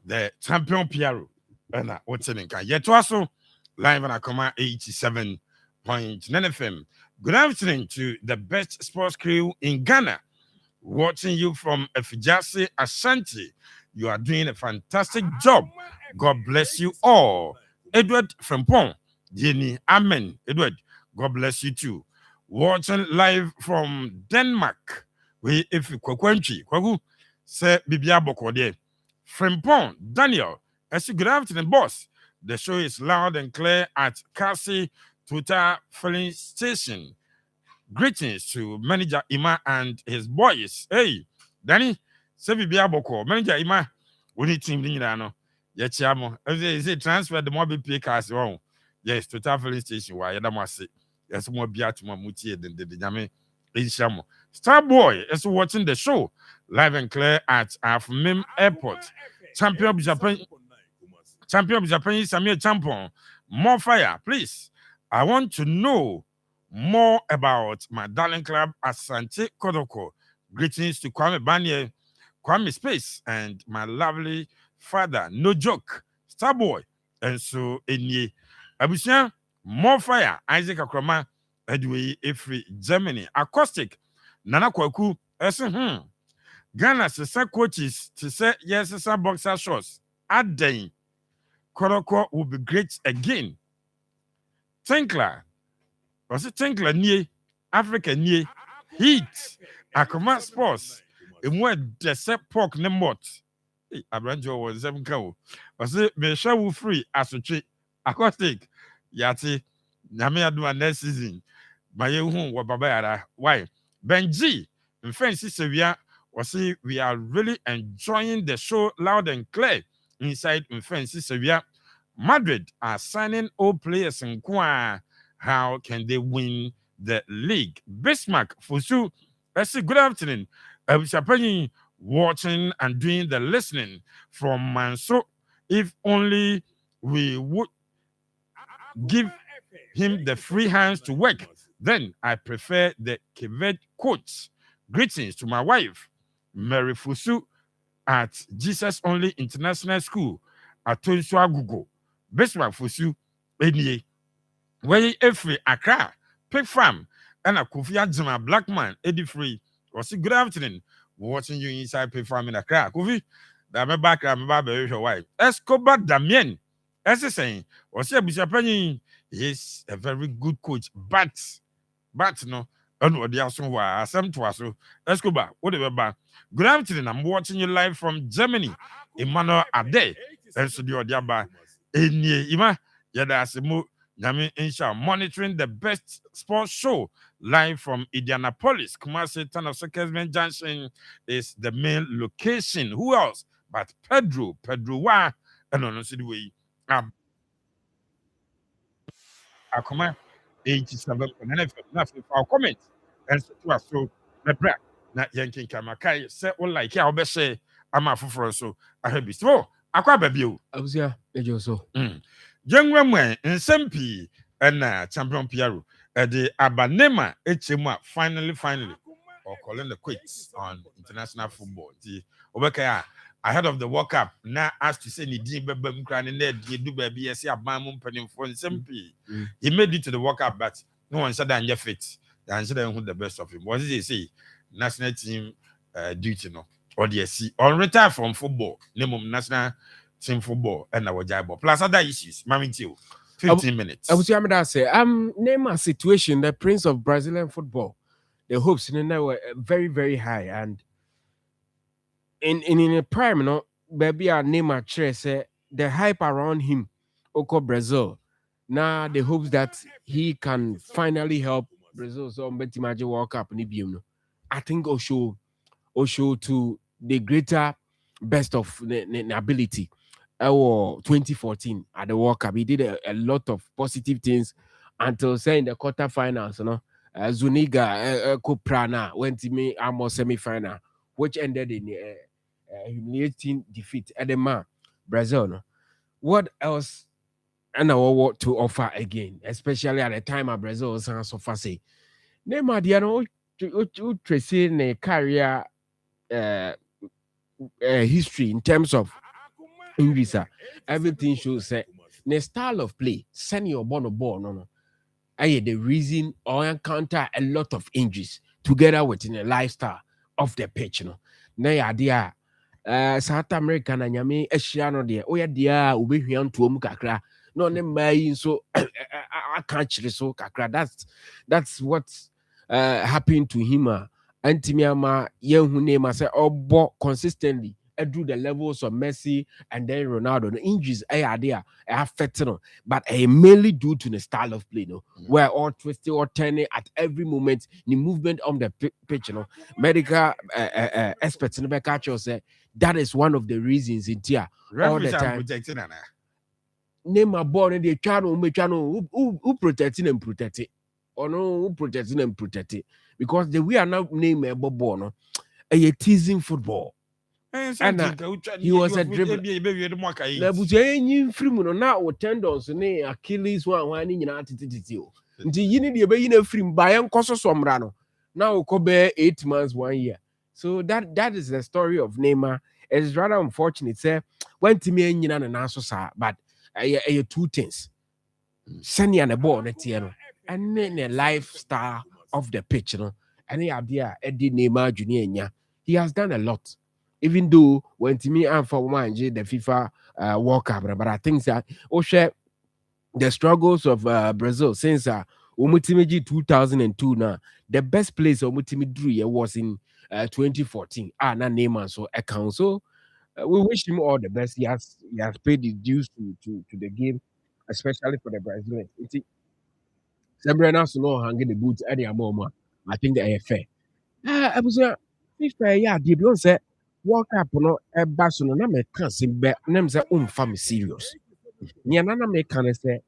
the champion Piero, and what's in yet also live on Akoma 87.9 FM. Good afternoon to the best sports crew in Ghana, watching you from Efijasi Ashanti. You are doing a fantastic job. God bless you all. Edward Frempong, Jenny, Amen. Edward, God bless you too. Watching live from Denmark. We if Kwakwanchi, Kwagu, say Bibia Bokode. Frempong, Daniel, I say good afternoon, boss. The show is loud and clear at Kasi Twitter filling station. Greetings to Manager Ima and his boys. Hey, Danny, say Bibia Boko, Manager Ima, we need team Dinano. Yetiamo, is it transfer the mobile pay cars wrong? Yes, Twitter filling station, why Yadamasi. Yes, more beer to Mamuti than the Yame Ishamo. Starboy is watching the show live and clear at Afmim Airport. Champion of Japan, Samir Champon. More fire, please. I want to know more about my darling club Asante Kodoko. Greetings to Kwame Banye, Kwame Space, and my lovely father. No joke, Starboy. And so, Enye Abusian. More fire, Isaac Akoma, Edway, Efri, Germany, Acoustic, Nana Kwaku, Ghana, Sessa coaches to say yes, Sessa boxer shorts. At day, Koroko will be great again. Tinkler, was it Tinkler near Africa near Heat, Akoma Sports, and what the set pork nemot. Abranjo was 7 cow. Was it Meshawu free as a tree, Acoustic. Yati, Namia do next season. My home, what Baba, why? Benji, in French, Sevilla, was say we are really enjoying the show loud and clear inside in French, Sevilla. Madrid are signing all players in Kwa. How can they win the league? Bismarck, Fusu, I say good afternoon. I was watching and doing the listening from Manso. If only we would give him the free hands to work, then I prefer the Quebec coach. Greetings to my wife, Mary Fusu, at Jesus Only International School at Tonsu Agugo. Bismarck Fusu, Enie. Where every Accra, Pig Farm, and a Kofi Adjuma black man, Eddie Free, or see good afternoon. Watching you inside Pig Farm in Accra. Kofi, I'm back, I'm your wife. Escobar Damien, as I saying, or see a Bishop Penny, he's a very good coach, but no. And the also were some to us. Escobar, whatever. Good afternoon. I'm watching you live from Germany. Emmanuel Ade. And so the Odiaba. Ima. Yadasimu. Yami Insha. Monitoring the best sports show live from Indianapolis. Kumasi Town of Circusman Junction is the main location. Who else? But Pedro Wa. And on the way. Akoma 87.9 FM. For our comments. And so the break. Na yankin kamakai say all like ya obese ama foforo so ahebi so akwa baby o Abusia ejo so yenwa mwen nsem pi na champion Piero the abanema echemu finally or calling the quits on international football the obeka ahead of the World Cup na asked to say ni din bebam kra ne na die du baby yes aban mpanim for nsem pi he made it to the World Cup but no one said that fit and said who the best of him what did they say national team duty no or the see on retire from football name national team football and our job plus other issues mammy 15 minutes I was say name a situation the prince of Brazilian football the hopes in there were very very high and in a prime no baby our name a say the hype around him oko Brazil now the hopes that he can finally help Brazil so Betty World Cup no I think Osho to the greater best of the ability. 2014 at the World Cup, he did a lot of positive things until saying the quarterfinals. You know, Zuniga Koprana went to me almost semi-final, which ended in a humiliating defeat at the man Brazil. No? What else? And I want to offer again, especially at the time of Brazil was so fast. Neymar, you know. To trace in a career history in terms of injuries, everything shows say the style of play, send your ball, no. The reason or encounter a lot of injuries together with in a lifestyle of the pitch, no. Na idea South America na nyame ehia no de oya dia obehia ntoom kakra no ne mai so aka chire so kakra that's what happened to him Antimiama yehu name say obo consistently drew the levels of Messi and then Ronaldo. The injuries there affected no, but mainly due to the style of play, no, where all twisting or turning at every moment, the movement on the pitch, you know, medical experts in the catch say that is one of the reasons in here all the time. Name a ball in the channel, who protecting and protect it. Or no, who protecting and protect it. Because the we are now named a bobo, a teasing football. And he was a dribbler. Now tendons Achilles one in attitude. You need a free by Uncle Sombrano. Now Kobe 8 months, 1 year. So that is the story of Neymar. It's rather unfortunate. Say when to me and answer, but two things. Sending a ball at the and then the lifestyle of the pitch, you know. And the idea Eddie Neymar Junior, he has done a lot. Even though when to me and for one the FIFA World Cup, but I think that share the struggles of Brazil since Umutimeji 2002 now. The best place Umutimi drew was in 2014. Na Neymar so account. So we wish him all the best. He has paid his dues to the game, especially for the Brazilians. Sabrina no hanging the boots at the moment. I think they are fair. I was FIFA, the don't say World Cup no a basso no me can sim be nem say family serious. Nia nana me can say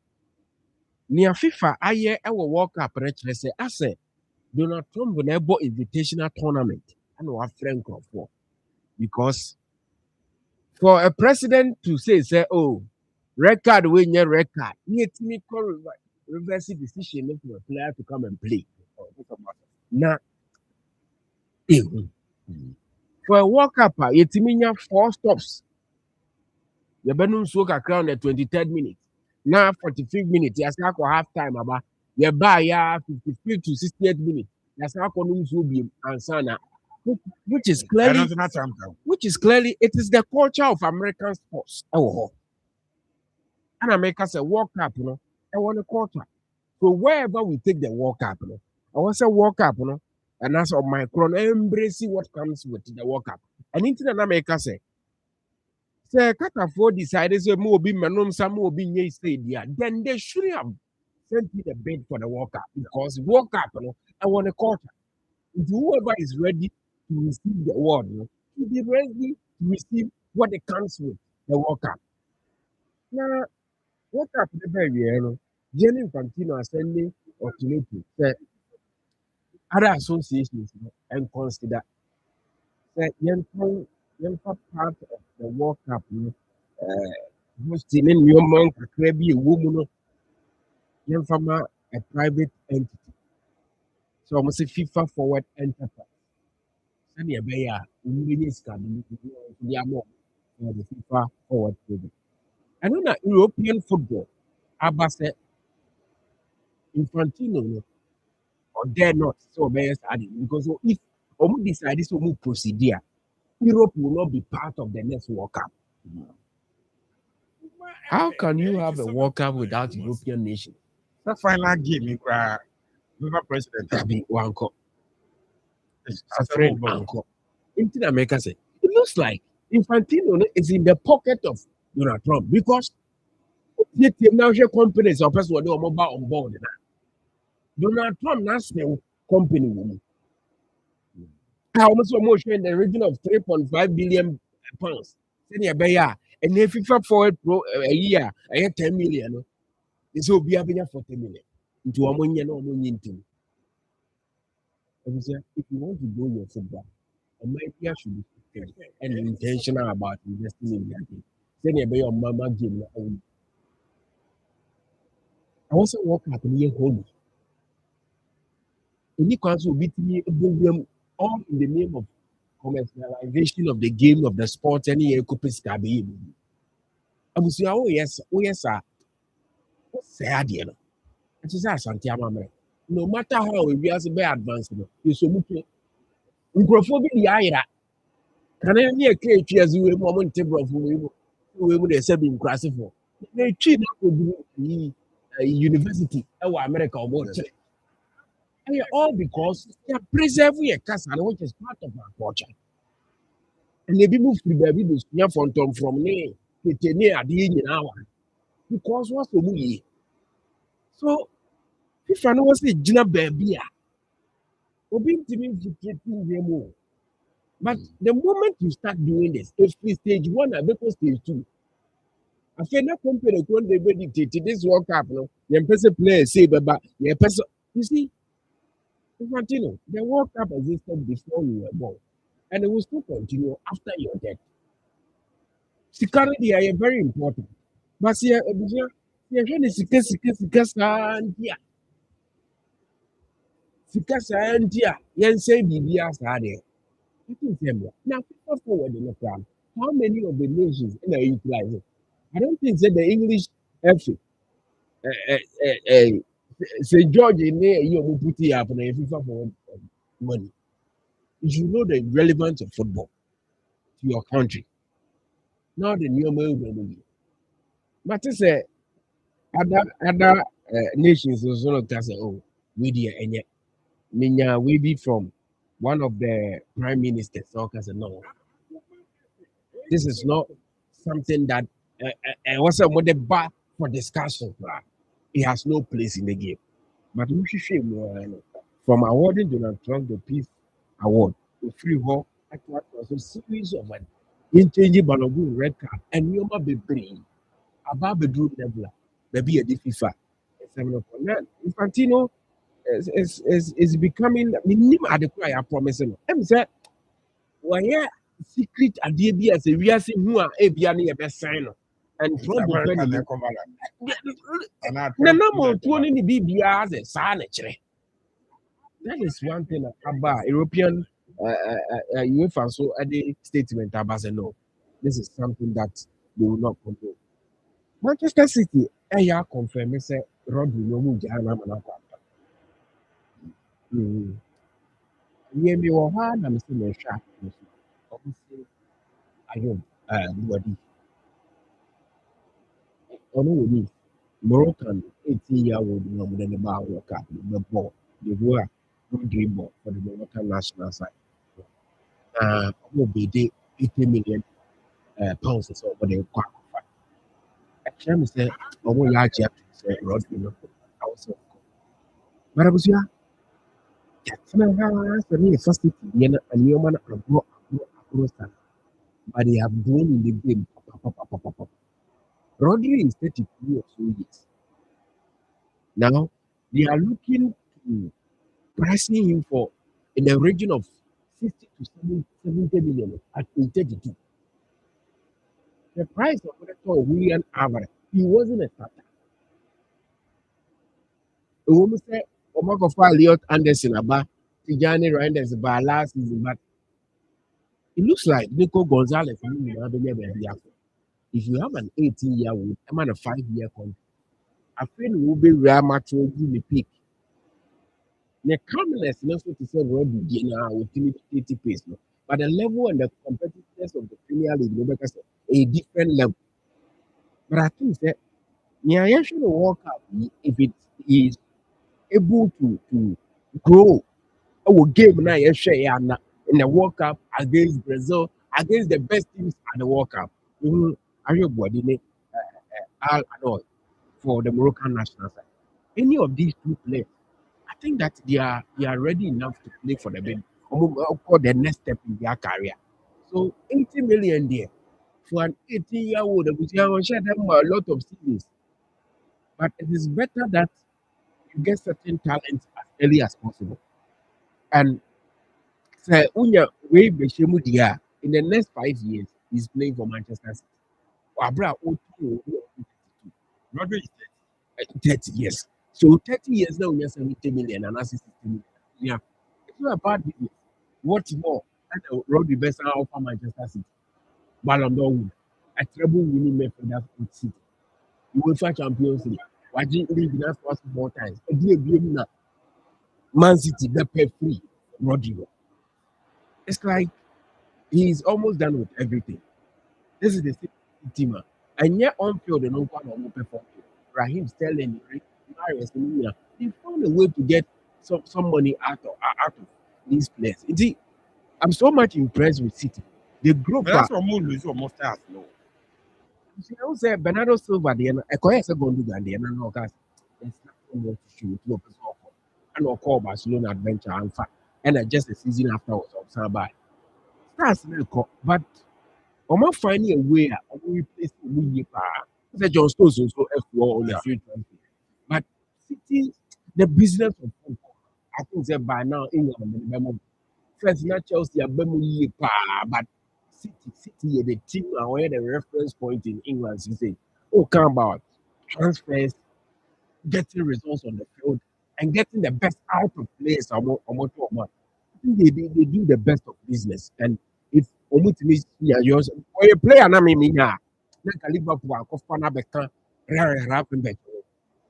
near FIFA aye e World Cup reach say I say Donald Trump na ebo invitational tournament and our friend for because for a president to say oh record win your record need me reverse decision for a player to come and play. Now For a World Cup, it's 4 stops. You better so crown the 23rd minute. Now 45th minute, you start half time about. You buy ya 55th to 68th minute. You start so be ansana. Which is clearly, it is the culture of American sports. And America say World Cup, I want a culture. So wherever we take the World Cup, I want to say World Cup, and that's on my crown, embracing what comes with the World Cup. And into the America say Katafo decided to move in Manum, some will be near stadium. Then they should have sent me the bid for the World Cup because World Cup, I want a quarter. If whoever is ready to receive the award, to be ready to receive what it comes with the World Cup. Now, World Cup, the very, Jenny Infantino are sending ultimatum that other associations and consider that young part of the World Cup, hosting in your monk, a crabby woman, young farmer, a private entity. So I'm say FIFA forward enterprise. Sani Abeya, Umbinis can be more for the FIFA forward program. I know that European football, Abase Infantino, or dare not so Abeya study because if Omu decides to move procedure, Europe will not be part of the next World Cup. How can you have a World Cup without European nations? The final game, you cry. President Tabi Wanko. A friend Uncle. In America say it looks like Infantino is in the pocket of Donald Trump because the now companies or person who mobile on board. Donald Trump national company woman. I almost in the region of 3.5 billion pounds. Senior Bayer and if FIFA forward pro a year, I had 10 million. This will be having 40 million into a money no money. If you want to grow your football, America should be prepared and intentional about investing in that game. Then you your mama game. I also work at the home. Any council beat me all in the name of commercialization of the game of the sport. Any year copies can be. I will say, oh yes, sir. Say idea. It is a Santiago. No matter how we are advanced, you so much. Microphone the ira. Can I hear KH as we moment table we would say being classified for? They cheat the university our America or all because they are preserving a castle which is part of our culture. And they be moved to the baby from near at the hour because what's the movie? So if I know what's the Gina baby, Obin to me, but the moment you start doing this, if stage 1 and stage 2, I feel not compare when they were dictated this World Cup, the person play say, but you see, Infantino, the World Cup existed before you were born, and it will still continue after your death. Security are very important, but see, yen say BBS are there. Now, people forward in the plan. How many of the nations are utilizing? I don't think that the English FC, St. George in there, you will put it up and FIFA for money. You should know the relevance of football to your country. Not the new movie. But it's other nations also not say, oh, we and yet, we be from one of the prime ministers. So, no. This is not something that was a model bar for discussion. It has no place in the game. But we should shame from awarding Donald Trump the Peace Award to free war a series of interchangeable Balogun red card and you might be bring about the group level. Maybe a FIFA. Infantino is becoming minimum adequate. I promise him. I'm saying, well, yeah. Secret idea be as a real thing who are a best sign and Trump the number 20 BBR as a signature. That is one thing about European UEFA so any statement about say no, this is something that they will not control. Manchester City, I confirm say Rodri no move Jana Manaka. Yeah, me wɔ hɔ a na mesi na ɛhwɛ no so. Obviously, ayɔ Buwadi. Ɔno wɔ ni Moroccan 18-year-old na ɔmo de ne ba World Cup the ball, the boy no dream ball for the Moroccan national side. Ɔmo bede 80 million pounds sɛ ɔmo de kɔ akɔfa. Ɛkyerɛ me sɛ ɔmo yɛ agye ato sɛ Rodri no awɔ sɛ ɔkɔ. But abusua, yɛtena ha sɛ ne yɛ first city deɛ no nneɛma no agorɔ saa. But they have grown in the game. Rodri is 33 or so years. Now, they are looking to pricing him for in the region of 60 to 70 million at 32. The price of William Alvarez, he wasn't a starter. A woman said, Omakofa Leot Anderson about Tijani Reinders about last season, but it looks like Nico Gonzalez. If you have an 18-year-old, I'm on a 5-year contract. I feel will be rare match in the peak. The calmness not to say Rodri now with 80 pace, no. But the level and the competitiveness of the Premier League, no because a different level. But I think that Nya should work out if it is able to grow our game now in the World Cup against Brazil, against the best teams at the World Cup. Are you body all annoyed for the Moroccan national side? Any of these two players, I think that they are ready enough to play for the bid for the next step in their career. So 80 million there for an 18-year-old, which I will share them a lot of seasons. But it is better that you get certain talents as early as possible. And say Unya way Beshemudia in the next 5 years, he's playing for Manchester City. Abra Rodri is 30 years. So 30 years now, we are 70 million and 60 million. Yeah, it's not a bad business. What more? And Rodri best out for Manchester City. Ballon d'Or win. A treble winning Midfielder for City. UEFA Champions League. Watching league now for 4 times. A deal now. Man City they pay free. Rodri. It's like he's almost done with everything. This is the City team, and yet on field, no one perform. Raheem Sterling, Marius, they found a way to get some money out of these players. I'm so much impressed with City. The group. But that's what Mulu is almost as low. You know, say Bernardo Silva, the Ecoya Segundo, and the no gas. There's nothing more to shoot to open up. And I'll call Barcelona adventure and fact. And just a season afterwards of Sabai. Stars, but I'm finding a way of replacing Willie Parr. John Stones also F4 on the free transfer. But City, the business of football, I think that by now England, first not Chelsea, but City, the team are the reference point in England. You say, come about transfers, getting results on the field, and getting the best out of players. I think they do the best of business. And if Omutimi yours or a player, na me na Liverpool akɔfa na bɛka Ravenberch.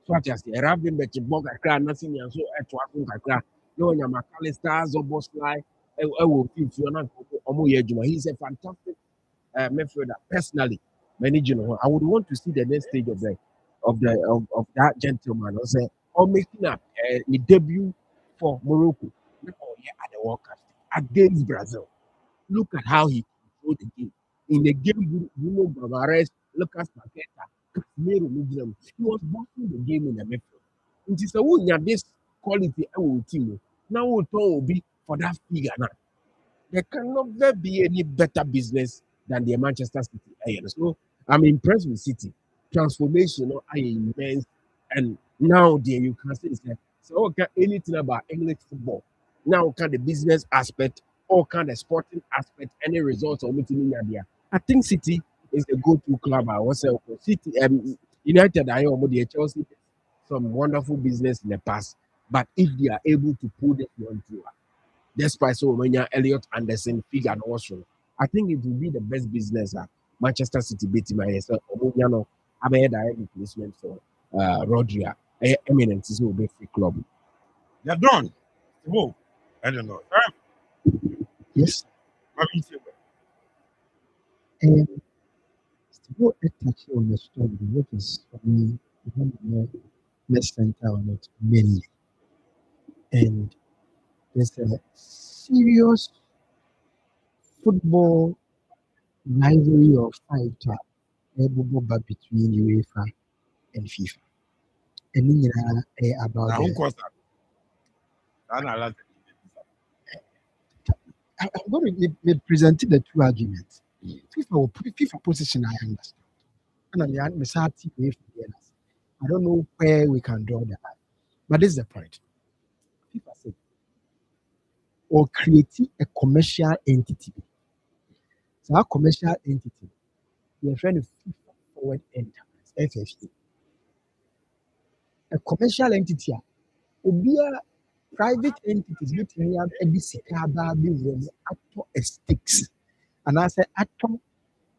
So ati ase Ravenberch bɔ kakra na senior so ɛto ako kakra na ɔnya McAllister Zoboslai ɛwɔ mfimfini na ɔmo yɛ adwuma. He is a fantastic midfielder. Personally, managing him, I would want to see the next stage of that gentleman. Or making up a debut for Morocco at the World Cup against Brazil. Look at how he controlled the game. In the game, Bruno Guimaraes, Lucas Paqueta, Casemiro, he was bossing the game in the midfield. It is a this quality team. Now will be for that figure now. There cannot be any better business than the Manchester City. So I'm impressed with City. Transformation are immense. And now there you can say, so okay, anything about English football. Now can the business aspect or can the sporting aspect, any results or meeting in there. I think City is the go-to club. I was City United, I already Chelsea some wonderful business in the past. But if they are able to pull this one through, despite so many Elliot Anderson figure and also. I think it will be the best business at Manchester City beating my Omunyano. I'm a direct replacement for Rodria. Eminent is will be free club. They're done. Whoa. I don't know. Yes. What do you say? Still a touch on the story, which is for me one of the best center on it mainly. And there's a serious football rivalry or fight between UEFA and FIFA. And about Now, who caused that? I'm going to present the two arguments. FIFA position, I understand. And I don't know where we can draw the line. But this is the point. FIFA said, or create a commercial entity. So our commercial entity, we are trying to FIFA Forward Enterprise, FFE. A commercial entity, obia private entities, between a discard stakes. And I say, atom,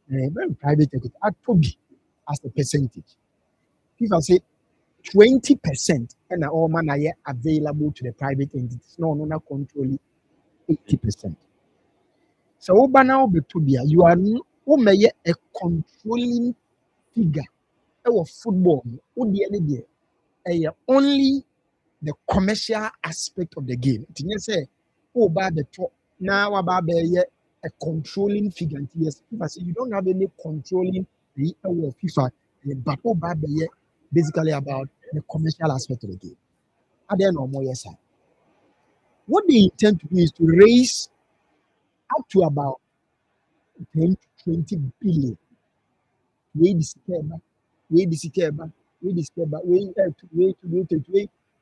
very private entity, atobi as a percentage. FIFA say 20% and all money available to the private entities. No, not controlling 80%. So now you are a controlling figure of football. Only the commercial aspect of the game. Say, the top now about a controlling figure. Yes, FIFA say you don't have any controlling the FIFA, but basically about the commercial aspect of the game. Are there no more? Yes, sir. What they intend to do is to raise up to about 10 to 20 billion. Way this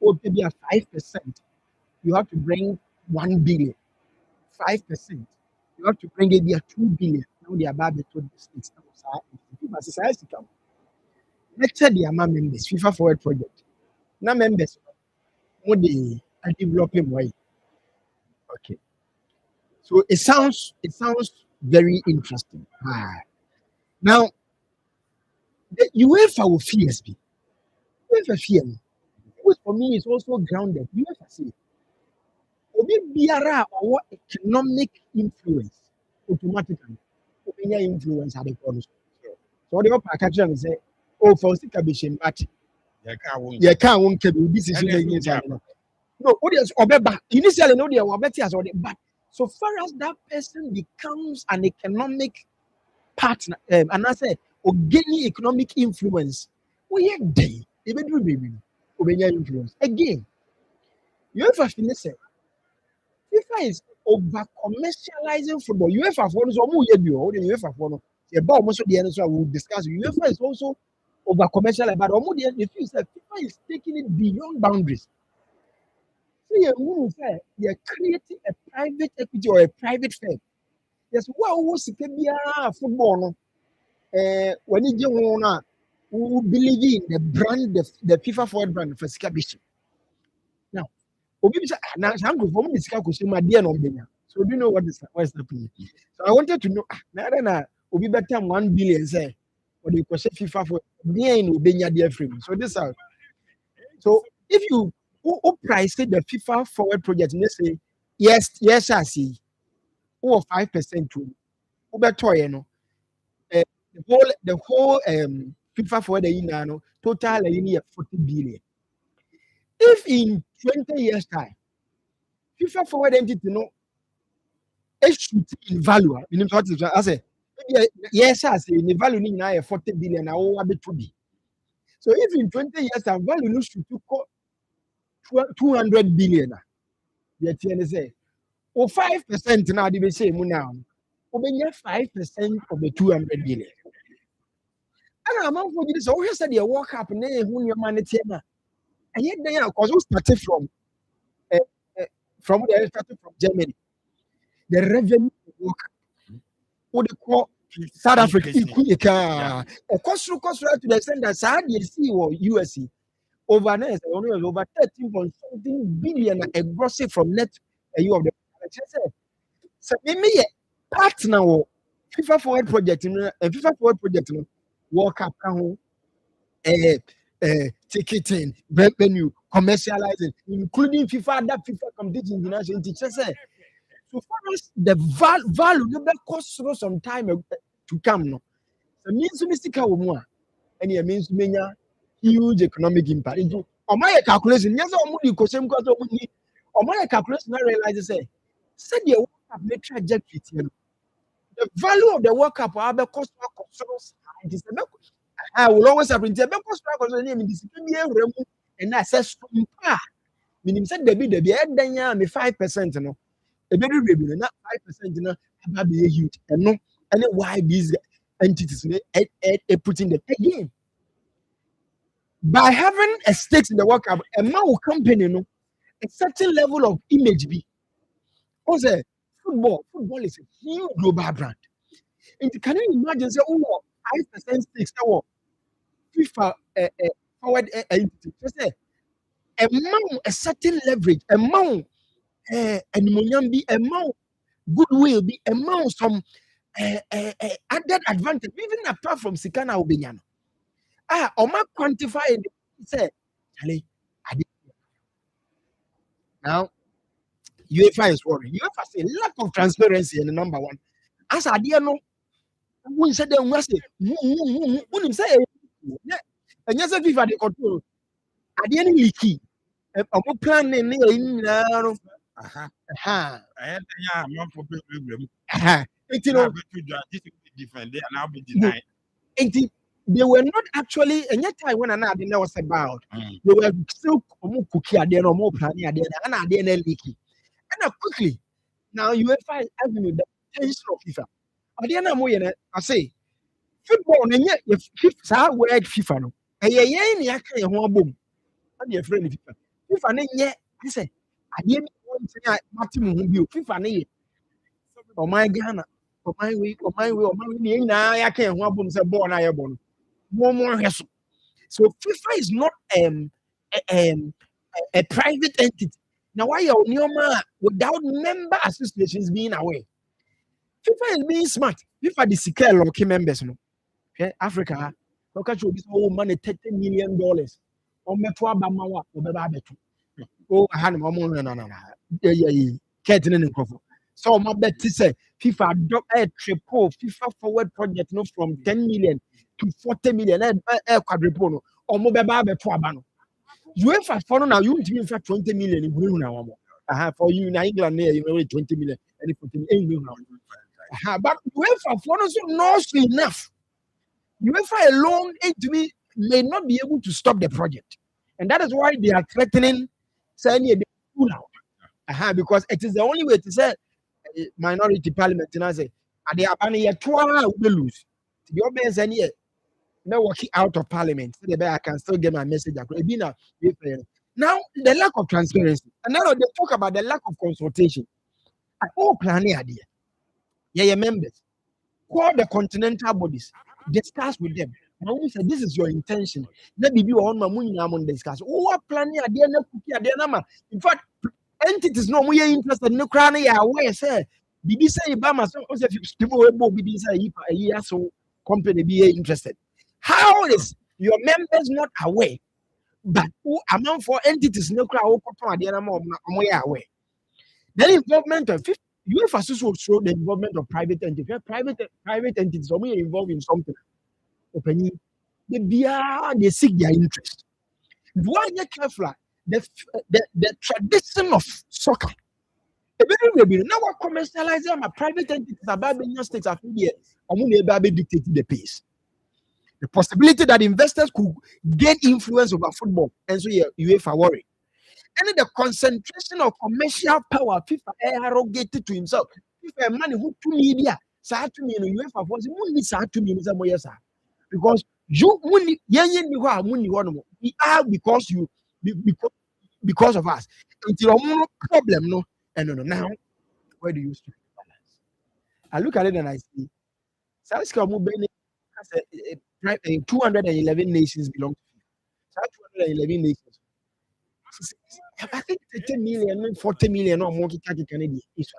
or maybe at 5%. You have to bring 1 billion. 5%. You have to bring it at 2 billion. Now they are about the 2 states. Let's say the amount members, FIFA Forward Project. Now members, what they are developing way. Okay. So it sounds very interesting. Now the UEFA will FSB. UEFA fear, which for me is also grounded. UEFA say, Obi Biara or economic influence automatically. Obi influence at the corner. So the upper catcher and say, oh, for Sikabishin, but you can't this is no, what is Obeba? Initially, no, they were better as but so far as that person becomes an economic partner, and I say, or gaining economic influence, we are day, even do baby, influence again. UEFA finish FIFA is over commercializing football. UEFA for us, UEFA for us. Also the answer we'll discuss. UEFA is also over commercializing, but the FIFA is taking it beyond boundaries. So you're creating a private equity or a private firm. Yes, what was football? When you who believe in the brand, the FIFA Forward brand for Skabish. Now, so do you know what is happening? So I wanted to know. Obi better 1 billion say, or the FIFA for the frame. So this are. So if you who price the FIFA Forward project, let's say yes, I see, or 5% to better, the whole FIFA Forward total 40 billion. If in 20 years time, FIFA Forward entity shoot in value, I say yes, I say the value now 40 billion. So if in 20 years time value should to 200 billion, yet say, or 5% now they say now, 5% of the 200 billion. And I'm for this. Always said you walk up and who your money tema. And yet they are because we started from where started from Germany. The revenue work what they call South Africa. Of course, to the extent that Saudi or USC over there over 13 point something billion a gross from net a year of the So maybe partner wo FIFA Forward project no FIFA Forward project no World Cup ka ho ticketing, revenue, commercializing, including other FIFA competitions in national teachers. So far as the value never cost through some time to come. No, so means mystica woman, and it means many huge economic impact. Into my calculation, yes, or money because I'm going to my calculation, I realize said the World Cup may trajectory. The value of the World Cup will have a cost of I will always have been because struggle name discipline and access to meaning said the bid the then me 5% no a very revenue not 5% no be huge and no and why these entities putting them again by having a stake in the World Cup a man company no a certain level of image be also football is a huge global brand and can you imagine say 5% stakes FIFA forward entity. Say amount a certain leverage, amount animonium be amount goodwill be amount some added advantage even apart from Sikana Obinyano. Oma quantify it say Charlie, now UEFA is worried. UEFA say lack of transparency and number one. As I dear no, we said them was say and yes, FIFA they control. I didn't leaky. I'm planning no. I had a month for problem. Different. They are now be denied. They were not actually, and yet I when another dinner was about, they were still cookie at there or more planning at there, and I didn't leaky. And quickly, now UEFA is having the tension of FIFA. At the end of the I say, football, and yet if FIFA word FIFA, no, and yeah, I can't boom. And your friend FIFA. FIFA, and yet, I say, I didn't want to Martin FIFA, or my Ghana, or my way, I can't want boom, say, born, I born. More hassle. So FIFA is not a private entity. Now, why are you without member associations being aware? FIFA is being smart. FIFA the secure local members. No, okay, Africa. Look at you, this whole money $30 million. On metro Bamawa, oh, I had no. So my bet to say FIFA triple FIFA forward project no from 10 million to 40 million quadruple or mobile to abano. UEFA for now you in fact 20 million in blue now. For you in England you know 20 million and 14 now. But UEFA for not enough. UEFA alone may not be able to stop the project. And that is why they are threatening saying they pull out. Because it is the only way to say minority parliament and I say they are banning a we lose. The obvious and yet no working out of parliament. So I can still get my message across. Now the lack of transparency. And now they talk about the lack of consultation. All planning idea. Yeah, members. Call the continental bodies. Discuss with them. Now we say this is your intention. Let me be on my money on discuss. Oh, planning idea no cookie idea nama. In fact, entities no more interested no crown ya aware say bibi say Bama so if people able bibi say so company be interested. How is your members not aware? But who amount for entities no crown idea nama aware. Then involvement of UEFA also show the involvement of private entities. Private entities are involved in something. Opening they seek their interest. Why you careful? The tradition of soccer. Now we're commercializing my private entities about the states of India. I'm going to dictate the pace. The possibility that investors could gain influence over football, and so UEFA worry. And the concentration of commercial power, FIFA arrogated to himself. FIFA money who to media, sa to me UEFA was money sa to me because you money we are because of us. Until no problem no and no now where do you strike balance? I look at it and I see South 211 nations belong to FIFA. 211 nations. I think 30 million, 40 million or more Canadian is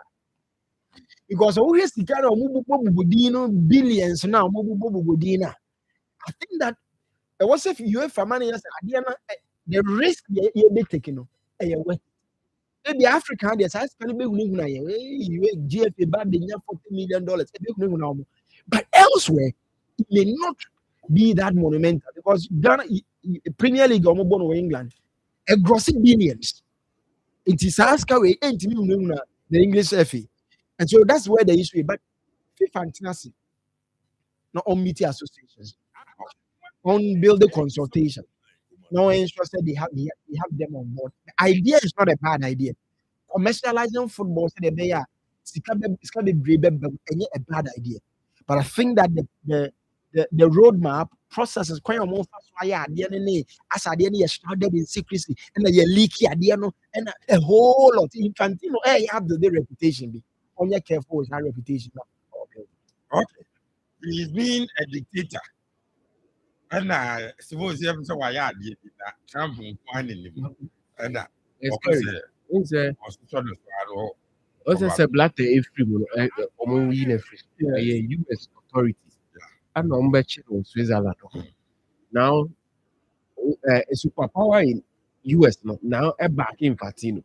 because always the kind of billions now, I think that was if you have money as the risk you be taking. Maybe Africa, there's a kind of GFA bad $40 million. But elsewhere, it may not be that monumental because Ghana Premier League or England a grossing billions. It is Askaway and the English FA. And so that's where the issue is. But FIFA International, not on media associations, on building consultation. No one interested they have them on board. The idea is not a bad idea. Commercializing football so they are it's gonna be a bad idea. But I think that the roadmap process is quite almost why as I did started in secrecy and then you leaky and a whole lot Infantino you have the reputation be only careful with that reputation. Okay. He's been a dictator. And I suppose you have to why I did that. Trump finding him. And that also say black if free US authorities and number in Switzerland. Now a superpower in US now a back in Fatino.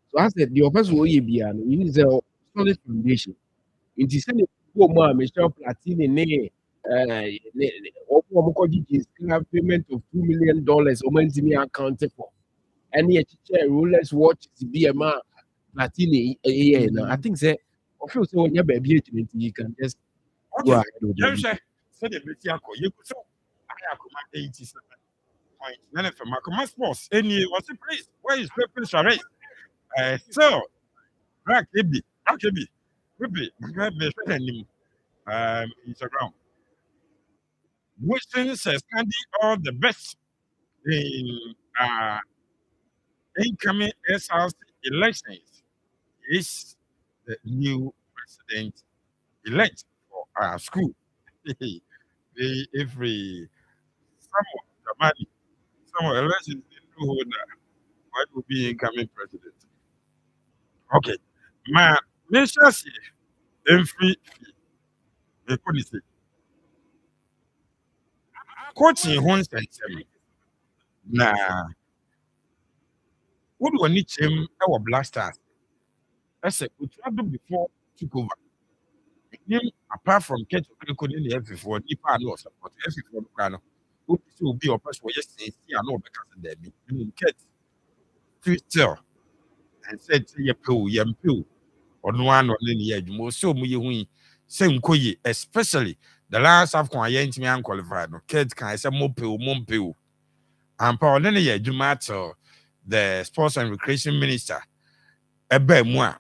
So I said the offense will be an use a solid foundation. It is sending more Michelle Platini payment of $2 million or accounted for. Any rulers watch BMR Platini. I think say of course when you baby you can just go ahead with it. So the you could so I Akoma 87 points. None of them Akoma Sports. Any what's the place? Where is Pepper Charade? So Rakibi. Instagram. Wishing says Candy all the best in incoming SRC elections. Is the new president elect for our school. Every someone elections what will be incoming president. Okay. My nation say every policy. Coaching Nsem. Nah. What do I need him our blasters? I said, we traveled before took over. Apart from Kent in the F4, Nipa no support F4 Kano. Who will be your person yesterday? See, I know because of that. Kent Twitter and said, Yam pill, or no one on any edge. Most so we same koye, especially the last of Kwayent me unqualified. Kent can I say Mompil. And Paul Nene Jumato, the Sports and Recreation Minister, Ebe Moi.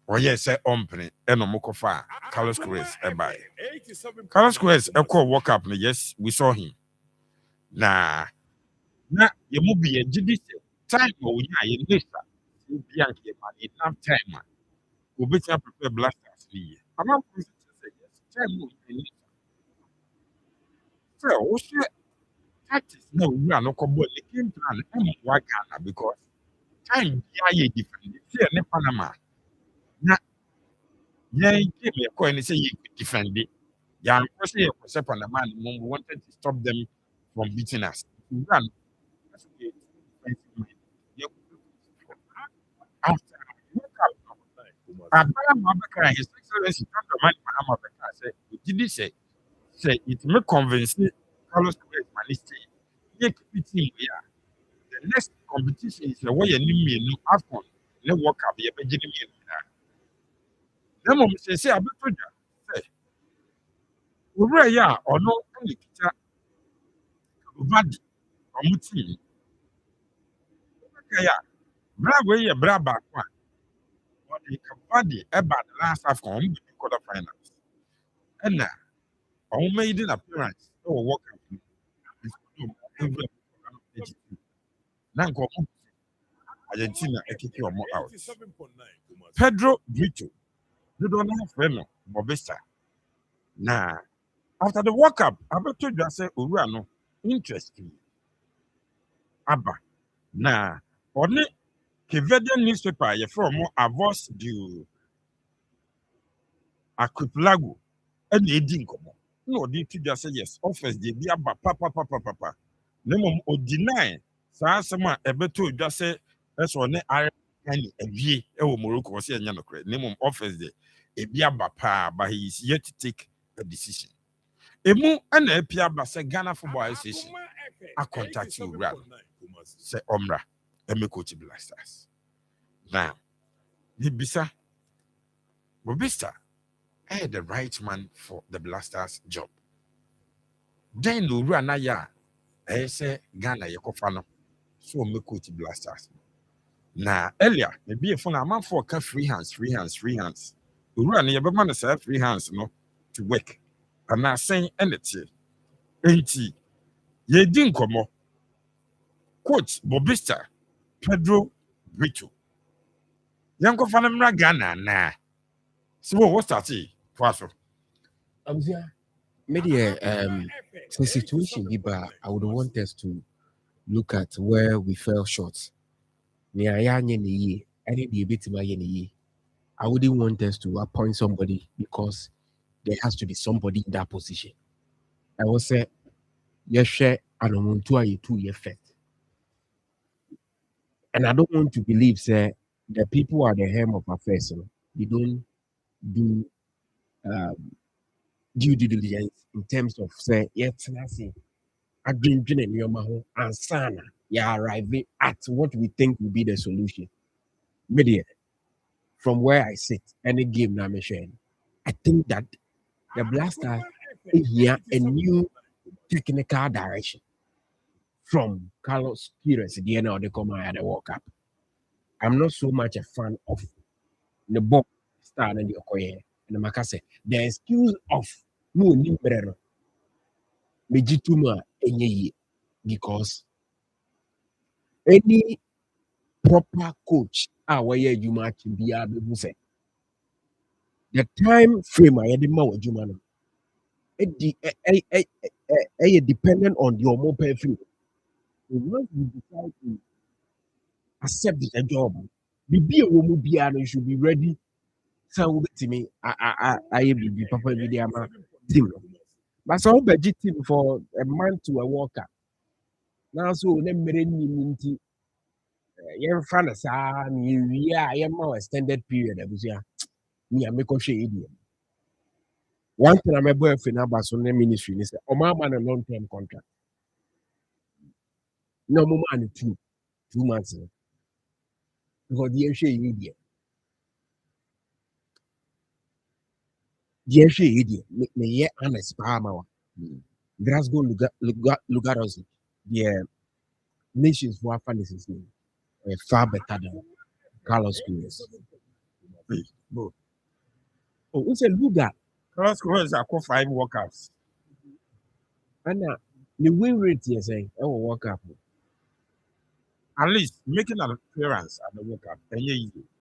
Or yes, say ompany and no mokofa Carlos Cruz by Carlos Cruz walk up yes we saw him na you move be a judicial time or we are in this Bianchi enough time we be prepare blasters I'm not say yes time so also tactics no we are not combo the game plan and work because time be different here in Panama. Yeah, give me a coin and say you could defend it. Yeah, I'm personally on the man who wanted to stop them from beating us. Run. After His Excellency Dr. Mani Mahama said, did he say it may convince Carlos Minister. The next competition is the way you need me no AFCON. No work up here, but the moment they say, I bet you say, over ya or no only picture body or muti. Okay, bravo, brava, one. But the body about the last AFCON in quarter finals. And now, I made an appearance. Oh, walk up. Now, go Argentina, a kick your more out. Pedro Brito. You don't have friend, Bobista. Nah, after the World Cup, I told you I said, interesting. Abba, nah, only Canadian newspaper, you're from Avos du Archipelago, and they didn't come. No, they just say yes. Office, they be about papa. No more or deny. So, someone ever told just say, that's one I and a ye, Morocco was here, no credit. Name of office, a be about pa, but he is yet to take a decision. Emu and a Pia Basa Ghana Football Association. I contact you, Brad. Say Omra, and me coach blasters. Now, the Bisa, Robista, I had the right man for the blasters job. Then the Ranaya, I say Ghana Yakofano, so me coach blasters. Now, earlier, maybe a phone amount for free hands. The run your man say free hands, no, to work. I'm not saying anything. Ain't ye didn't come up. Coach Bobista, Pedro Brito. Yanko Fanamra Ghana, nah. So what's that? Faso. Maybe the situation, Biba, I would want us to look at where we fell short. I wouldn't want us to appoint somebody because there has to be somebody in that position. I will say, yes, share and on 2 year effect. And I don't want to believe, say, the people at the helm of affairs, they don't do due diligence in terms of say, yes, I dream in your maho and sana, arriving at what we think will be the solution. Media, from where I sit, any game now, I think that the Blasters is here a new technical direction from Carlos Queiroz, the end of the Akoma at the World Cup. I'm not so much a fan of the Bob Star and the Okoye and the Makase. The excuse of no Nimbrero, Mejituma, because any proper coach, you match the say the time frame I had Jumano. It dependent on your mobile free. Once you decide to accept the job, you should be ready. So to me, I be papa video team. But so budget team for a month to a worker. Now so them meaning you're fan of I am more extended period. Me, I make a share idiot. One thing I'm a boyfriend about so ministry is a man a long-term contract. No more than 2 months. Because the share idiot. The share idiot. Me ye honest Bahama. Glasgow Lugaros. The nations for fantasy name. Far better than Carlos Queiroz. Oh, it's a Lugar. Carlos Queiroz are 5 workouts. And the win rate you're saying, I will work up. At least making an appearance at the World Cup.